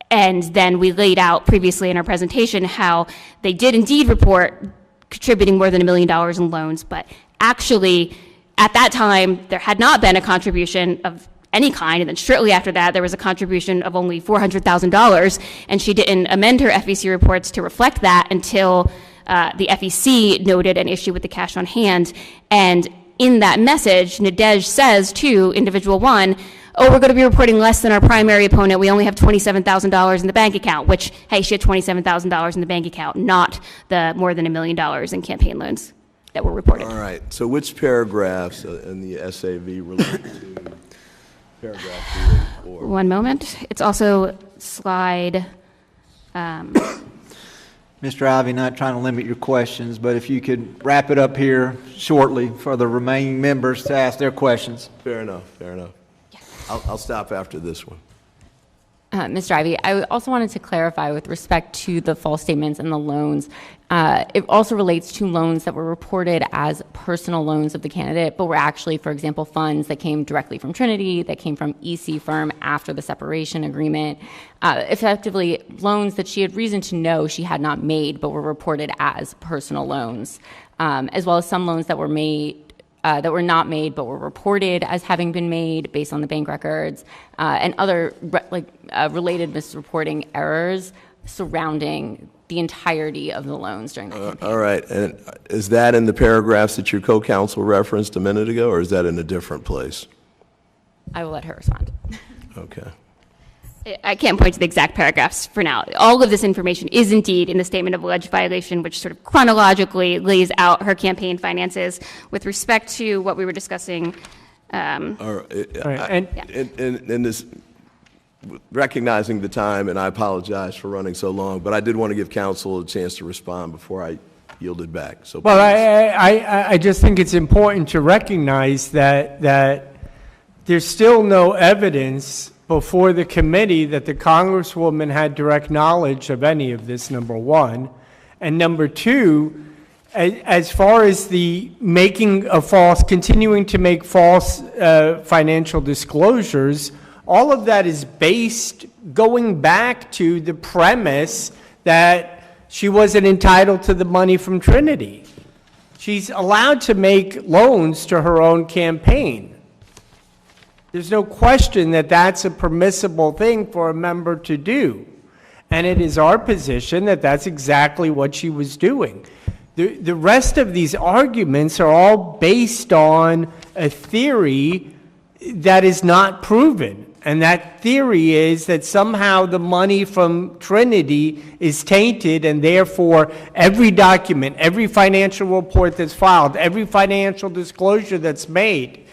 And then we laid out previously in our presentation how they did indeed report contributing more than $1 million in loans, but actually at that time there had not been a contribution of any kind, and then shortly after that there was a contribution of only $400,000, and she didn't amend her FEC reports to reflect that until the FEC noted an issue with the cash on hand. And in that message, Nadej says to Individual One, oh, we're going to be reporting less than our primary opponent. We only have $27,000 in the bank account, which, hey, she had $27,000 in the bank account, not the more than $1 million in campaign loans that were reported. All right. So which paragraphs in the SAV relate to paragraph 384? One moment. It's also slide... Mr. Ivey, not trying to limit your questions, but if you could wrap it up here shortly for the remaining members to ask their questions. Fair enough. I'll stop after this one. Mr. Ivey, I also wanted to clarify with respect to the false statements and the loans. It also relates to loans that were reported as personal loans of the candidate, but were actually, for example, funds that came directly from Trinity, that came from EC firm after the separation agreement. Effectively, loans that she had reason to know she had not made, but were reported as personal loans. as well as some loans that were made that were not made but were reported as having been made based on the bank records, and other related misreporting errors surrounding the entirety of the loans during the campaign. All right. And is that in the paragraphs that your co-counsel referenced a minute ago, or is that in a different place? I will let her respond. Okay. I can't point to the exact paragraphs for now. All of this information is indeed in the statement of alleged violation, which sort of chronologically lays out her campaign finances. With respect to what we were discussing, All right. In this, recognizing the time, and I apologize for running so long, but I did want to give counsel a chance to respond before I yielded back. So well, please. I just think it's important to recognize that there's still no evidence before the committee that the Congresswoman had direct knowledge of any of this, number one. And number two, as far as the continuing to make false financial disclosures, all of that is based going back to the premise that she wasn't entitled to the money from Trinity. She's allowed to make loans to her own campaign. There's no question that that's a permissible thing for a member to do. And it is our position that that's exactly what she was doing. The rest of these arguments are all based on a theory that is not proven. And that theory is that somehow the money from Trinity is tainted, and therefore every document, every financial report that's filed, every financial disclosure that's made,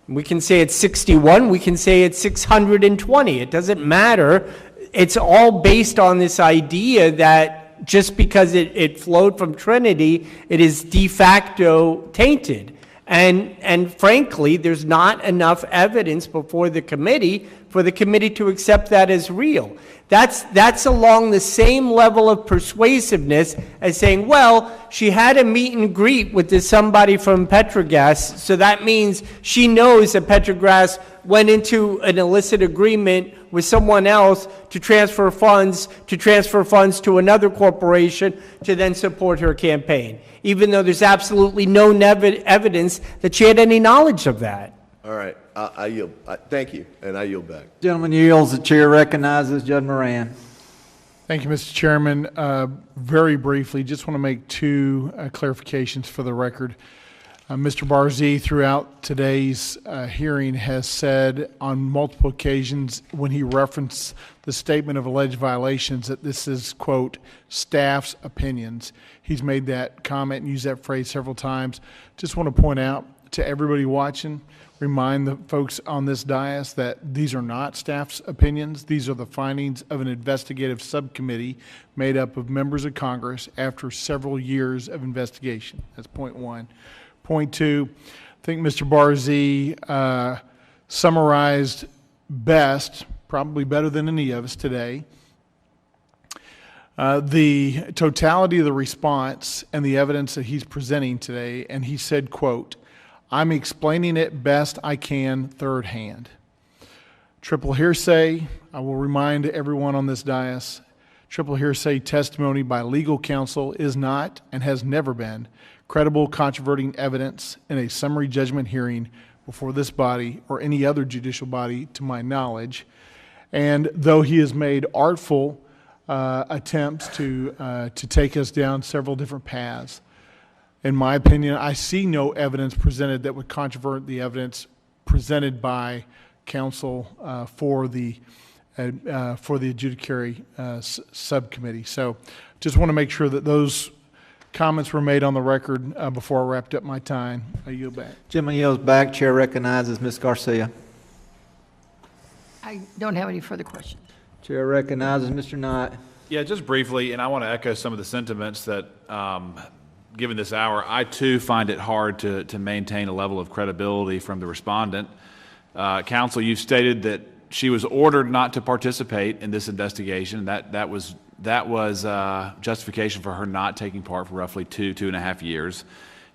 we can say it's 61, we can say it's 620. It doesn't matter. It's all based on this idea that just because it flowed from Trinity, it is de facto tainted. And frankly, there's not enough evidence before the committee for the committee to accept that as real. That's along the same level of persuasiveness as saying, well, she had a meet and greet with somebody from Petrogas, so that means she knows that Petrogas went into an illicit agreement with someone else to transfer funds to another corporation to then support her campaign, even though there's absolutely no evidence that she had any knowledge of that. All right. I yield. Thank you, and I yield back. Gentleman yields. The chair recognizes Judge Moran. Thank you, Mr. Chairman. Very briefly, just want to make two clarifications for the record. Mr. Barzee, throughout today's hearing, has said on multiple occasions when he referenced the statement of alleged violations that this is, quote, staff's opinions. He's made that comment and used that phrase several times. Just want to point out to everybody watching, remind the folks on this dais that these are not staff's opinions. These are the findings of an investigative subcommittee made up of members of Congress after several years of investigation. That's point one. Point two, I think Mr. Barzee summarized best, probably better than any of us today, the totality of the response and the evidence that he's presenting today. And he said, quote, I'm explaining it best I can third hand. Triple hearsay, I will remind everyone on this dais, triple hearsay testimony by legal counsel is not and has never been credible controverting evidence in a summary judgment hearing before this body or any other judicial body to my knowledge. And though he has made artful attempts to take us down several different paths, in my opinion, I see no evidence presented that would controvert the evidence presented by counsel for the adjudicatory subcommittee. So just want to make sure that those comments were made on the record before I wrapped up my time. I yield back. Gentleman yields back. Chair recognizes Ms. Garcia. I don't have any further questions. Chair recognizes Mr. Knight. Yeah, just briefly, and I want to echo some of the sentiments that, given this hour, I too find it hard to maintain a level of credibility from the respondent. Counsel, you've stated that she was ordered not to participate in this investigation. That was justification for her not taking part for roughly 2.5 years.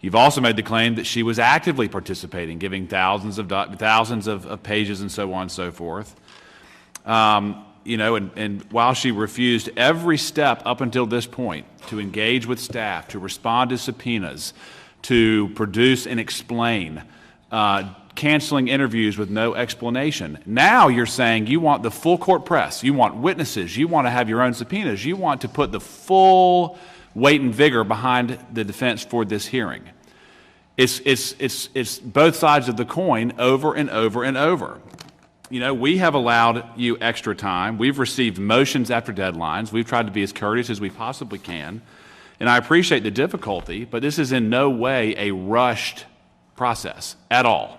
You've also made the claim that she was actively participating, giving thousands of pages and so on and so forth. And while she refused every step up until this point to engage with staff, to respond to subpoenas, to produce and explain, canceling interviews with no explanation. Now you're saying you want the full court press, you want witnesses, you want to have your own subpoenas, you want to put the full weight and vigor behind the defense for this hearing. It's both sides of the coin over and over and over. You know, we have allowed you extra time. We've received motions after deadlines. We've tried to be as courteous as we possibly can. And I appreciate the difficulty, but this is in no way a rushed process at all.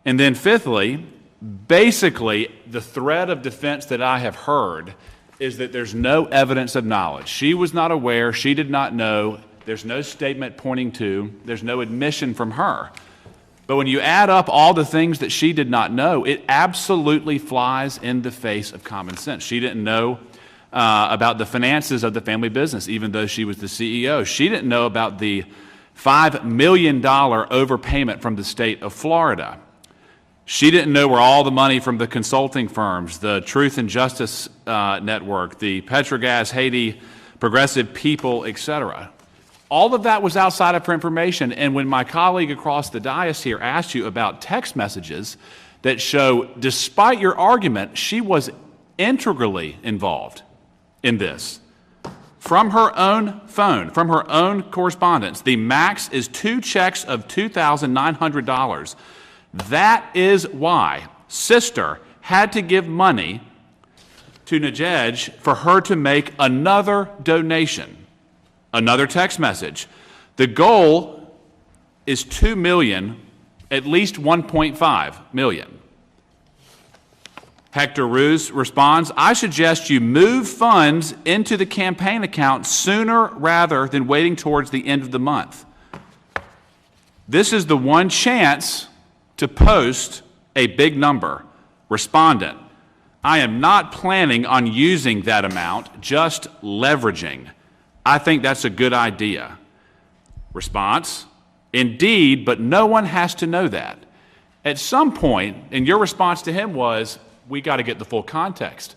And then fifthly, basically, the thread of defense that I have heard is that there's no evidence of knowledge. She was not aware. She did not know. There's no statement pointing to. There's no admission from her. But when you add up all the things that she did not know, it absolutely flies in the face of common sense. She didn't know about the finances of the family business, even though she was the CEO. She didn't know about the $5 million overpayment from the state of Florida. She didn't know where all the money from the consulting firms, the Truth and Justice Network, the Petrogas Haiti, Progressive People, etc. All of that was outside of her information. And when my colleague across the dais here asked you about text messages that show, despite your argument, she was integrally involved in this, from her own phone, from her own correspondence, the max is 2 checks of $2,900. That is why Sister had to give money to Najej for her to make another donation. Another text message. The goal is 2 million, at least 1.5 million. Hector Ruse responds, I suggest you move funds into the campaign account sooner rather than waiting towards the end of the month. This is the one chance to post a big number. Respondent, I am not planning on using that amount, just leveraging. I think that's a good idea. Response, indeed, but no one has to know that. At some point, and your response to him was, we got to get the full context.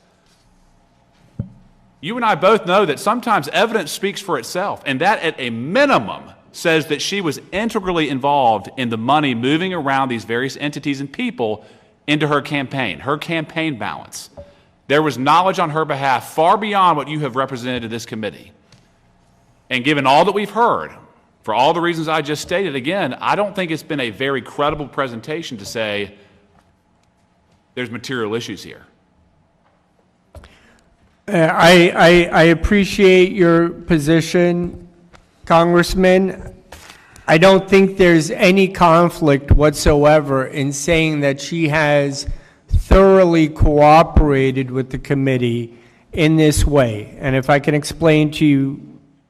You and I both know that sometimes evidence speaks for itself, and that at a minimum says that she was integrally involved in the money moving around these various entities and people into her campaign balance. There was knowledge on her behalf far beyond what you have represented to this committee. And given all that we've heard, for all the reasons I just stated, again, I don't think it's been a very credible presentation to say there's material issues here. I appreciate your position, Congressman. I don't think there's any conflict whatsoever in saying that she has thoroughly cooperated with the committee in this way. And if I can explain to you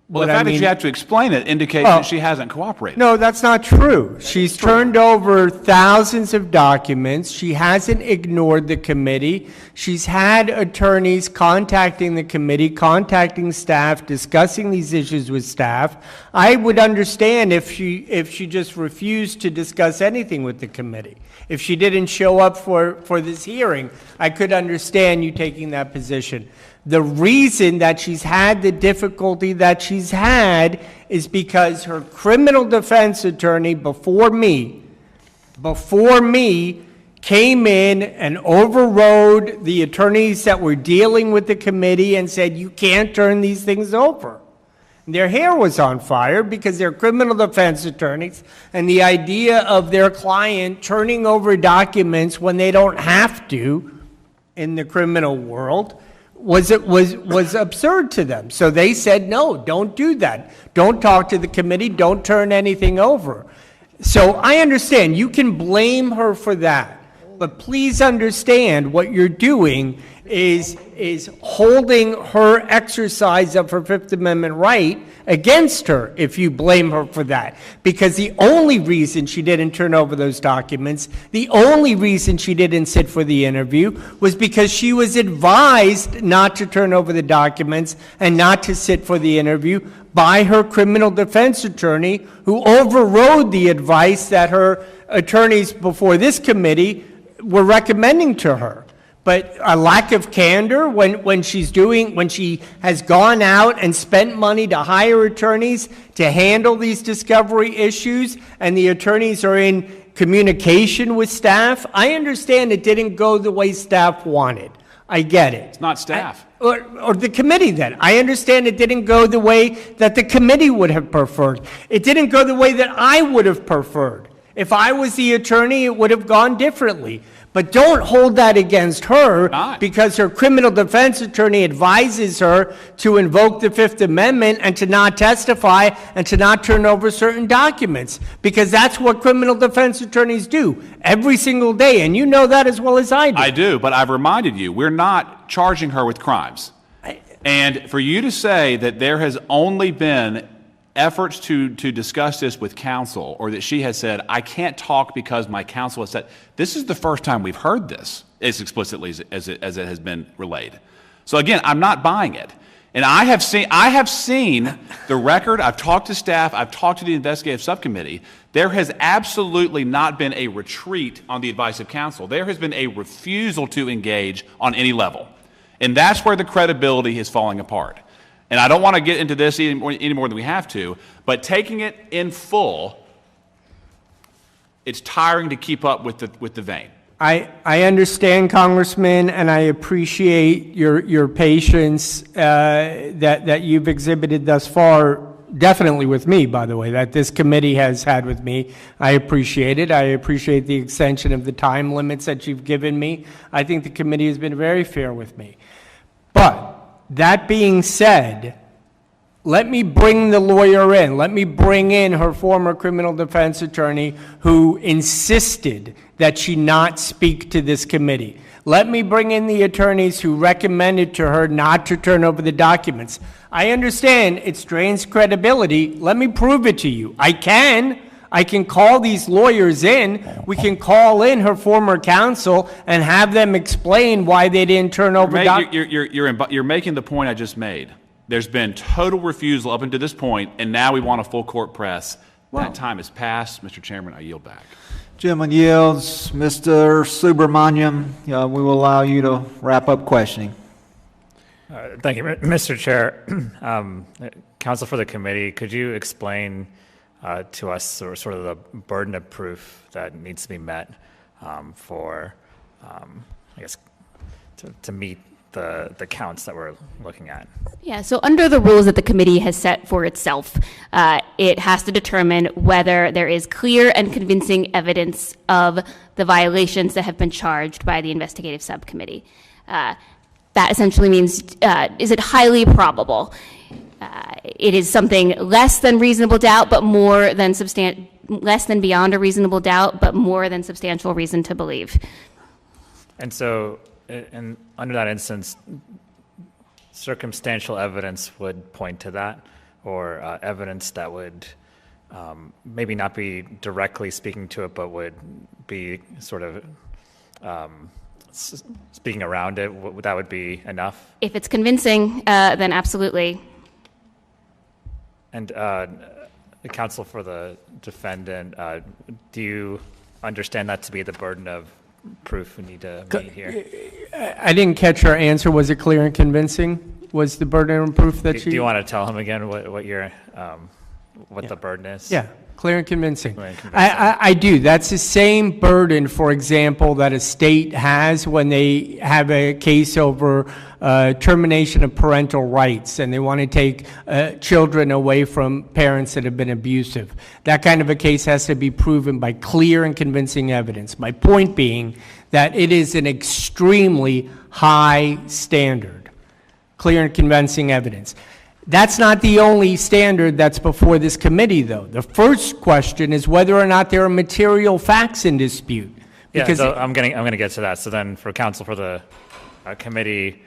well, the fact that you have to explain it indicates that she hasn't cooperated. No, that's not true. She's turned over thousands of documents. She hasn't ignored the committee. She's had attorneys contacting the committee, contacting staff, discussing these issues with staff. I would understand if she just refused to discuss anything with the committee. If she didn't show up for this hearing, I could understand you taking that position. The reason that she's had the difficulty that she's had is because her criminal defense attorney before me, came in and overrode the attorneys that were dealing with the committee and said, you can't turn these things over. Their hair was on fire because they're criminal defense attorneys, and the idea of their client turning over documents when they don't have to in the criminal world was absurd to them. So they said, no, don't do that. Don't talk to the committee. Don't turn anything over. So I understand you can blame her for that, but please understand what you're doing is holding her exercise of her Fifth Amendment right against her if you blame her for that. Because the only reason she didn't turn over those documents, the only reason she didn't sit for the interview was because she was advised not to turn over the documents and not to sit for the interview by her criminal defense attorney, who overrode the advice that her attorneys before this committee were recommending to her. But a lack of candor when she has gone out and spent money to hire attorneys to handle these discovery issues, and the attorneys are in communication with staff. I understand it didn't go the way staff wanted. I get it. It's not staff. Or the committee then. I understand it didn't go the way that the committee would have preferred. It didn't go the way that I would have preferred. If I was the attorney, it would have gone differently. But don't hold that against her because her criminal defense attorney advises her to invoke the Fifth Amendment and to not testify and to not turn over certain documents, because that's what criminal defense attorneys do every single day, and you know that as well as I do. I do, but I've reminded you, we're not charging her with crimes. And for you to say that there has only been efforts to discuss this with counsel, or that she has said, I can't talk because my counsel has said, this is the first time we've heard this as explicitly as it has been relayed. So again, I'm not buying it. And I have seen the record, I've talked to staff, I've talked to the investigative subcommittee. There has absolutely not been a retreat on the advice of counsel. There has been a refusal to engage on any level. And that's where the credibility is falling apart. And I don't want to get into this any more than we have to, but taking it in full, it's tiring to keep up with the vein. I understand, Congressman, and I appreciate your patience that you've exhibited thus far, definitely with me, by the way, that this committee has had with me. I appreciate it. I appreciate the extension of the time limits that you've given me. I think the committee has been very fair with me. But that being said, let me bring the lawyer in. Let me bring in her former criminal defense attorney who insisted that she not speak to this committee. Let me bring in the attorneys who recommended to her not to turn over the documents. I understand it strains credibility. Let me prove it to you. I can call these lawyers in. We can call in her former counsel and have them explain why they didn't turn over documents. You're making the point I just made. There's been total refusal up until this point, and now we want a full court press. That time has passed. Mr. Chairman, I yield back. Gentleman yields. Mr. Subramaniam, we will allow you to wrap up questioning. Thank you, Mr. Chair. Counsel for the committee, could you explain to us sort of the burden of proof that needs to be met for, I guess, to meet the counts that we're looking at? Yeah, so under the rules that the committee has set for itself, it has to determine whether there is clear and convincing evidence of the violations that have been charged by the investigative subcommittee. That essentially means, is it highly probable? It is something less than reasonable doubt, but more than less than beyond a reasonable doubt, but more than substantial reason to believe. And so, under that instance, circumstantial evidence would point to that, or evidence that would maybe not be directly speaking to it, but would be sort of speaking around it. That would be enough? If it's convincing, then absolutely. And the counsel for the defendant, do you understand that to be the burden of proof we need to meet here? I didn't catch her answer. Was it clear and convincing? Was the burden of proof that do you want to tell him again what the burden is? Yeah, clear and convincing. I do. That's the same burden, for example, that a state has when they have a case over termination of parental rights and they want to take children away from parents that have been abusive. That kind of a case has to be proven by clear and convincing evidence. My point being that it is an extremely high standard, clear and convincing evidence. That's not the only standard that's before this committee, though. The first question is whether or not there are material facts in dispute. Because so I'm going to get to that. So then, for counsel for the committee,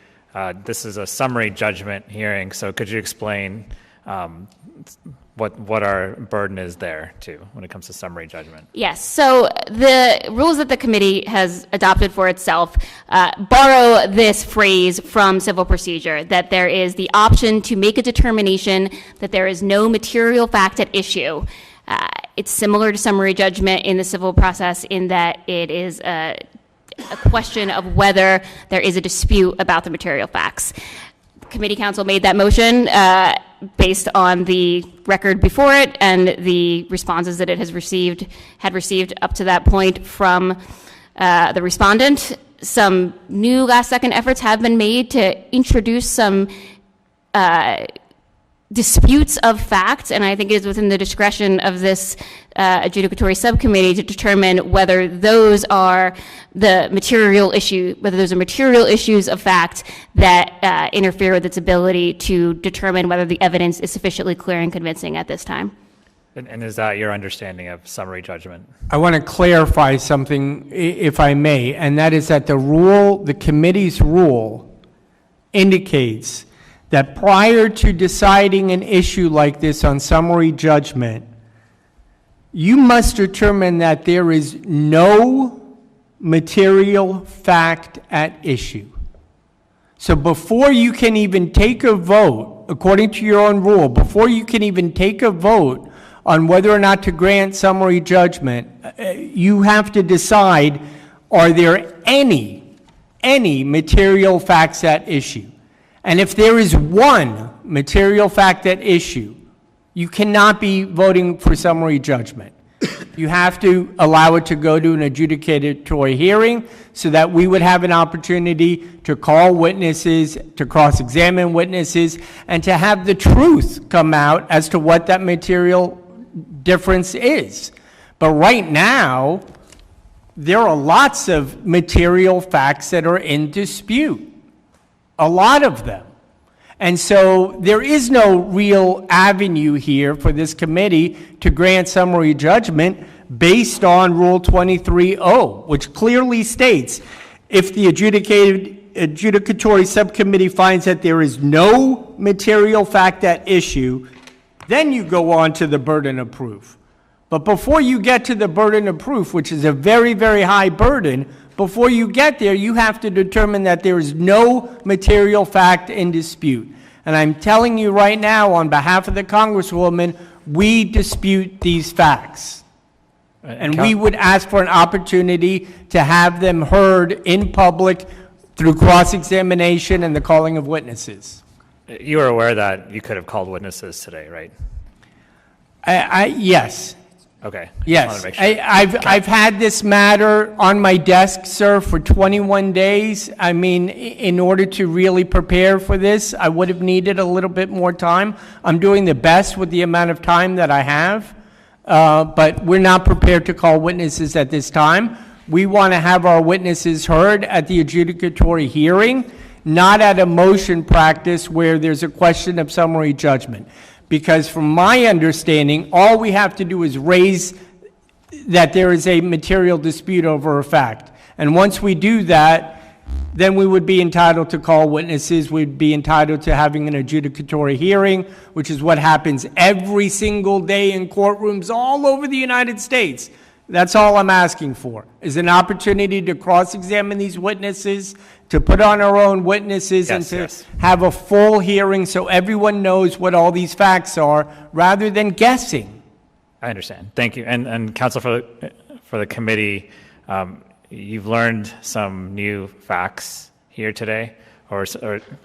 this is a summary judgment hearing. So could you explain what our burden is there too when it comes to summary judgment? Yes. So the rules that the committee has adopted for itself borrow this phrase from civil procedure, that there is the option to make a determination that there is no material fact at issue. It's similar to summary judgment in the civil process in that it is a question of whether there is a dispute about the material facts. Committee counsel made that motion based on the record before it and the responses that it had received up to that point from the respondent. Some new last-second efforts have been made to introduce some disputes of fact, and I think it is within the discretion of this adjudicatory subcommittee to determine whether those are the material issue, whether those are material issues of fact that interfere with its ability to determine whether the evidence is sufficiently clear and convincing at this time. And is that your understanding of summary judgment? I want to clarify something, if I may, and that is that the committee's rule indicates that prior to deciding an issue like this on summary judgment, you must determine that there is no material fact at issue. So before you can even take a vote, according to your own rule, before you can even take a vote on whether or not to grant summary judgment, you have to decide, are there any material facts at issue? And if there is one material fact at issue, you cannot be voting for summary judgment. You have to allow it to go to an adjudicatory hearing so that we would have an opportunity to call witnesses, to cross-examine witnesses, and to have the truth come out as to what that material difference is. But right now, there are lots of material facts that are in dispute. A lot of them. And so there is no real avenue here for this committee to grant summary judgment based on Rule 23-0, which clearly states if the adjudicatory subcommittee finds that there is no material fact at issue, then you go on to the burden of proof. But before you get to the burden of proof, which is a very, very high burden, before you get there, you have to determine that there is no material fact in dispute. And I'm telling you right now, on behalf of the Congresswoman, we dispute these facts. And we would ask for an opportunity to have them heard in public through cross-examination and the calling of witnesses. You are aware that you could have called witnesses today, right? Yes. Okay. Yes, I've had this matter on my desk, sir, for 21 days. I mean, in order to really prepare for this, I would have needed a little bit more time. I'm doing the best with the amount of time that I have, but we're not prepared to call witnesses at this time. We want to have our witnesses heard at the adjudicatory hearing, not at a motion practice where there's a question of summary judgment. Because from my understanding, all we have to do is raise that there is a material dispute over a fact. And once we do that, then we would be entitled to call witnesses. We'd be entitled to having an adjudicatory hearing, which is what happens every single day in courtrooms all over the United States. That's all I'm asking for, is an opportunity to cross-examine these witnesses, to put on our own witnesses, and to have a full hearing so everyone knows what all these facts are, rather than guessing. I understand. Thank you. And counsel for the committee, you've learned some new facts here today, or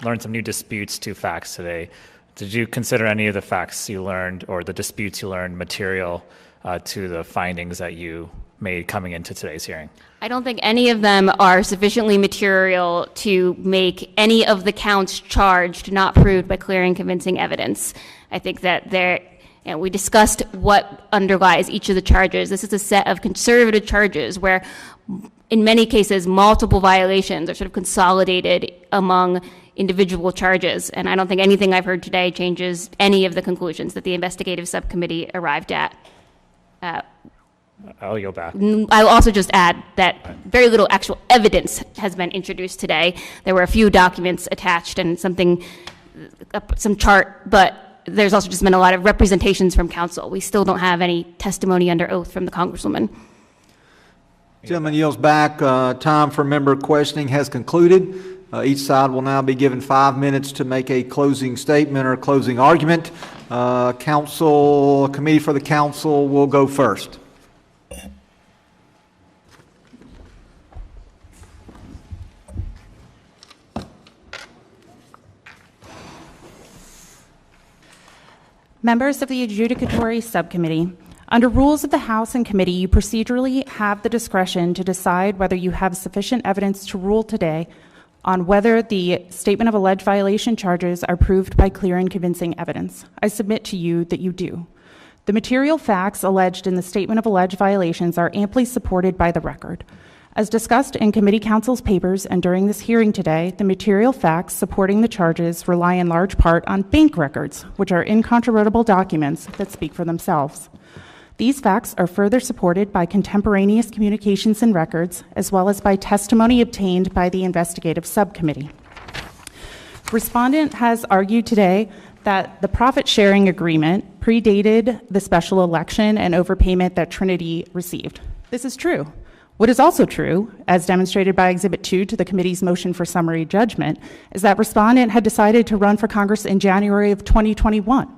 learned some new disputes to facts today. Did you consider any of the facts you learned or the disputes you learned material to the findings that you made coming into today's hearing? I don't think any of them are sufficiently material to make any of the counts charged not proved by clear and convincing evidence. I think that we discussed what underlies each of the charges. This is a set of conservative charges where, in many cases, multiple violations are sort of consolidated among individual charges. And I don't think anything I've heard today changes any of the conclusions that the investigative subcommittee arrived at. I'll yield back. I'll also just add that very little actual evidence has been introduced today. There were a few documents attached and some chart, but there's also just been a lot of representations from counsel. We still don't have any testimony under oath from the Congresswoman. Gentleman yields back. Time for member questioning has concluded. Each side will now be given 5 minutes to make a closing statement or a closing argument. Committee for the council will go first. Members of the Adjudicatory Subcommittee, under rules of the House and committee, you procedurally have the discretion to decide whether you have sufficient evidence to rule today on whether the statement of alleged violation charges are proved by clear and convincing evidence. I submit to you that you do. The material facts alleged in the statement of alleged violations are amply supported by the record. As discussed in committee counsel's papers and during this hearing today, the material facts supporting the charges rely in large part on bank records, which are incontrovertible documents that speak for themselves. These facts are further supported by contemporaneous communications and records, as well as by testimony obtained by the investigative subcommittee. Respondent has argued today that the profit-sharing agreement predated the special election and overpayment that Trinity received. This is true. What is also true, as demonstrated by Exhibit 2 to the committee's motion for summary judgment, is that respondent had decided to run for Congress in January of 2021,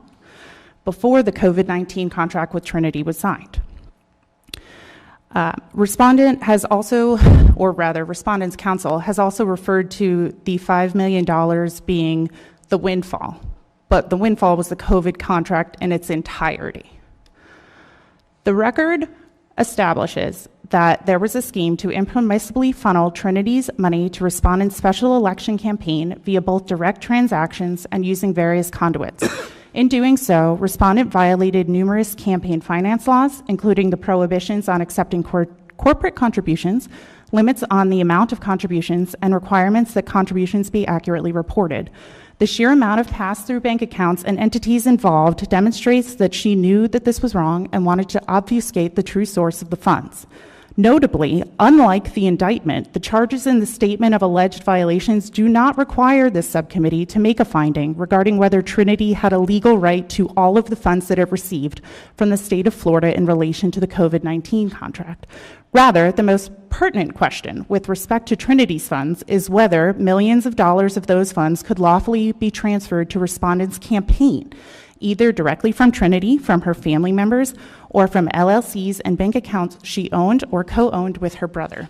before the COVID-19 contract with Trinity was signed. Respondent has also, or rather Respondent's counsel, has also referred to the $5 million being the windfall, but the windfall was the COVID contract in its entirety. The record establishes that there was a scheme to impermissibly funnel Trinity's money to Respondent's special election campaign via both direct transactions and using various conduits. In doing so, Respondent violated numerous campaign finance laws, including the prohibitions on accepting corporate contributions, limits on the amount of contributions, and requirements that contributions be accurately reported. The sheer amount of pass-through bank accounts and entities involved demonstrates that she knew that this was wrong and wanted to obfuscate the true source of the funds. Notably, unlike the indictment, the charges in the statement of alleged violations do not require this subcommittee to make a finding regarding whether Trinity had a legal right to all of the funds that it received from the state of Florida in relation to the COVID-19 contract. Rather, the most pertinent question with respect to Trinity's funds is whether millions of dollars of those funds could lawfully be transferred to Respondent's campaign, either directly from Trinity, from her family members, or from LLCs and bank accounts she owned or co-owned with her brother.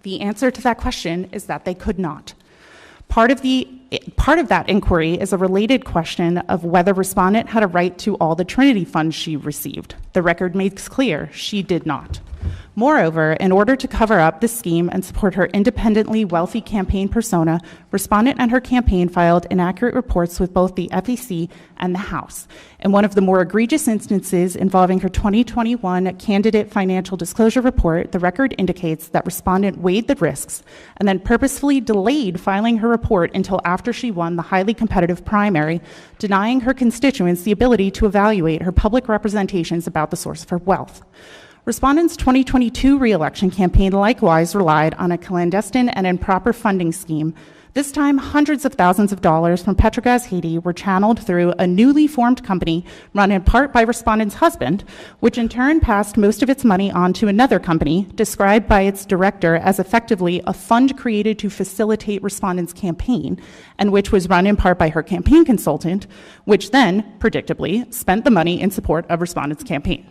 The answer to that question is that they could not. Part of that inquiry is a related question of whether Respondent had a right to all the Trinity funds she received. The record makes clear she did not. Moreover, in order to cover up this scheme and support her independently wealthy campaign persona, Respondent and her campaign filed inaccurate reports with both the FEC and the House. In one of the more egregious instances involving her 2021 candidate financial disclosure report, the record indicates that Respondent weighed the risks and then purposefully delayed filing her report until after she won the highly competitive primary, denying her constituents the ability to evaluate her public representations about the source of her wealth. Respondent's 2022 re-election campaign likewise relied on a clandestine and improper funding scheme. This time, hundreds of thousands of dollars from Petrogas Haiti were channeled through a newly formed company run in part by Respondent's husband, which in turn passed most of its money on to another company, described by its director as effectively a fund created to facilitate Respondent's campaign, and which was run in part by her campaign consultant, which then, predictably, spent the money in support of Respondent's campaign.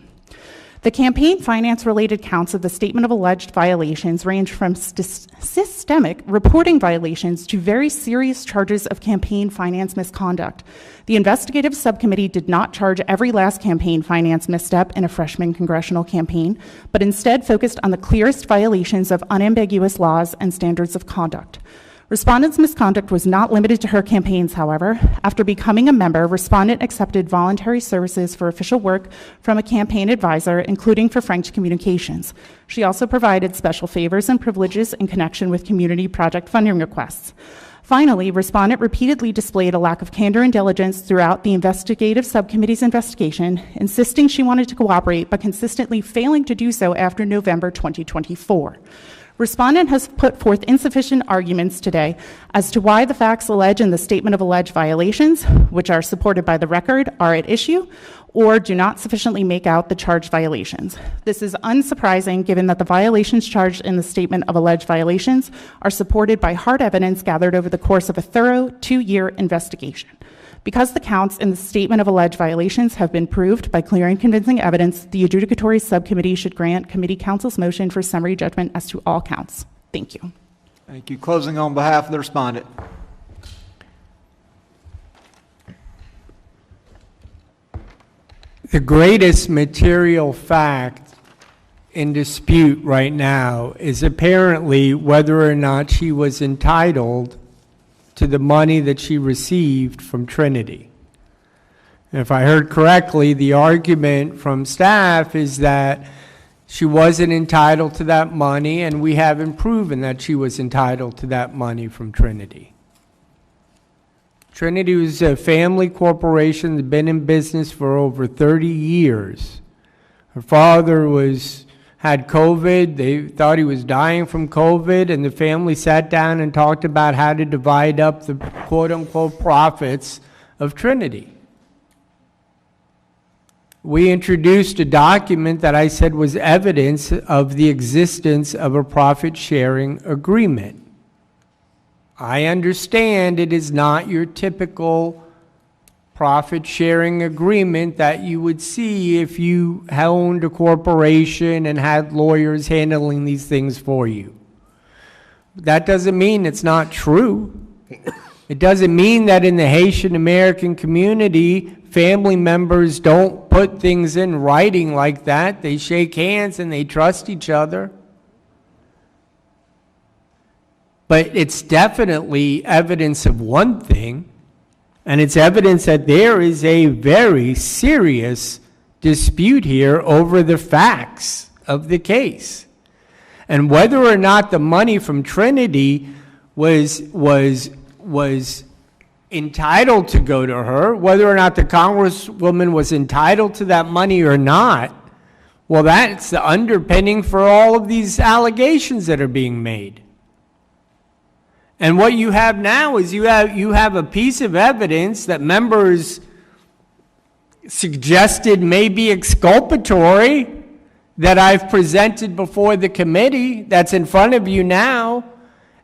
The campaign finance-related counts of the statement of alleged violations range from systemic reporting violations to very serious charges of campaign finance misconduct. The investigative subcommittee did not charge every last campaign finance misstep in a freshman congressional campaign, but instead focused on the clearest violations of unambiguous laws and standards of conduct. Respondent's misconduct was not limited to her campaigns, however. After becoming a member, Respondent accepted voluntary services for official work from a campaign advisor, including for French communications. She also provided special favors and privileges in connection with community project funding requests. Finally, Respondent repeatedly displayed a lack of candor and diligence throughout the investigative subcommittee's investigation, insisting she wanted to cooperate, but consistently failing to do so after November 2024. Respondent has put forth insufficient arguments today as to why the facts alleged in the statement of alleged violations, which are supported by the record, are at issue, or do not sufficiently make out the charged violations. This is unsurprising given that the violations charged in the statement of alleged violations are supported by hard evidence gathered over the course of a thorough 2-year investigation. Because the counts in the statement of alleged violations have been proved by clear and convincing evidence, the adjudicatory subcommittee should grant committee counsel's motion for summary judgment as to all counts. Thank you. Thank you. Closing on behalf of the respondent. The greatest material fact in dispute right now is apparently whether or not she was entitled to the money that she received from Trinity. If I heard correctly, the argument from staff is that she wasn't entitled to that money, and we haven't proven that she was entitled to that money from Trinity. Trinity was a family corporation that's been in business for over 30 years. Her father had COVID. They thought he was dying from COVID, and the family sat down and talked about how to divide up the quote-unquote profits of Trinity. We introduced a document that I said was evidence of the existence of a profit-sharing agreement. I understand it is not your typical profit-sharing agreement that you would see if you owned a corporation and had lawyers handling these things for you. That doesn't mean it's not true. It doesn't mean that in the Haitian American community, family members don't put things in writing like that. They shake hands and they trust each other. But it's definitely evidence of one thing, and it's evidence that there is a very serious dispute here over the facts of the case. And whether or not the money from Trinity was entitled to go to her, whether or not the Congresswoman was entitled to that money or not, well, that's the underpinning for all of these allegations that are being made. And what you have now is you have a piece of evidence that members suggested may be exculpatory that I've presented before the committee that's in front of you now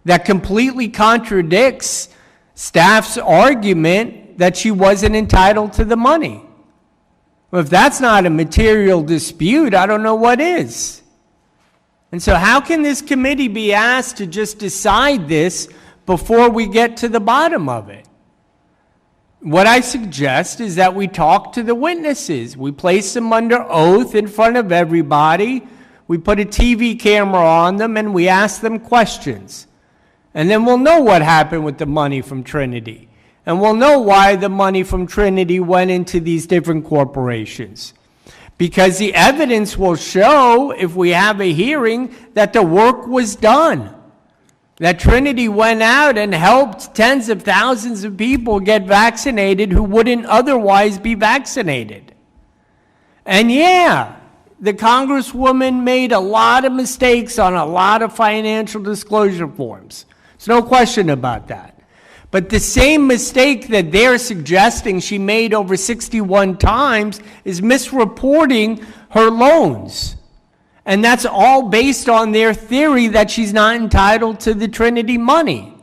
that completely contradicts staff's argument that she wasn't entitled to the money. Well, if that's not a material dispute, I don't know what is. And so how can this committee be asked to just decide this before we get to the bottom of it? What I suggest is that we talk to the witnesses. We place them under oath in front of everybody. We put a TV camera on them and we ask them questions. And then we'll know what happened with the money from Trinity. And we'll know why the money from Trinity went into these different corporations. Because the evidence will show, if we have a hearing, that the work was done. That Trinity went out and helped tens of thousands of people get vaccinated who wouldn't otherwise be vaccinated. And yeah, the Congresswoman made a lot of mistakes on a lot of financial disclosure forms. There's no question about that. But the same mistake that they're suggesting she made over 61 times is misreporting her loans. And that's all based on their theory that she's not entitled to the Trinity money.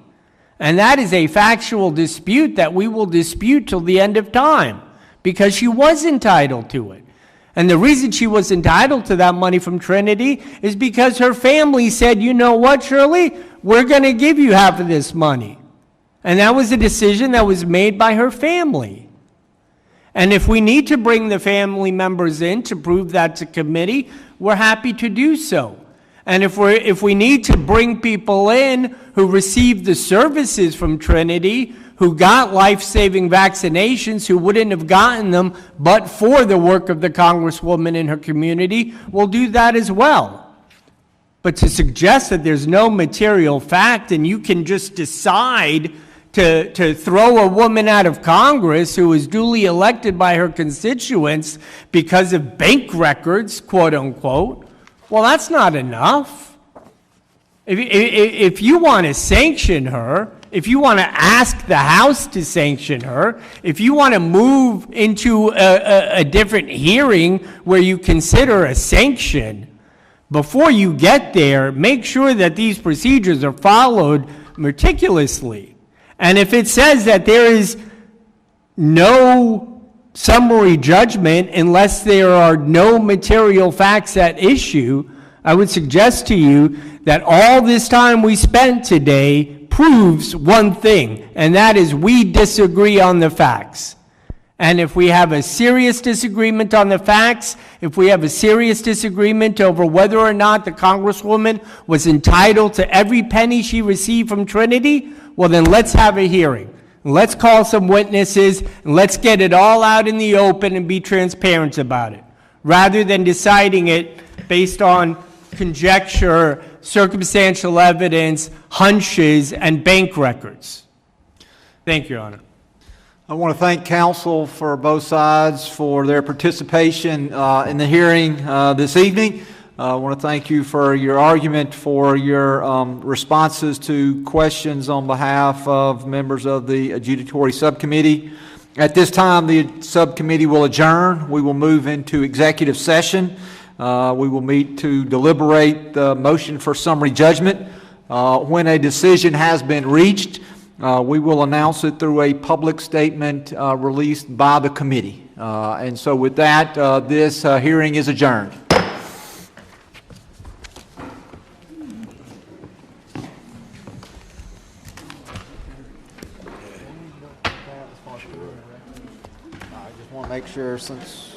And that is a factual dispute that we will dispute till the end of time, because she was entitled to it. And the reason she was entitled to that money from Trinity is because her family said, you know what, Shirley, we're going to give you half of this money. And that was a decision that was made by her family. And if we need to bring the family members in to prove that to committee, we're happy to do so. And if we need to bring people in who received the services from Trinity, who got life-saving vaccinations, who wouldn't have gotten them but for the work of the Congresswoman in her community, we'll do that as well. But to suggest that there's no material fact and you can just decide to throw a woman out of Congress who was duly elected by her constituents because of bank records, quote unquote, well, that's not enough. If you want to sanction her, if you want to ask the House to sanction her, if you want to move into a different hearing where you consider a sanction, before you get there, make sure that these procedures are followed meticulously. And if it says that there is no summary judgment unless there are no material facts at issue, I would suggest to you that all this time we spent today proves one thing, and that is we disagree on the facts. And if we have a serious disagreement on the facts, if we have a serious disagreement over whether or not the Congresswoman was entitled to every penny she received from Trinity, well, then let's have a hearing. Let's call some witnesses, and let's get it all out in the open and be transparent about it, rather than deciding it based on conjecture, circumstantial evidence, hunches, and bank records. Thank you, Your Honor. I want to thank counsel for both sides for their participation in the hearing this evening. I want to thank you for your argument, for your responses to questions on behalf of members of the adjudicatory subcommittee. At this time, the subcommittee will adjourn. We will move into executive session. We will meet to deliberate the motion for summary judgment. When a decision has been reached, we will announce it through a public statement released by the committee. And so with that, this hearing is adjourned. I just want to make sure since